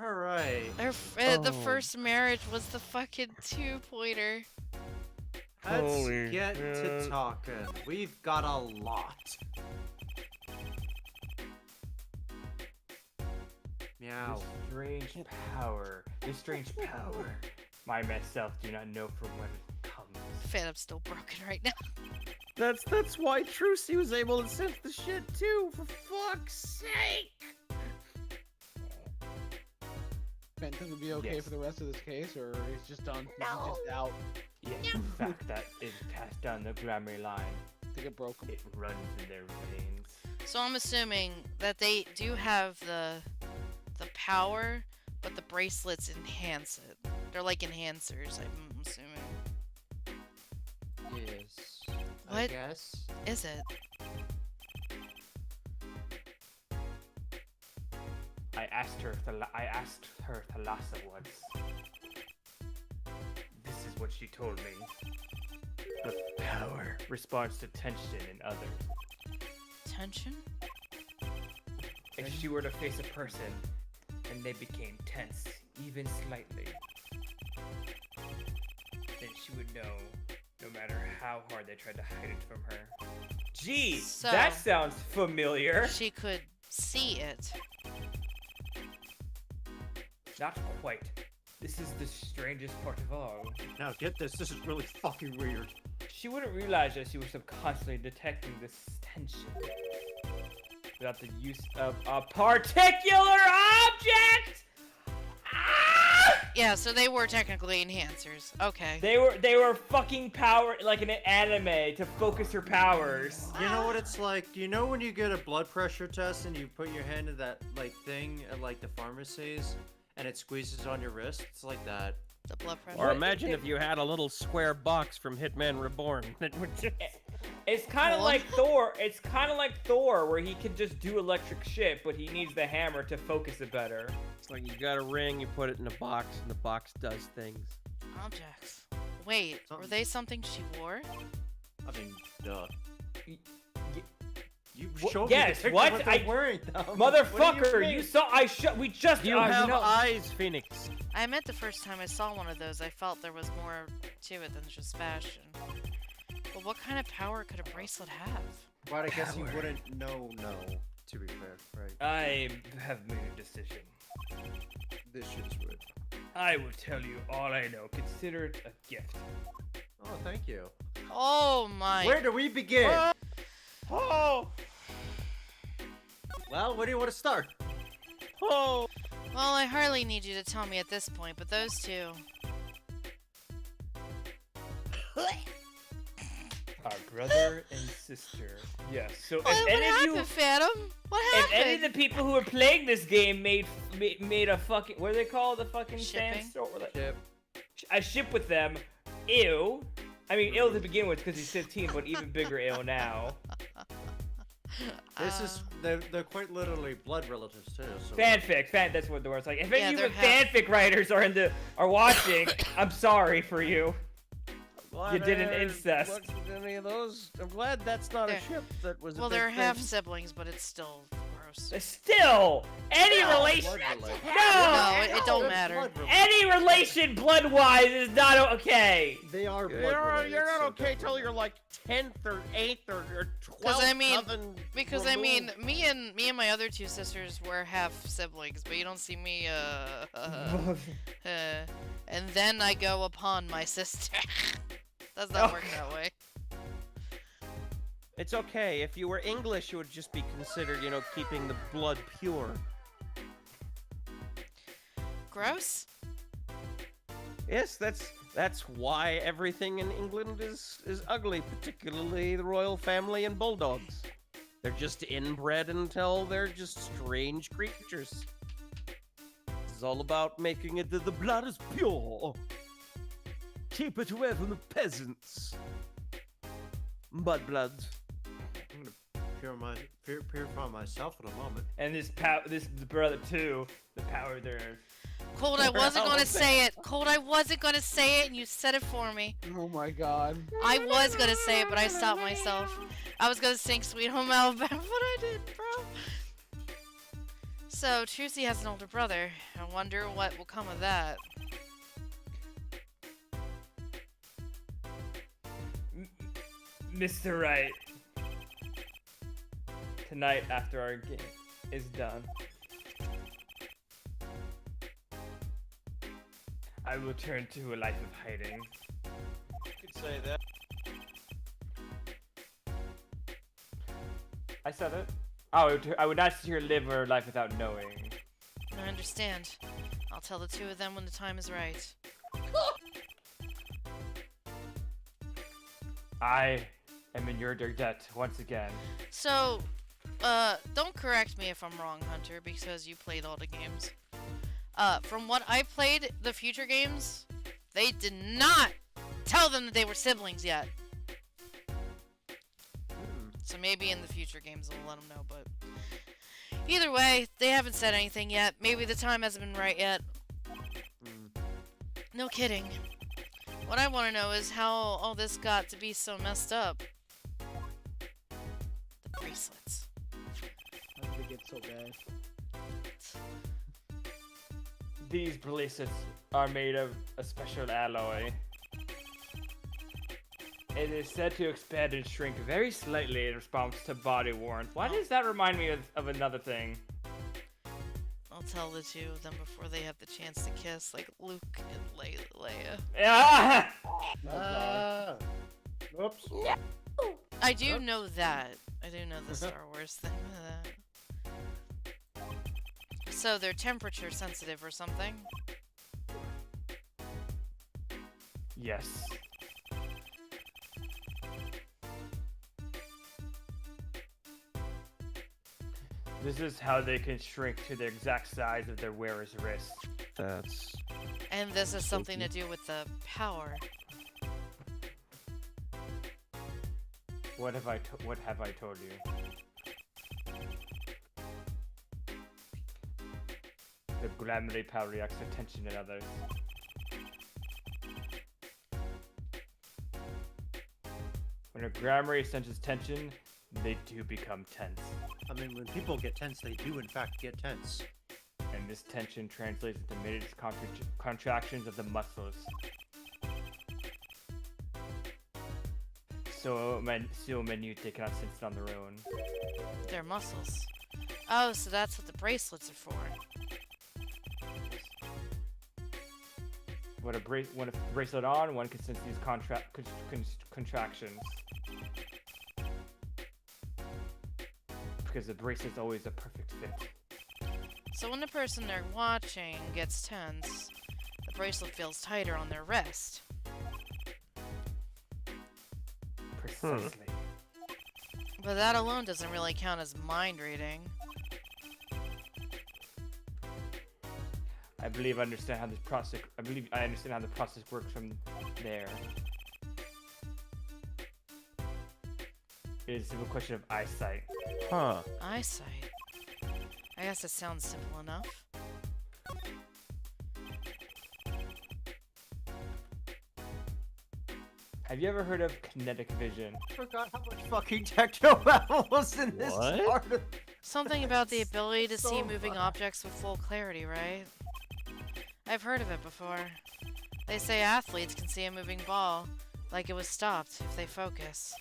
All right. The Oh. first marriage was the fucking 2-pointer. Let's Holy get to shit. talking. We've got a lot. Meow. This strange power. This strange power. I myself do not know from where it comes. Phantom's still broken right now. That's why Trucy was able to sense the shit too, for fuck's sake! Phantom will be okay Yes. for the rest of this case, or he's just done? No. He's just out. Yes, the fact that it passed down the Grammy line. I think it broke him. It runs in their veins. So I'm assuming that they do have the power, but the bracelets enhance it. They're like enhancers, I'm assuming. Yes. I What? guess. Is it? I asked her Thalassa once. This is what she told me. The power responds to tension in others. Tension? If she were to face a person and they became tense, even slightly, then she would know, no matter how hard they tried to hide it from her. Gee, So- that sounds familiar. She could see it. Not quite. This is the strangest part of all. Now get this. This is really fucking weird. She wouldn't realize that she was subconsciously detecting this tension without the use of a particular object. Yeah, so they were technically enhancers. Okay. They were fucking power like in an anime to focus her powers. You know what it's like? You know when you get a blood pressure test and you put your hand in that like thing at like the pharmacies and it squeezes on your wrist? It's like that. The blood pressure. Or imagine if you had a little square box from Hitman Reborn that would just... It's kind of What? like Thor. It's kind of like Thor, where he can just do electric shit, but he needs the hammer to focus it better. It's like you got a ring, you put it in a box, and the box does things. Objects. Wait, were they something she wore? I mean, duh. Y- You Wha- showed yes, me the picture what? what they're I- wearing, though. Motherfucker, mean? you saw. We just. You have eyes, Phoenix. I admit the first time I saw one of those, I felt there was more to it than just fashion. But what kind of power could a bracelet have? But I guess you Power. wouldn't know, no. To be fair, right? I have made a decision. This shit's weird. I will tell you all I know. Consider it a gift. Oh, thank you. Oh my. Where do we begin? Oh! Well, where do you want to start? Oh! Well, I hardly need you to tell me at this point, but those two. Our brother and sister. Yes. So if What any of happened, you, Phantom? What if happened? any of the people who are playing this game made a fucking, what do they call the fucking Shipping? standstill? Ship. I ship with them. Ew. I mean, ill to begin with because he's 15, but even bigger ill now. This is they're quite literally blood relatives too. So Fanfic, that's what the word's like. If Yeah, any of they're you half- fanfic writers are watching, I'm sorry for you. You did an incest. Looked at any of those. I'm glad that's not a They're- ship that was. Well, a big they're half thing. siblings, but it's still gross. Still, any blood relation, related. No, it don't They're matter. blood related. any relation blood-wise is not okay. They are blood You're related, not so okay till definitely. you're like 10th or 8th or 12th. Because I mean, cousin because I mean, removed. me and my other two sisters were half siblings, but you don't see me. And then I go upon my sister. Does not work that way. It's okay. If you were English, it would just be considered, keeping the blood pure. Gross. Yes, that's why everything in England is ugly, particularly the royal family and bulldogs. They're just inbred until they're just strange creatures. It's all about making it that the blood is pure. Keep it away from the peasants. Mudblood. I'm gonna purify myself in a moment. And this brother too, the power there. Cold, I wasn't gonna Well, say it. Cold, I wasn't gonna say it, and you said it for me. Oh my god. I was gonna say it, but I stopped myself. I was gonna sing "Sweet Home Alabama," but I didn't, bro. So, Trucy has an older brother. I wonder what will come of that. Mr. Wright. Tonight, after our game is done, I will turn to a life of hiding. You could say that. I said it. Oh, I would not see her live her life without knowing. I understand. I'll tell the two of them when the time is right. I am in your debt once again. So, don't correct me if I'm wrong, Hunter, because you played all the games. From what I played, the future games, they did not tell them that they were siblings yet. So maybe in the future games they'll let them know, but either way, they haven't said anything yet. Maybe the time hasn't been right yet. No kidding. What I want to know is how all this got to be so messed up. The bracelets. How did it get so bad? These bracelets are made of a special alloy. It is said to expand and shrink very slightly in response to body warmth. Why does that remind me of another thing? I'll tell the two of them before they have the chance to kiss, like Luke and Leia. Ah! Oops. I do know that. I do know the Star Wars thing. So they're temperature sensitive or something? Yes. This is how they can shrink to the exact size of their wearer's wrist. That's... And this is something to do with the power. What have I told you? The glamoury power reacts to tension in others. When a grammary senses tension, they do become tense. I mean, when people get tense, they do in fact get tense. And this tension translates into minute contractions of the muscles. So minute they cannot sense it on their own. Their muscles. Oh, so that's what the bracelets are for. When a bracelet on, one can sense these contractions. Because the bracelet's always a perfect fit. So when the person they're watching gets tense, the bracelet feels tighter on their wrist. Precisely. But that alone doesn't really count as mind reading. I believe I understand how this process. I believe I understand how the process works from there. It is a simple question of eyesight. Huh. Eyesight. I guess it sounds simple enough. Have you ever heard of kinetic vision? I forgot how much fucking techno was in this What? part of... Something about the ability to see So moving fun. objects with full clarity, right? I've heard of it before. They say athletes can see a moving ball, like it was stopped if they focus.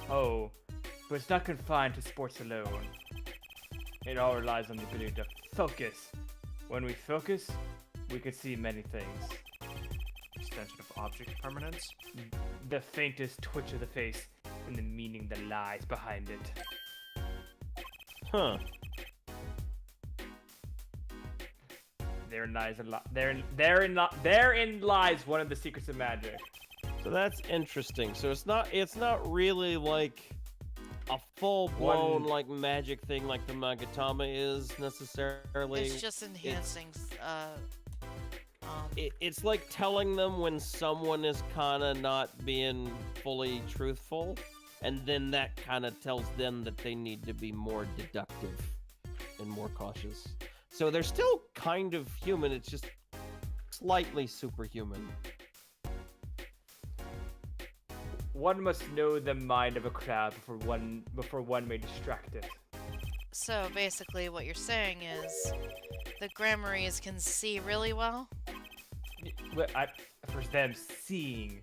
Oh, but it's not confined to sports alone. It all relies on the ability to focus. When we focus, we can see many things. Extension of object permanence? The faintest twitch of the face and the meaning that lies behind it. Huh. Therein lies one of the secrets of magic. So that's interesting. So it's not really like a full-blown One- like magic thing like the Magatama is necessarily. It's just enhancing, It's like telling them when someone is kind of not being fully truthful, and then that kind of tells them that they need to be more deductive and more cautious. So they're still kind of human, it's just slightly superhuman. One must know the mind of a crowd before one may distract it. So basically, what you're saying is the Grammys can see really well. Well, for them, seeing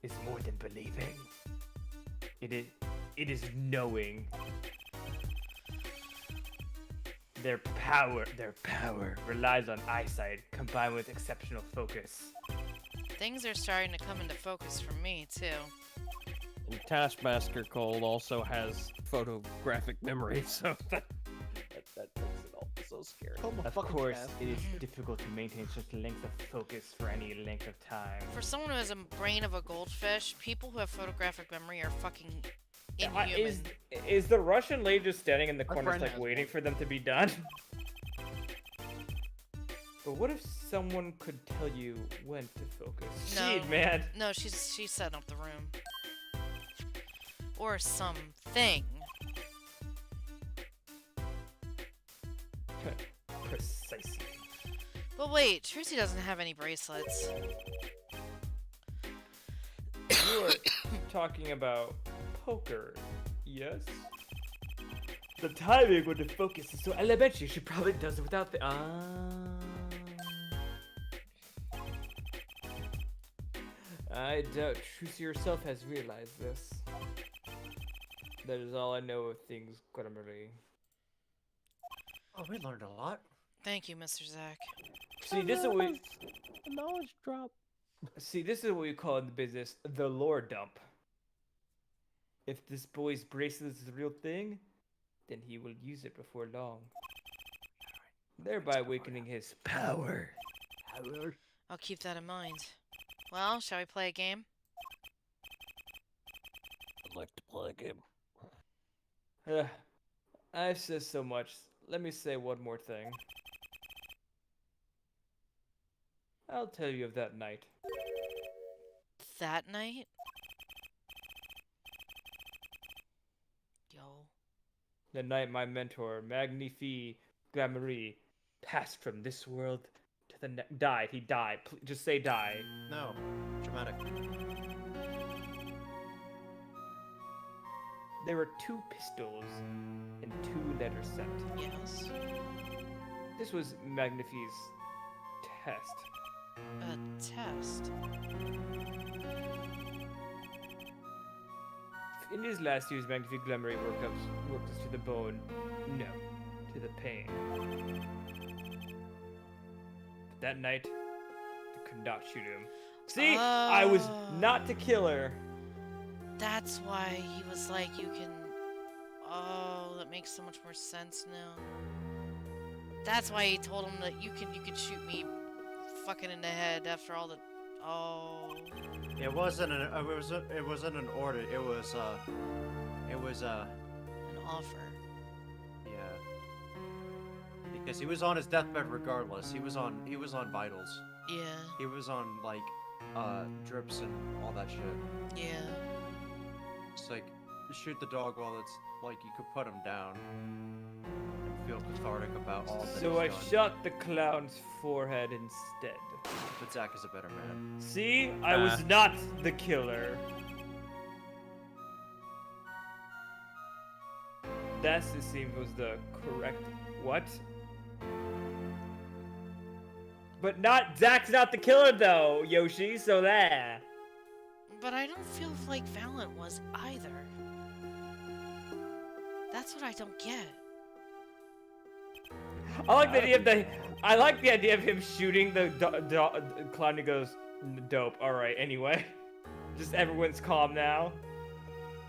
is more than believing. It is knowing. Their power relies on eyesight combined with exceptional focus. Things are starting to come into focus for me too. And Taskmaster Cold also has photographic memory, so that makes it all so scary. Call him a Of fucking course, task. it is difficult to maintain such length of focus for any length of time. For someone who has a brain of a goldfish, people who have photographic memory are fucking inhuman. Is the Russian lady just standing in the My corner, friend like has waiting one. for them to be done? But what if someone could tell you when to focus? No. Shit, man. No, she's setting up the room. Or something. Precisely. But wait, Trucy doesn't have any bracelets. You are talking about poker, yes? The timing when the focus is so elementary, she probably does it without the. I doubt Trucy herself has realized this. That is all I know of things Grammarly. Oh, we learned a lot. Thank you, Mr. Zach. See, this is what we. A knowledge drop. See, this is what we call in the business the lore dump. If this boy's bracelet is the real thing, then he will use it before long, thereby awakening his power. I'll keep that in mind. Well, shall we play a game? I'd like to play a game. I've said so much. Let me say one more thing. I'll tell you of that night. That night? Yo. The night my mentor, Magnifi Glamouri, passed from this world to the next. Died. He died. Just say die. No. Dramatic. There were 2 pistols and 2 letters sent. Yes. This was Magnifi's test. A test. In his last years, Magnifi Glamouri worked us to the bone. No, to the pain. But that night, they could not shoot him. See, I was not the killer. That's why he was like, you can... Oh, that makes so much more sense now. That's why he told him that you could shoot me fucking in the head after all the... Oh... It wasn't an order. It was An offer. yeah. Because he was on his deathbed regardless. He was on vitals. Yeah. He was on like drips and all that shit. Yeah. It's like shoot the dog while it's like you could put him down and feel cathartic about all that So I he's done. shot the clown's forehead instead. But Zach is a better man. See, I was not the killer. That it seems was the correct what? But not Zach's not the killer though, Yoshi. So there. But I don't feel like Valiant was either. That's what I don't get. I like the idea of him shooting the clown. He goes, dope. All right. Anyway, just everyone's calm now.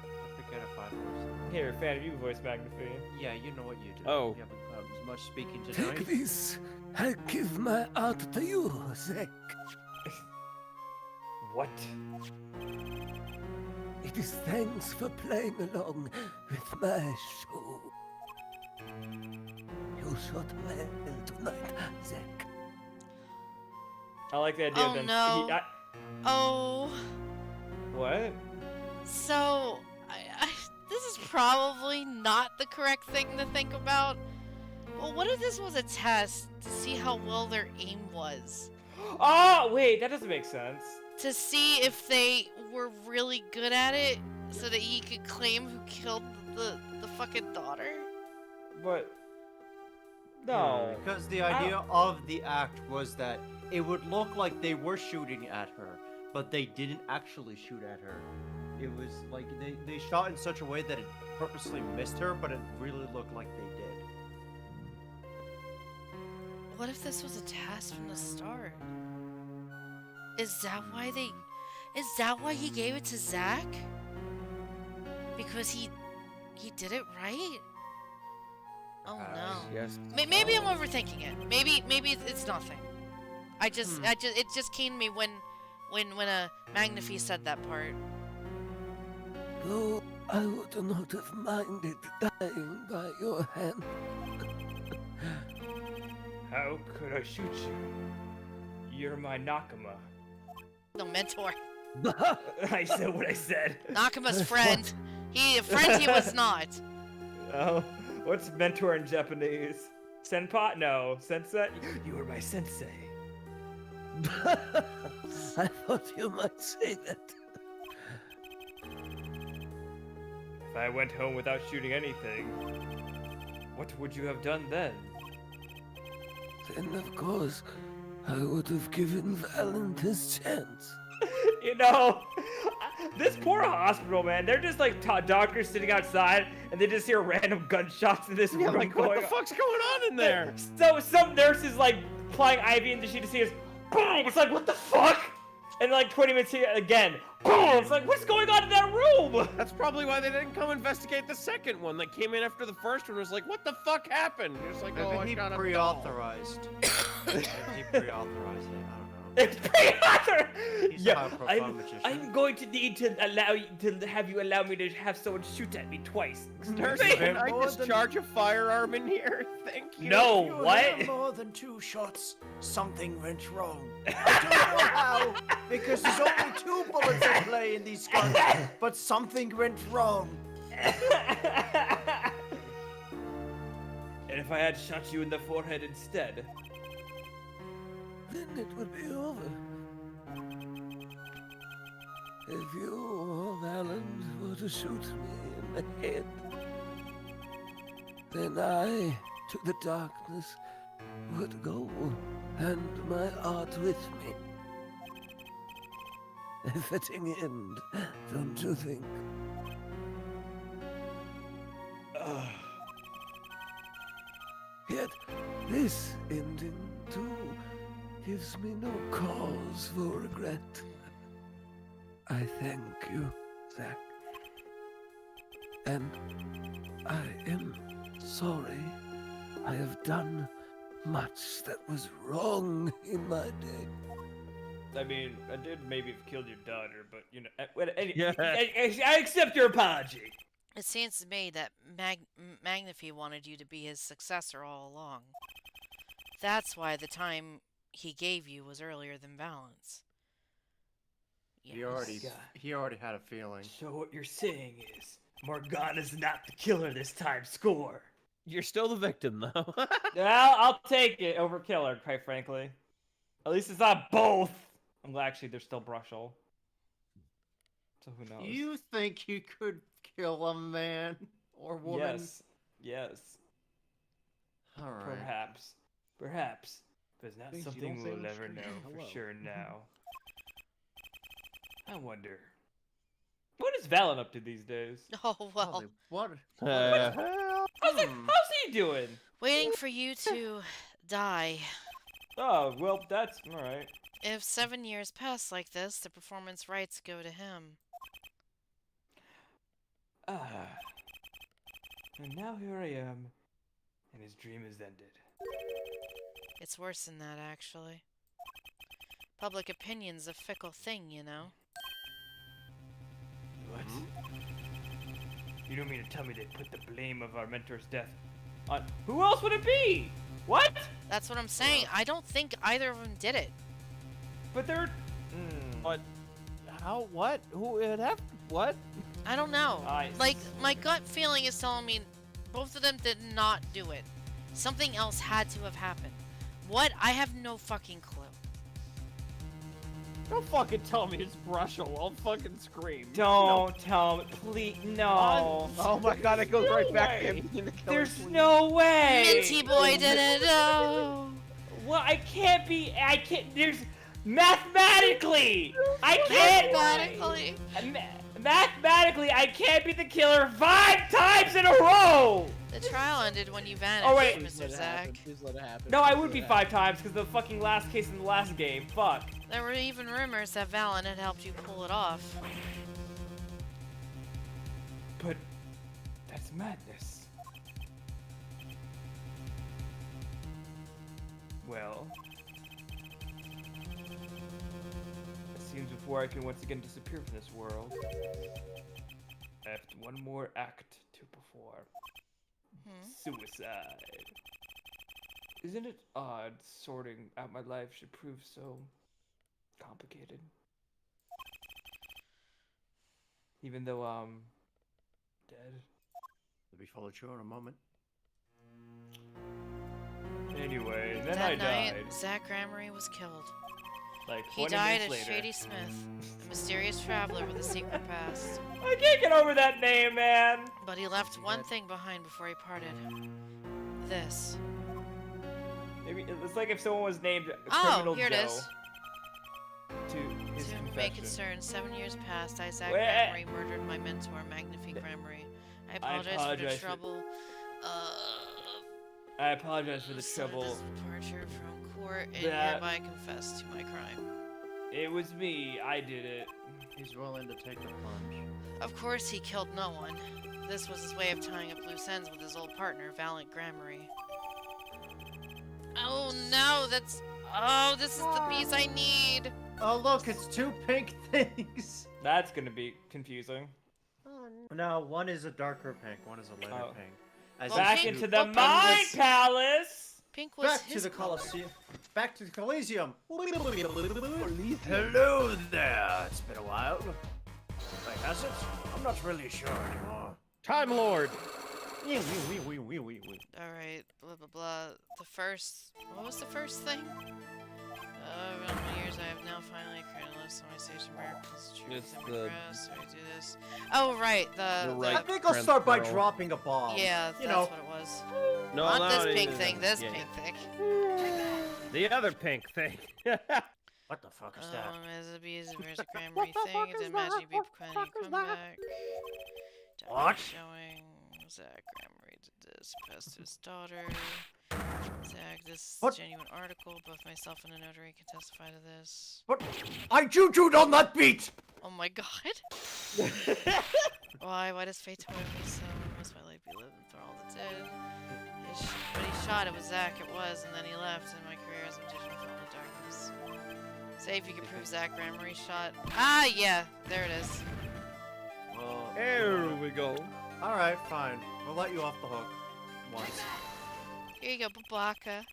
I forget if I was. Here, fan, you voice Magnifi. Yeah, you know what you do. Oh. You haven't as much speaking Take tonight. this. I give my art to you, Zach. What? It is thanks for playing along with my show. You shot well tonight, Zach. I like the idea Oh, of them. no. Oh. What? So, this is probably not the correct thing to think about. Well, what if this was a test to see how well their aim was? Oh, wait, that doesn't make sense. To see if they were really good at it so that he could claim who killed the fucking daughter? But no. Because the idea of the act was that it would look like they were shooting at her, but they didn't actually shoot at her. It was like they shot in such a way that it purposely missed her, but it really looked like they did. What if this was a test from the start? Is that why they... Is that why he gave it to Zach? Because he did it right? Oh no. Yes. Maybe I'm overthinking it. Maybe it's nothing. It just came to me when Magnify said that part. Though I would not have minded dying by your hand. How could I shoot you? You're my Nakama. No, mentor. I said what I said. Nakama's friend. He was not. Oh, what's mentor in Japanese? Senpai? No, sensei? You were my sensei. I thought you might say that. If I went home without shooting anything, what would you have done then? Then, of course, I would have given Valent his chance. You know, this poor hospital, man. They're just like doctors sitting outside, and they just hear random gunshots in this room. Like, what the fuck's going on in there? So some nurses like applying IV into she just hears boom. It's like, what the fuck? And like 20 minutes here again, boom. It's like, what's going on in that room? That's probably why they didn't come investigate the second one. They came in after the first one. Was like, what the fuck happened? You're just like, oh, Maybe he I got pre-authorized. He pre-authorized it. I don't know. It's pre-authored. He's Yeah, a high-profile magician. I'm going to need to have you allow me to have someone shoot at me twice. Nurse, can I discharge a firearm in here? Thank you. No, You what? had more than 2 shots. Something went wrong. I don't know how, because there's only 2 bullets at play in these guns, but something went wrong. And if I had shot you in the forehead instead? Then it would be over. If you or Valent were to shoot me in the head, then I, to the darkness, would go, and my art with me. A fitting end, don't you think? Yet, this ending, too, gives me no cause for regret. I thank you, Zach. And I am sorry. I have done much that was wrong in my day. I mean, I did maybe have killed your daughter, but you know, Yeah. I accept your apology. It seems to me that Magnify wanted you to be his successor all along. That's why the time he gave you was earlier than Valent's. He already had a feeling. So what you're saying is Morgana's not the killer this time. Score. You're still the victim, though. Well, I'll take it over killer, quite frankly. At least it's not both. I'm glad actually they're still Brushel. So who knows? You think you could kill a man or woman? Yes. Yes. All right. Perhaps. Perhaps. But it's not Things you something don't say we'll on ever stream. know for Hello. sure now. I wonder. What is Valen up to these days? Oh, well. Holy, what? How's he doing? Waiting for you to die. Oh, well, that's alright. If 7 years pass like this, the performance rights go to him. And now here I am, and his dream is ended. It's worse than that, actually. Public opinion's a fickle thing, you know? What? You don't mean to tell me they put the blame of our mentor's death on... Who else would it be? What? That's what I'm saying. I don't think either of them did it. But they're... What? How? What? Who? It happened? What? I don't know. I- Like, my gut feeling is telling me both of them did not do it. Something else had to have happened. What? I have no fucking clue. Don't fucking tell me it's Brushel. I'll fucking scream. Don't tell me, please, no. Oh my god, it goes right back to way. him being the killer. There's no way. Minty boy didn't know. Well, I can't be. I can't. There's mathematically. I can't. Mathematically. Mathematically, I can't be the killer 5 times in a row. The trial ended when you vanished, Oh, wait. Please Mr. let it happen. Zach. Please let it happen. No, I Please would let be it 5 times because the fucking last case in the last game. Fuck. There were even rumors that Valen had helped you pull it off. But that's madness. Well, it seems before I can once again disappear from this world, I have one more act to perform. Suicide. Isn't it odd sorting out my life should prove so complicated? Even though I'm dead. To be followed you in a moment. Anyway, then That I night, died. Zach Gramery was killed. Like 20 He died minutes as later. Shady Smith, a mysterious traveler with a secret past. I can't get over that name, man. But he left one thing behind before he parted. This. Maybe it's like if someone was named Oh, Criminal here it Joe is. to his To whom it may confession. concern, 7 years past, Zach Wait. Gramery murdered my mentor, Magnifique Gramery. I apologize for the apologize for- trouble. I apologize for the trouble. This departure from court and That- hereby confess to my crime. It was me. I did it. He's willing to take the plunge. Of course, he killed no one. This was his way of tying up loose ends with his old partner, Valiant Gramery. Oh no, that's... Oh, this is the piece I need! Oh look, it's 2 pink things. That's gonna be confusing. No, one is a darker pink, one is a lighter Oh. pink. As Well, Back pink- into the well, pink Mind was- Palace. Pink was back to his the color. Colosseum. Back to the Coliseum. Hello there. It's been a while. Wait, has it? I'm not really sure anymore. Time Lord. Alright, blah blah blah. The first... What was the first thing? Around my years, I have now finally created a list of my station miracles. It's Truth the- and grass. I do this. Oh, right. The I right think I'll start by Transferal. dropping a bomb. Yeah, that's you know. what it was. No, Not no, this no, pink no, thing, no. this Yeah, pink thing. The other pink thing. What the fuck is that? As a bees, where's the Gramery thing? It's imagining people planning to come back. What? Showing Zach Gramery did this, passed to his daughter. Zach, this is What? a genuine article. Both myself and a notary can testify to this. What? I juju'd on that beat! Oh my god. Why? Why does fate toy me so? Must my life be lived for all the dead? When he shot, it was Zach, it was, and then he left, and my career as a magician fell into darkness. Say if you could prove Zach Gramery shot. Ah, yeah, there it is. Well, There we go. Alright, fine. We'll let you off the hook. Once. Here you go, Babaka.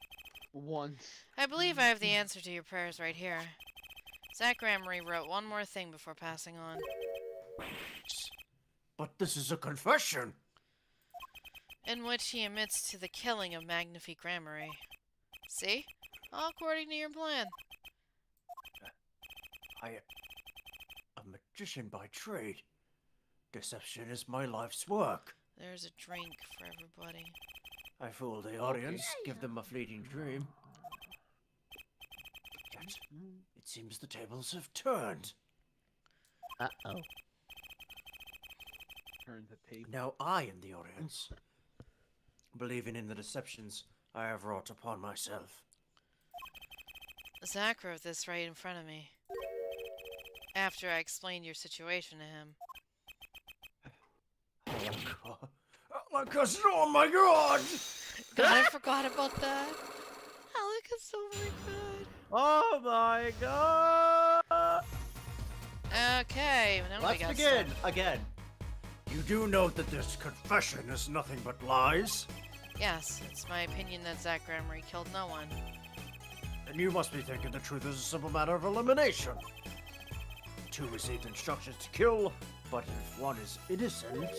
Once. I believe I have the answer to your prayers right here. Zach Gramery wrote one more thing before passing on. But this is a confession. In which he admits to the killing of Magnifique Gramery. See? All according to your plan. A magician by trade. Deception is my life's work. There's a drink for everybody. I fool the audience, give them a fleeting dream. Yet, it seems the tables have turned. Uh-oh. Turn the tape. Now I am the audience, believing in the deceptions I have wrought upon myself. Zach wrote this right in front of me. After I explained your situation to him. Alakaz, oh my god! God, I forgot about that. Alec is so very good. Oh my god! Okay, now we Let's got begin stuff. again. You do know that this confession is nothing but lies? Yes, it's my opinion that Zach Gramery killed no one. And you must be thinking the truth is a simple matter of elimination. Two received instructions to kill, but if one is innocent,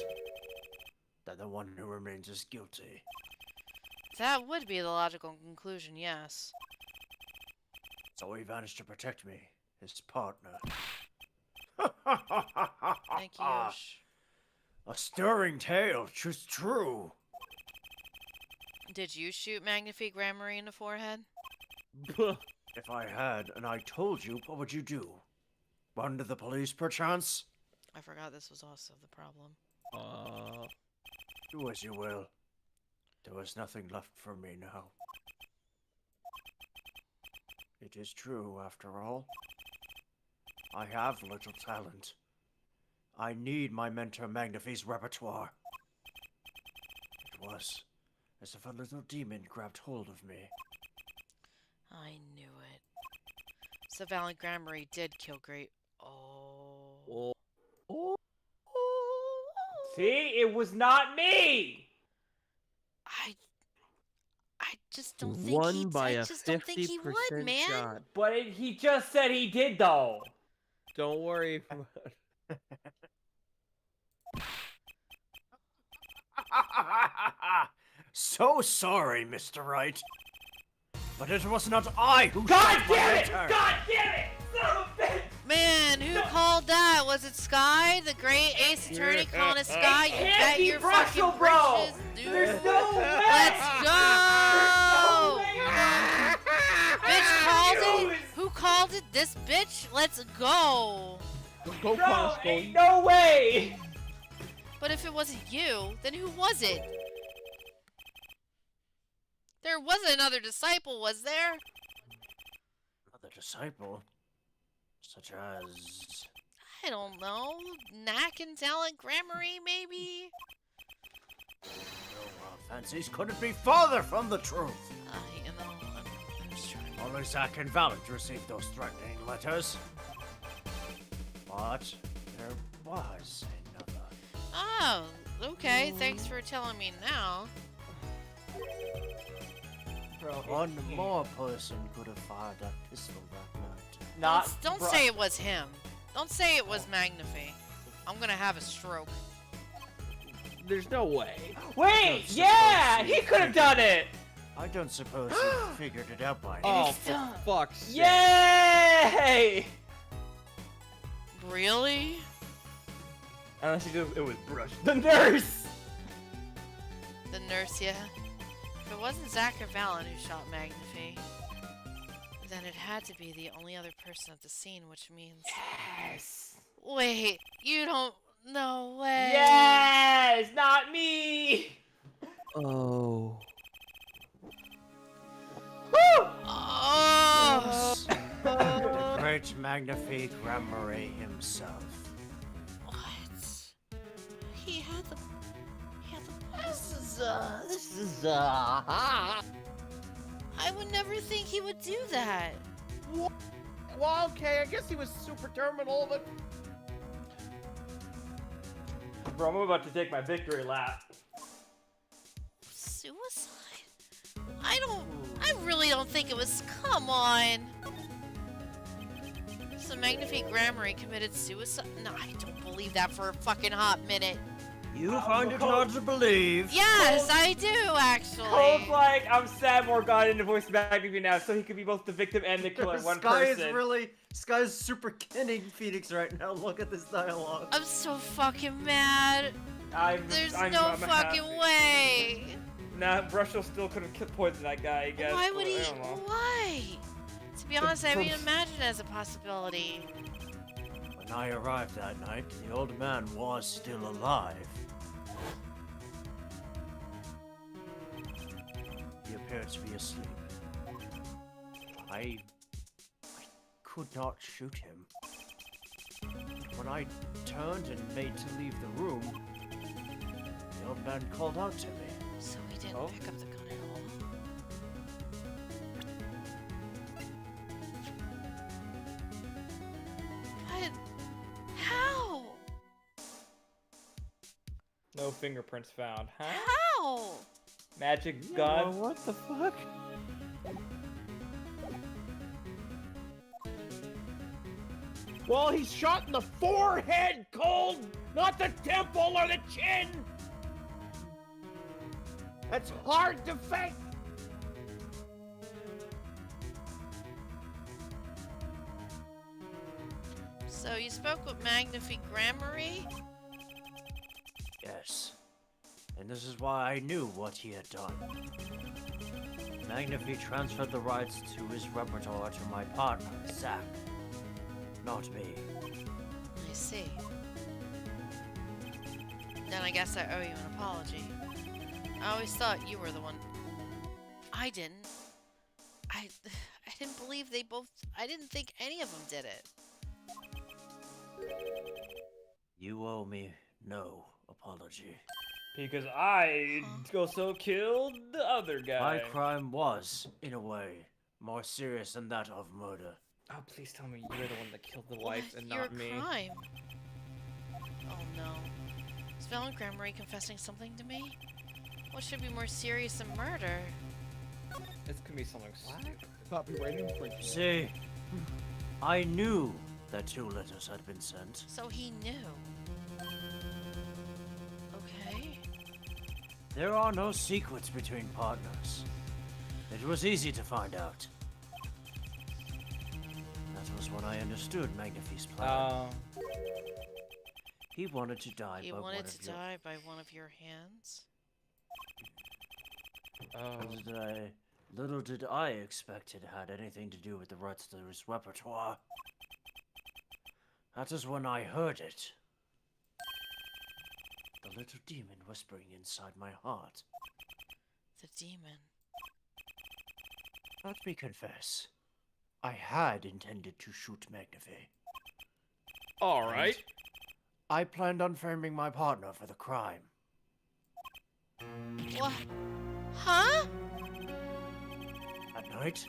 then the one who remains is guilty. That would be the logical conclusion, yes. So he vanished to protect me, his partner. Thank you, Yosh. A stirring tale, 'tis true. Did you shoot Magnifique Grammary in the forehead? If I had, and I told you, what would you do? Run to the police, perchance? I forgot this was also the problem. Do as you will. There is nothing left for me now. It is true, after all. I have little talent. I need my mentor Magnifique's repertoire. It was as if a little demon grabbed hold of me. I knew it. So Valiant Grammary did kill Great. Oh. See, it was not me. I just don't think Won he. by I a just don't think he would, 50% man. shot. But he just said he did, though. Don't worry. So sorry, Mr. Wright. But it was not I who God shot my damn it! mentor. God damn it! Son of a bitch! Man, who called that? Was it Sky, the great ace attorney calling it Sky? You Can't bet be your Brussel, fucking bro! britches, dude. There's no way! Let's go! Bitch called it? Who called it? This bitch? Let's go! Let's go, Bro, Connor ain't no way! But if it wasn't you, then who was it? There wasn't another disciple, was there? Another disciple? Such as... I don't know. Knack and talent grammary, maybe? No fancies couldn't be farther from the truth. You know, I'm just trying to... Only Zack and Valent received those threatening letters. But there was another. Oh, okay. Thanks for telling me now. Bro, One more person could have fired that pistol that night. Not. Don't bro- say it was him. Don't say it was Magnifi. I'm gonna have a stroke. There's no way. Wait, yeah, he could have done it. I don't suppose you figured it out by now. Oh, for fuck's sake. Yay! Really? Unless it was Brush. The nurse. The nurse, yeah. If it wasn't Zack or Valen who shot Magnifi, then it had to be the only other person at the scene, which means... Yes. Wait, you don't... No way. Yes, not me. Oh. Woo! Oh! The great Magnifique Grammary himself. What? He had the... This is I would never think he would do that. Well, okay, I guess he was super terminal, but... Bro, I'm about to take my victory lap. Suicide? I really don't think it was... Come on. So Magnifique Grammary committed suicide? No, I don't believe that for a fucking hot minute. You find it hard to believe. Yes, I do, actually. Cole's like, I'm sad Morgan into voice Magnifi now, so he could be both the victim and the killer in one person. Sky's super kidding Phoenix right now. Look at this dialogue. I'm so fucking mad. There's I'm no fucking happy. way. Nah, Brushel still could have poisoned that guy, I guess. Why would but he? I don't know. Why? To be honest, I haven't even imagined it as a possibility. When I arrived that night, the old man was still alive. He appeared to be asleep. I could not shoot him. When I turned and made to leave the room, the old man called out to me. So he didn't pick up the gun at all. But how? No fingerprints found, huh? How? Magic gun. what the fuck? Well, he's shot in the forehead, Cold! Not the temple or the chin! That's hard to fake! So you spoke with Magnifique Grammary? Yes. And this is why I knew what he had done. Magnifi transferred the rights to his repertoire to my partner, Zach. Not me. I see. Then I guess I owe you an apology. I always thought you were the one. I didn't. I didn't believe they both. I didn't think any of them did it. You owe me no apology. Because I also killed the other guy. My crime was, in a way, more serious than that of murder. Oh, please tell me you're the one that killed the wife and Your not me. crime. Oh no. Is Valen Grammary confessing something to me? What should be more serious than murder? It's gonna be something stupid. Copyright infringement. See, I knew that 2 letters had been sent. So he knew. Okay. There are no secrets between partners. It was easy to find out. That was when I understood Magnifi's plan. He wanted to die He by one wanted of to your... die by one of your hands? Little did I expect it had anything to do with the rights to his repertoire. That is when I heard it. The little demon whispering inside my heart. The demon. Let me confess. I had intended to shoot Magnifi. Alright. I planned on framing my partner for the crime. What? Huh? At night,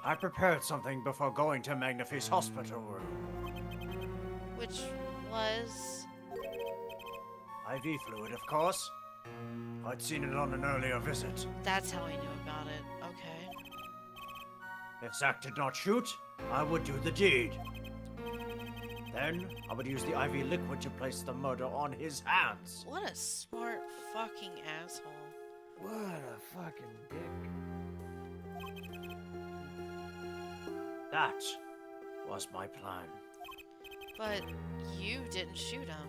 I prepared something before going to Magnifi's hospital room. Which was... IV fluid, of course. I'd seen it on an earlier visit. That's how I knew about it. Okay. If Zack did not shoot, I would do the deed. Then, I would use the IV liquid to place the murder on his hands. What a smart fucking asshole. What a fucking dick. That was my plan. But you didn't shoot him.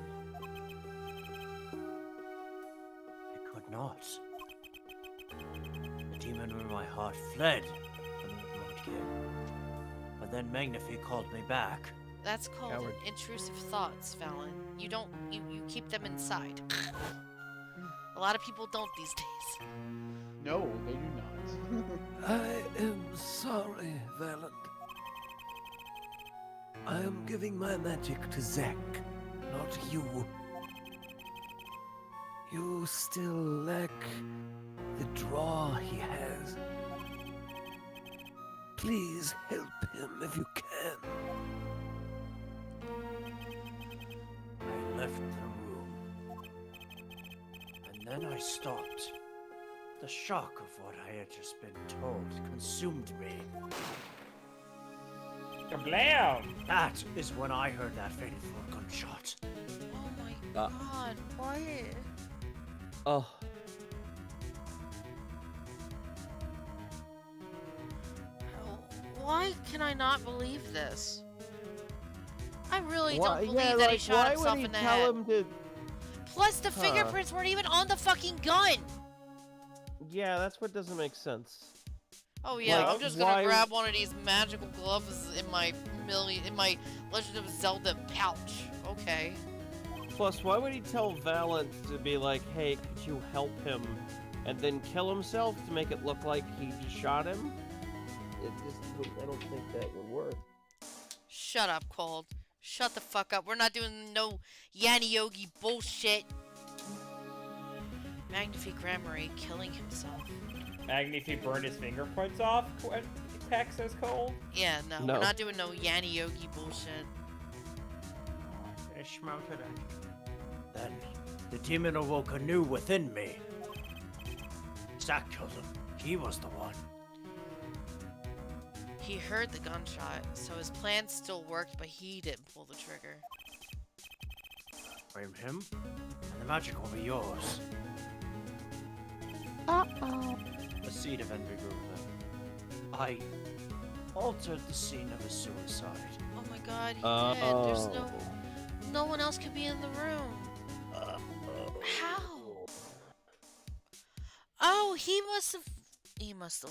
I could not. The demon in my heart fled when the blood came. But then Magnifi called me back. That's called Coward. intrusive thoughts, Valen. You don't... You keep them inside. A lot of people don't these days. No, they do not. I am sorry, Valent. I am giving my magic to Zack, not you. You still lack the draw he has. Please help him if you can. I left the room. And then I stopped. The shock of what I had just been told consumed me. Kablam! That is when I heard that fateful gunshot. Oh my god, what? Oh. Why can I not believe this? I really Why- don't yeah, believe that he like, shot why himself would he in the tell head. him to... Plus, the fingerprints weren't even on the fucking gun. Yeah, that's what doesn't make sense. Oh yeah, Like, I'm just gonna why- grab one of these magical gloves in my Legend of Zelda pouch. Okay. Plus, why would he tell Valent to be like, hey, could you help him? And then kill himself to make it look like he just shot him? I don't think that would work. Shut up, Cold. Shut the fuck up. We're not doing no Yanni Yogi bullshit. Magnifique Grammary killing himself. Magnifi burned his fingerprints off, Pax says Cold. Yeah, no, No. we're not doing no Yanni Yogi bullshit. Then, the demon awoke anew within me. Zack killed him. He was the one. He heard the gunshot, so his plan still worked, but he didn't pull the trigger. Frame him, and the magic will be yours. Uh-oh. The seed of envy grew within. I altered the scene of his suicide. Oh my god, he did. There's no one else could be in the room. How? Oh, he must have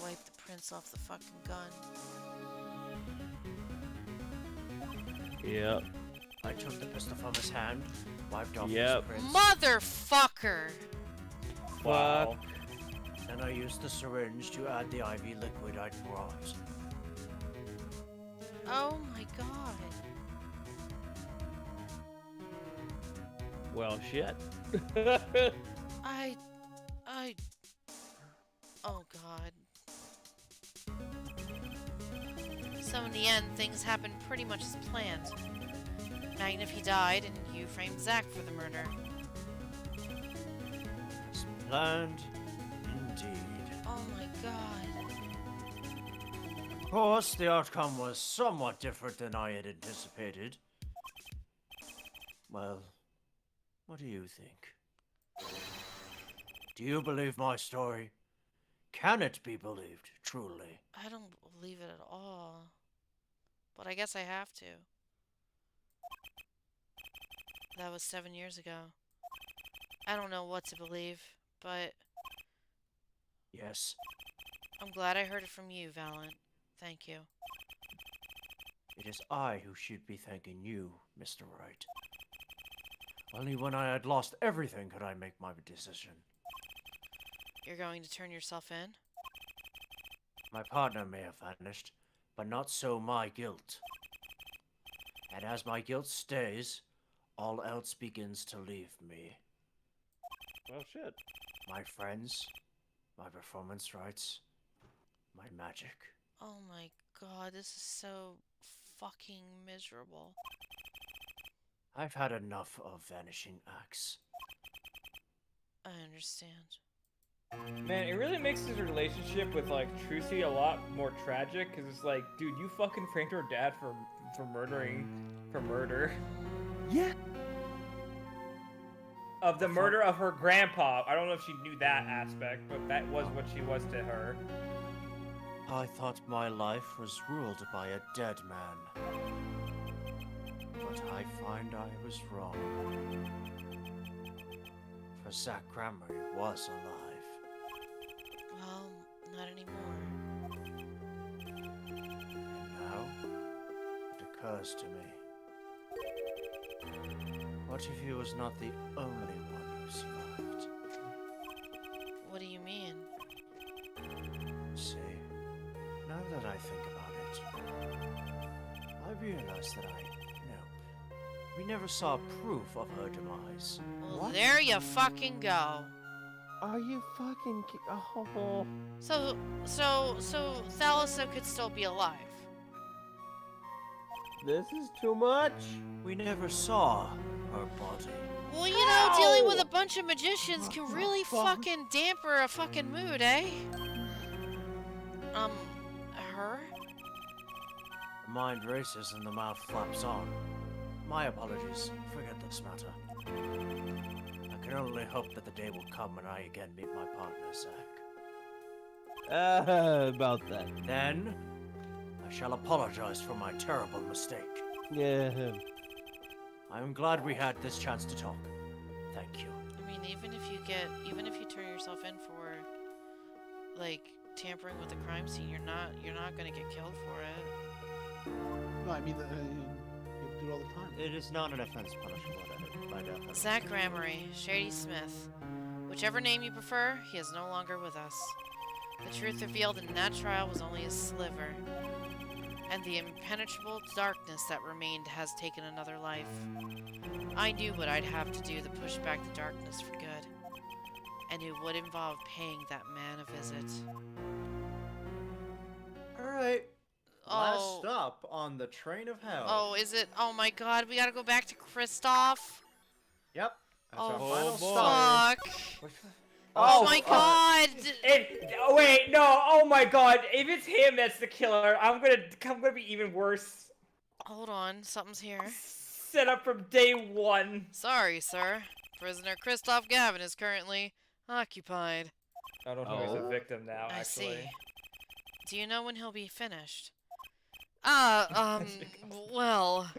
wiped the prints off the fucking gun. Yep. I took the pistol from his hand, wiped off Yep. his prints, Motherfucker! Fuck. then I used the syringe to add the IV liquid I'd brought. Oh my god. Well, shit. I... Oh god. So in the end, things happened pretty much as planned. Magnify died, and you framed Zack for the murder. As planned, indeed. Oh my god. Of course, the outcome was somewhat different than I had anticipated. Well, what do you think? Do you believe my story? Can it be believed, truly? I don't believe it at all. But I guess I have to. That was 7 years ago. I don't know what to believe, but Yes. I'm glad I heard it from you, Valent. Thank you. It is I who should be thanking you, Mr. Wright. Only when I had lost everything could I make my decision. You're going to turn yourself in? My partner may have vanished, but not so my guilt. And as my guilt stays, all else begins to leave me. Well, shit. My friends, my performance rights, my magic. Oh my god, this is so fucking miserable. I've had enough of vanishing acts. I understand. Man, it really makes his relationship with like Trucy a lot more tragic because it's like, dude, you fucking framed her dad for murder. Yeah. Of the murder of her grandpa. I don't know if she knew that aspect, but that was what she was to her. I thought my life was ruled by a dead man. But I find I was wrong. For Zack Cranberry was alive. Well, not anymore. And now, it occurs to me. What if he was not the only one who survived? What do you mean? See, now that I think about it, I realize that we never saw proof of her demise. Well, What? there you fucking go. Are you fucking oh. So Thalassa could still be alive. This is too much. We never saw her body. Well, you know, dealing with a bunch of magicians can really fucking damper a fucking mood, eh? Her? The mind races and the mouth flaps on. My apologies. Forget this matter. I can only hope that the day will come when I again meet my partner, Zack. About that. Then, I shall apologize for my terrible mistake. Yeah. I am glad we had this chance to talk. Thank you. I mean, even if you turn yourself in for, like, tampering with the crime scene, you're not gonna get killed for it. No, I mean, you do it all the time. It is not an offense punishable by death. Zack Gramery, Shady Smith. Whichever name you prefer, he is no longer with us. The truth revealed in that trial was only a sliver, and the impenetrable darkness that remained has taken another life. I knew what I'd have to do to push back the darkness for good, and it would involve paying that man a visit. Alright. Oh. Last stop on the train of hell. Oh, is it? Oh my god, we gotta go back to Kristoff? Yep. That's our Oh, final boy. stop. fuck. Oh my fuck. god! Oh wait, no! Oh my god! If it's him that's the killer, I'm gonna be even worse. Hold on, something's here. Set up from day one. Sorry, sir. Prisoner Kristoff Gavin is currently occupied. I don't know he's a victim now. I Actually, see. Do you know when he'll be finished? Well,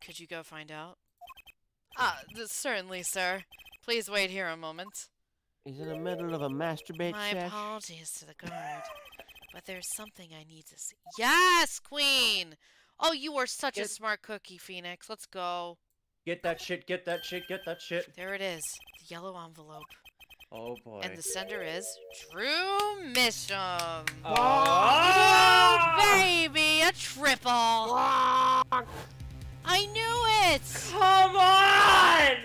could you go find out? Certainly, sir. Please wait here a moment. He's in the middle of a masturbate My sesh. apologies to the guard, but there's something I need to see. Yes, Queen! Oh, you are such a Get- smart cookie, Phoenix. Let's go. Get that shit, get that shit, get that shit. There it is. The yellow envelope. Oh boy. And the sender is True Mission. Oh! Baby, a triple. I knew it. Come on!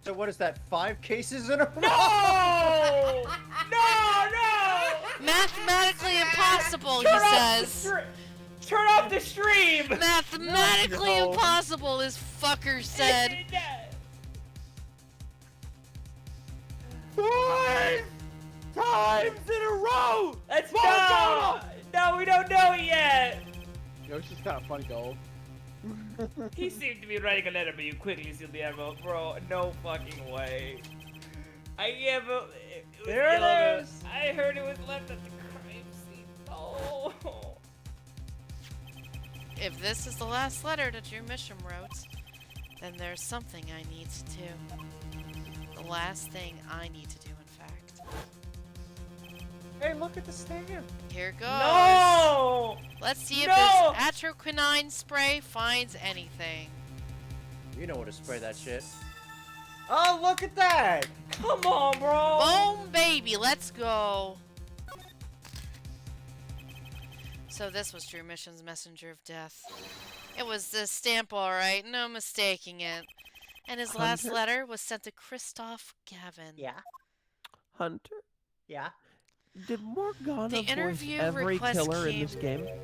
So what is that, 5 cases in a row? No! No, no! Mathematically impossible, he Turn off the says. Turn off the stream! Mathematically No. impossible, this fucker said. 5 times in a row! Let's go! No, we don't know it yet! Yo, it's just kind of funny, though. He seemed to be writing a letter, but you quickly sealed the envelope, bro. No fucking way. There it is. I heard it was left at the crime scene. Oh. If this is the last letter that Drew Mission wrote, then there's something I need to do. The last thing I need to do, in fact. Hey, look at the stand. Here goes. No! Let's see if No! this atroquinine spray finds anything. You know where to spray that shit. Oh, look at that! Come on, bro! Boom, baby, let's go. So this was Drew Mission's messenger of death. It was the stamp, alright, no mistaking it. And his last Hunter? letter was sent to Christoph Gavin. Yeah, Hunter, yeah, did Morgana The voice interview every request killer in came- this game? Hold on.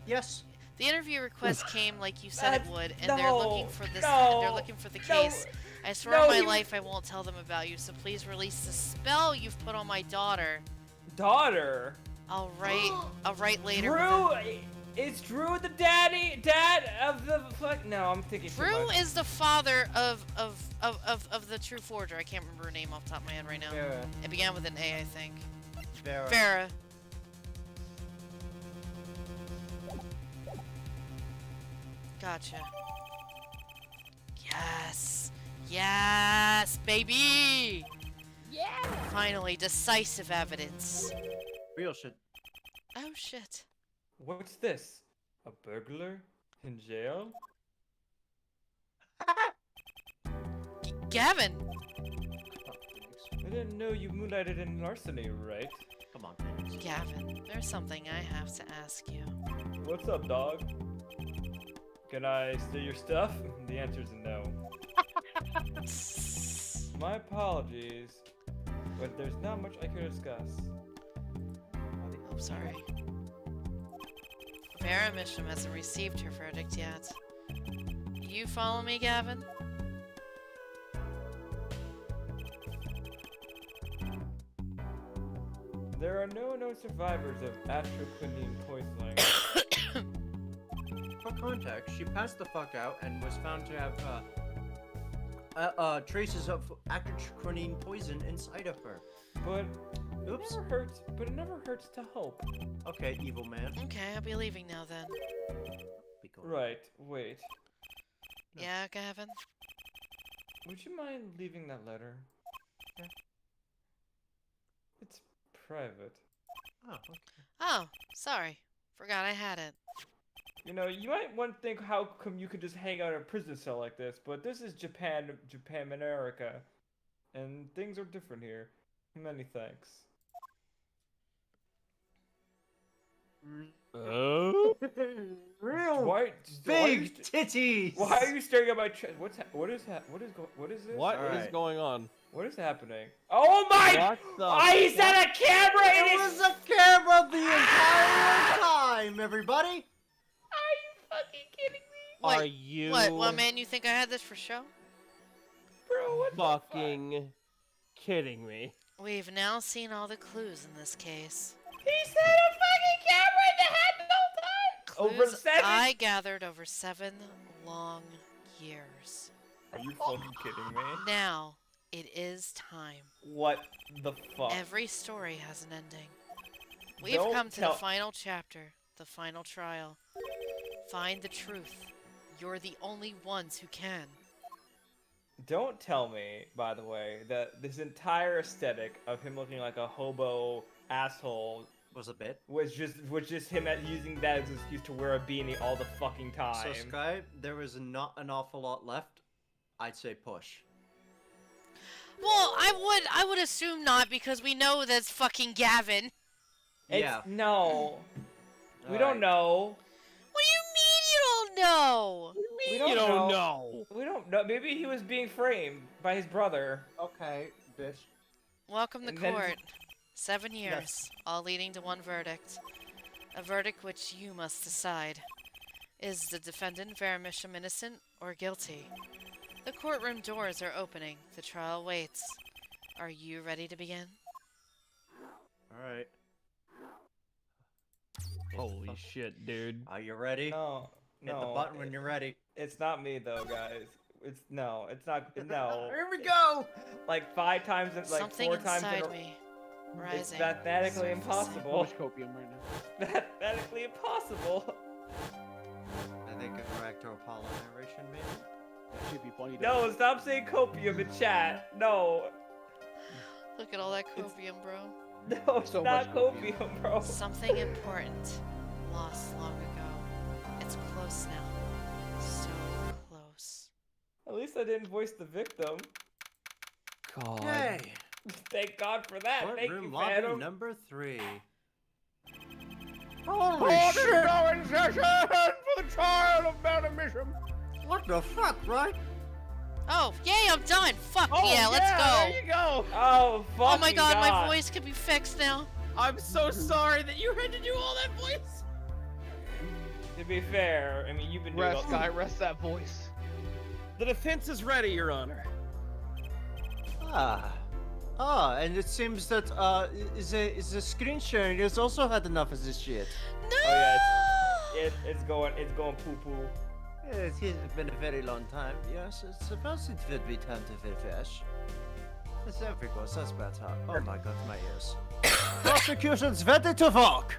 yes. The interview request came like you said it would, and no, they're looking for this. no, They're looking for the no, case. I swear no, on my he- life I won't tell them about you. So please release the spell you've put on my daughter. Daughter? I'll write later. Drew? Is Drew the dad of the fuck? No, I'm thinking too Drew much. is the father of the true forger. I can't remember her name off the top of my head right now. Vera. It began with an A, I think. Vera. Farah. Gotcha. Yes. Yes, baby! Yeah. Finally, decisive evidence. Real shit. Oh, shit. What's this? A burglar? In jail? Gavin! I didn't know you moonlighted in larceny, right? Come on, Phoenix. Gavin, there's something I have to ask you. What's up, dog? Can I steal your stuff? The answer's no. My apologies, but there's not much I can discuss. I'm sorry. Vera Misham hasn't received her verdict yet. You follow me, Gavin? There are no known survivors of atroquinine poisoning. For context, she passed the fuck out and was found to have traces of atroquinine poison inside of her. But Oops. it never hurts to hope. Okay, evil man. Okay, I'll be leaving now then. Be cool. Right, wait. No. Yeah, Gavin? Would you mind leaving that letter? Yeah. It's private. Oh, okay. Oh, sorry. Forgot I had it. You know, you might want to think how come you could just hang out in a prison cell like this, but this is Japan, America. And things are different here. Many thanks. Oh? Real Why, big titties. why are you staring at my chest? What is this? What is Alright. going on? What is happening? Oh my! What the Oh, he's at a camera and It was a camera the entire time, everybody. fucking kidding me? Wait, Are you What, man, you think I had this for show? Bro, what fucking kidding me? We've now seen all the clues in this case. He set a fucking camera in the head the whole time! Over Clues 7? I gathered over 7 long years. Are you fucking kidding me? Now, it is time. What the fuck? Every story has an ending. We've Don't come to tell- the final chapter, the final trial. Find the truth. You're the only ones who can. Don't tell me, by the way, that this entire aesthetic of him looking like a hobo asshole Was a bit. was just him using that as an excuse to wear a beanie all the fucking time. So Sky, there was not an awful lot left. I'd say push. Well, I would assume not because we know that's fucking Gavin. Yeah. No. We don't know. What do you mean you don't know? We don't know. We don't know. Maybe he was being framed by his brother. Okay, bitch. Welcome to And then- court. 7 years, Yes. all leading to one verdict. A verdict which you must decide. Is the defendant Veramisham innocent or guilty? The courtroom doors are opening. The trial waits. Are you ready to begin? Alright. Holy shit, dude. Are you ready? No. Hit the button when you're ready. It's not me though, guys. It's not. No. Here we go! Like 5 times, like Something 4 times inside in a me. It's Rising. mathematically surfacing. Too impossible. much copium right now. Mathematically impossible. I think a correct or Apollo narration, maybe? That should be funny. No, stop saying copium in chat. No. Look at all that copium, bro. No, it's So not much copium. copium, bro. Something important. Lost long ago. It's close now. So close. At least I didn't voice the victim. God. Hey, Thank God for that. Thank Courtroom you, lobby Phantom. number 3. holy shit! Now in session for the trial of Vanishing. What the fuck, right? Oh, yay, I'm done. Fuck Oh, yeah, let's go. There you go. Oh, fucking Oh my god, my voice can be fixed now. I'm so sorry that you had to do all that voice. To be fair, I mean, you've been doing Rest, guy, rest that voice. The defense is ready, Your Honor. And it seems that, is the screen sharing has also had enough of this shit. No! Oh yeah, it's going poo poo. It has been a very long time, yes. It's supposed it would be time to refresh. There we go, that's better. Oh my god, my ears. Prosecution's ready to work!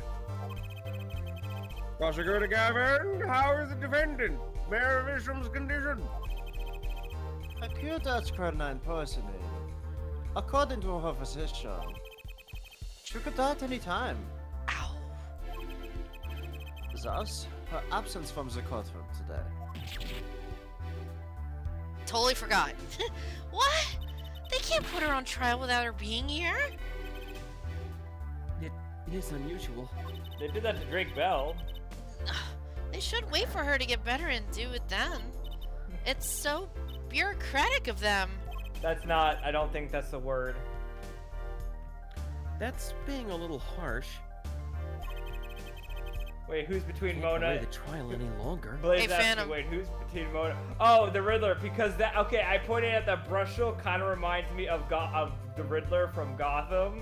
Prosecutor Gavin, how is the defendant? Mayor Visham's condition. Accused as canine poisoning. According to her physician, she could die at any time. Ow. Thus, her absence from the courtroom today. Totally forgot. What? They can't put her on trial without her being here? It is unusual. They did that to Drake Bell. They should wait for her to get better and do it then. It's so bureaucratic of them. That's not. I don't think that's the word. That's being a little harsh. Wait, who's between Can't Mona? delay the trial any longer. Blaze Hey, asked me, Phantom. wait, who's between Mona? Oh, the Riddler, because that. Okay, I pointed out that Brushel kind of reminds me of the Riddler from Gotham.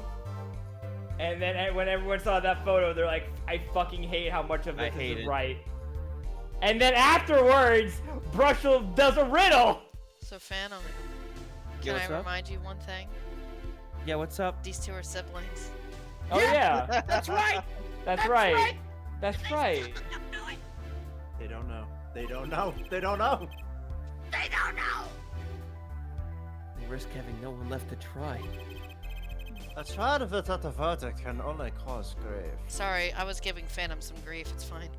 And then when everyone saw that photo, they're like, "I fucking hate how much of I this hate is it. right." And then afterwards, Brushel does a riddle. So, Phantom, Yeah, can what's I up? remind you one thing? Yeah, what's up? These two are siblings. Oh yeah, That's right. that's right. That's right. They don't know. They don't know. They don't know. They risk having no one left to try. A trial without a verdict can only cause grief. Sorry, I was giving Phantom some grief. It's fine.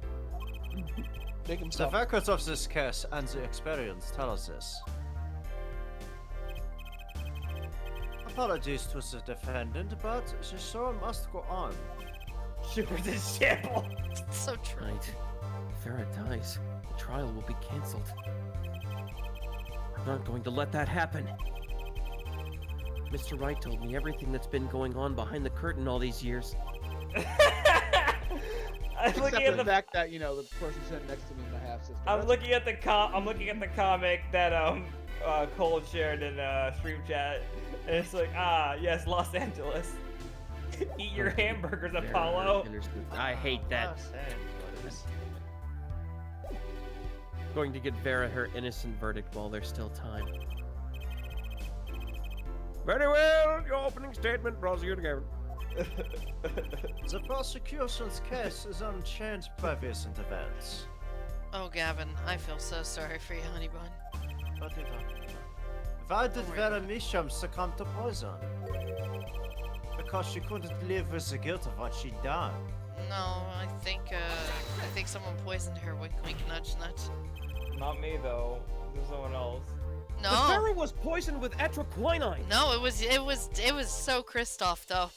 Make him The stop. records of this case and the experience tell us this. Apologies to the defendant, but the show must go on. Shipper's in shambles. It's so true. Right. If Farah dies, the trial will be cancelled. I'm not going to let that happen. Mr. Wright told me everything that's been going on behind the curtain all these years. I'm Except looking for at the the. fact that, you know, the person sitting next to me is my half sister. I'm looking at the comic that Cole shared in stream chat, and it's like, yes, Los Angeles. Eat your hamburgers, Farrah Apollo. her innocent- I hate that. Going to get Vera her innocent verdict while there's still time. Very well. Your opening statement, Prosecutor Gavin. The prosecution's case is unchanged by recent events. Oh, Gavin, I feel so sorry for you, honey bun. What are you talking about? Why did Vanishing succumb to poison? Because she couldn't live with the guilt of what she'd done. No, I think someone poisoned her. Wink, wink, nudge, nudge. Not me though. There's someone else. The No, pharaoh was poisoned with etroquinine. no, it was so Kristoff though.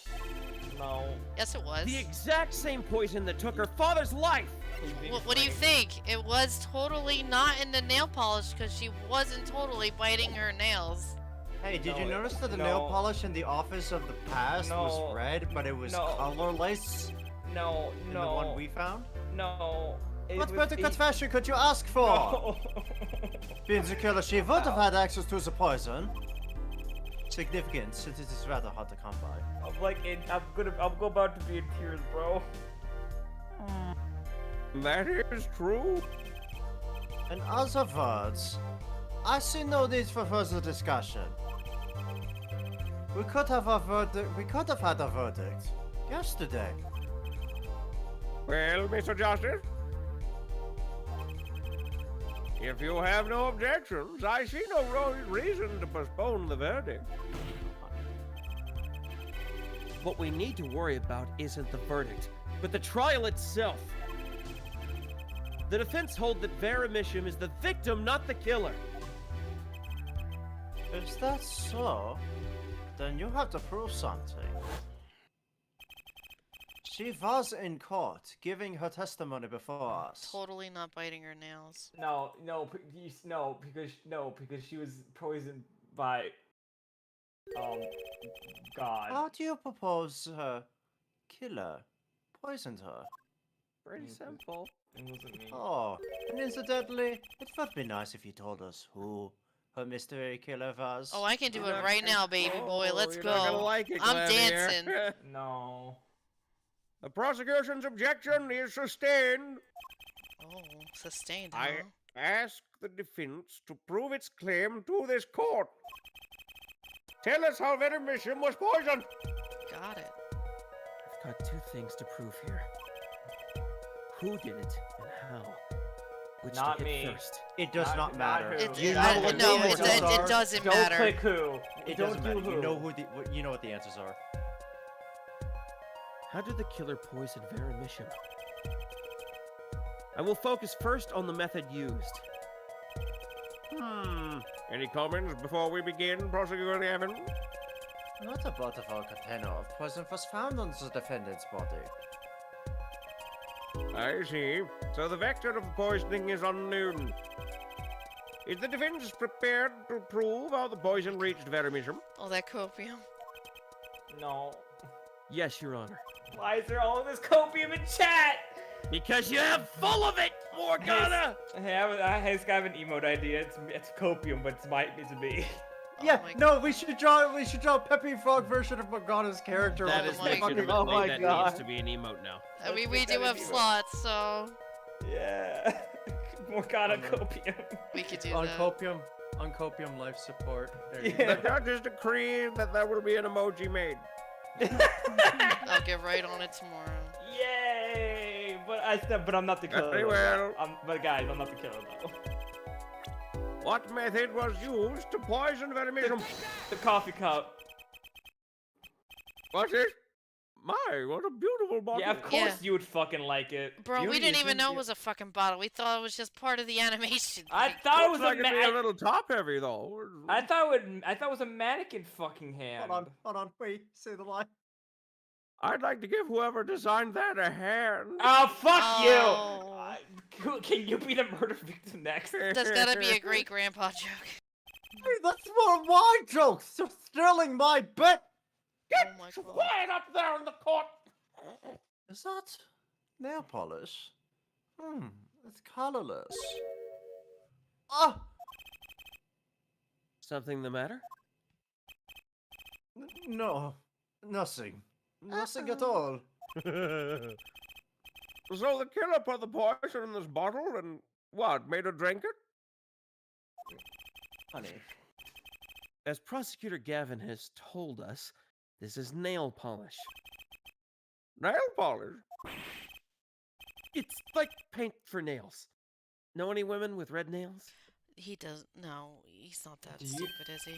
No. Yes, it was. The exact same poison that took her father's life. He's being What do you framed. think? It was totally not in the nail polish because she wasn't totally biting her nails. Hey, did No, you notice that the no. nail polish in the office of the past No. was red, but it was No. colorless No, in no. the one we found? No. It What was- better it- confession could you ask for? No. Being the killer, she would have had access to the poison. Significant, since it is rather hard to come by. I'm like, I'm about to be in tears, bro. That is true. In other words, I see no need for further discussion. We could have a verdict. We could have had a verdict yesterday. Well, Mr. Justice, if you have no objections, I see no reason to postpone the verdict. What we need to worry about isn't the verdict, but the trial itself. The defense hold that Veramisham is the victim, not the killer. If that's so, then you have to prove something. She was in court, giving her testimony before us. Totally not biting her nails. No, because she was poisoned by, God. How do you propose her killer poisoned her? Pretty simple. It wasn't me. Oh, and incidentally, it would be nice if you told us who her mystery killer was. Oh, I can do it right now, baby boy. Let's you're go. not gonna like it, I'm Gladiator. dancing. No. The prosecution's objection is sustained. Oh, sustained, I huh? ask the defense to prove its claim to this court. Tell us how Venomisham was poisoned. Got it. I've got two things to prove here. Who did it and how? Which Not to hit me. first? It does Not- not not matter. who. It, You it- know I- what no, the it, answers it are. doesn't Don't matter. click who. It Don't doesn't do matter. who. You know who the you know what the answers are. How did the killer poison Veramisham? I will focus first on the method used. Any comments before we begin, Prosecutor Gavin? Not a bottle container of poison was found on the defendant's body. I see. So the vector of poisoning is unknown. Is the defense prepared to prove how the poison reached Veramisham? Oh, that copium. No. Yes, Your Honor. Why is there all of this copium in chat? Because you have full of it, Morgana! Hey, I just got an emote idea. It's copium, but it's me. Yeah, my no, we should draw a Peppy Frog version of Morgana's character. That on is my the fucking- legitimately, oh my that God. needs to be an emote now. We Let's do make have that an emote. slots, so Yeah. Morgana Mhm. copium. we could do on that. Copium life support. There you Yeah. The judges decree that there will be an emoji made. I'll get right on it tomorrow. Yay! But I'm not the killer. Very though. well. But guys, I'm not the killer though. What method was used to poison Venomisham? The coffee cup. What's it? My, what a beautiful bottle. Yeah, of course Yeah. you would fucking like it. Bro, we Beauty didn't is even in know it you. was a fucking bottle. We thought it was just part of the animation. I Like, thought it Looks was like a it'd be a little top heavy though. I thought it was a mannequin fucking hand. Hold on, wait, say the line. I'd like to give whoever designed that a hand. Oh fuck Oh. you! Can you be the murder victim next? That's gotta be a great grandpa joke. Hey, that's one of my jokes. You're stealing my bit. Oh my god. Quiet up there in the court. Is that nail polish? It's colorless. Ah, Something the matter? no, nothing. Nothing at all. So the killer put the poison in this bottle and what, made her drink it? Honey, As Prosecutor Gavin has told us, this is nail polish. Nail polish? It's like paint for nails. Know any women with red nails? He doesn't. No, he's not that Deep. stupid, is he?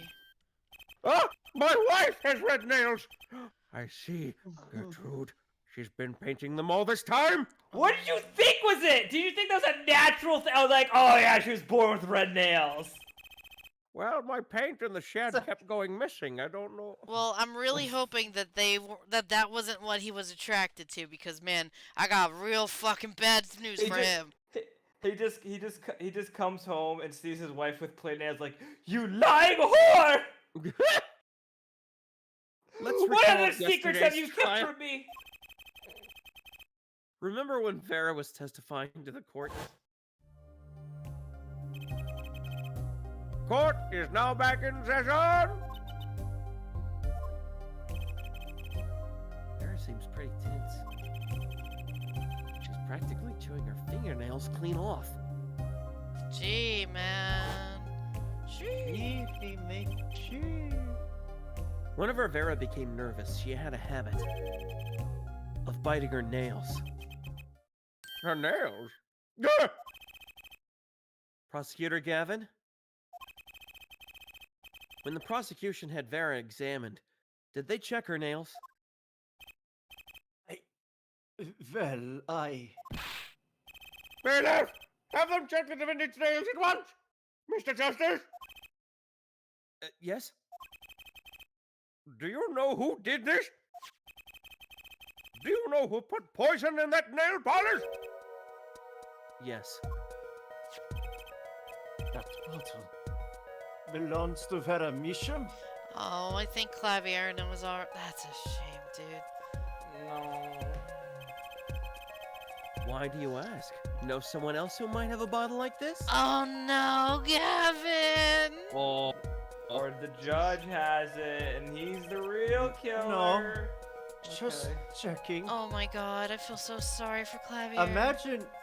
Oh, my wife has red nails! I see, Gertrude. She's been painting them all this time? What did you think was it? Did you think that was a natural thing? I was like, oh yeah, she was born with red nails. Well, my paint in the shed kept going missing. I don't know. Well, I'm really hoping that that wasn't what he was attracted to, because man, I got real fucking bad news for him. He just comes home and sees his wife with plain nails, like, you lying whore! What other secrets have you kept from me? Remember when Vera was testifying to the court? Court is now back in session! Vera seems pretty tense. She's practically chewing her fingernails clean off. Gee, man. Gee. Whenever Vera became nervous, she had a habit of biting her nails. Her nails? Gah! Prosecutor Gavin? When the prosecution had Vera examined, did they check her nails? Well, I... Bailiff! Have them check the defendant's nails at once! Mr. Justice! Yes? Do you know who did this? Do you know who put poison in that nail polish? Yes. That bottle belongs to Vera Misham? Oh, I think Clavierna was our. That's a shame, dude. No. Why do you ask? Know someone else who might have a bottle like this? Oh no, Gavin! Oh. Or the judge has it, and he's the real killer. Just checking. Oh my god, I feel so sorry for Clavier.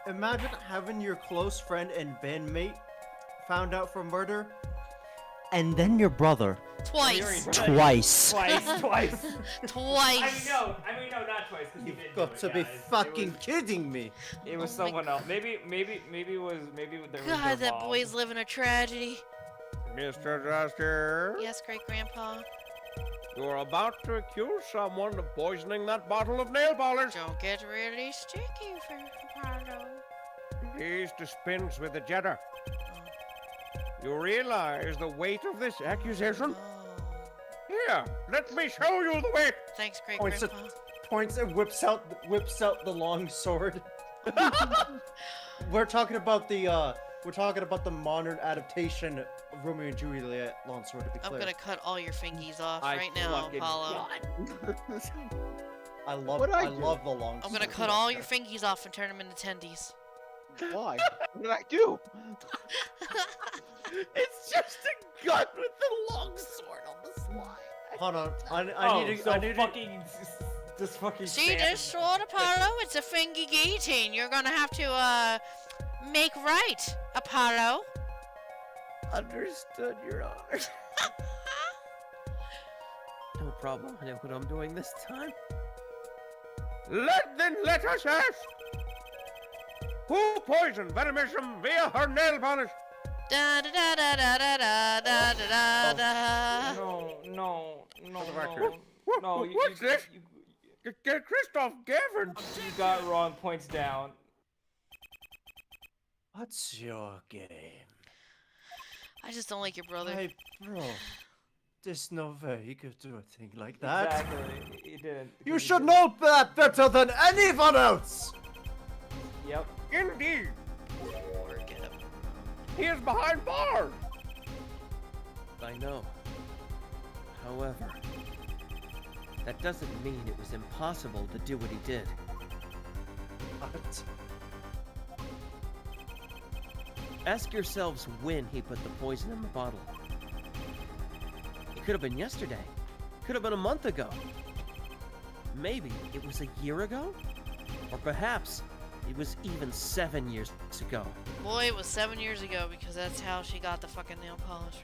Imagine having your close friend and bandmate found out for murder, and then your brother. Twice. Twice. Twice. Twice. I mean, no, not twice. Because You've got to be fucking kidding me. It was Oh my someone else. Maybe it was. Maybe there was. God, that boy's living a tragedy. Mr. Justice? Yes, great grandpa. You're about to accuse someone of poisoning that bottle of nail polish. Don't get really sticky for Pardo. Please dispense with the jetter. You realize the weight of this accusation? Oh. Here, let me show you the weight. Thanks, great Points grandpa. Points and whips out the long sword. We're talking about the modern adaptation of Romeo and Juliet long sword, to be I'm clear. gonna cut all your fingies off I right now, fucking- Apollo. I love the long sword. I'm gonna cut all your fingies off and turn them into tendies. Why? What did I do? It's just a gun with the long sword on the slide. Hold on, I need to fucking. Just fucking. See this sword, Apollo? It's a fingy guillotine. You're gonna have to, make right, Apollo. Understood, Your Honor. No problem. I know what I'm doing this time. Let us ask. Who poisoned Vera Misham via her nail polish? Da da da da da da da da da da. No. For the record. What's this? Christoph Gavin. You got wrong. Points down. What's your game? I just don't like your brother. Hey, bro. There's no way you could do a thing like that. Exactly. He didn't. You should know that better than anyone else! Yep. Indeed. Work it up. He is behind bars. I know. However, that doesn't mean it was impossible to do what he did. What? Ask yourselves when he put the poison in the bottle. It could have been yesterday. Could have been a month ago. Maybe it was a year ago? Or perhaps it was even 7 years ago. Boy, it was 7 years ago because that's how she got the fucking nail polish,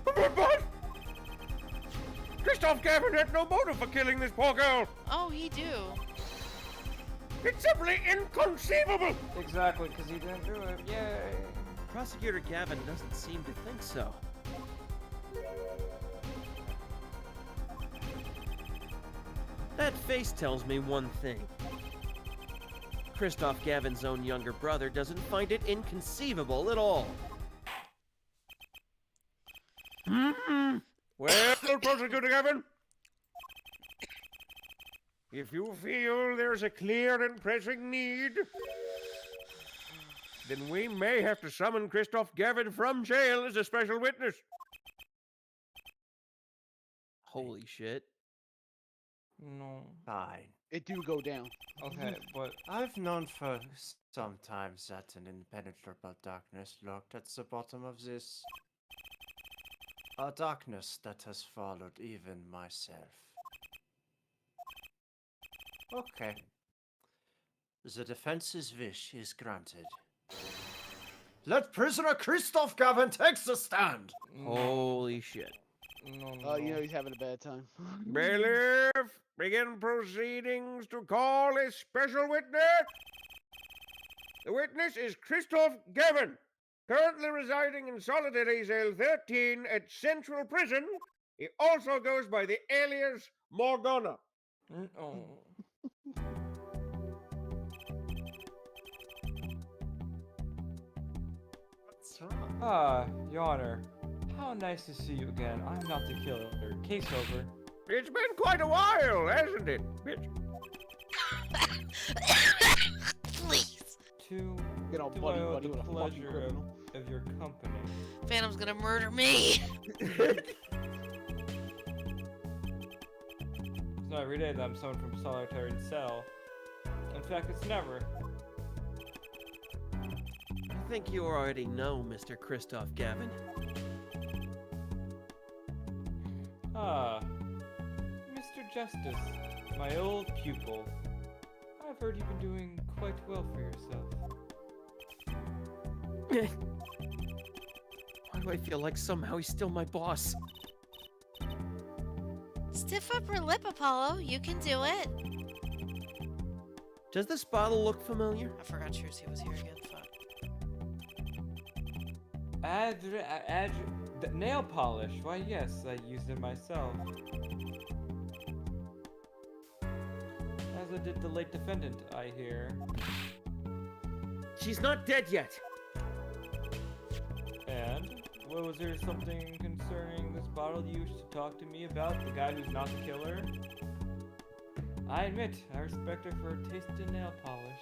right? But Christoph Gavin had no motive for killing this poor girl. Oh, he do. It's simply inconceivable! Exactly, because he didn't do it. Yay. Prosecutor Gavin doesn't seem to think so. That face tells me one thing. Christoph Gavin's own younger brother doesn't find it inconceivable at all. Well, Prosecutor Gavin, if you feel there's a clear and pressing need, then we may have to summon Christoph Gavin from jail as a special witness. Holy shit. No. Fine. It do go down. Okay, but I've known for some time that an impenetrable darkness lurked at the bottom of this. A darkness that has followed even myself. Okay. The defense's wish is granted. Let prisoner Christoph Gavin take the stand! Holy shit. no. You know he's having a bad time. Bailiff, begin proceedings to call a special witness. The witness is Christoph Gavin, currently residing in solitary cell 13 at Central Prison. He also goes by the alias Morgana. Oh. What's wrong? Ah, Your Honor. How nice to see you again. I'm not the killer. Case over. It's been quite a while, hasn't it, bitch? Please. To Get all do buddy I owe buddy the with a fucking pleasure criminal. of your company. Phantom's gonna murder me. It's not every day that I'm summoned from solitary cell. In fact, it's never. I think you already know, Mr. Christoph Gavin. Ah, Mr. Justice, my old pupil. I've heard you've been doing quite well for yourself. Why do I feel like somehow he's still my boss? Stiff upper lip, Apollo. You can do it. Does this bottle look familiar? I forgot Trucy was here again. Fuck. The nail polish. Why, yes, I used it myself. As I did the late defendant, I hear. She's not dead yet. And? Well, was there something concerning this bottle you used to talk to me about? The guy who's not the killer? I admit, I respect her for her taste in nail polish.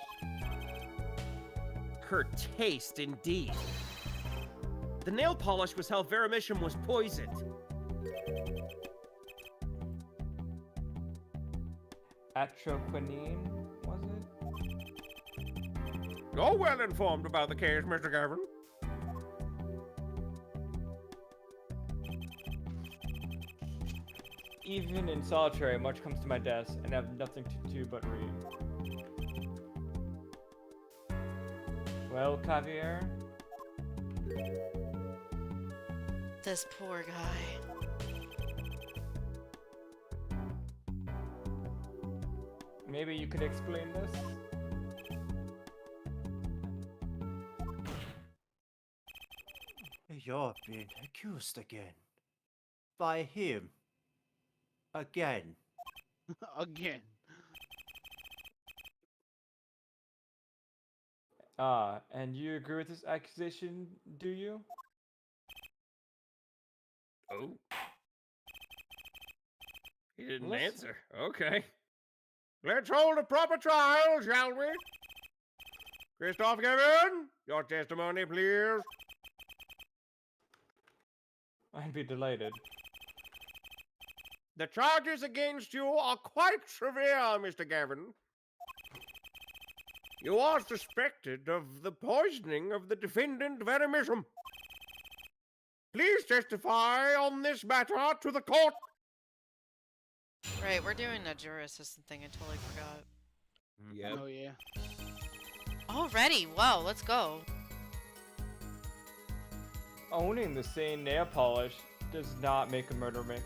Her taste, indeed. The nail polish was how Veramisham was poisoned. Atroquinine, was it? You're well informed about the case, Mr. Gavin. Even in solitary, much comes to my desk, and I have nothing to do but read. Well, Javier? This poor guy. Maybe you could explain this? You're being accused again. By him. Again. Again. Ah, and you agree with this accusation, do you? Oh. He didn't Listen. answer. Okay. Let's hold a proper trial, shall we? Christoph Gavin, your testimony, please. I'd be delighted. The charges against you are quite severe, Mr. Gavin. You are suspected of the poisoning of the defendant Veramisham. Please testify on this matter to the court. Right, we're doing a juror assistant thing. I totally forgot. Yep. Oh yeah. Already? Wow, let's go. Owning the same nail polish does not make a murder make.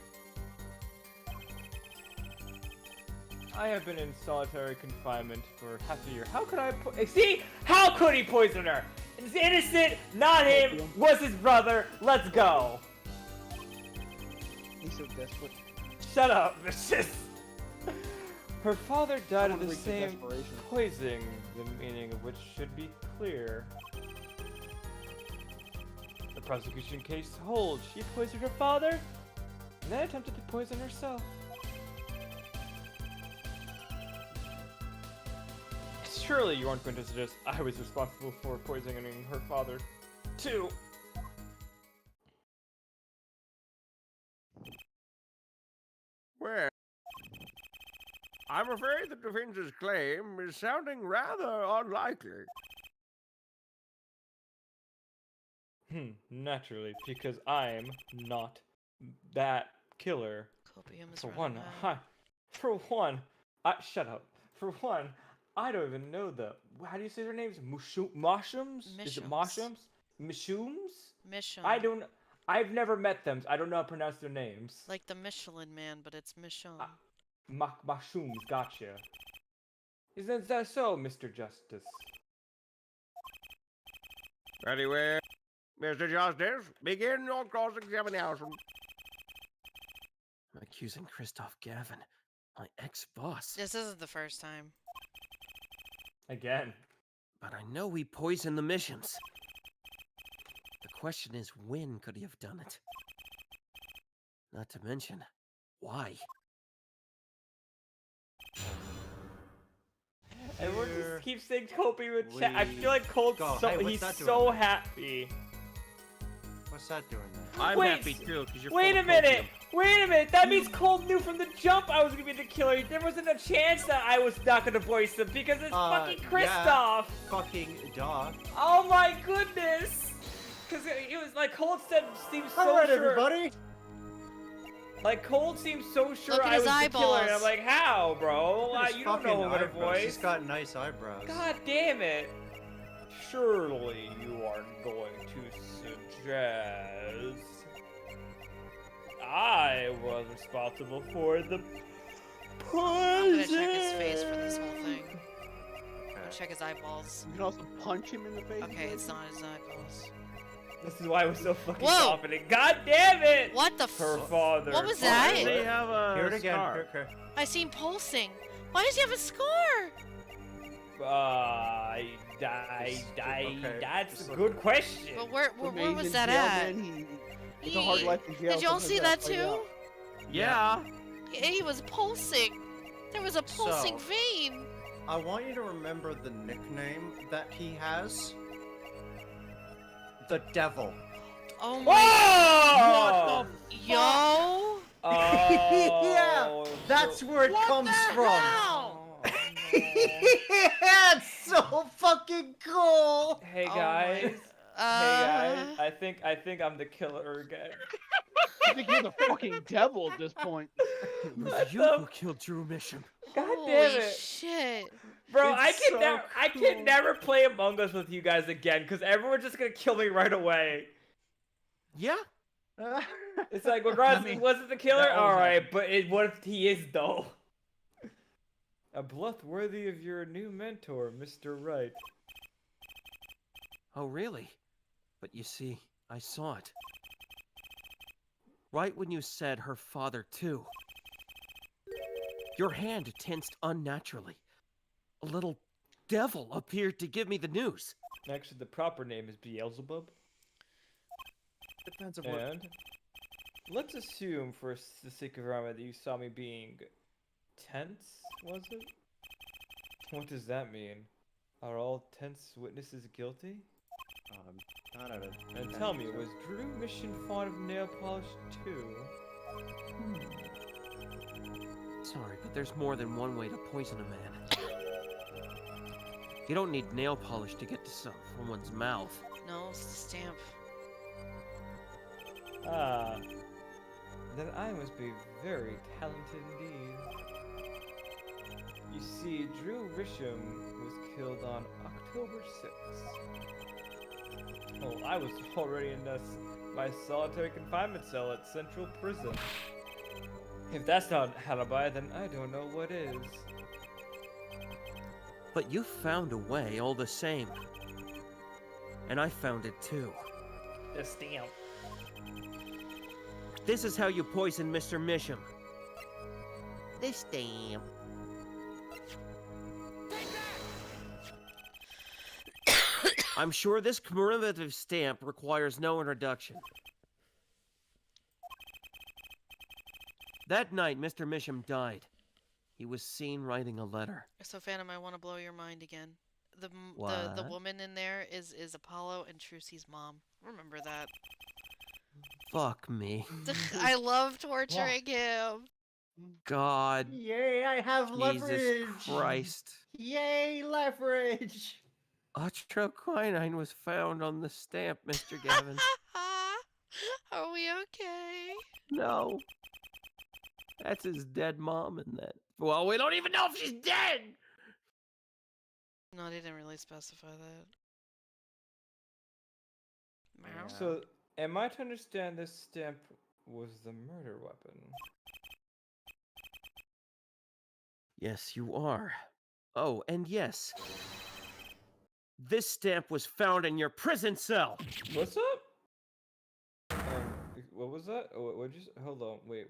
I have been in solitary confinement for half a year. How could I see? How could he poison her? It's innocent, not him, was his brother. Let's go. He's so desperate. Shut up, bitches. Her father died of Someone the reach the same desperation. poisoning, the meaning of which should be clear. The prosecution case holds she poisoned her father and then attempted to poison herself. Surely you aren't going to suggest I was responsible for poisoning her father, too. Well, I'm afraid the defense's claim is sounding rather unlikely. Naturally, because I'm not that killer. Copium is For running one, out. shut up. For one, I don't even know how do you say their names? Mushrooms? Is it Mishums. mushrooms? Mishum. I've never met them. So I don't know how to pronounce their names. Like the Michelin Man, but it's Mishum. Mushrooms, gotcha. Isn't that so, Mr. Justice? Very well. Mr. Justice, begin your cross-examination. I'm accusing Christoph Gavin, my ex-boss. This isn't the first time. Again. But I know he poisoned the missions. The question is, when could he have done it? Not to mention, why? Everyone Here just keeps saying Kobe with chat. I feel like Cole's go. so Hey, what's he's that doing so there? happy. What's that doing there? I'm Wait, happy too, because you're Wait full a of minute! copium. Wait a minute! That means Cole knew from the jump I was gonna be the killer. There wasn't a chance that I was not gonna voice him because it's fucking Yeah. Kristoff! Fucking duh. Oh my goodness! Because it was like Cole seems so Alright, sure. everybody. Like Cole seems so sure Look at I his was the killer, and I'm eyeballs. like, how, bro? Look at his You don't know fucking what to eyebrows. He's voice. got nice eyebrows. God damn it! Surely you aren't going to suggest I was responsible for the I'm gonna check his poison. face for this whole thing. Okay. Check his eyeballs. You can also punch him in the face. Okay, it's not his eyeballs. This is why I was so fucking Whoa! confident. God damn it! What the Her f- father. What was Why that? does he have a Hear it again. scar? Here, I seen pulsing. Why does he have a scar? Okay. That's just a look. good question. But where He's was in that jail, at? man. It's a hard He- life in jail. Did y'all Sometimes see you that gotta fight it too? out. Yeah. He was pulsing. There was a pulsing So- vein. I want you to remember the nickname that he has. The Devil. Oh my. Whoa! Yo. Oh, Yeah, that's where it comes from. Oh, no. It's so fucking cool. Hey Oh guys. my- Hey guys. I think I'm the killer again. I think you're the fucking devil at this point. It was What you the- who killed Drew Mission. God Holy damn it. shit. Bro, It's I can so never I cool. can never play Among Us with you guys again because everyone's just gonna kill me right away. Yeah? It's like regardless, I mean, was it the killer? that always Alright, but what if he is though? A bluff worthy of your new mentor, Mr. Wright. Oh, really? But you see, I saw it. Right when you said her father, too. Your hand tensed unnaturally. A little devil appeared to give me the news. Actually, the proper name is Beelzebub. Depends on what. And let's assume, for the sake of argument, that you saw me being tense. Was it? What does that mean? Are all tense witnesses guilty? Not out of. And tell me, was Drew Mission fond of nail polish too? Sorry, but there's more than one way to poison a man. You don't need nail polish to get to someone's mouth. No, it's the stamp. Ah, then I must be very talented indeed. You see, Drew Risham was killed on October 6th. Oh, I was already in my solitary confinement cell at Central Prison. If that's not an alibi, then I don't know what is. But you found a way all the same. And I found it too. The stamp. This is how you poison Mr. Misham. This stamp. I'm sure this commemorative stamp requires no introduction. That night, Mr. Misham died. He was seen writing a letter. So, Phantom, I want to blow your mind again. The What? woman in there is Apollo and Trucy's mom. Remember that. Fuck me. I love torturing him. God. Yay, I have Jesus leverage! Christ. Yay, leverage! Ultraquinine was found on the stamp, Mr. Gavin. Are we okay? No. That's his dead mom in that. Well, we don't even know if she's dead! No, they didn't really specify that. Meow. So, am I to understand this stamp was the murder weapon? Yes, you are. Oh, and yes. This stamp was found in your prison cell. What's up? What was that? What just? Hold on. Wait.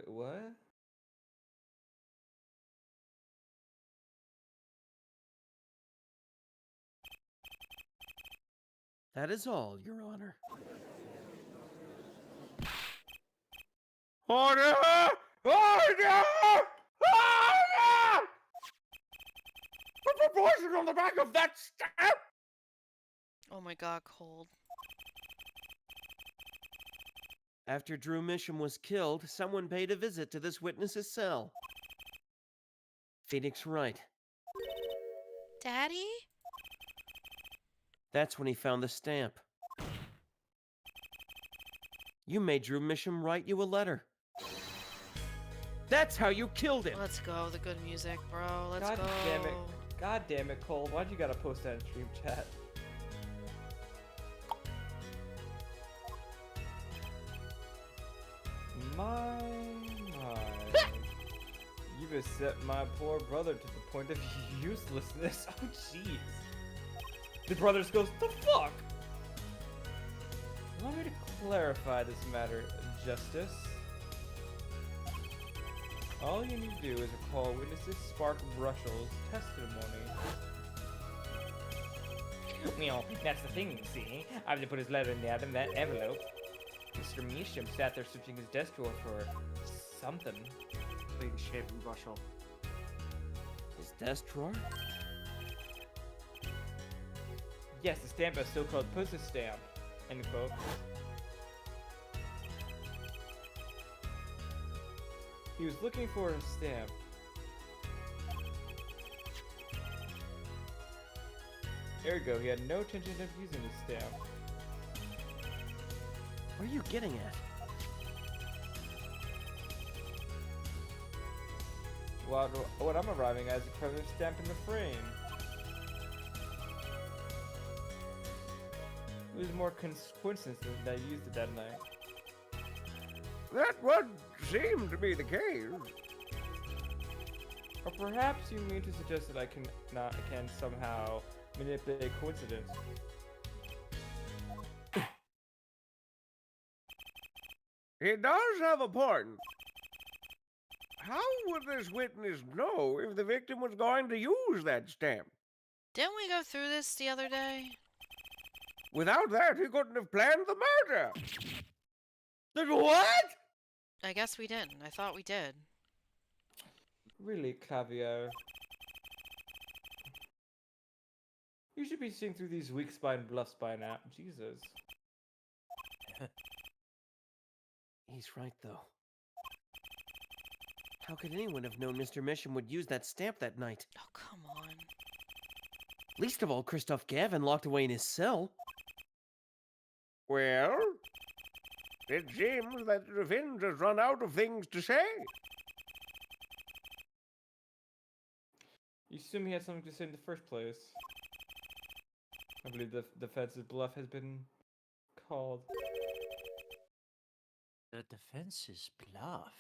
What? That is all, Your Honor. Order! Order! Order! Put the poison on the back of that stamp! Oh my god, cold. After Drew Misham was killed, someone paid a visit to this witness's cell. Phoenix Wright. Daddy? That's when he found the stamp. You made Drew Misham write you a letter. That's how you killed him! Let's go, the good music, bro. Let's God go. damn it. God damn it, Cole. Why'd you gotta post that in stream chat? My. You've upset my poor brother to the point of uselessness. Oh, jeez. The brothers goes, the fuck? Allow me to clarify this matter, Justice. All you need to do is recall witnesses Spark Brushell's testimony. Well, that's the thing, see? I have to put his letter in that envelope. Mr. Measham sat there searching his desk drawer for something. Clean shaven Brushel. His desk drawer? Yes, the stamp, a so-called postage stamp. End quote. He was looking for a stamp. Ergo, he had no intention of using the stamp. What are you getting at? Well, what I'm arriving at is a further stamp in the frame. It was more coincidence that I used it that night. That would seem to be the case. Or perhaps you mean to suggest that I can somehow manipulate coincidence. He does have a point. How would this witness know if the victim was going to use that stamp? Didn't we go through this the other day? Without that, he couldn't have planned the murder. Then what? I guess we didn't. I thought we did. Really, Clavier. You should be seeing through these weak spine bluffs by now. Jesus. He's right, though. How could anyone have known Mr. Misham would use that stamp that night? Oh, come on. Least of all, Christoph Gavin locked away in his cell. Well, it seems that the defense has run out of things to say. You assume he had something to say in the first place. I believe the defense's bluff has been called. The defense's bluff.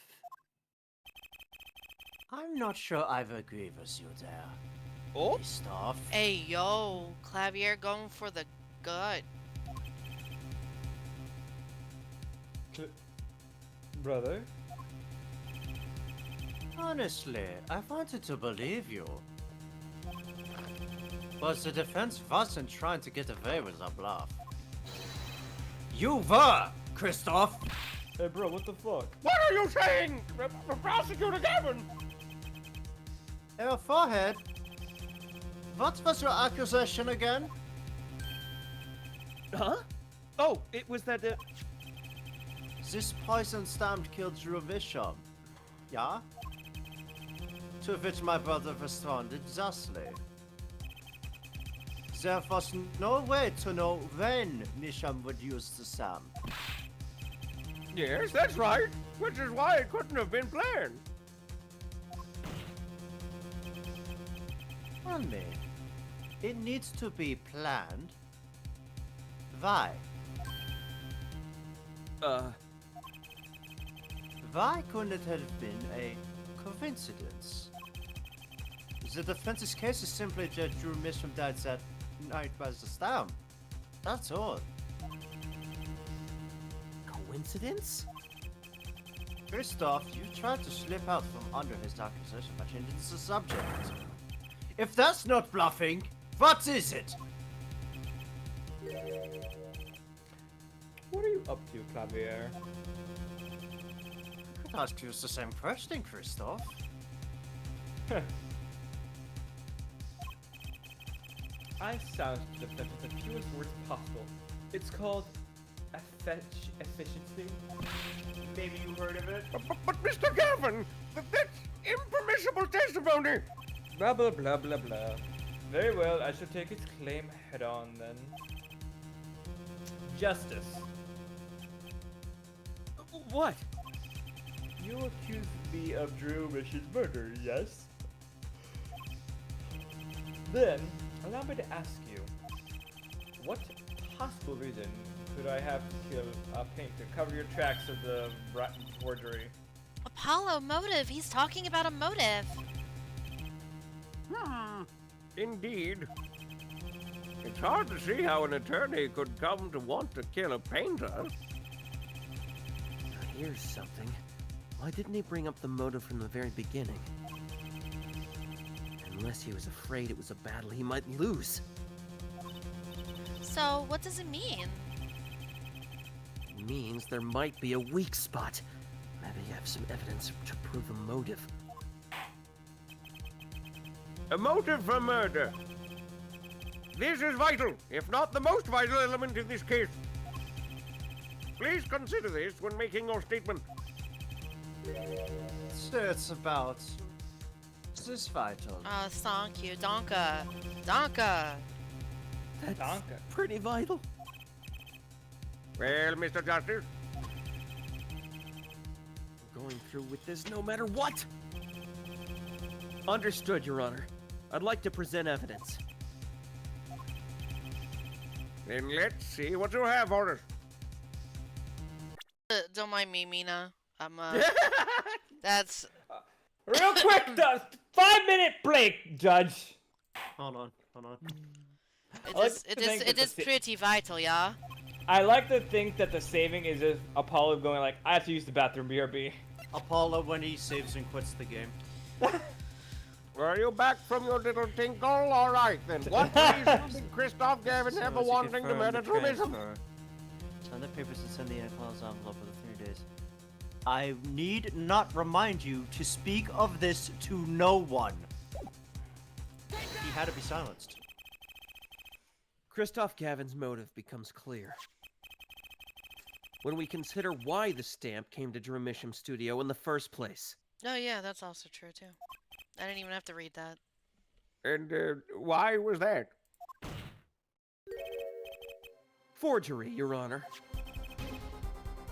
I'm not sure I've agreed with you there. Oh? Christoph. Hey, yo, Clavier going for the gut. Brother? Honestly, I wanted to believe you. But the defense wasn't trying to get away with a bluff. You were, Christoph! Hey, bro, what the fuck? What are you saying, Prosecutor Gavin? Your forehead. What was your accusation again? Huh? Oh, it was that, This poison stamp killed Drew Bishop. Yeah? To which my brother responded justly. There was no way to know when Nisham would use the stamp. Yes, that's right. Which is why it couldn't have been planned. Tell me, it needs to be planned. Why? Why couldn't it have been a coincidence? The defense's case is simply that Drew Misham died that night by the stamp. That's all. Coincidence? Christoph, you tried to slip out from under his accusation by changing the subject. If that's not bluffing, what is it? What are you up to, Clavier? I could ask you the same question, Christoph. I sound the defense with the fewest words possible. It's called efficiency. Maybe you heard of it? But Mr. Gavin, that's impermissible testimony. Blah blah blah blah blah. Very well, I shall take its claim head on then. Justice. What? You accuse me of Drew Mish's murder, yes? Then, allow me to ask you, what possible reason could I have to kill a paint to cover your tracks of the rotten forgery? Apollo, motive. He's talking about a motive. Indeed. It's hard to see how an attorney could come to want to kill a painter. Here's something. Why didn't he bring up the motive from the very beginning? Unless he was afraid it was a battle he might lose. So, what does it mean? It means there might be a weak spot. Maybe you have some evidence to prove a motive. A motive for murder. This is vital, if not the most vital element in this case. Please consider this when making your statement. So it's about... Is this vital? Thank you. Donka. Donka. That's Donka. pretty vital. Well, Mr. Justice, I'm going through with this no matter what. understood, Your Honor. I'd like to present evidence. Then let's see what you have for us. Don't mind me, Mina. I'm, that's... Real quick, 5-minute break, Judge. Hold on. It is pretty vital, yeah? I like to think that the saving is just Apollo going like, I have to use the bathroom, BRB. Apollo when he saves and quits the game. Are you back from your little tinkle? All right, then. What reason did Christoph Gavin have for wanting to murder Drew Misham? Sign the papers and send the enclosed envelope within 3 days. I need not remind you to speak of this to no one. He had to be silenced. Christoph Gavin's motive becomes clear when we consider why the stamp came to Drew Misham's studio in the first place. Oh, yeah, that's also true, too. I didn't even have to read that. And why was that? Forgery, Your Honor.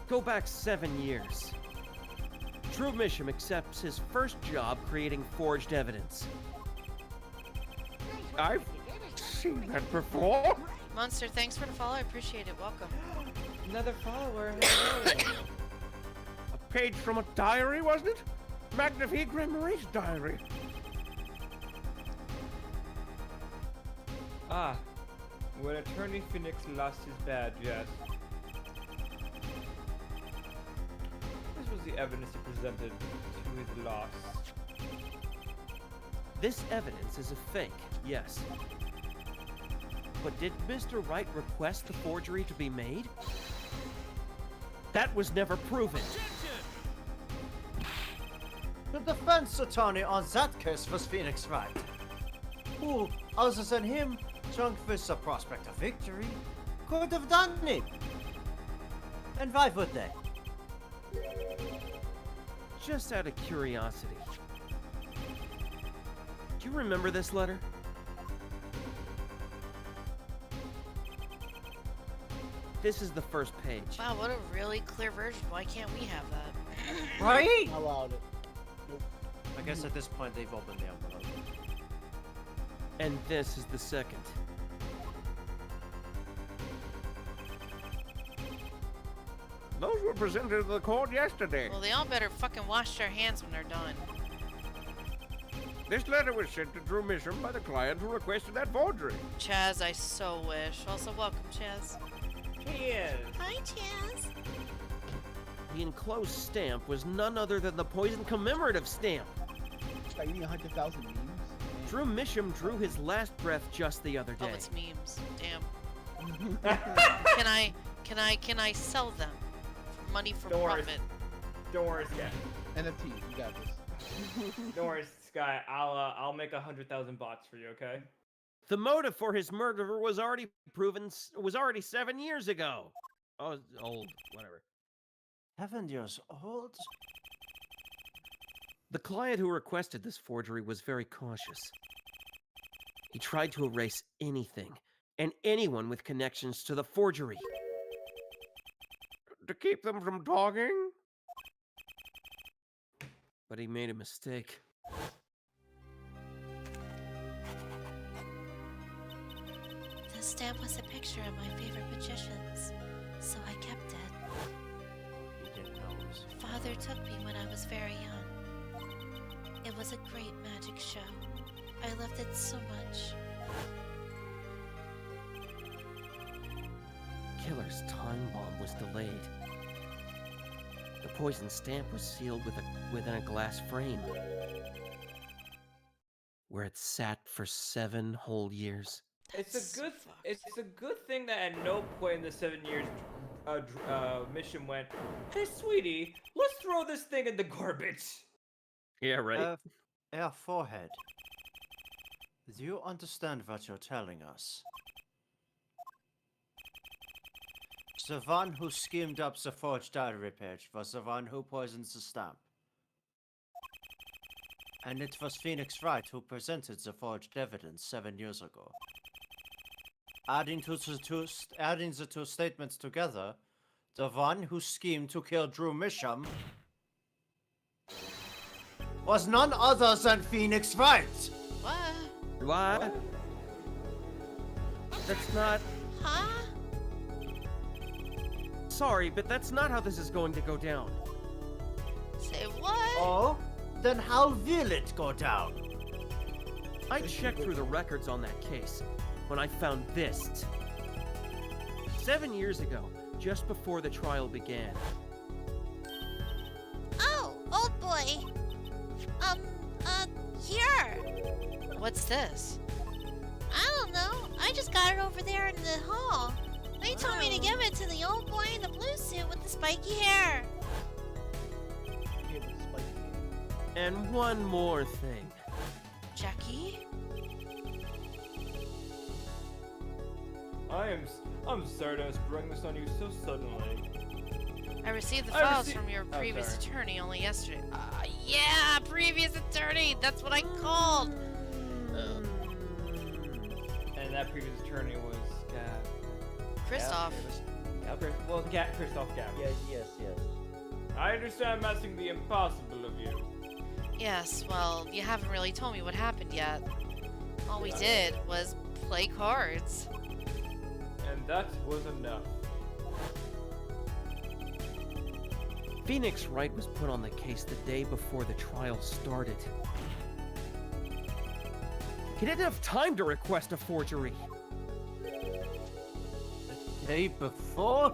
Go back 7 years. Drew Misham accepts his first job creating forged evidence. I've seen that before. Monster, thanks for the follow. I appreciate it. Welcome. Another follower. Hello. A page from a diary, wasn't it? Magnifique Grandmarie's diary. Ah, when Attorney Phoenix lost his badge, yes. This was the evidence he presented to his loss. This evidence is a fake, yes. But did Mr. Wright request the forgery to be made? That was never proven. The defense attorney on that case was Phoenix Wright. Who, other than him, drunk with the prospect of victory, could have done it. And why would they? Just out of curiosity. Do you remember this letter? This is the first page. Wow, what a really clear version. Why can't we have that? Right? I allowed it. I guess at this point they've opened the envelope. And this is the second. Those were presented to the court yesterday. Well, they all better fucking wash their hands when they're done. This letter was sent to Drew Misham by the client who requested that forgery. Chaz, I so wish. Also, welcome, Chaz. He is. Hi, Chaz. The enclosed stamp was none other than the poison commemorative stamp. Are you eating 100,000 memes? Drew Misham drew his last breath just the other Oh, day. it's memes. Damn. Can I sell them? For money for Don't worry. profit. Don't worry, Sky. NFT, you got this. Don't worry, Sky. I'll make 100,000 bots for you, okay? The motive for his murder was already proven, was already 7 years ago. Oh, old, whatever. 7 years old? The client who requested this forgery was very cautious. He tried to erase anything and anyone with connections to the forgery. To keep them from talking? But he made a mistake. The stamp was a picture of my favorite magicians, so I kept it. He didn't know it was. Father took me when I was very young. It was a great magic show. I loved it so much. Killer's time bomb was delayed. The poison stamp was sealed within a glass frame, where it sat for 7 whole years. It's That's a good. fucked. It's a good thing that at no point in the 7 years, mission went, "Hey, sweetie, let's throw this thing in the garbage." Yeah, right. Our forehead. Do you understand what you're telling us? The one who schemed up the forged diary page was the one who poisoned the stamp. And it was Phoenix Wright who presented the forged evidence 7 years ago. Adding the two statements together, the one who schemed to kill Drew Misham was none other than Phoenix Wright! What? What? That's not... Huh? Sorry, but that's not how this is going to go down. Say what? Oh? Then how will it go down? I checked through the records on that case when I found this. 7 years ago, just before the trial began. Oh, old boy. Here. What's this? I don't know. I just got it over there in the hall. They told me to give it to the old boy in the blue suit with the spiky hair. And one more thing. Jackie? I'm sorry to spring this on you so suddenly. I received the I files received- from your Oh, previous sorry. attorney only yesterday. Yeah, previous attorney. That's what I called. And that previous attorney was Christoph. Christoph Gap. Yes, yes, yes. I understand I'm asking the impossible of you. Yes, well, you haven't really told me what happened yet. All we did was play cards. And that was enough. Phoenix Wright was put on the case the day before the trial started. He didn't have time to request a forgery. The day before?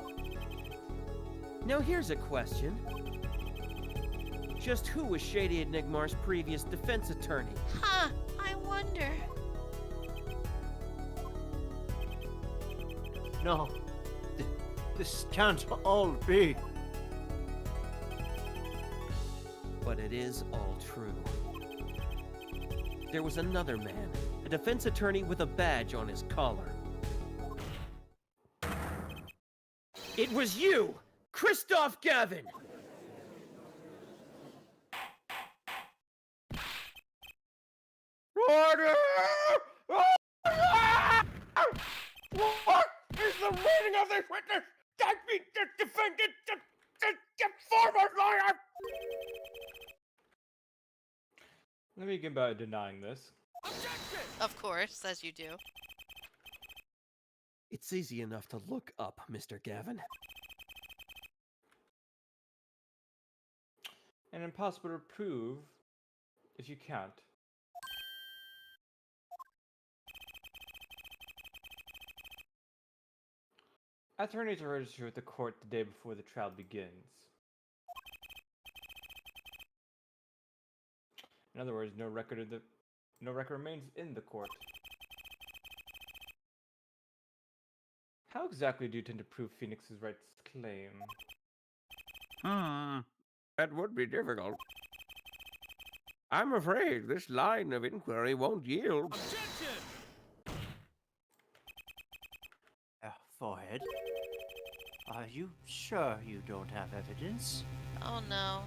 Now here's a question. Just who was Shady Enigmar's previous defense attorney? Huh, I wonder. No. This can't all be. But it is all true. There was another man, a defense attorney with a badge on his collar. It was you, Christoph Gavin! Order! What is the reading of this witness? That means the defendant, the former lawyer! Let me begin by denying this. Of course, as you do. It's easy enough to look up, Mr. Gavin. And impossible to prove if you can't. Attorneys are registered with the court the day before the trial begins. In other words, no record remains in the court. How exactly do you intend to prove Phoenix's Wright's claim? That would be difficult. I'm afraid this line of inquiry won't yield. Forehead. Are you sure you don't have evidence? Oh no.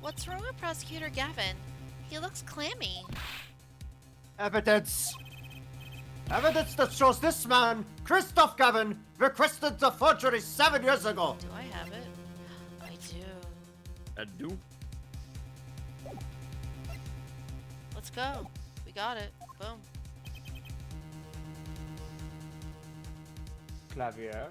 What's wrong with Prosecutor Gavin? He looks clammy. Evidence! Evidence that shows this man, Christoph Gavin, requested the forgery 7 years ago! Do I have it? I do. I do. Let's go. We got it. Boom. Clavier.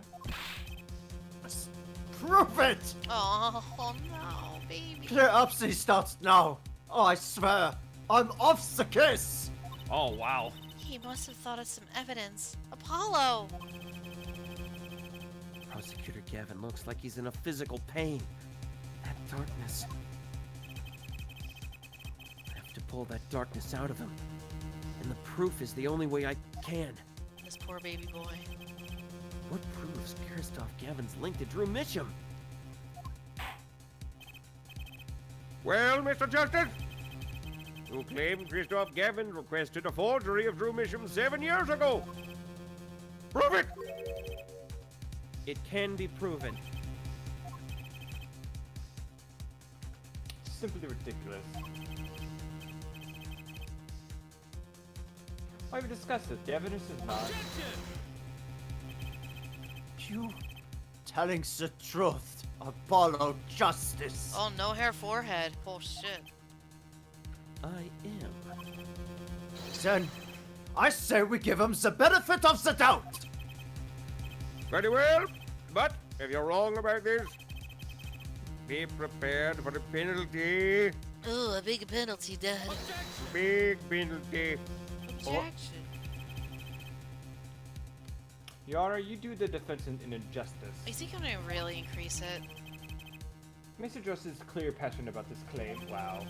Prove it! Oh no, baby. Clear up these starts now! Oh, I swear, I'm off the case! Oh, wow. He must have thought of some evidence. Apollo! Prosecutor Gavin looks like he's in a physical pain. That darkness. I have to pull that darkness out of him. And the proof is the only way I can. This poor baby boy. What proves Christoph Gavin's link to Drew Mitchum? Well, Mr. Justice, you claim Christoph Gavin requested a forgery of Drew Mitchum 7 years ago. Prove it! It can be proven. Simply ridiculous. Why have we discussed this? The evidence is not. You telling the truth, Apollo Justice. Oh, no hair forehead. Oh, shit. I am. Then, I say we give him the benefit of the doubt. Very well, but if you're wrong about this, be prepared for the penalty. Ooh, a big penalty, Dad. Big penalty. Objection. Your Honor, you do the defense in injustice. Is he gonna really increase it? Mr. Justice is clearly passionate about this claim. Wow.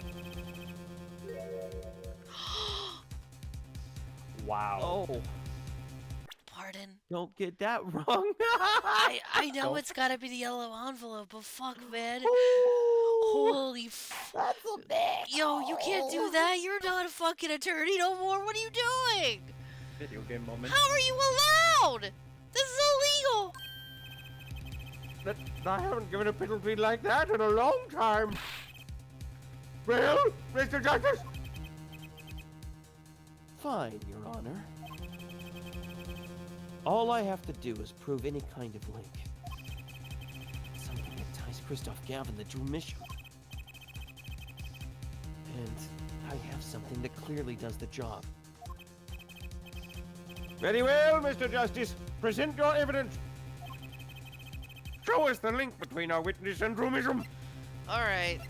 Wow. Oh, Pardon. don't get that wrong. I know it's gotta be the yellow envelope, but fuck, man. Holy That's a big. Yo, you can't do that. You're not a fucking attorney no more. What are you doing? Video game moment. How are you allowed? This is illegal. But I haven't given a penalty like that in a long time. Well, Mr. Justice? Fine, Your Honor. All I have to do is prove any kind of link. Something that ties Christoph Gavin to Drew Mitchum. And I have something that clearly does the job. Very well, Mr. Justice. Present your evidence. Show us the link between our witness and roomism. Alright,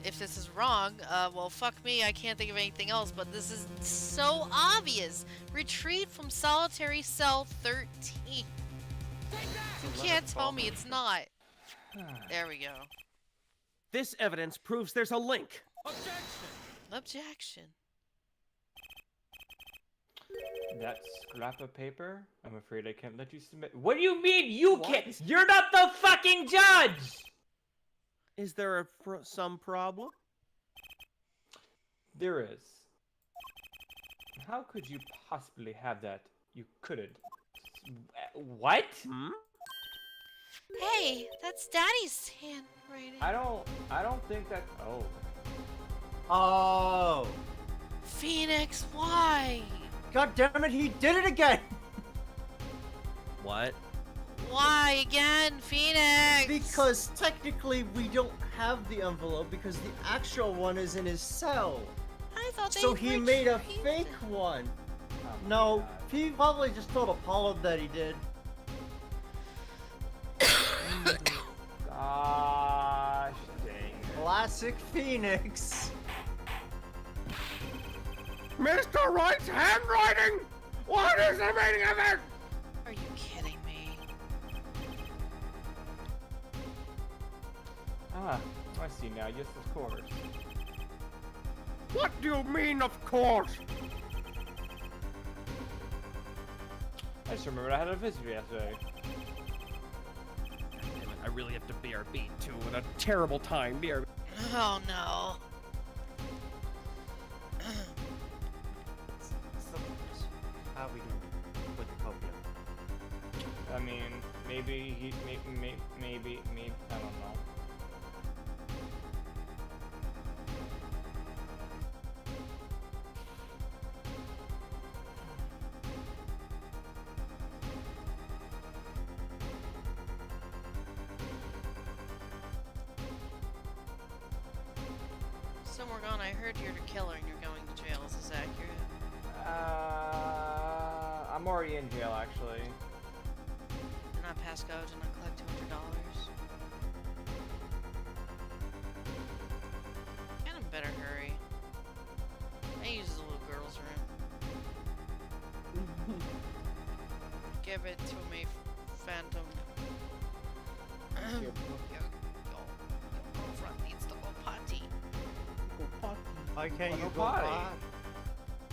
if this is wrong, well, fuck me, I can't think of anything else, but this is so obvious. Retrieve from solitary cell 13. You can't tell me it's not. There we go. This evidence proves there's a link. Objection. That scrap of paper? I'm afraid I can't let you submit. What do you mean you can't? You're not the fucking judge! Is there some problem? There is. How could you possibly have that? You couldn't. What? Hmm? Hey, that's Daddy's handwriting. I don't think that. Oh. Oh. Phoenix, why? God damn it, he did it again! What? Why again, Phoenix? Because technically we don't have the envelope because the actual one is in his cell. I thought they So he made a retrieved fake it. one. Oh my No, God. he probably just told Apollo that he did. Gosh dang it. Classic Phoenix. Mr. Wright's handwriting! What is the meaning of it? Are you kidding me? Ah, I see now. Yes, of course. What do you mean, of course? I just remembered I had a visitor yesterday. Damn it, I really have to BRB too. What a terrible time. BRB. Oh no. How we doing with the copium? I mean, maybe he, maybe, I don't know. So Morgana, I heard you're the killer and you're going to jail. Is this accurate? I'm already in jail, actually. Did not pass go, did not collect $200. And better hurry. I use the little girl's room. Give it to me, Phantom. Your girlfriend needs to go potty. Why can't you Go go potty. back?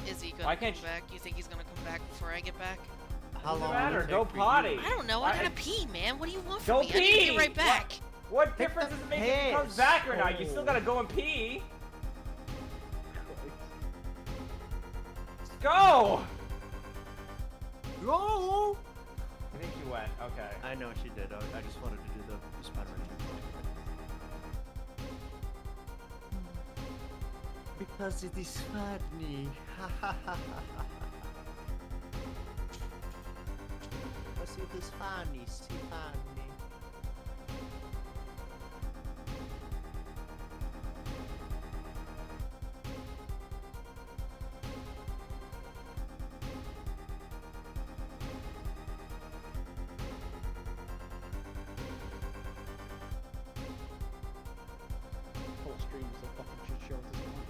Is he Why gonna can't come you- back? You think he's gonna come back before I get back? How Doesn't long matter, will it go take for you? potty. I don't know. Why- I gotta pee, man. What do you want Go from me? I need to pee! get right back. What difference does it make if he comes piss. back or not? You still Oh. gotta go and pee. Let's go! Go! I think you went. Okay. I know she did. I just wanted to do the Spider-Man joke. Because it is funny. Because it is funny, see funny. Whole stream is a fucking shit show at this point.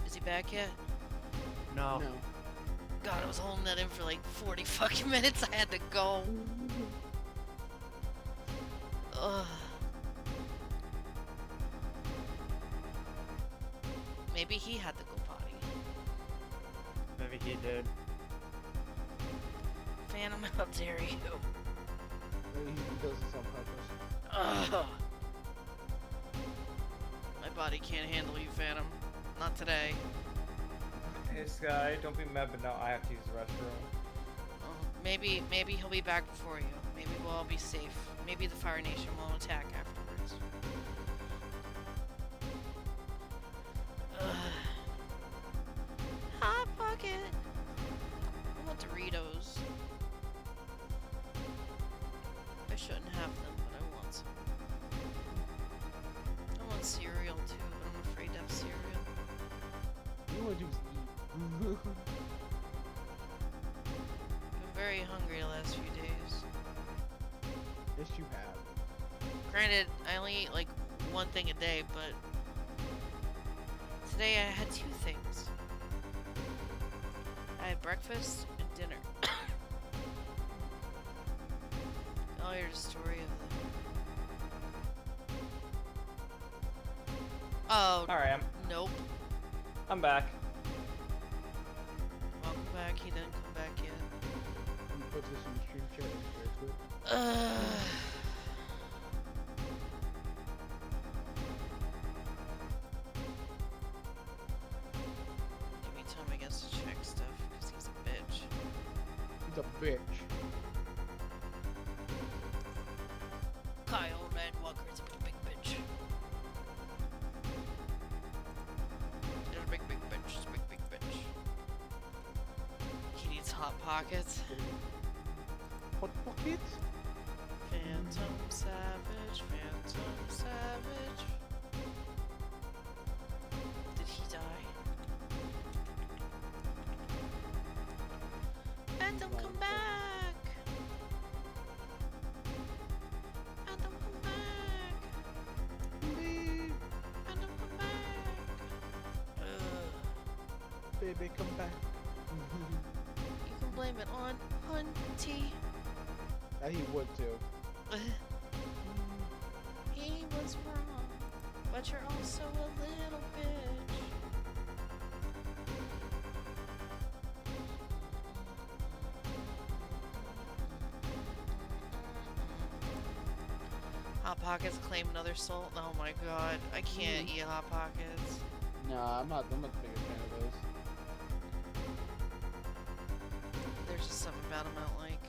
Is he back yet? No. No. God, I was holding that in for like 40 fucking minutes. I had to go. Ugh. Maybe he had to go potty. Maybe he did. Phantom, how dare you? Maybe he does this on purpose. Ugh. body can't handle you, Phantom. Not today. Hey Sky, don't be mad, but now I have to use the restroom. Maybe he'll be back before you. Maybe we'll all be safe. Maybe the Fire Nation won't attack afterwards. Hot Pocket! I want Doritos. I shouldn't have them, but I want some. I want cereal too, but I'm afraid to have cereal. You want to do is eat. Been very hungry the last few days. Yes, you have. Granted, I only eat like one thing a day, but today I had 2 things. I had breakfast and dinner. I'll hear the story of the... Oh, Alright, nope. I'm back. Welcome back. He didn't come back yet. Let me put this in the stream chat very quick. Give me time, I guess, to check stuff, because he's a bitch. He's a bitch. Kyle Redwalker is a big bitch. He's a big bitch. He's a big bitch. He needs Hot Pockets. Hot Pocket? Phantom Savage, Phantom Savage. Did he die? Phantom, come back! Phantom, come back! Phantom, come back! Baby, come back. You can blame it on Hunty. He would too. He was wrong, but you're also a little bitch. Hot Pockets claim another soul. Oh my god, I can't eat Hot Pockets. Nah, I'm not the biggest fan of those. There's just something about them I don't like.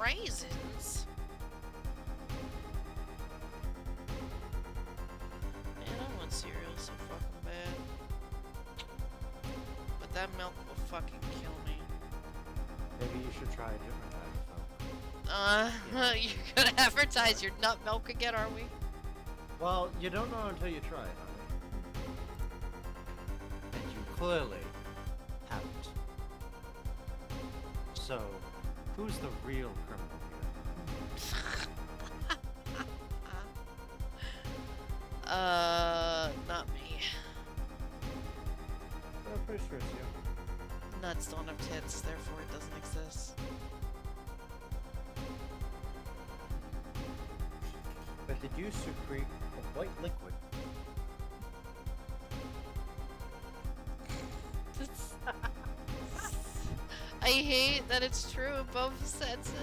Raisins? Man, I want cereal so fucking bad. But that milk will fucking kill me. Maybe you should try a different kind of milk. You're gonna advertise your nut milk again, are we? Well, you don't know until you try it, honey. And you clearly haven't. So, who's the real criminal here? Not me. I'm pretty sure it's you. Nuts don't have tits, therefore it doesn't exist. But did you secrete a white liquid? I hate that it's true in both senses.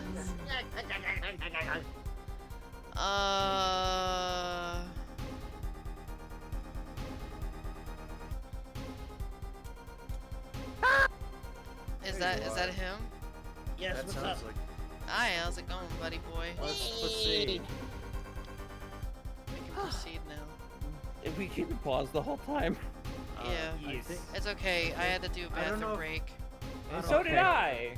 Is that him? Yes, That what's sounds up? like. Hi, how's it going, buddy boy? Let's proceed. We can proceed now. If we keep it paused the whole time. Yeah. I think, It's okay. I had to do a I don't know bathroom if- break. I So don't- did I!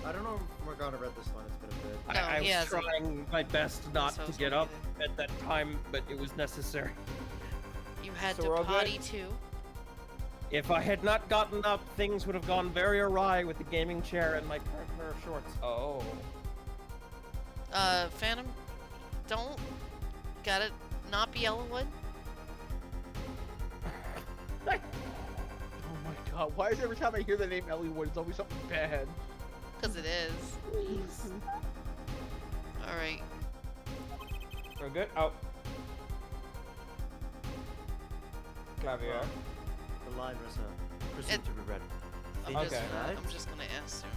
I don't know if Morgana read this one. It's been a bit. No, I he was hasn't. trying my best not So to it's get all up at that time, but it was necessary. You had So to we're all good? potty too. If I had not gotten up, things would have gone very awry with the gaming chair and my current pair of shorts. Oh. Phantom, don't. Gotta not be Elwood. Oh my god, why is every time I hear the name Elliewood, it's always something bad? Because it is. Alright. We're good? Oh. Clavier. The line was presumed to be read. Okay. I'm just gonna assume.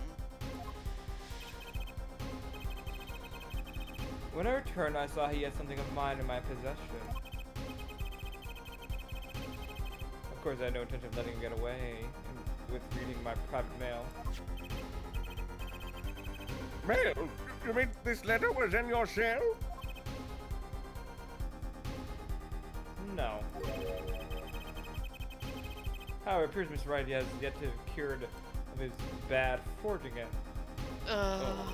When I returned, I saw he had something of mine in my possession. Of course, I had no intention of letting him get away with reading my private mail. Mail? You mean this letter was in your cell? No. However, it appears Mr. Wright has yet to have cured of his bad forging it. Ah,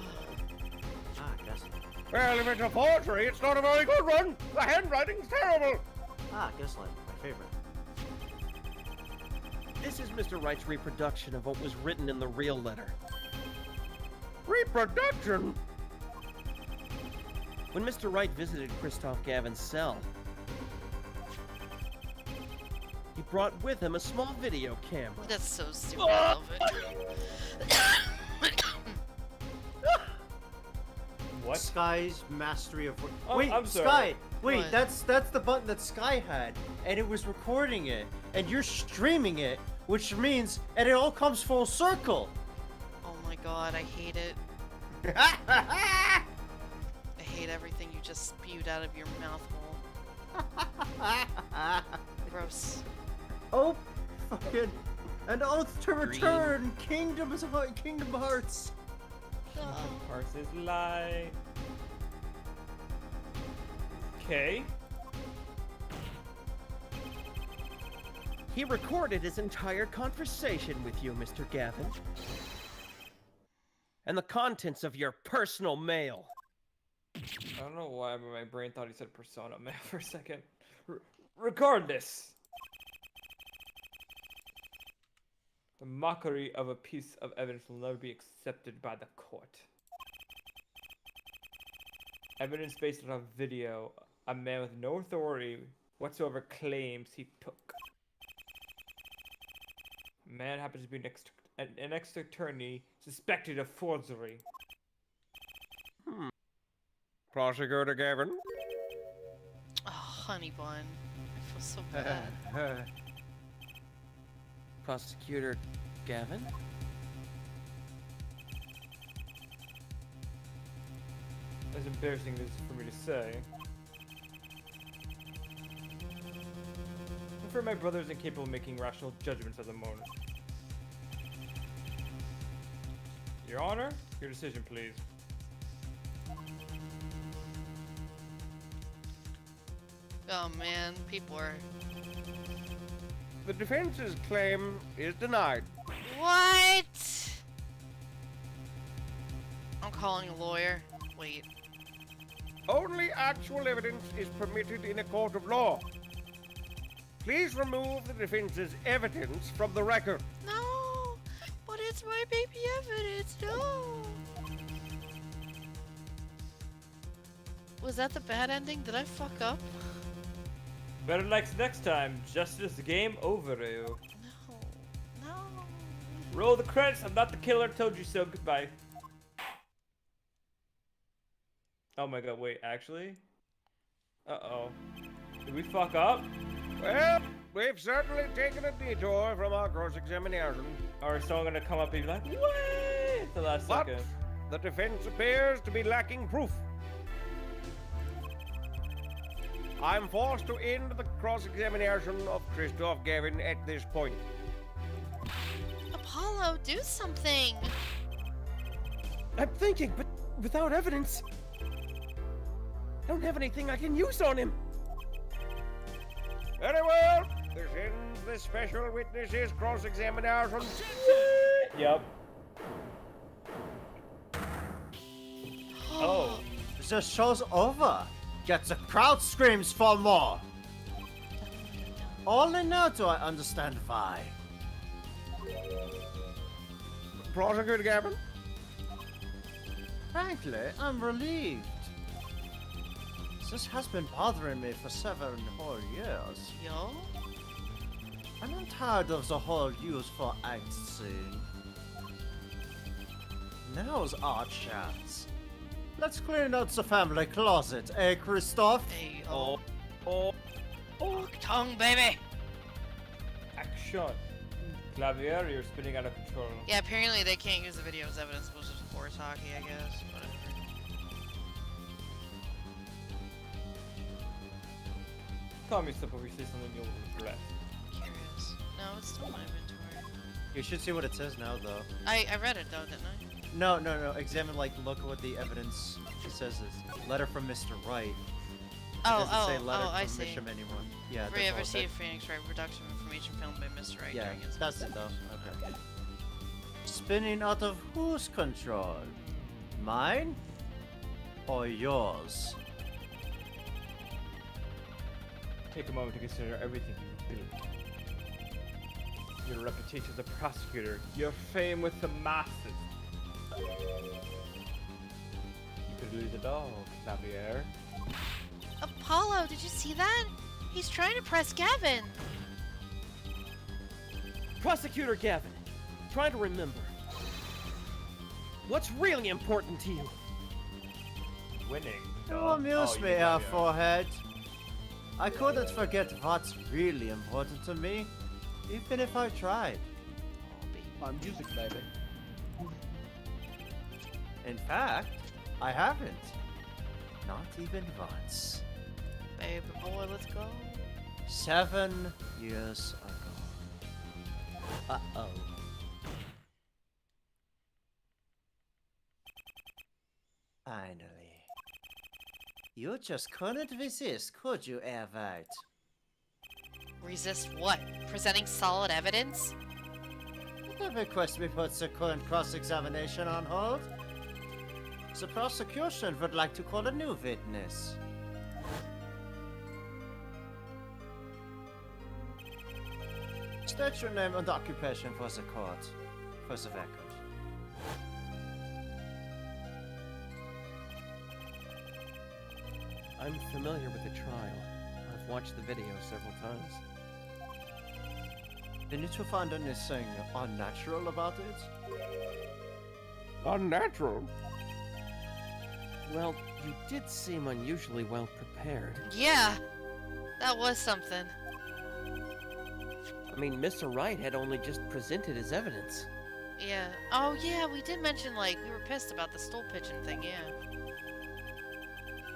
guess. Well, if it's a forgery, it's not a very good one. The handwriting's terrible. Ah, Gaslight, my favorite. This is Mr. Wright's reproduction of what was written in the real letter. Reproduction? When Mr. Wright visited Christoph Gavin's cell, he brought with him a small video camera. That's so stupid. I love it. What? Sky's mastery of. Oh, Wait, I'm sorry. Sky. Wait, What? that's the button that Sky had, and it was recording it, and you're streaming it, which means, and it all comes full circle. Oh my god, I hate it. I hate everything you just spewed out of your mouth hole. Gross. Oh, fucking, and oath to return, Kingdom Hearts. Parse is light. Okay. He recorded his entire conversation with you, Mr. Gavin. And the contents of your personal mail. I don't know why, but my brain thought he said persona mail for a second. Regardless. The mockery of a piece of evidence will never be accepted by the court. Evidence based on a video a man with no authority whatsoever claims he took. A man happens to be an ex-attorney suspected of forgery. Prosecutor Gavin? Oh, honey bun. I feel so bad. Prosecutor Gavin? As embarrassing as for me to say. I'm afraid my brother is incapable of making rational judgments at the moment. Your Honor, your decision, please. Oh man, people are. The defense's claim is denied. What? I'm calling a lawyer. Wait. Only actual evidence is permitted in a court of law. Please remove the defense's evidence from the record. No! But it's my baby evidence, no! Was that the bad ending? Did I fuck up? Better luck next time. Justice game over you. No. No. Roll the credits. I'm not the killer. Told you so. Goodbye. Oh my god, wait, actually? Uh-oh. Did we fuck up? Well, we've certainly taken a detour from our cross-examination. Or is someone gonna come up and be like, what? At the last But second. the defense appears to be lacking proof. I'm forced to end the cross-examination of Christoph Gavin at this point. Apollo, do something. I'm thinking, but without evidence. I don't have anything I can use on him. Very well. This ends the special witnesses cross-examination. Yep. Oh. The show's over. Yet the crowd screams for more. Only now do I understand why. Prosecutor Gavin? Frankly, I'm relieved. This has been bothering me for 7 whole years. Yo? And I'm tired of the whole useful act scene. Now's our chance. Let's clean out the family closet, eh, Christoph? Hey, Oh. tongue, baby! Action. Clavier, you're spinning out of control. Yeah, apparently they can't use the video as evidence, which is horse hockey, I guess. Whatever. Call me stuff if we say something you'll regret. Curious. No, it's still in my inventory. You should see what it says now, though. I read it though, didn't I? No. Examine, like, look at what the evidence it says is. Letter from Mr. Wright. It doesn't say letter I from see. Misham anymore. Yeah, We that's have all it said. received Phoenix Wright production information filmed by Mr. Wright Yeah, during his that's it, though. Okay. Spinning out of whose control? Mine? Or yours? Take a moment to consider everything you've built. Your reputation as a prosecutor, your fame with the masses. You could lose it all, Clavier. Apollo, did you see that? He's trying to press Gavin. Prosecutor Gavin, try to remember. What's really important to you? Winning. You duh. amuse Oh, me, you got Forehead. I couldn't forget what's really important to me, even if I tried. My music, baby. In fact, I haven't. Not even once. Baby boy, let's go. 7 years ago. Uh-oh. Finally. You just couldn't resist, could you, Airvite? Resist what? Presenting solid evidence? The request me puts the current cross-examination on hold. The prosecution would like to call a new witness. State your name and occupation for the court, for the record. I'm familiar with the trial. I've watched the video several times. Did you find anything unnatural about it? Unnatural? Well, you did seem unusually well prepared. Yeah, that was something. I mean, Mr. Wright had only just presented his evidence. Yeah. Oh yeah, we did mention like we were pissed about the stool pigeon thing. Yeah.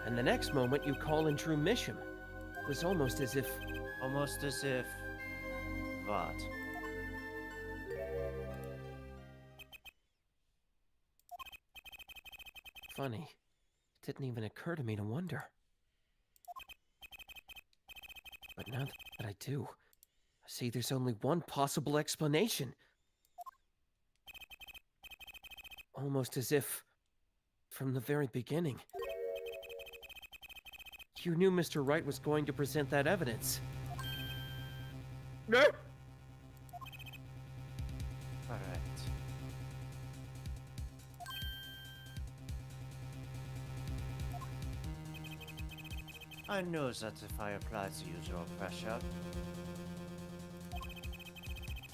And the next moment, you call in Drew Misham. It was almost as if... Almost as if... What? Funny. It didn't even occur to me to wonder. But now that I do, I see there's only one possible explanation. Almost as if, from the very beginning, you knew Mr. Wright was going to present that evidence. Alright. I knew that if I applied the usual pressure,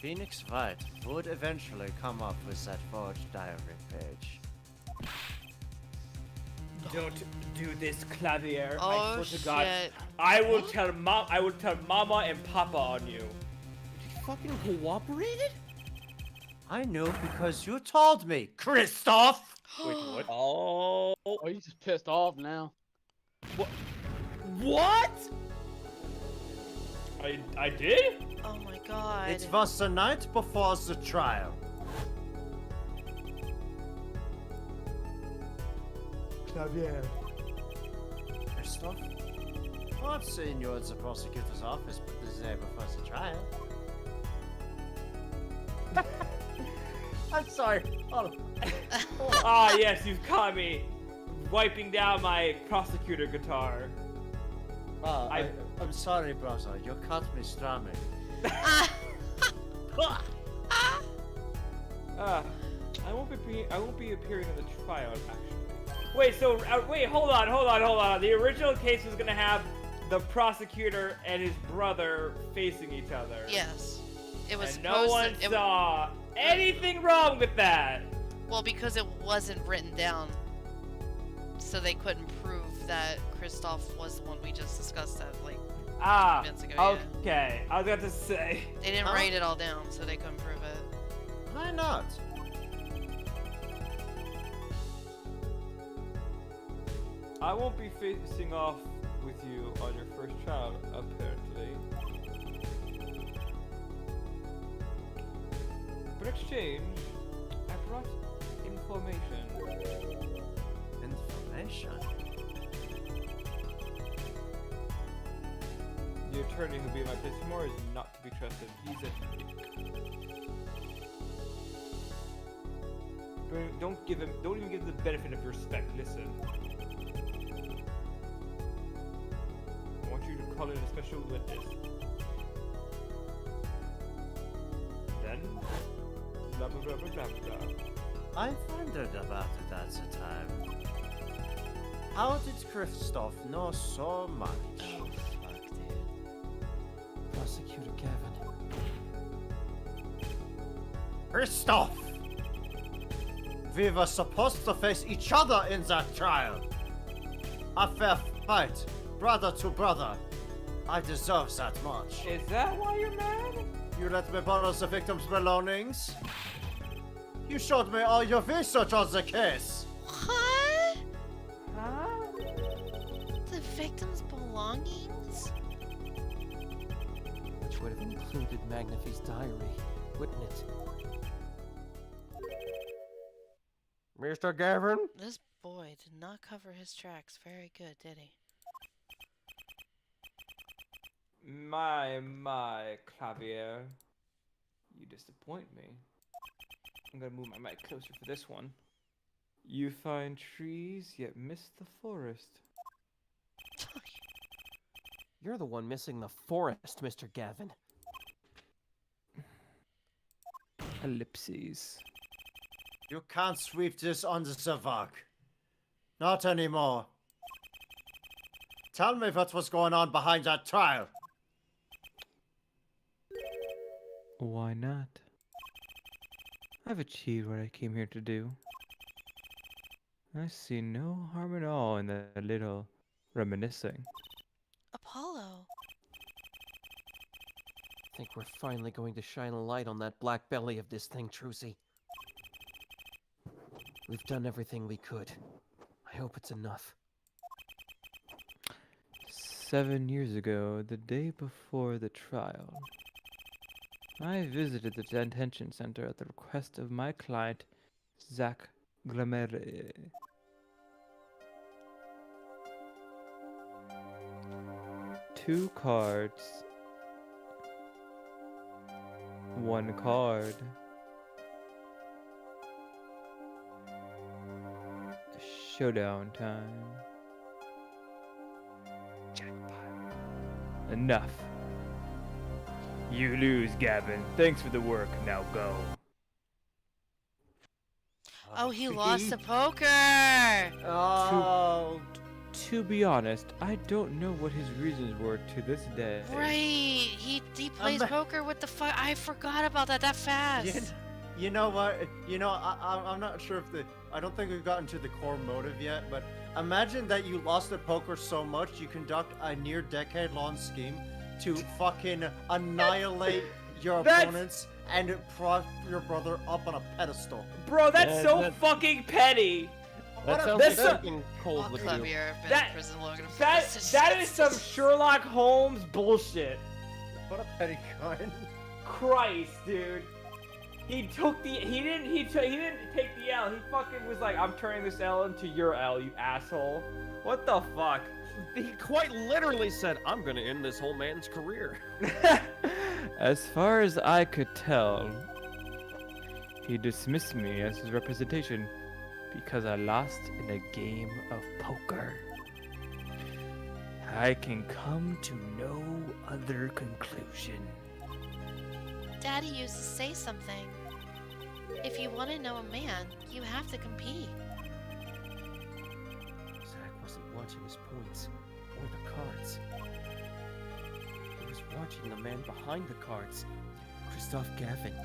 Phoenix Wright would eventually come up with that forged diary page. Don't do this, Clavier. I Oh swear to God, shit. I will tell Mama and Papa on you. You fucking cooperated? I knew because you told me, Christoph! Wait, what? Oh. Oh, he's just pissed off now. What? I did? Oh my god. It was the night before the trial. Clavier. Christoph? I've seen you at the prosecutor's office, but the day before the trial. I'm sorry. Hold on. Ah, yes, you've caught me wiping down my prosecutor guitar. I'm sorry, brother. You caught me strumming. I won't be appearing in the trial, actually. Wait, so wait, hold on. The original case was gonna have the prosecutor and his brother facing each other. Yes. It was And no supposed one to, saw anything wrong with that. well, because it wasn't written down, so they couldn't prove that Christoph was the one we just discussed that like Ah, months ago, yeah. okay. I was about to say. They didn't Huh? write it all down, so they couldn't prove it. Why not? I won't be facing off with you on your first trial, apparently. But in exchange, I brought information. Information? The attorney who'll be in my place tomorrow is not to be trusted. He's a... Don't even give him the benefit of your respect. Listen. I want you to call in a special witness. Then, blah blah blah blah blah blah. I wondered about it at the time. How did Kristoff know so much? Oh, fuck, dude. Prosecutor Gavin. Kristoff! We were supposed to face each other in that trial. A fair fight, brother to brother. I deserve that much. Is that why you're mad? You let me borrow the victim's belongings? You showed me all your research on the case. What? Huh? The victim's belongings? Which would have included Magnifi's diary, wouldn't it? Mr. Gavin? This boy did not cover his tracks very good, did he? My, Clavier. You disappoint me. I'm gonna move my mic closer for this one. You find trees, yet miss the forest. You're the one missing the forest, Mr. Gavin. Ellipses. You can't sweep this under the rug. Not anymore. Tell me what was going on behind that trial. Why not? I've achieved what I came here to do. I see no harm at all in a little reminiscing. Apollo. I think we're finally going to shine a light on that black belly of this thing, Trucy. We've done everything we could. I hope it's enough. 7 years ago, the day before the trial, I visited the detention center at the request of my client, Zach Glamere. Two cards. One card. Showdown time. Jackpot. Enough. You lose, Gavin. Thanks for the work. Now go. Oh, he lost the poker! Oh. To be honest, I don't know what his reasons were to this day. Right! He plays poker with the fuck. I forgot about that fast. You know what? I'm not sure if I don't think we've gotten to the core motive yet, but imagine that you lost at poker so much you conduct a near decade-long scheme to fucking annihilate your opponents and prop your brother up on a pedestal. Bro, that's so fucking petty. That sounds That's like fucking cold with you. Clavier, been That- in prison long enough. That is some Sherlock Holmes bullshit. What a petty cunt. Christ, dude. He didn't take the L. He fucking was like, I'm turning this L into your L, you asshole. What the fuck? He quite literally said, I'm gonna end this whole man's career. As far as I could tell, he dismissed me as his representation because I lost in a game of poker. I can come to no other conclusion. Daddy used to say something. If you want to know a man, you have to compete. Zach wasn't watching his points or the cards. He was watching the man behind the cards, Christoph Gavin.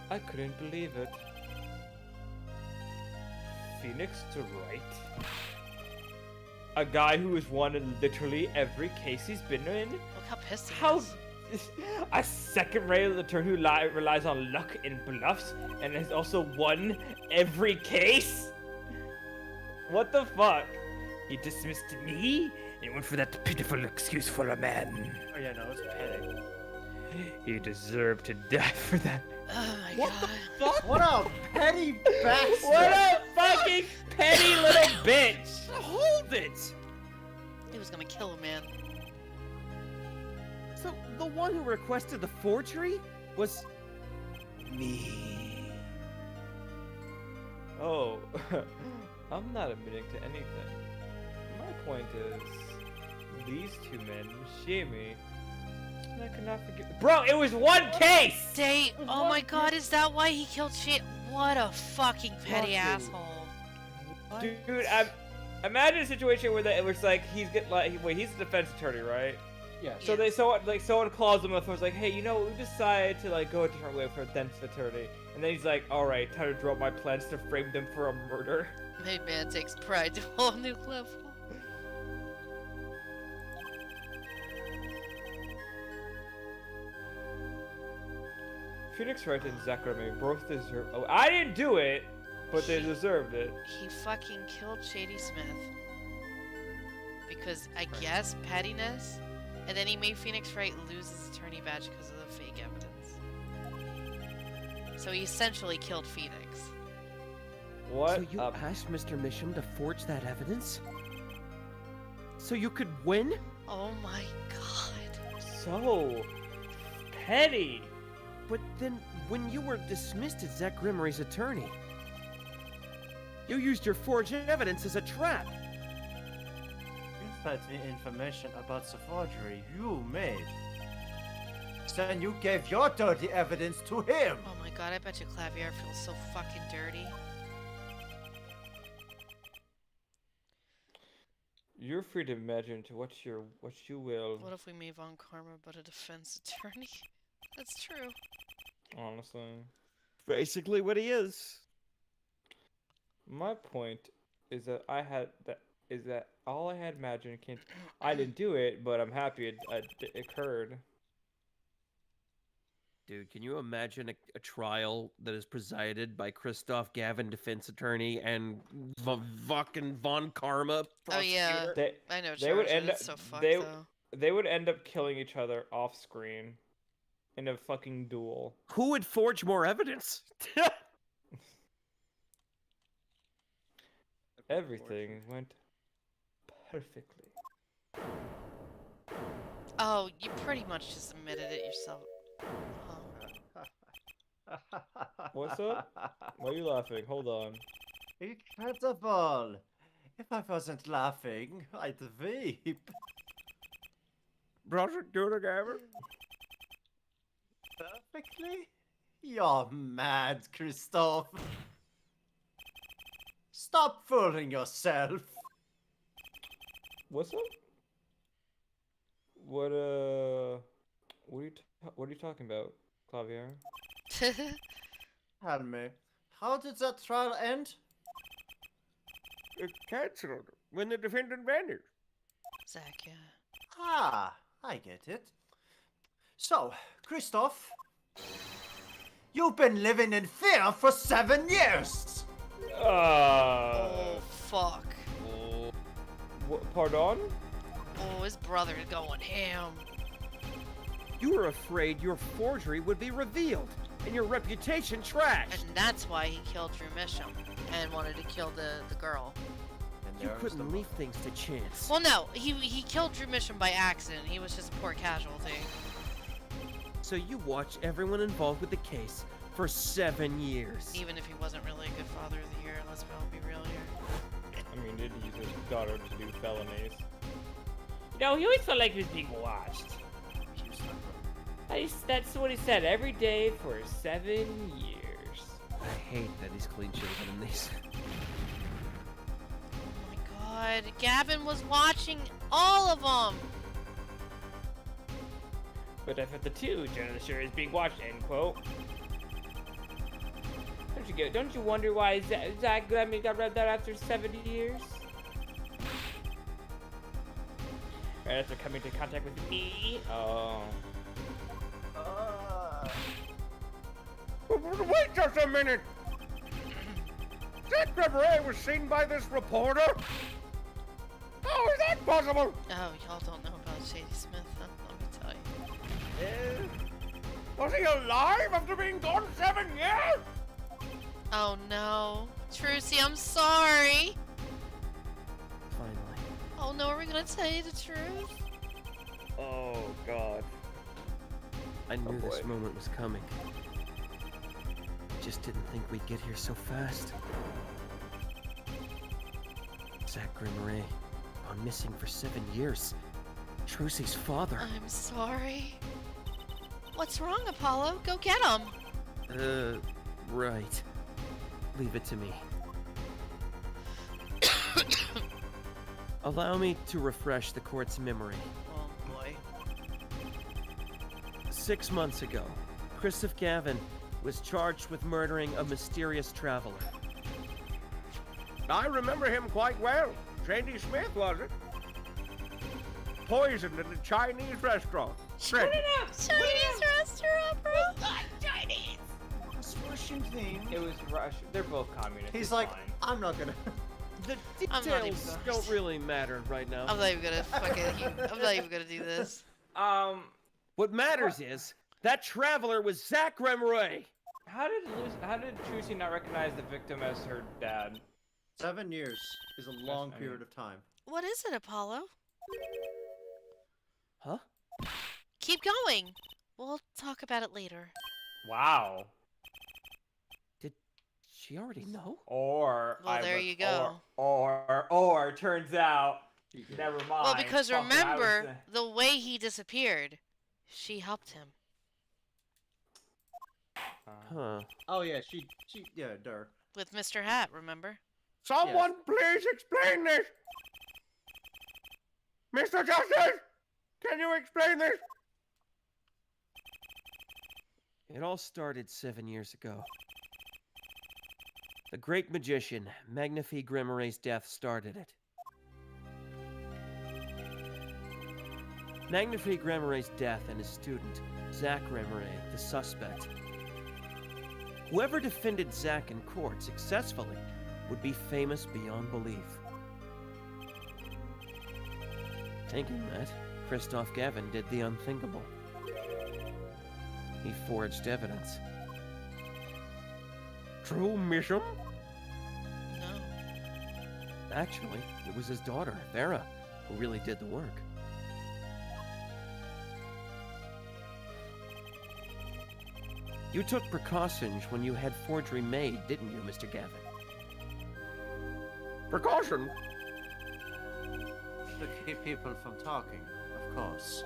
I couldn't believe it. Phoenix to write? A guy who has won in literally every case he's been in? Look how pissed he How? is. A second-rate attorney who relies on luck and bluffs and has also won every case? What the fuck? He dismissed me and went for that pitiful excuse for a man. Oh yeah, no, it's petty. He deserved to die for that. Oh my What god. the fuck? What a petty bastard! What a fucking petty little bitch! Hold it! He was gonna kill a man. So the one who requested the forgery was Me. Oh, I'm not admitting to anything. My point is, these two men shame me, and I cannot forgive. Bro, it was one case. Oh my god, is that why he killed shit? What a fucking petty Fucking- asshole. Dude, imagine a situation where it was like he's he's a defense attorney, right? Yeah. So someone calls him up and was like, hey, you know, we decided to like go a different way for a defense attorney, and then he's like, all right, time to draw up my plans to frame them for a murder. Hey man takes pride to a whole new level. Phoenix Wright and Zach Remy both deserve. Oh, I didn't do it, but they deserved it. He fucking killed Shady Smith. Because, I guess, pettiness. And then he made Phoenix Wright lose his attorney badge because of the fake evidence. So he essentially killed Phoenix. What? So you asked Mr. Misham to forge that evidence? So you could win? Oh my god. So petty. But then, when you were dismissed as Zach Grimmery's attorney, you used your forged evidence as a trap. That information about the forgery you made. Then you gave your dirty evidence to him. Oh my god, I bet you Clavier feels so fucking dirty. You're free to imagine to what you will. What if we made Von Karma but a defense attorney? That's true. Honestly, Basically what he is. my point is that all I had imagined can't. I didn't do it, but I'm happy it occurred. Dude, can you imagine a trial that is presided by Christoph Gavin, defense attorney, and fucking Von Karma, Oh yeah, They I know. they would Charles, end it's up- so fucked they- though. they would end up killing each other off screen in a fucking duel. Who would forge more evidence? Everything went perfectly. Oh, you pretty much just admitted it yourself. Oh. What's up? Why are you laughing? Hold on. Incredible. If I wasn't laughing, I'd weep. Prosecutor Gavin? Perfectly? You're mad, Christoph. Stop fooling yourself. What's up? What are you talking about, Clavier? Tell me, how did that trial end? It's cancelled when the defendant vanished. Zach, yeah. Ah, I get it. So, Christoph, you've been living in fear for 7 years. Oh fuck. Pardon? Oh, his brother's going ham. You were afraid your forgery would be revealed and your reputation trashed. And that's why he killed Drew Misham and wanted to kill the girl. And You there's couldn't the leave things to chance. Well, no, he killed Drew Misham by accident. He was just a poor casualty. So you watched everyone involved with the case for 7 years. Even if he wasn't really a good father of the year, let's all be real here. I mean, did he use his daughter to do felonies? No, he always felt like he was being watched. That's what he said every day for 7 years. I hate that he's clean shaven in these. Oh my god, Gavin was watching all of them. But if at the two, generally sure is being watched, end quote. Don't you Don't you wonder why Zach Grammy got read that after 70 years? Right after coming into contact with me? Oh. Wait just a minute! Zach Gregory was seen by this reporter? How is that possible? Oh, y'all don't know about Shady Smith, huh? Let me tell you. Was he alive after being gone 7 years? Oh no. Trucy, I'm sorry. Finally. Oh no, are we gonna tell you the truth? Oh god. I knew this boy. moment was coming. Just didn't think we'd get here so fast. Zach Grimray, gone missing for 7 years. Trucy's father. I'm sorry. What's wrong, Apollo? Go get him. Right. Leave it to me. Allow me to refresh the court's memory. Oh boy. 6 months ago, Christoph Gavin was charged with murdering a mysterious traveler. I remember him quite well. Shady Smith, was it? Poisoned in a Chinese restaurant. Shred. Chinese restaurant, bro. This Russian thing. It was Russia. They're both communists. He's it's like, fine. I'm not gonna. The I'm not even details gonna- don't really matter right now. I'm not even gonna I'm not even gonna do this. What matters is that traveler was Zach Grimray. How did Trucy not recognize the victim as her dad? 7 years is a long I mean- period of time. What is it, Apollo? Huh? Keep going. We'll talk about it later. Wow. Did she already know? Or Well, there you go. Or turns out, never mind. Well, because Fuck what I was remember, saying. the way he disappeared, she helped him. Huh. Oh yeah, yeah, Dur. With Mr. Hat, remember? Someone please explain this! Mr. Justice! Can you explain this? It all started 7 years ago. The great magician, Magnifi Grimaray's death started it. Magnifi Grimaray's death and his student, Zach Grimaray, the suspect. Whoever defended Zach in court successfully would be famous beyond belief. Thinking that, Christoph Gavin did the unthinkable. He forged evidence. True mission? No. Actually, it was his daughter, Vera, who really did the work. You took precautions when you had forgery made, didn't you, Mr. Gavin? Precaution? To keep people from talking, of course.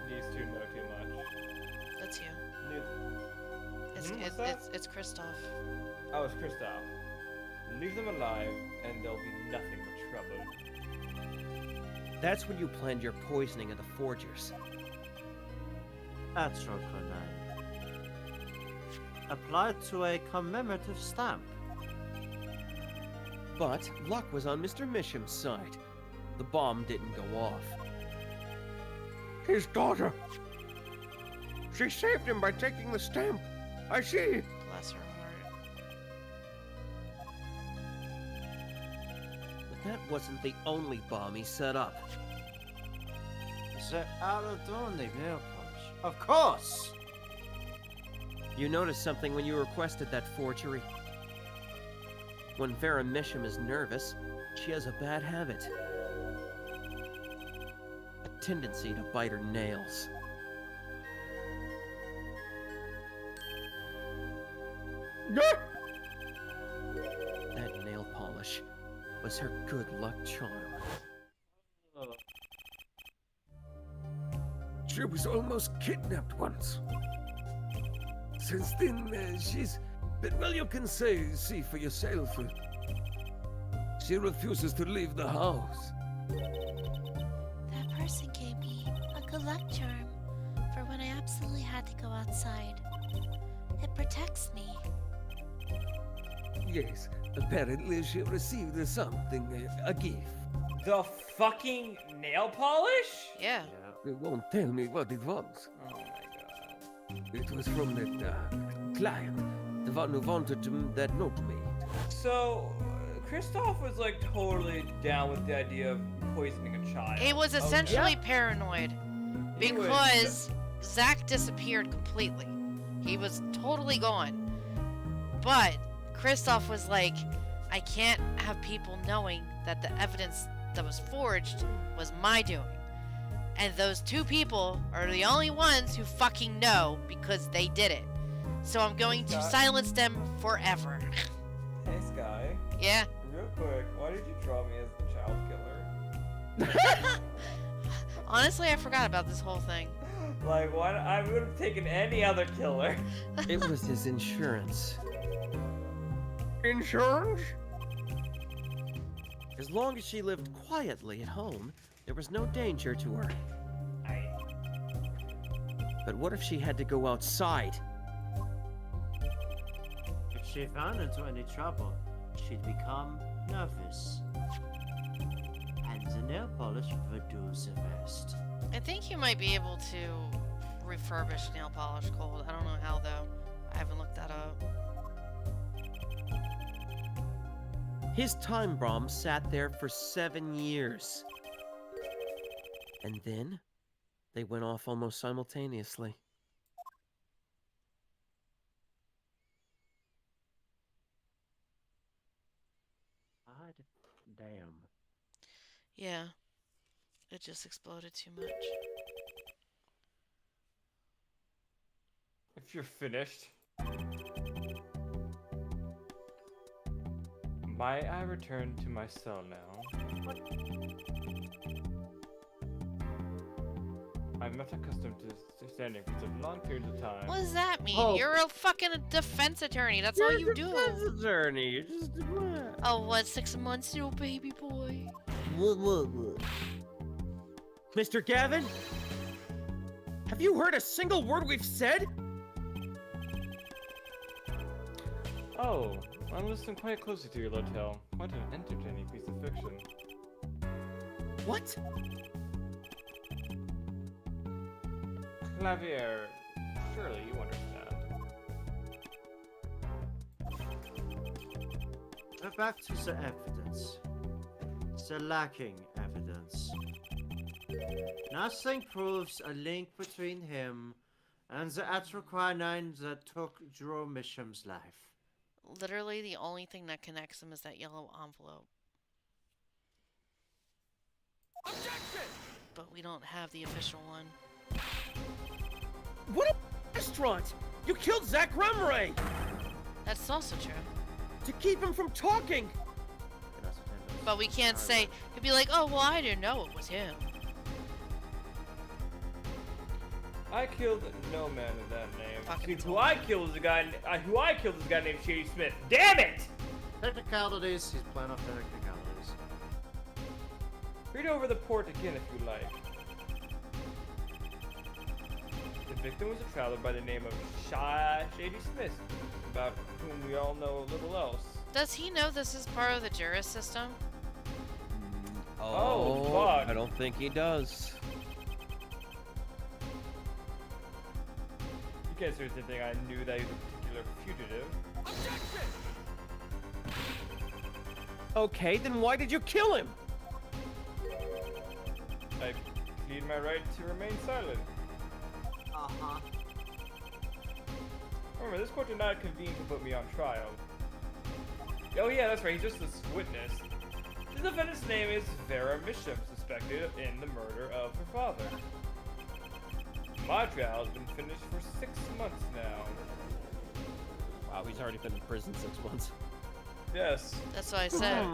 These two know too much. That's you. It's What's that? it's Christoph. Oh, it's Kristoff. Leave them alive, and there'll be nothing but trouble. That's when you planned your poisoning of the forgers. That's your name. Applied to a commemorative stamp. But luck was on Mr. Misham's side. The bomb didn't go off. His daughter. She saved him by taking the stamp. I see. Bless her heart. But that wasn't the only bomb he set up. The Aladoni nail polish. Of course! You noticed something when you requested that forgery? When Vera Misham is nervous, she has a bad habit. A tendency to bite her nails. That nail polish was her good luck charm. She was almost kidnapped once. Since then, she's been, well, you can see for yourself. She refuses to leave the house. That person gave me a good luck charm for when I absolutely had to go outside. It protects me. Yes, apparently she received something, a gift. The fucking nail polish? Yeah. They won't tell me what it was. Oh my god. It was from that client, the one who wanted that note made. So, Kristoff was like totally down with the idea of poisoning a child. He was Okay. essentially paranoid He was- because Zach disappeared completely. He was totally gone. But Kristoff was like, I can't have people knowing that the evidence that was forged was my doing. And those two people are the only ones who fucking know because they did it. So I'm going to Scott? silence them forever. Hey Sky, Yeah. real quick, why did you draw me as the child killer? Honestly, I forgot about this whole thing. Like, why? I would have taken any other killer. It was his insurance. Insurance? As long as she lived quietly at home, there was no danger to her. But what if she had to go outside? If she ran into any trouble, she'd become nervous. And the nail polish would do the rest. I think you might be able to refurbish nail polish cold. I don't know how though. I haven't looked that up. His time bomb sat there for 7 years. And then, they went off almost simultaneously. God damn. Yeah. It just exploded too much. If you're finished. Might I return to my cell now? I'm not accustomed to standing for such long periods of time. What does that mean? Oh. You're a fucking defense attorney. That's all you do. Defense attorney. You just Oh, what? 6 months, little baby boy. Mr. Gavin? Have you heard a single word we've said? Oh, I'm listening quite closely to your Lotel. Quite an entertaining piece of fiction. What? Clavier, surely you understand. But back to the evidence. The lacking evidence. Nothing proves a link between him and the atroquinine that took Jerome Misham's life. Literally, the only thing that connects them is that yellow envelope. Objection! But we don't have the official one. What a restaurant! You killed Zach Rumray! That's also true. To keep him from talking! But we can't say, he'd be like, oh, well, I didn't know it was him. I killed no man of that name. Fucking See, who I killed is a guy named Shady Smith. Damn it! Technicalities, he's playing off technicalities. Read over the port again if you like. The victim was a traveler by the name of Shady Smith, about whom we all know little else. Does he know this is part of the juris system? Oh, fuck. I don't think he does. You guys didn't think I knew that he was a particular fugitive. Objection! Okay, then why did you kill him? I plead my right to remain silent. Uh-huh. Remember, this court did not convene to put me on trial. Oh yeah, that's right, he's just this witness. The defendant's name is Vera Misham, suspected in the murder of her father. My trial has been finished for 6 months now. Wow, he's already been in prison 6 months. Yes. That's what I said.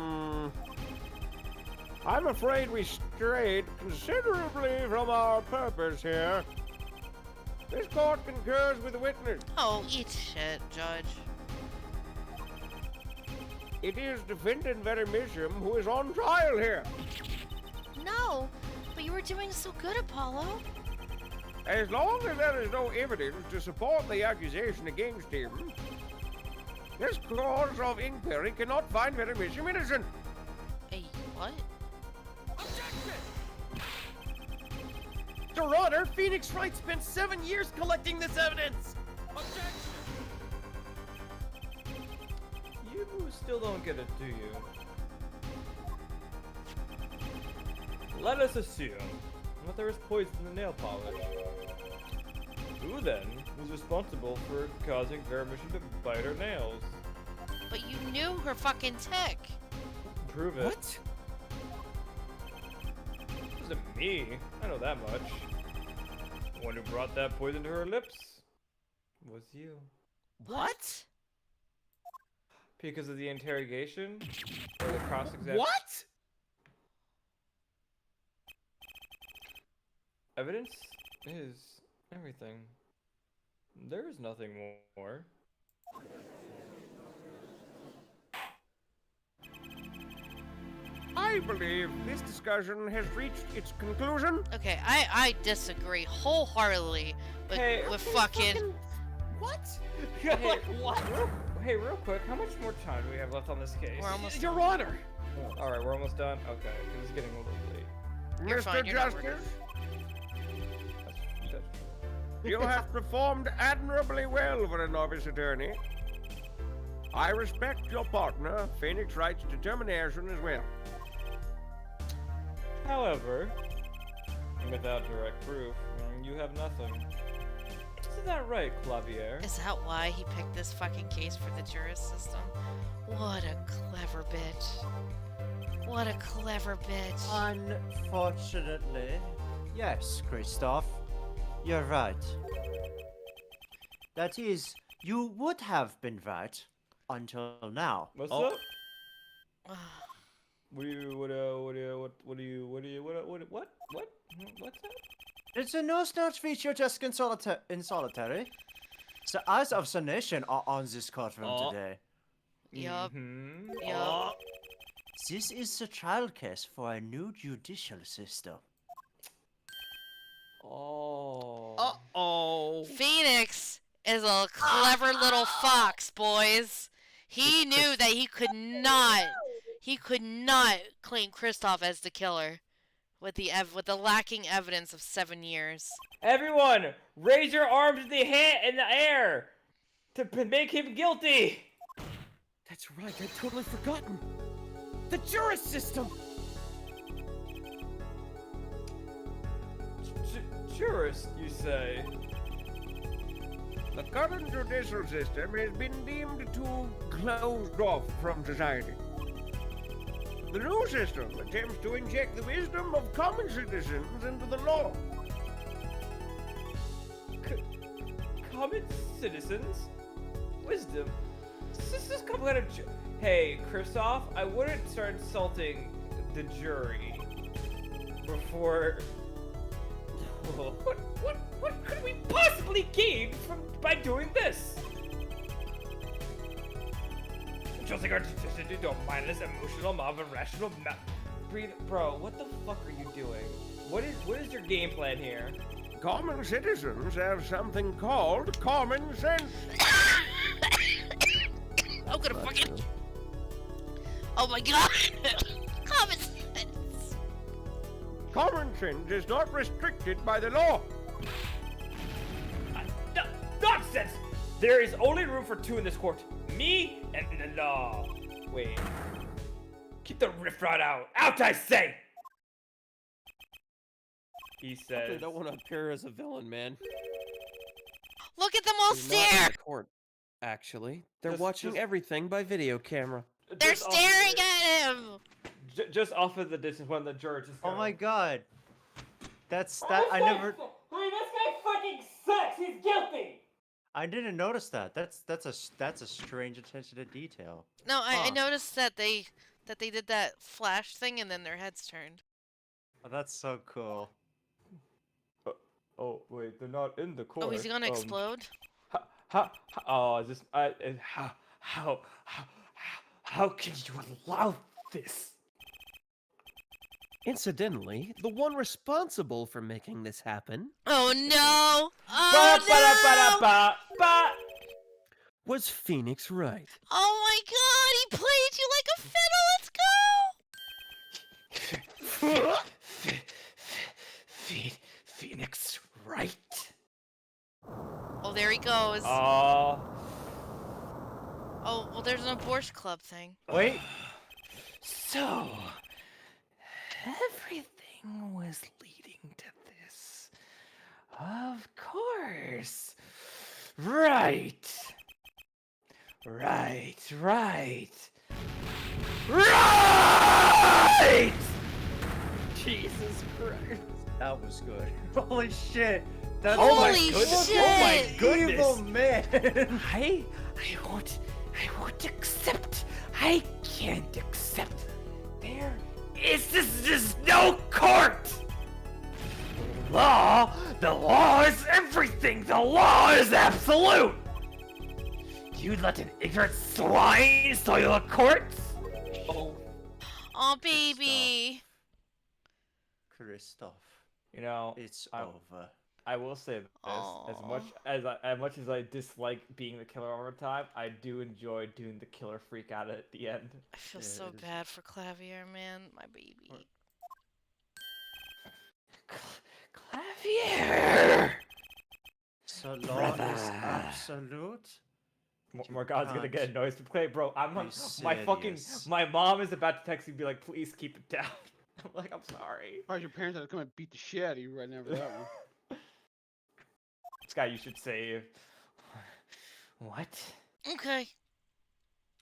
I'm afraid we strayed considerably from our purpose here. This court concurs with the witness. Oh, eat shit, Judge. It is defendant Vera Misham who is on trial here. No, but you were doing so good, Apollo. As long as there is no evidence to support the accusation against him, this cause of inquiry cannot find Vermisham innocent. Hey, what? Your Honor, Phoenix Wright spent 7 years collecting this evidence! You still don't get it, do you? Let us assume that there is poison in the nail polish. Who then was responsible for causing Vermisham to bite her nails? But you knew her fucking tick. Prove it. What? It wasn't me. I know that much. The one who brought that poison to her lips was you. What? Because of the interrogation? Or the cross-examination? What? Evidence is everything. There is nothing more. I believe this discussion has reached its conclusion. Okay, I disagree wholeheartedly with fucking. What? Hey, real quick, how much more time do we have left on this case? We're almost. Your Honor! Alright, we're almost done? Okay, 'cause it's getting a little late. You're Mr. fine, you're not Justice, That's- you have performed admirably well for a novice attorney. I respect your partner, Phoenix Wright's determination as well. However, without direct proof, you have nothing. Isn't that right, Clavier? Is that why he picked this fucking case for the jurist system? What a clever bitch. What a clever bitch. Unfortunately, yes, Christoph, you're right. That is, you would have been right until now. What's Oh. up? What's that? It's a no-snatch feature just in solitary. So eyes of the nation are on this courtroom today. Yup. Mhm. Yup. This is the trial case for a new judicial system. Oh. Uh-oh. Phoenix is a clever little fox, boys. He knew that he could not claim Kristoff as the killer with the lacking evidence of 7 years. Everyone, raise your arms in the air to make him guilty. That's right, I'd totally forgotten. The jurist system! Jurist, you say? The current judicial system has been deemed too closed off from society. The new system attempts to inject the wisdom of common citizens into the law. Common citizens? Wisdom? This is some kind of Hey, Kristoff, I wouldn't start insulting the jury before... What could we possibly gain by doing this? Choosing our decision to a mindless, emotional mob of irrational breathe. Bro, what the fuck are you doing? What is your game plan here? Common citizens have something called common sense. I'm gonna fucking. Oh my god! Common sense! Common sense is not restricted by the law. Nonsense! There is only room for two in this court. Me and the law. Wait. Keep the riffraff out. Out, I say! He I says. don't want to appear as a villain, man. Look at them all They're not in stare! the court, actually. They're Just- watching just- everything by video camera. They're Just off staring of at him! just off of the distance when the judge is Oh my god. That's Oh, that I never Hey, this guy fucking sucks! He's guilty! I didn't notice that. That's a strange attention to detail. No, I Huh. noticed that they did that flash thing and then their heads turned. Oh, that's so cool. Oh, wait, they're not in the court. Oh, is he gonna explode? Oh, is this... How... How can you allow this? Incidentally, the one responsible for making this happen Oh no! Ba-da-ba-da-ba-da-ba. was Phoenix Wright. Oh my god, he played you like a fiddle! Let's go! Phoenix Wright. Oh, there he goes. Oh. Oh, well, there's an abortion club thing. Wait. So, everything was leading to this. Of course. Right. Right. Jesus Christ. That was good. Holy shit. That's Holy goodness. shit! Oh my goodness. Evil man. I won't accept. I can't accept. There is just no court. The law is everything. The law is absolute. You let an ignorant swine soil the courts? Oh, baby. Kristoff, You know, it's I- over. I will say this: as much as I dislike being the killer all the time, I do enjoy doing the killer freak out at the end. I feel Yeah, so it is. bad for Clavier, man. My baby. Clavier. So law is absolute. You Morgan's gonna get can't a noise to play, bro. I'm be serious. my mom is about to text me and be like, please keep it down. I'm like, I'm sorry. As far as your parents had to come and beat the shit out of you right now for that one. This guy you should save. What? Okay.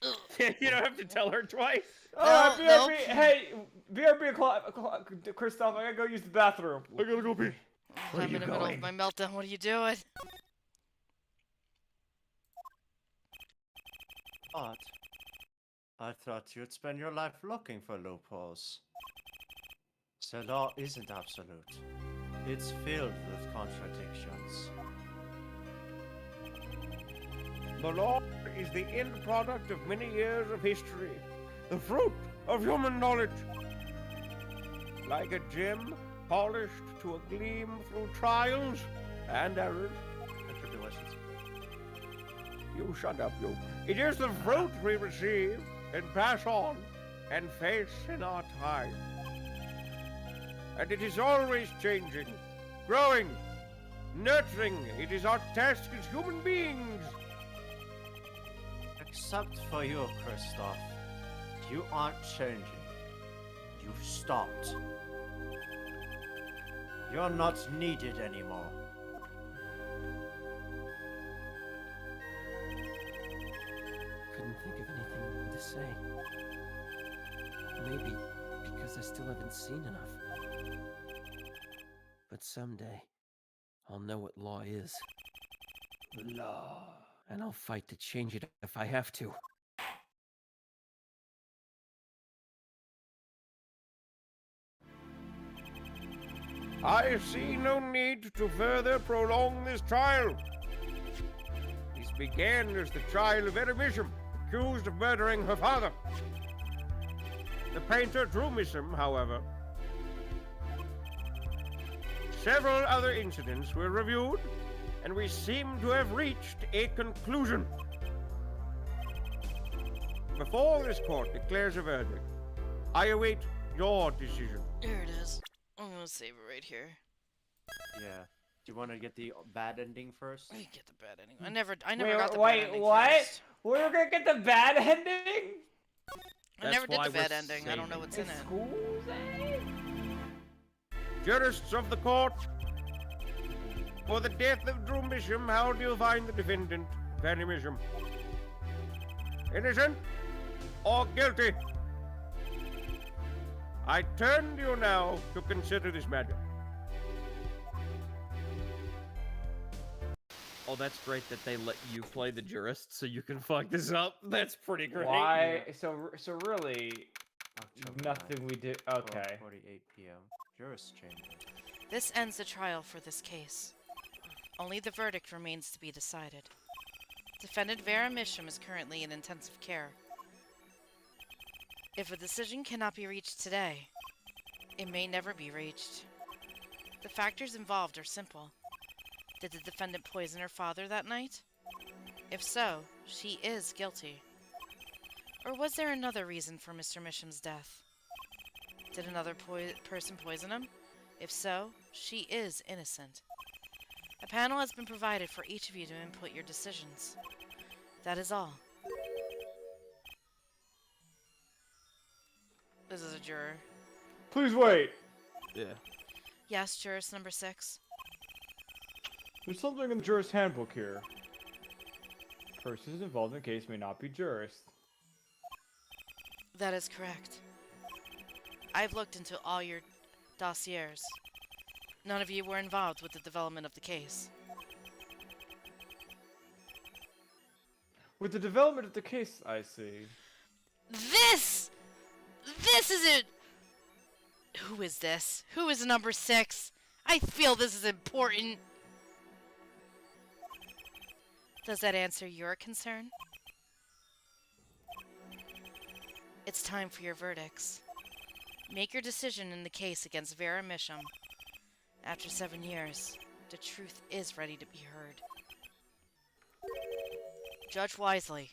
Ugh. You don't have to tell her twice. Oh, BRB, nope. hey, BRB, Kristoff, I gotta go use the bathroom. I gotta go pee. I'm in the middle of my meltdown. What are you doing? But I thought you'd spend your life looking for loopholes. The law isn't absolute. It's filled with contradictions. The law is the end product of many years of history, the fruit of human knowledge. Like a gem polished to a gleam through trials and errors. And tribulations. You shut up, you. It is the fruit we receive and pass on and face in our time. And it is always changing, growing, nurturing. It is our task as human beings. Except for you, Kristoff. You aren't changing. You've stopped. You're not needed anymore. Couldn't think of anything to say. Maybe because I still haven't seen enough. But someday, I'll know what law is. Law. And I'll fight to change it if I have to. I see no need to further prolong this trial. This began as the trial of Eremisham, accused of murdering her father. The painter Drumisham, however. Several other incidents were reviewed, and we seem to have reached a conclusion. Before this court declares a verdict, I await your decision. Here it is. I'm gonna save it right here. Yeah. Do you want to get the bad ending first? I get the bad ending. I never Wait, got the bad wait, ending what? first. We're gonna get the bad ending? I never That's did the why bad we're ending. I don't know what's in it. Excuse me? Jurists of the court, for the death of Drumisham, how do you find the defendant, Vanishing? Innocent or guilty? I turn to you now to consider this matter. Oh, that's great that they let you play the jurist so you can fuck this up. That's pretty great. Why? So really, October nothing we did. Okay. 4:48 p.m. Jurist chamber. This ends the trial for this case. Only the verdict remains to be decided. Defendant Vera Misham is currently in intensive care. If a decision cannot be reached today, It may never be reached. The factors involved are simple. Did the defendant poison her father that night? If so, she is guilty. Or was there another reason for Mr. Misham's death? Did another person poison him? If so, she is innocent. A panel has been provided for each of you to input your decisions. That is all. This is a juror. Please wait. Yeah. Yes, jurist number 6. There's something in the jurist handbook here. Persons involved in the case may not be jurists. That is correct. I've looked into all your dossiers. None of you were involved with the development of the case. With the development of the case, I see. This isn't... Who is this? Who is number 6? I feel this is important. Does that answer your concern? It's time for your verdicts. Make your decision in the case against Vera Misham. After 7 years, the truth is ready to be heard. Judge wisely.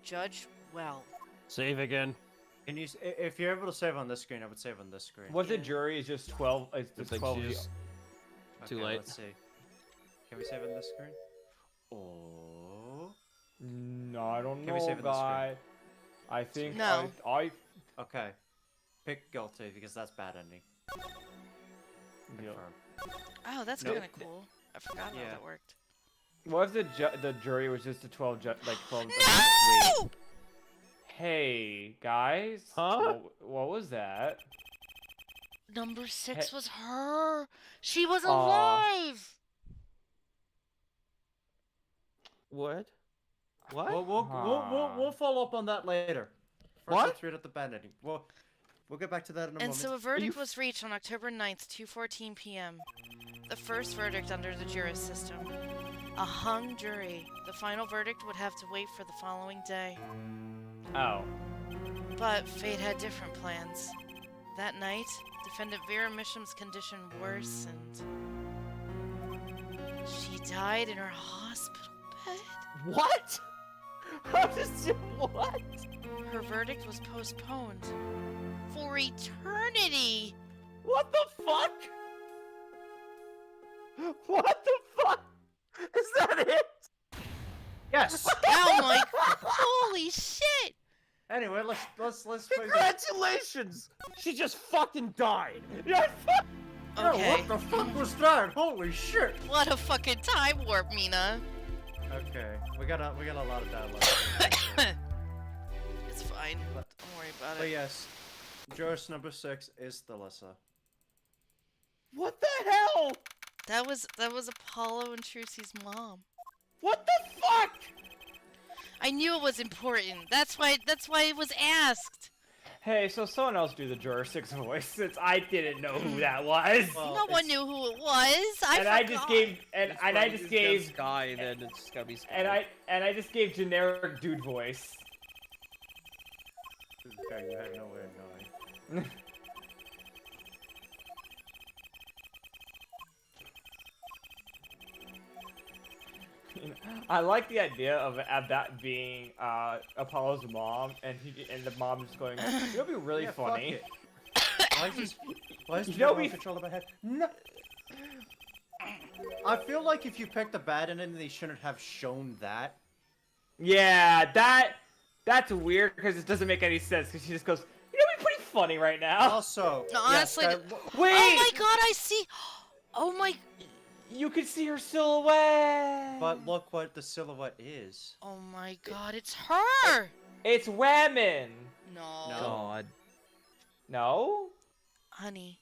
Judge well. Save again. Can you, if you're able to save on this screen, I would save on this screen. Was it jury? Is just 12. It's just Like 12. she's- Too late. Let's see. Can we save on this screen? Oh. No, I don't Can we know, save it this guy. I think No. I Okay. Pick guilty because that's bad ending. yeah. Confirm. Oh, that's Nope. kind of cool. I forgot how Yeah. that worked. What if the jury was just a 12 like 12? No! Wait. Hey guys. Huh? What was that? Number 6 was her. She was Aw. alive. What? What? We'll follow up on that later. First, What? let's read out the bad ending. We'll get back to that in a And moment. so a verdict was reached on October 9th, 2:14 p.m. The first verdict under the jurist system. A hung jury. The final verdict would have to wait for the following day. Oh. But fate had different plans. That night, defendant Vera Misham's condition worsened. She died in her hospital bed. What? How does it? What? Her verdict was postponed for eternity. What the fuck? What the fuck? Is that it? Yes. Oh my! Holy shit! Anyway, let's Congratulations! She just fucking died. Yeah, fuck. Okay. what the fuck was that? Holy shit! What a fucking time warp, Mina. Okay, we got a lot of dialogue. It's fine. Don't worry about But it. yes, jurist number 6 is Thalissa. What the hell? That was Apollo and Trucy's mom. What the fuck? I knew it was important. That's why it was asked. Hey, so someone else do the juror 6 voice since I didn't know who that was. Well, No one knew who it was. I and I forgot. just gave I just gave Sky, then it's gotta be Sky. and I just gave generic dude voice. Okay, you have no way of knowing. I like the idea of that being Apollo's mom, and the mom just going, "It'll be really Yeah, fuck funny." it. Why is this You know remote we- control in my head? No. I feel like if you picked a bad ending, they shouldn't have shown that. Yeah, that's weird because it doesn't make any sense. Because she just goes, "It'll be pretty funny right now." Also, No, honestly, yes, Wait, Oh my god, I see. Oh my. you can see her silhouette. but look what the silhouette is. Oh my god, it's her. It's women. No. God. No. Honey,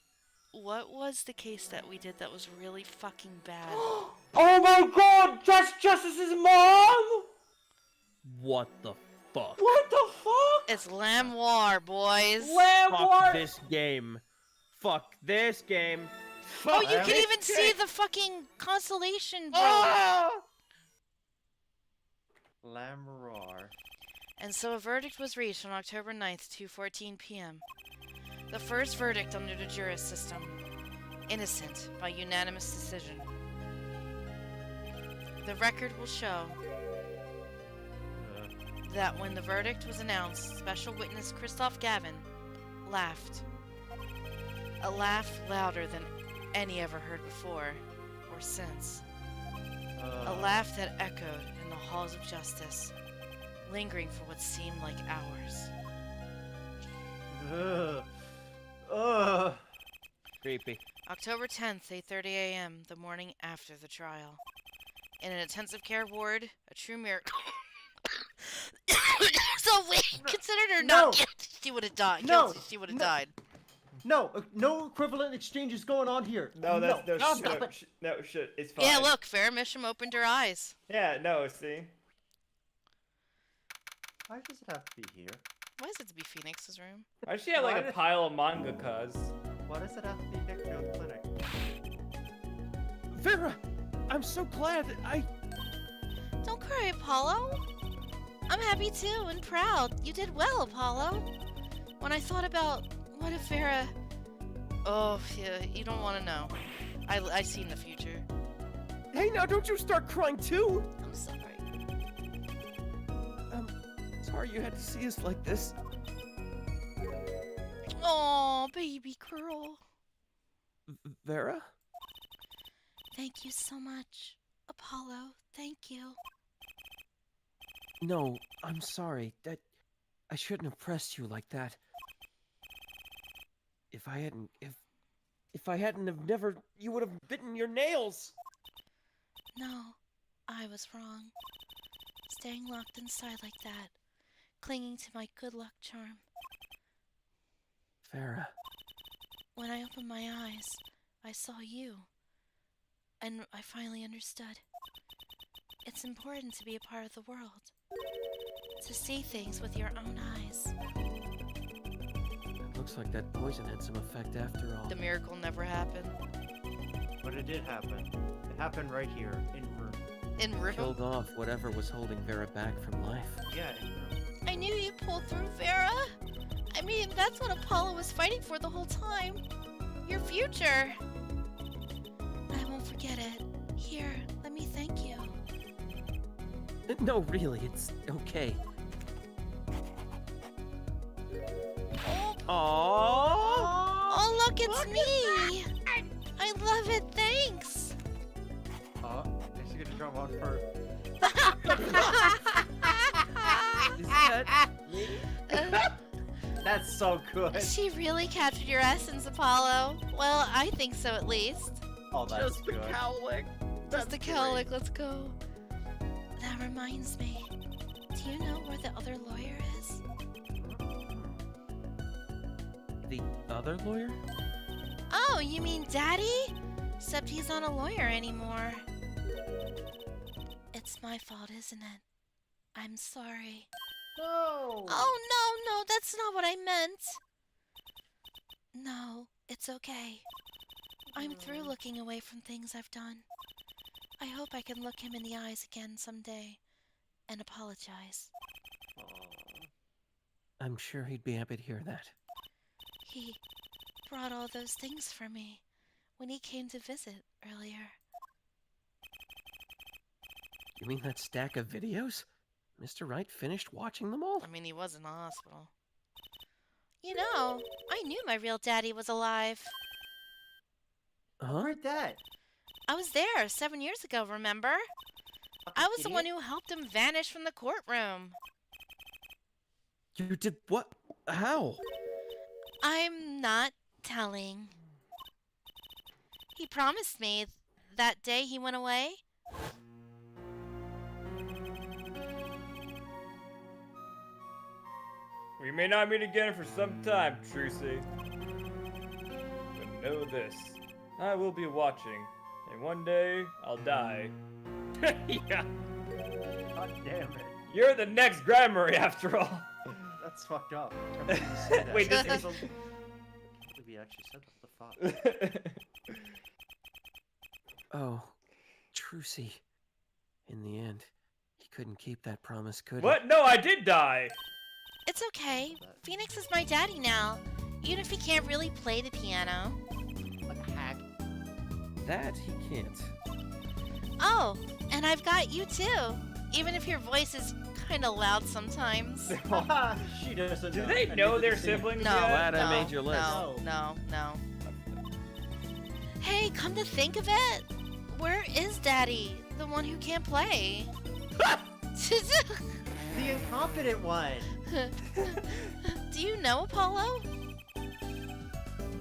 what was the case that we did that was really fucking bad? Oh my God! That's Justice's mom. What the fuck? What the fuck? It's Lamoir, boys. Fuck Lamborn. this game. Fuck this game. Oh, Fuck you can this even see game. the fucking constellation, bro. Ah! Lamrar. And so a verdict was reached on October 9th, 2:14 p.m. The first verdict under the juris system. Innocent by unanimous decision. The record will show that when the verdict was announced, special witness Christoph Gavin laughed. A laugh louder than any ever heard before or since. A laugh that echoed in the halls of justice, lingering for what seemed like hours. Creepy. October 10th, 8:30 a.m., the morning after the trial. In an intensive care ward, a true miracle. So wait, considered her not guilty, she would have died. No, Guilty, she would have died. No, no equivalent exchange is going on here. No, that's no, No, shit. stop it. No, shit. It's fine. Yeah, look, Farrah Misham opened her eyes. Yeah, no, see? Why does it have to be here? Why is it to be Phoenix's room? Why does she have like Why a did- pile of manga, cuz? Why does it have to be Hickfield Clinic? Vera, I'm so glad Don't cry, Apollo. I'm happy too and proud. You did well, Apollo. When I thought about what if Vera... Oh, yeah, you don't want to know. I seen the future. Hey, now don't you start crying too! I'm sorry. Sorry you had to see us like this. Oh, baby girl. Vera? Thank you so much, Apollo. Thank you. No, I'm sorry. I shouldn't have pressed you like that. If I hadn't have never, you would have bitten your nails. No, I was wrong. Staying locked inside like that, clinging to my good luck charm. Vera. When I opened my eyes, I saw you. And I finally understood. It's important to be a part of the world. To see things with your own eyes. Looks like that poison had some effect after all. The miracle never happened. But it did happen. It happened right here, in room. In room. Killed off whatever was holding Vera back from life. Yeah, in room. I knew you'd pull through, Vera. I mean, that's what Apollo was fighting for the whole time. Your future. I won't forget it. Here, let me thank you. No, really, it's okay. Oh, Aww. oh look, it's me. I love it, thanks. Is she gonna jump on first? Is that me? That's so good. She really captured your essence, Apollo. Well, I think so at least. Oh, that's Just the good. cowlick. Just a cowlick, let's go. That reminds me. Do you know where the other lawyer is? The other lawyer? Oh, you mean Daddy? Except he's not a lawyer anymore. It's my fault, isn't it? I'm sorry. No. Oh, no, that's not what I meant. No, it's okay. I'm through looking away from things I've done. I hope I can look him in the eyes again someday and apologize. I'm sure he'd be happy to hear that. He brought all those things for me when he came to visit earlier. You mean that stack of videos? Mr. Wright finished watching them all? I mean, he was in the hospital. You know, I knew my real daddy was alive. Huh? Where'd that? I was there 7 years ago, remember? I was the one who helped him vanish from the courtroom. You did what? How? I'm not telling. He promised me that day he went away. We may not meet again for some time, Trucy. But know this. I will be watching, and one day I'll die. Yeah. God damn it. You're the next Grammary after all. That's fucked up. I can't believe you said that. Wait, this I is- can't believe you actually said that. What the fuck? Oh, Trucy. In the end, he couldn't keep that promise, could he? What? No, I did die. It's okay. Phoenix is my daddy now. Even if he can't really play the piano. Like a hack. That he can't. Oh, and I've got you too. Even if your voice is kind of loud sometimes. She doesn't Do know. they I know needed their to see. siblings No, yet? Glad I no, made your list. No. Hey, come to think of it, where is Daddy? The one who can't play. The incompetent one. Do you know Apollo? I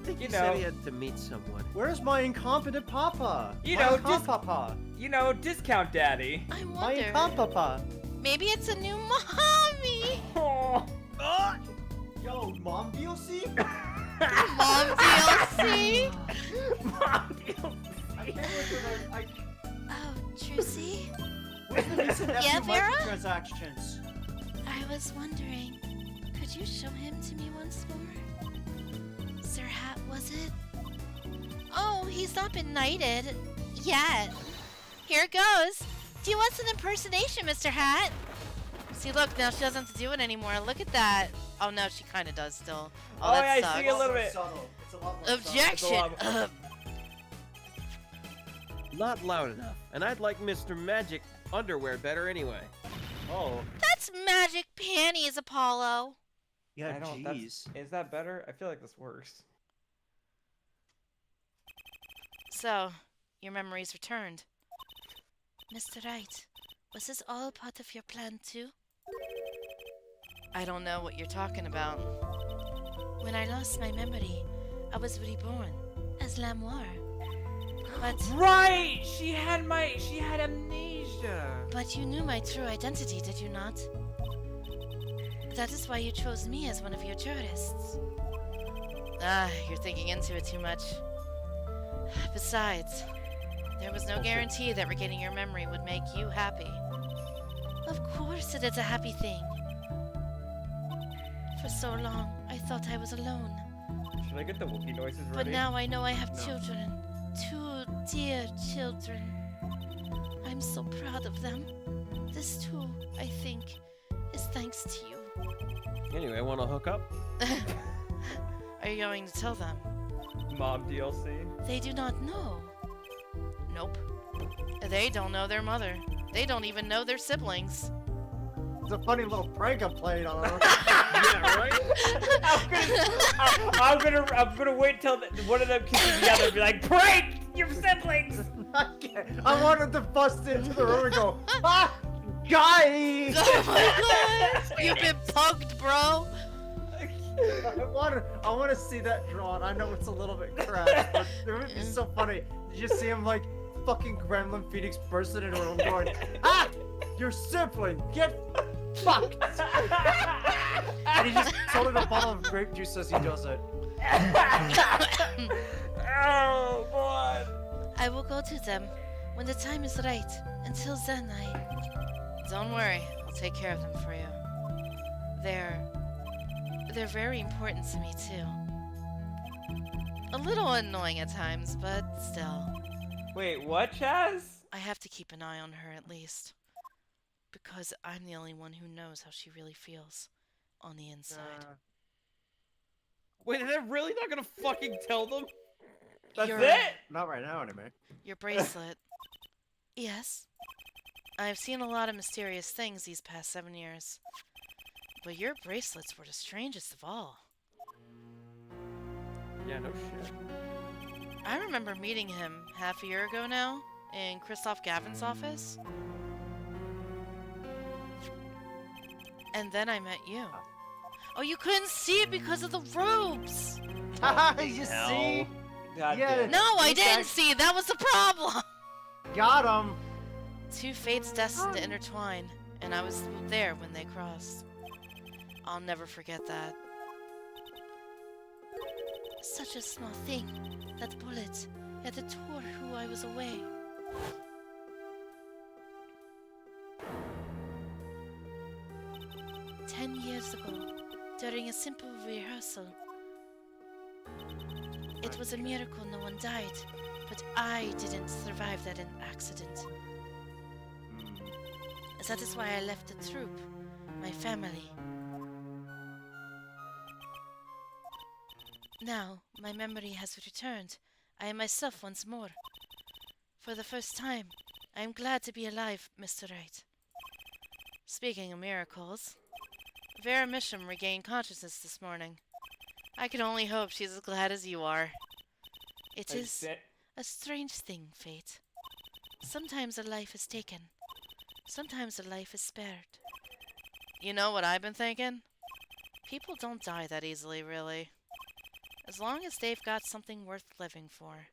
think You he said know. he had to meet someone. Where's my incompetent papa? You My know, incompapa. You know, discount daddy. I My wonder. incompapa. Maybe it's a new mommy. Oh. Yo, mom DLC? Mom DLC. I can't wait for that. Oh, Trucy, What's the recent Yeah, nephew Vera? microtransactions? I was wondering, could you show him to me once more? Sir Hat, was it? Oh, he's not been knighted yet. Here it goes. Do you want an impersonation, Mr. Hat? See, look, now she doesn't have to do it anymore. Look at that. Oh, no, she kind of does still. Oh, Oh, that yeah, I sucks. see a little bit. Subtle. It's a lot more subtle. Objection! It's a lot Not loud enough. And I'd like Mr. Magic underwear better anyway. Oh, That's magic panties, Apollo. yeah, I don't. jeez. Is that better? I feel like this works. So, your memory's returned. Mr. Wright, was this all part of your plan too? I don't know what you're talking about. When I lost my memory, I was reborn as Lamoire. Right. She had amnesia. But you knew my true identity, did you not? That is why you chose me as one of your jurists. Ah, you're thinking into it too much. Besides, there was no guarantee that regaining your memory would make you happy. Of course it is a happy thing. For so long, I thought I was alone. Should I get the Wookiee noises ready? But now I know I have No. children. 2 dear children. I'm so proud of them. This too, I think, is thanks to you. Anyway, want to hook up? Are you going to tell them? Mom DLC. They do not know. Nope. They don't know their mother. They don't even know their siblings. It's a funny little prank I played on her. Yeah, right? I'm gonna wait till one of them kisses together and be like, prank your siblings. I wanted to bust into the room and go, ah, guy! Oh my god! You've been punked, bro! I want to see that drawn. I know it's a little bit crass, but it would be so funny. You just see him like fucking Gremlin Phoenix bursting into a room going, ah! Your sibling, get fucked! And he just holding a bottle of grape juice as he does it. Oh boy. I will go to them when the time is right. Until then, Don't worry, I'll take care of them for you. They're very important to me too. A little annoying at times, but still. Wait, what, Chaz? I have to keep an eye on her at least. Because I'm the only one who knows how she really feels on the inside. Wait, are they really not gonna fucking tell them? That's Your- it? Not right now, anyway. Your bracelet. yes. I've seen a lot of mysterious things these past 7 years. But your bracelets were the strangest of all. Yeah, no shit. I remember meeting him half a year ago now in Christoph Gavin's office. And then I met you. Oh, you couldn't see it because of the robes! You see? God Yeah. damn. No, I He's didn't act- see! That was the problem! Got him! Two fates destined to intertwine, and I was there when they crossed. I'll never forget that. Such a small thing. That bullet. Yet it tore who I was away. "10 years ago, during a simple rehearsal. It was a miracle no one died, but I didn't survive that accident. That is why I left the troupe, my family. Now, my memory has returned. I am myself once more. For the first time, I am glad to be alive, Mr. Wright. Speaking of miracles, Vera Misham regained consciousness this morning. I can only hope she's as glad as you are. It is a strange thing, fate. Sometimes a life is taken. Sometimes a life is spared. You know what I've been thinking? People don't die that easily, really. As long as they've got something worth living for.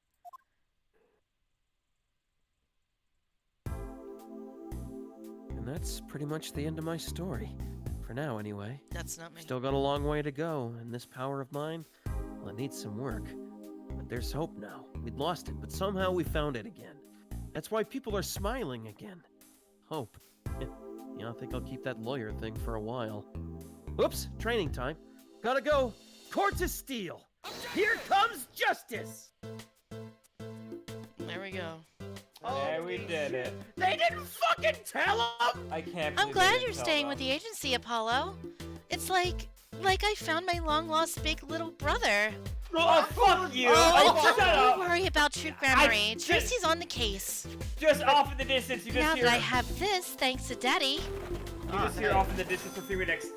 And that's pretty much the end of my story. For now, anyway. That's not me. Still got a long way to go, and this power of mine, well, it needs some work. But there's hope now. We'd lost it, but somehow we found it again. That's why people are smiling again. Hope. Yeah, I think I'll keep that lawyer thing for a while. Oops, training time. Gotta go. Court of steel. Here comes justice. There we go. Yeah, we did it. They didn't fucking tell him! I can't I'm believe glad they you're didn't tell staying them. with the agency, Apollo. It's like I found my long-lost big little brother. Oh, fuck you! Oh, shut don't up! worry about True Grammary. Trucy's on the case. Just off in the distance, you Now just hear. that I have this, thanks to Daddy. You just hear off in the distance for 3 minutes.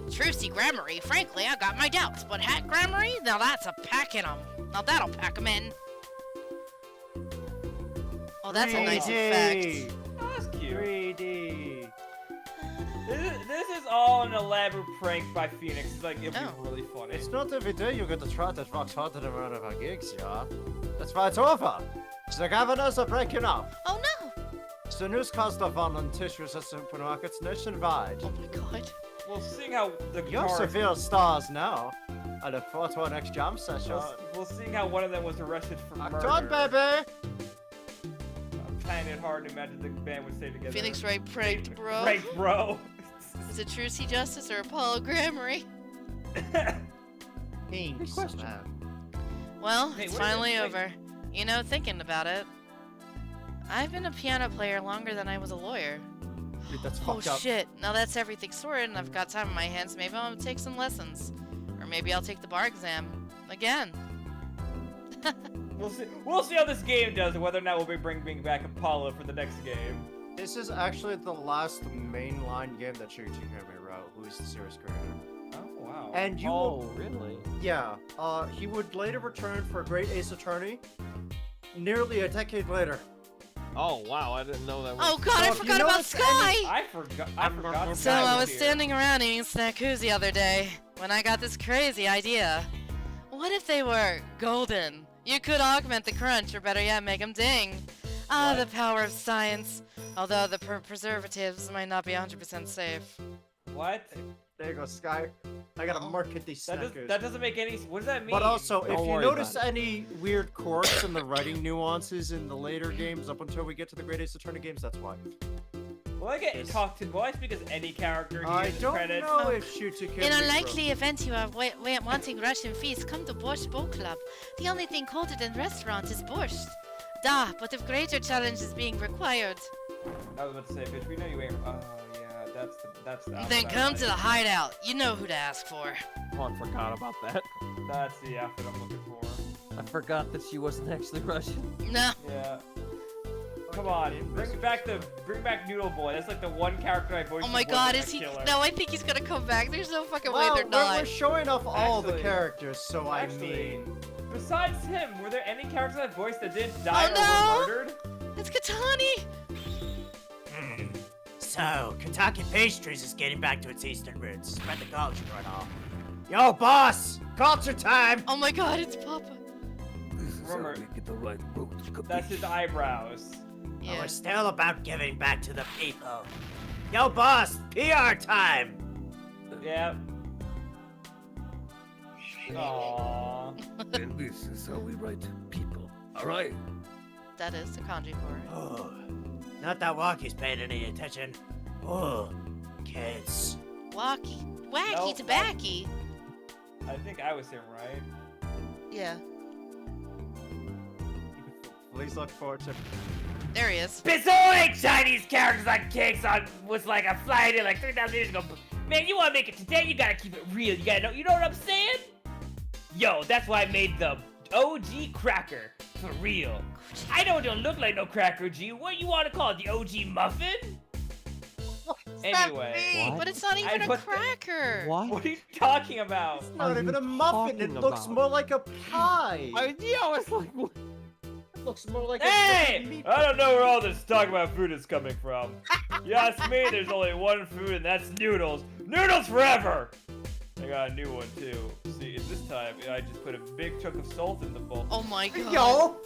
Trucy Grammary, frankly, I got my doubts, but Hat Grammary, now that's a pack in 'em. Now that'll pack 'em in. Oh, that's a nice effect. Oh, that's cute. 3D. This is all an elaborate prank by Phoenix. It's like, it'd be Oh. really funny. It's not every day you get to try that rocks harder than one of our gigs, yeah? That's why it's over. The governors are breaking up. Oh no! The newscast of on tissues at supermarkets nationwide. Oh my god. Well, seeing how the You're cars... severe stars now. I look forward to our next jam session. Well, seeing how one of them was arrested for murder. Done, baby! I'm finding it hard to imagine the band would stay together. Phoenix Wright pranked, bro. Pranked, bro. Is it Trucy Justice or Apollo Grammary? Thanks, question. Well, Hey, it's what is it, finally like- over. You know, thinking about it, I've been a piano player longer than I was a lawyer. Dude, that's Oh fucked up. shit, now that's everything sorted and I've got time on my hands, maybe I'll take some lessons. Or maybe I'll take the bar exam. Again. We'll see how this game does, and whether or not we'll be bringing back Apollo for the next game. This is actually the last mainline game that Shuichi Hime wrote, who is the series creator. Oh, wow. And you Oh, will, really? yeah, he would later return for Great Ace Attorney, nearly a decade later. Oh, wow, I didn't know that was... Oh god, I So if you forgot about notice Sky! I forgot. So Sky I was here. standing around eating snackoos the other day when I got this crazy idea. What if they were golden? You could augment the crunch, or better yet, make them ding. Ah, the power of science. Although the preservatives might not be 100% safe. What? There you go, Sky. I gotta market these snackers. That doesn't make any. What does that mean? But also, if Don't you worry notice about it. any weird quirks in the writing nuances in the later games up until we get to the Great Ace Attorney games, that's why. will I get talked to? Will I speak as any character here I in the don't credits? know if Shuichi can In a be likely event you are wanting Russian feast, come to Borscht Boat Club. The only thing colder than restaurant is borscht. Da, but if greater challenge is being required. I was about to say, bitch. We know you ain't. Oh yeah, that's the. Then outfit I come like. to the hideout. You know who to ask for. Oh, I forgot about that. That's the outfit I'm looking for. I forgot that she wasn't actually Russian. No. Yeah. Come on, bring back Noodle Boy. That's like the one character I voiced. Oh my who god, wasn't is a he? killer. No, I think he's gonna come back. There's no fucking Well, way they're not. we're showing off all the Actually- characters, so actually- I mean... Besides him, were there any characters I voiced that didn't die Oh, or were murdered? It's Katani! So, Kentucky Pastries is getting back to its eastern roots. Spread the culture and all. Yo, boss! Culture time! Oh my god, it's Papa. This is Remember- how we get the right road. That's his eyebrows. Yeah. We're still about giving back to the people. Yo, boss! PR time! Yep. Aww. And this is how we write people. Alright? That is the kanji for it. Oh, not that Walkie's paying any attention. Oh, kids. Wacky. Wacky No, tobacco. I think I was him, right? Yeah. Please look forward to... There he is. Bizoid! Chinese characters on cakes was like a fly like 3,000 years ago. Man, you wanna make it today, you gotta keep it real. You know what I'm saying? Yo, that's why I made the OG cracker. For real. I don't look like no cracker, G. What you want to call it? The OG muffin? Anyway. What? But it's not even a what the- cracker. What? What are you talking about? It's not are even you a muffin. It talking looks about? more like a pie. Yeah, I was like, what? It looks more like a Hey! meat. I don't know where all this talk about food is coming from. You ask me, there's only one food, and that's noodles. Noodles forever! I got a new one, too. See, this time, I just put a big chunk of salt in the bowl. Oh my god. Yo,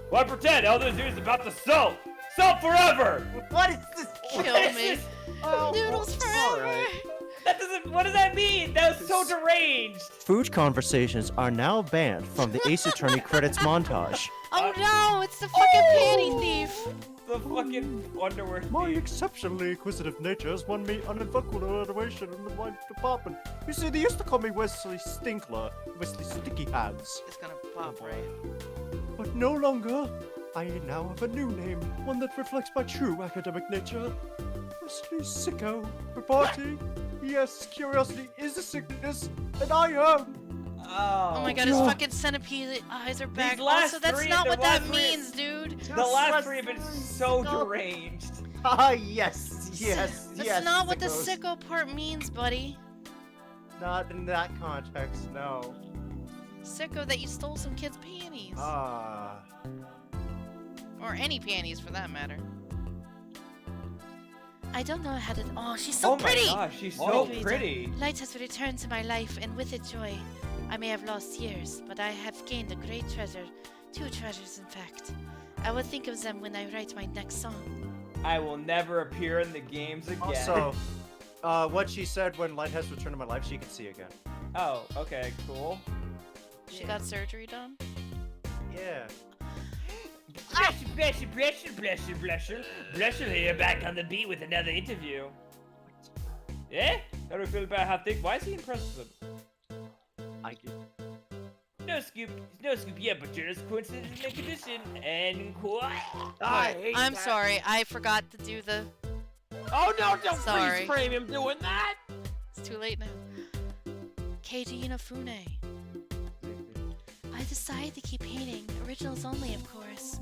Why pretend? All this news is about the salt! Salt forever! what is this? Kill What is me. this? Oh, Noodles forever. alright. That doesn't. What does that mean? That was so deranged. Food conversations are now banned from the Ace Attorney credits montage. Oh no, it's the fucking panty thief. The fucking underwear. My thief. exceptionally inquisitive nature has won me unequivocal adoration in the wine department. You see, they used to call me Wesley Stinkler, Wesley Sticky Hands. It's gonna pop, right? But no longer. I now have a new name, one that reflects my true academic nature. Wesley Sicko, reporting. Yes, curiosity is a sickness, and I am. Oh my god, his fucking centipede eyes are back. last Also, that's three- not the what that last three- means, dude. The last three have been so deranged. Ah, yes, yes, That's yes. not what the sickos. sicko part means, buddy. Not in that context, no. Sicko that you stole some kid's panties. Ah. Or any panties for that matter. I don't know how to. Oh, she's so Oh my pretty! gosh, she's so Wait, pretty. Light has returned to my life, and with it joy. I may have lost years, but I have gained a great treasure. 2 treasures, in fact. I will think of them when I write my next song. I will never appear in the games again. Also, what she said when Light has returned to my life, she can see again. Oh, okay, cool. She got surgery done? Yeah. Bless you here, back on the beat with another interview. Yeah? How do we feel about how thick? Why is he impressed with him? I get. No scoop yet, but just coincidence in condition and quiet. I'm sorry, I forgot to do the. Oh no, don't Sorry. freeze frame him doing that! It's too late now. Keiji Inafune. I decided to keep painting, originals only, of course.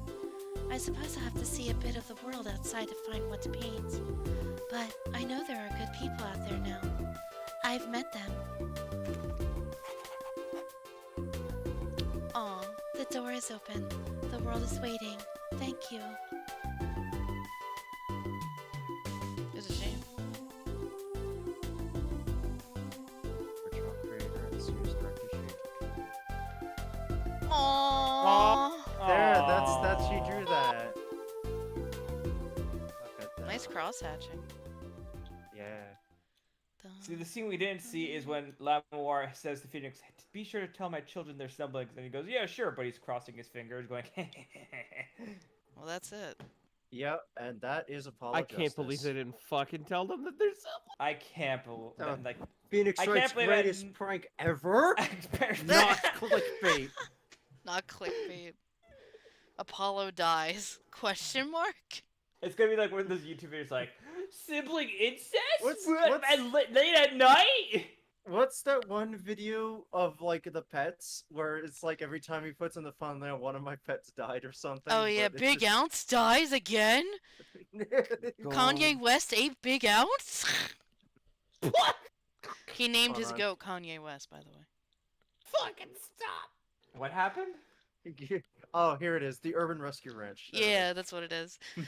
I suppose I have to see a bit of the world outside to find what to paint. But I know there are good people out there now. I've met them. Aw, the door is open. The world is waiting. Thank you. It's a shame. Virtual creator and series director. Aww. There, that's she drew that. Look at that. Nice cross hatching. Yeah. See, the scene we didn't see is when Lamoir says to Phoenix, "Be sure to tell my children their siblings," and he goes, "Yeah, sure," but he's crossing his fingers, going, Well, that's it. Yep, and that is Apollo I can't believe Justice. they didn't fucking tell them that there's something. I can't believe Oh. like Phoenix I Wright's can't believe greatest prank ever. Not clickbait. Not clickbait. Apollo dies? Question mark? It's gonna be like one of those YouTubers like sibling incest What's- late at night. What's that one video of like the pets where it's like every time he puts in the thumbnail, one of my pets died or something? Oh yeah, but it's Big just- Ounce dies again? Kanye West ate Big Ounce? What? He named Hold his on. goat Kanye West, by the way. Fucking stop! What happened? Oh, here it is. The Urban Rescue Ranch. There it Yeah, that's what it is. is.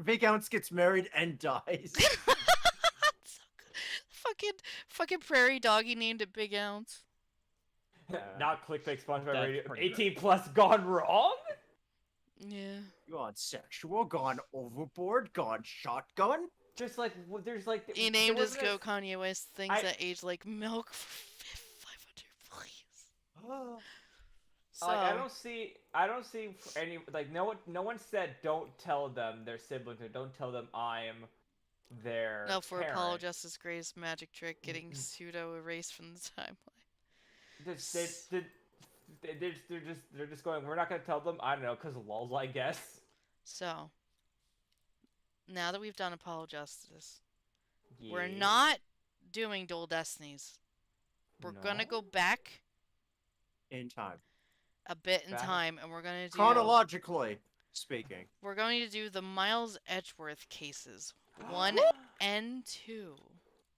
Big Ounce gets married and dies. So good. Fucking prairie doggy named it Big Ounce. Not clickbait sponsored by That's radio. pretty good. 18 plus gone wrong? Yeah. Gone sexual, gone overboard, gone shotgun. Just like there's like He there named his wasn't a- goat Kanye West things I- that age like milk for 500 please. So, Like, I don't see any like no one said don't tell them their siblings or don't tell them I'm their no, for parent. Apollo Justice Gray's magic trick getting pseudo erased from the timeline. They're just going. We're not gonna tell them. I don't know, cause lulz, I guess. So, now that we've done Apollo Justice, we're Yeah. not doing Dual Destinies. We're gonna No? go back in time. A bit in That- time, and we're gonna do Chronologically speaking. we're going to do the Miles Edgeworth cases 1 and 2.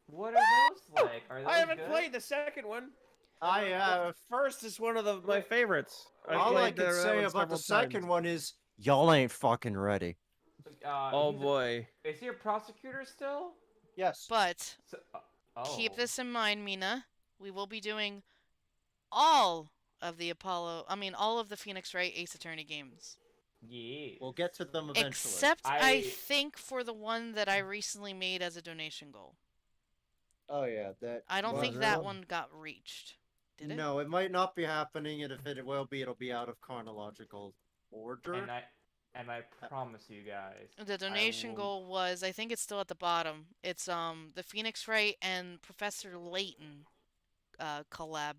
What are those like? Are those I haven't good? played the second one. I The first is one of my favorites. all I played can that say one about the several second times. one is y'all ain't fucking ready. Oh he's a- boy. Is he a prosecutor still? Yes. But So, keep oh. this in mind, Mina. We will be doing all of the all of the Phoenix Wright Ace Attorney games. Yes. We'll get to them eventually. Except I I- think for the one that I recently made as a donation goal. Oh yeah, that. I don't was think it? that one got reached. Did it? No, it might not be happening, and if it will be, it'll be out of chronological order. And I promise you guys. The donation will- goal was, I think it's still at the bottom. It's the Phoenix Wright and Professor Layton collab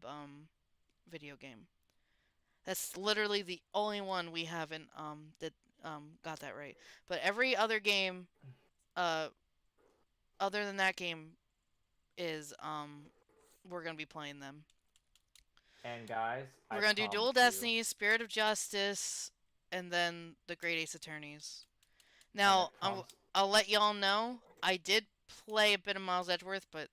video game. That's literally the only one we haven't that got that right. But every other game other than that game is we're going to be playing them. And guys, We're I going to do Dual promise you- Destiny, Spirit of Justice, and then the Great Ace Attorneys. Now, I'll let y'all know, I did play a bit of Miles Edgeworth, but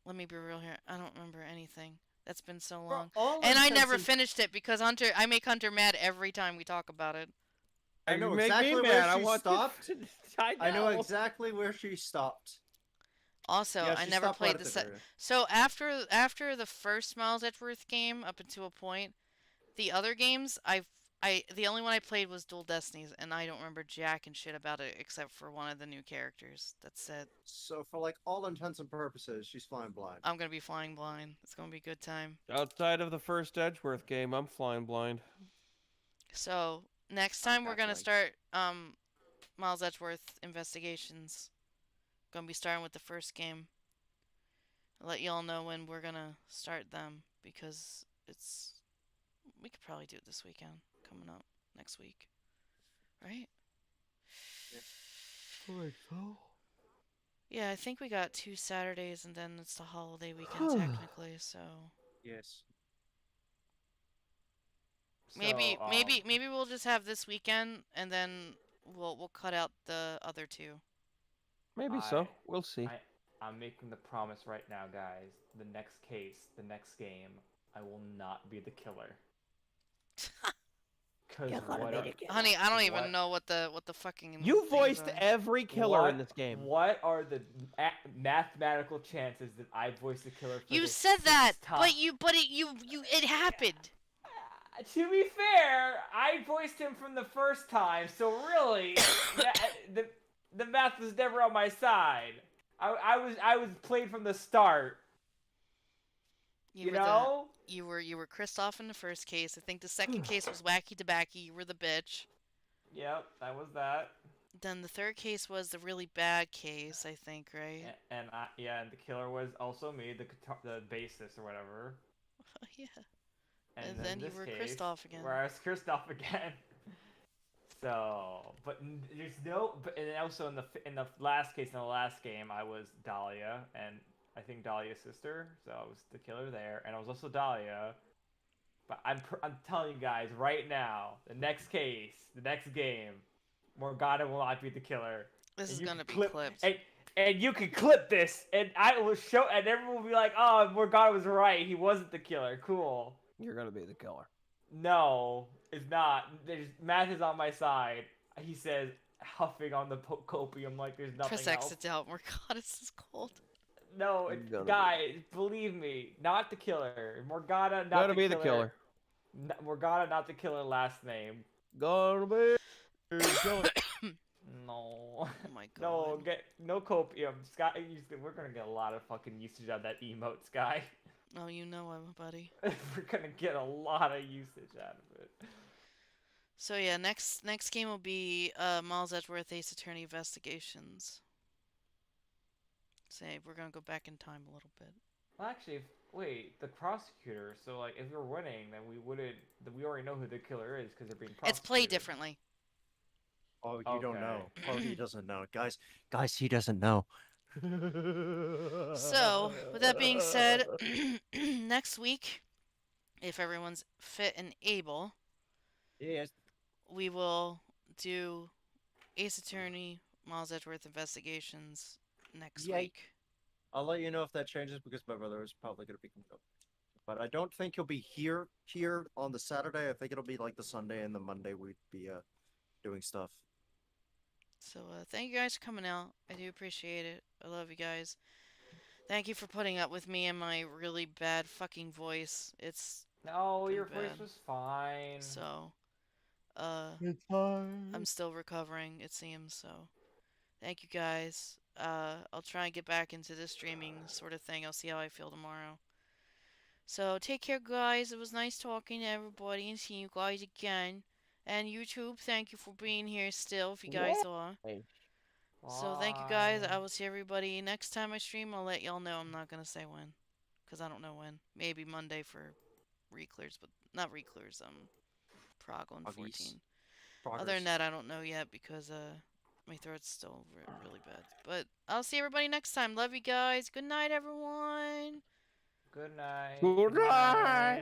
let me be real here. I don't remember anything. That's been so long. And I never finished it because I make Hunter mad every time we talk about it. I know You make exactly me where mad. I she want stopped. I know know. exactly where she stopped. Also, Yeah, I she never stopped played right the at set. very end. So after the first Miles Edgeworth game, up until a point, the other games the only one I played was Dual Destinies, and I don't remember jack and shit about it except for one of the new characters. That's it. So for like all intents and purposes, she's flying blind. I'm gonna be flying blind. It's gonna be a good time. Outside of the first Edgeworth game, I'm flying blind. So next time we're gonna calculating. start Miles Edgeworth investigations. Gonna be starting with the first game. I'll let y'all know when we're gonna start them because we could probably do it this weekend coming up next week, right? Yeah, I think we got 2 Saturdays and then it's the holiday weekend technically, so Yes. maybe So, maybe we'll just have this weekend and then we'll cut out the other 2. Maybe so. We'll see. I'm making the promise right now, guys. The next case, the next game, I will not be the killer. Cause You're gonna what be are- the killer. Honey, I don't What? even know what the fucking You things voiced are. every killer what- in this game. What are the mathematical chances that I voiced the killer? For You the said that, sixth time? but it happened. To be fair, I voiced him from the first time, so really, the math was never on my side. I was played from the start. You know? You were Kristoff in the first case. I think the second case was Wacky Tobacky. You were the bitch. Yep, that was that. Then the third case was the really bad case, I think, right? And and the killer was also me, the bassist or whatever. Oh, yeah. And And then you this were case, Kristoff again. Where I was Kristoff again. So, but there's no. But and also in the last case, in the last game, I was Dahlia, and I think Dahlia's sister. So I was the killer there, and I was also Dahlia. But I'm telling you guys right now, the next case, the next game, Morgana will not be the killer. This is You gonna can be clipped. And you can clip this, and I will show, and everyone will be like, "Oh, Morgana was right. He wasn't the killer. Cool." You're gonna be the killer. No, it's not. Math is on my side. He says, huffing on the copium like there's nothing Press else. exit out. Morgana's is cold. No, You're gonna be- guys, believe me, not the killer. Morgana, not Gonna the be killer. the killer. Morgana, not the killer. Last name. Gonna be the killer. No. Oh my god. No, no copium. Sky, we're gonna get a lot of fucking usage out of that emote, Sky. Oh, you know him, buddy. We're gonna get a lot of usage out of it. So yeah, next game will be Miles Edgeworth Ace Attorney Investigations. Say we're gonna go back in time a little bit. Well, actually, wait, the prosecutor. So, like, if we're winning, then we wouldn't. Then we already know who the killer is because they're being prosecuted. It's played differently. Oh, you don't know. Okay. Oh, he doesn't know. Guys, he doesn't know. So, with that being said, next week if everyone's fit and able, Yes. we will do Ace Attorney, Miles Edgeworth Investigations next Yay. week. I'll let you know if that changes because my brother is probably going to be coming up. But I don't think he'll be here on the Saturday. I think it'll be like the Sunday and the Monday we'd be doing stuff. So thank you guys for coming out. I do appreciate it. I love you guys. Thank you for putting up with me and my really bad fucking voice. It's No, been your voice bad. was fine. So, It's fine. I'm still recovering, it seems, so thank you guys. I'll try and get back into this streaming sort of thing. I'll see how I feel tomorrow. So, take care, guys. It was nice talking to everybody and seeing you guys again. And YouTube, thank you for being here still, if you guys are. So, thank you guys. I will see everybody next time I stream. I'll let y'all know. I'm not gonna say when, because I don't know when. Maybe Monday for reclears, but not reclears, Prague on 14. Other than that, I don't know yet because my throat's still really bad. But I'll see everybody next time. Love you guys. Good night, everyone. Good night. Good night.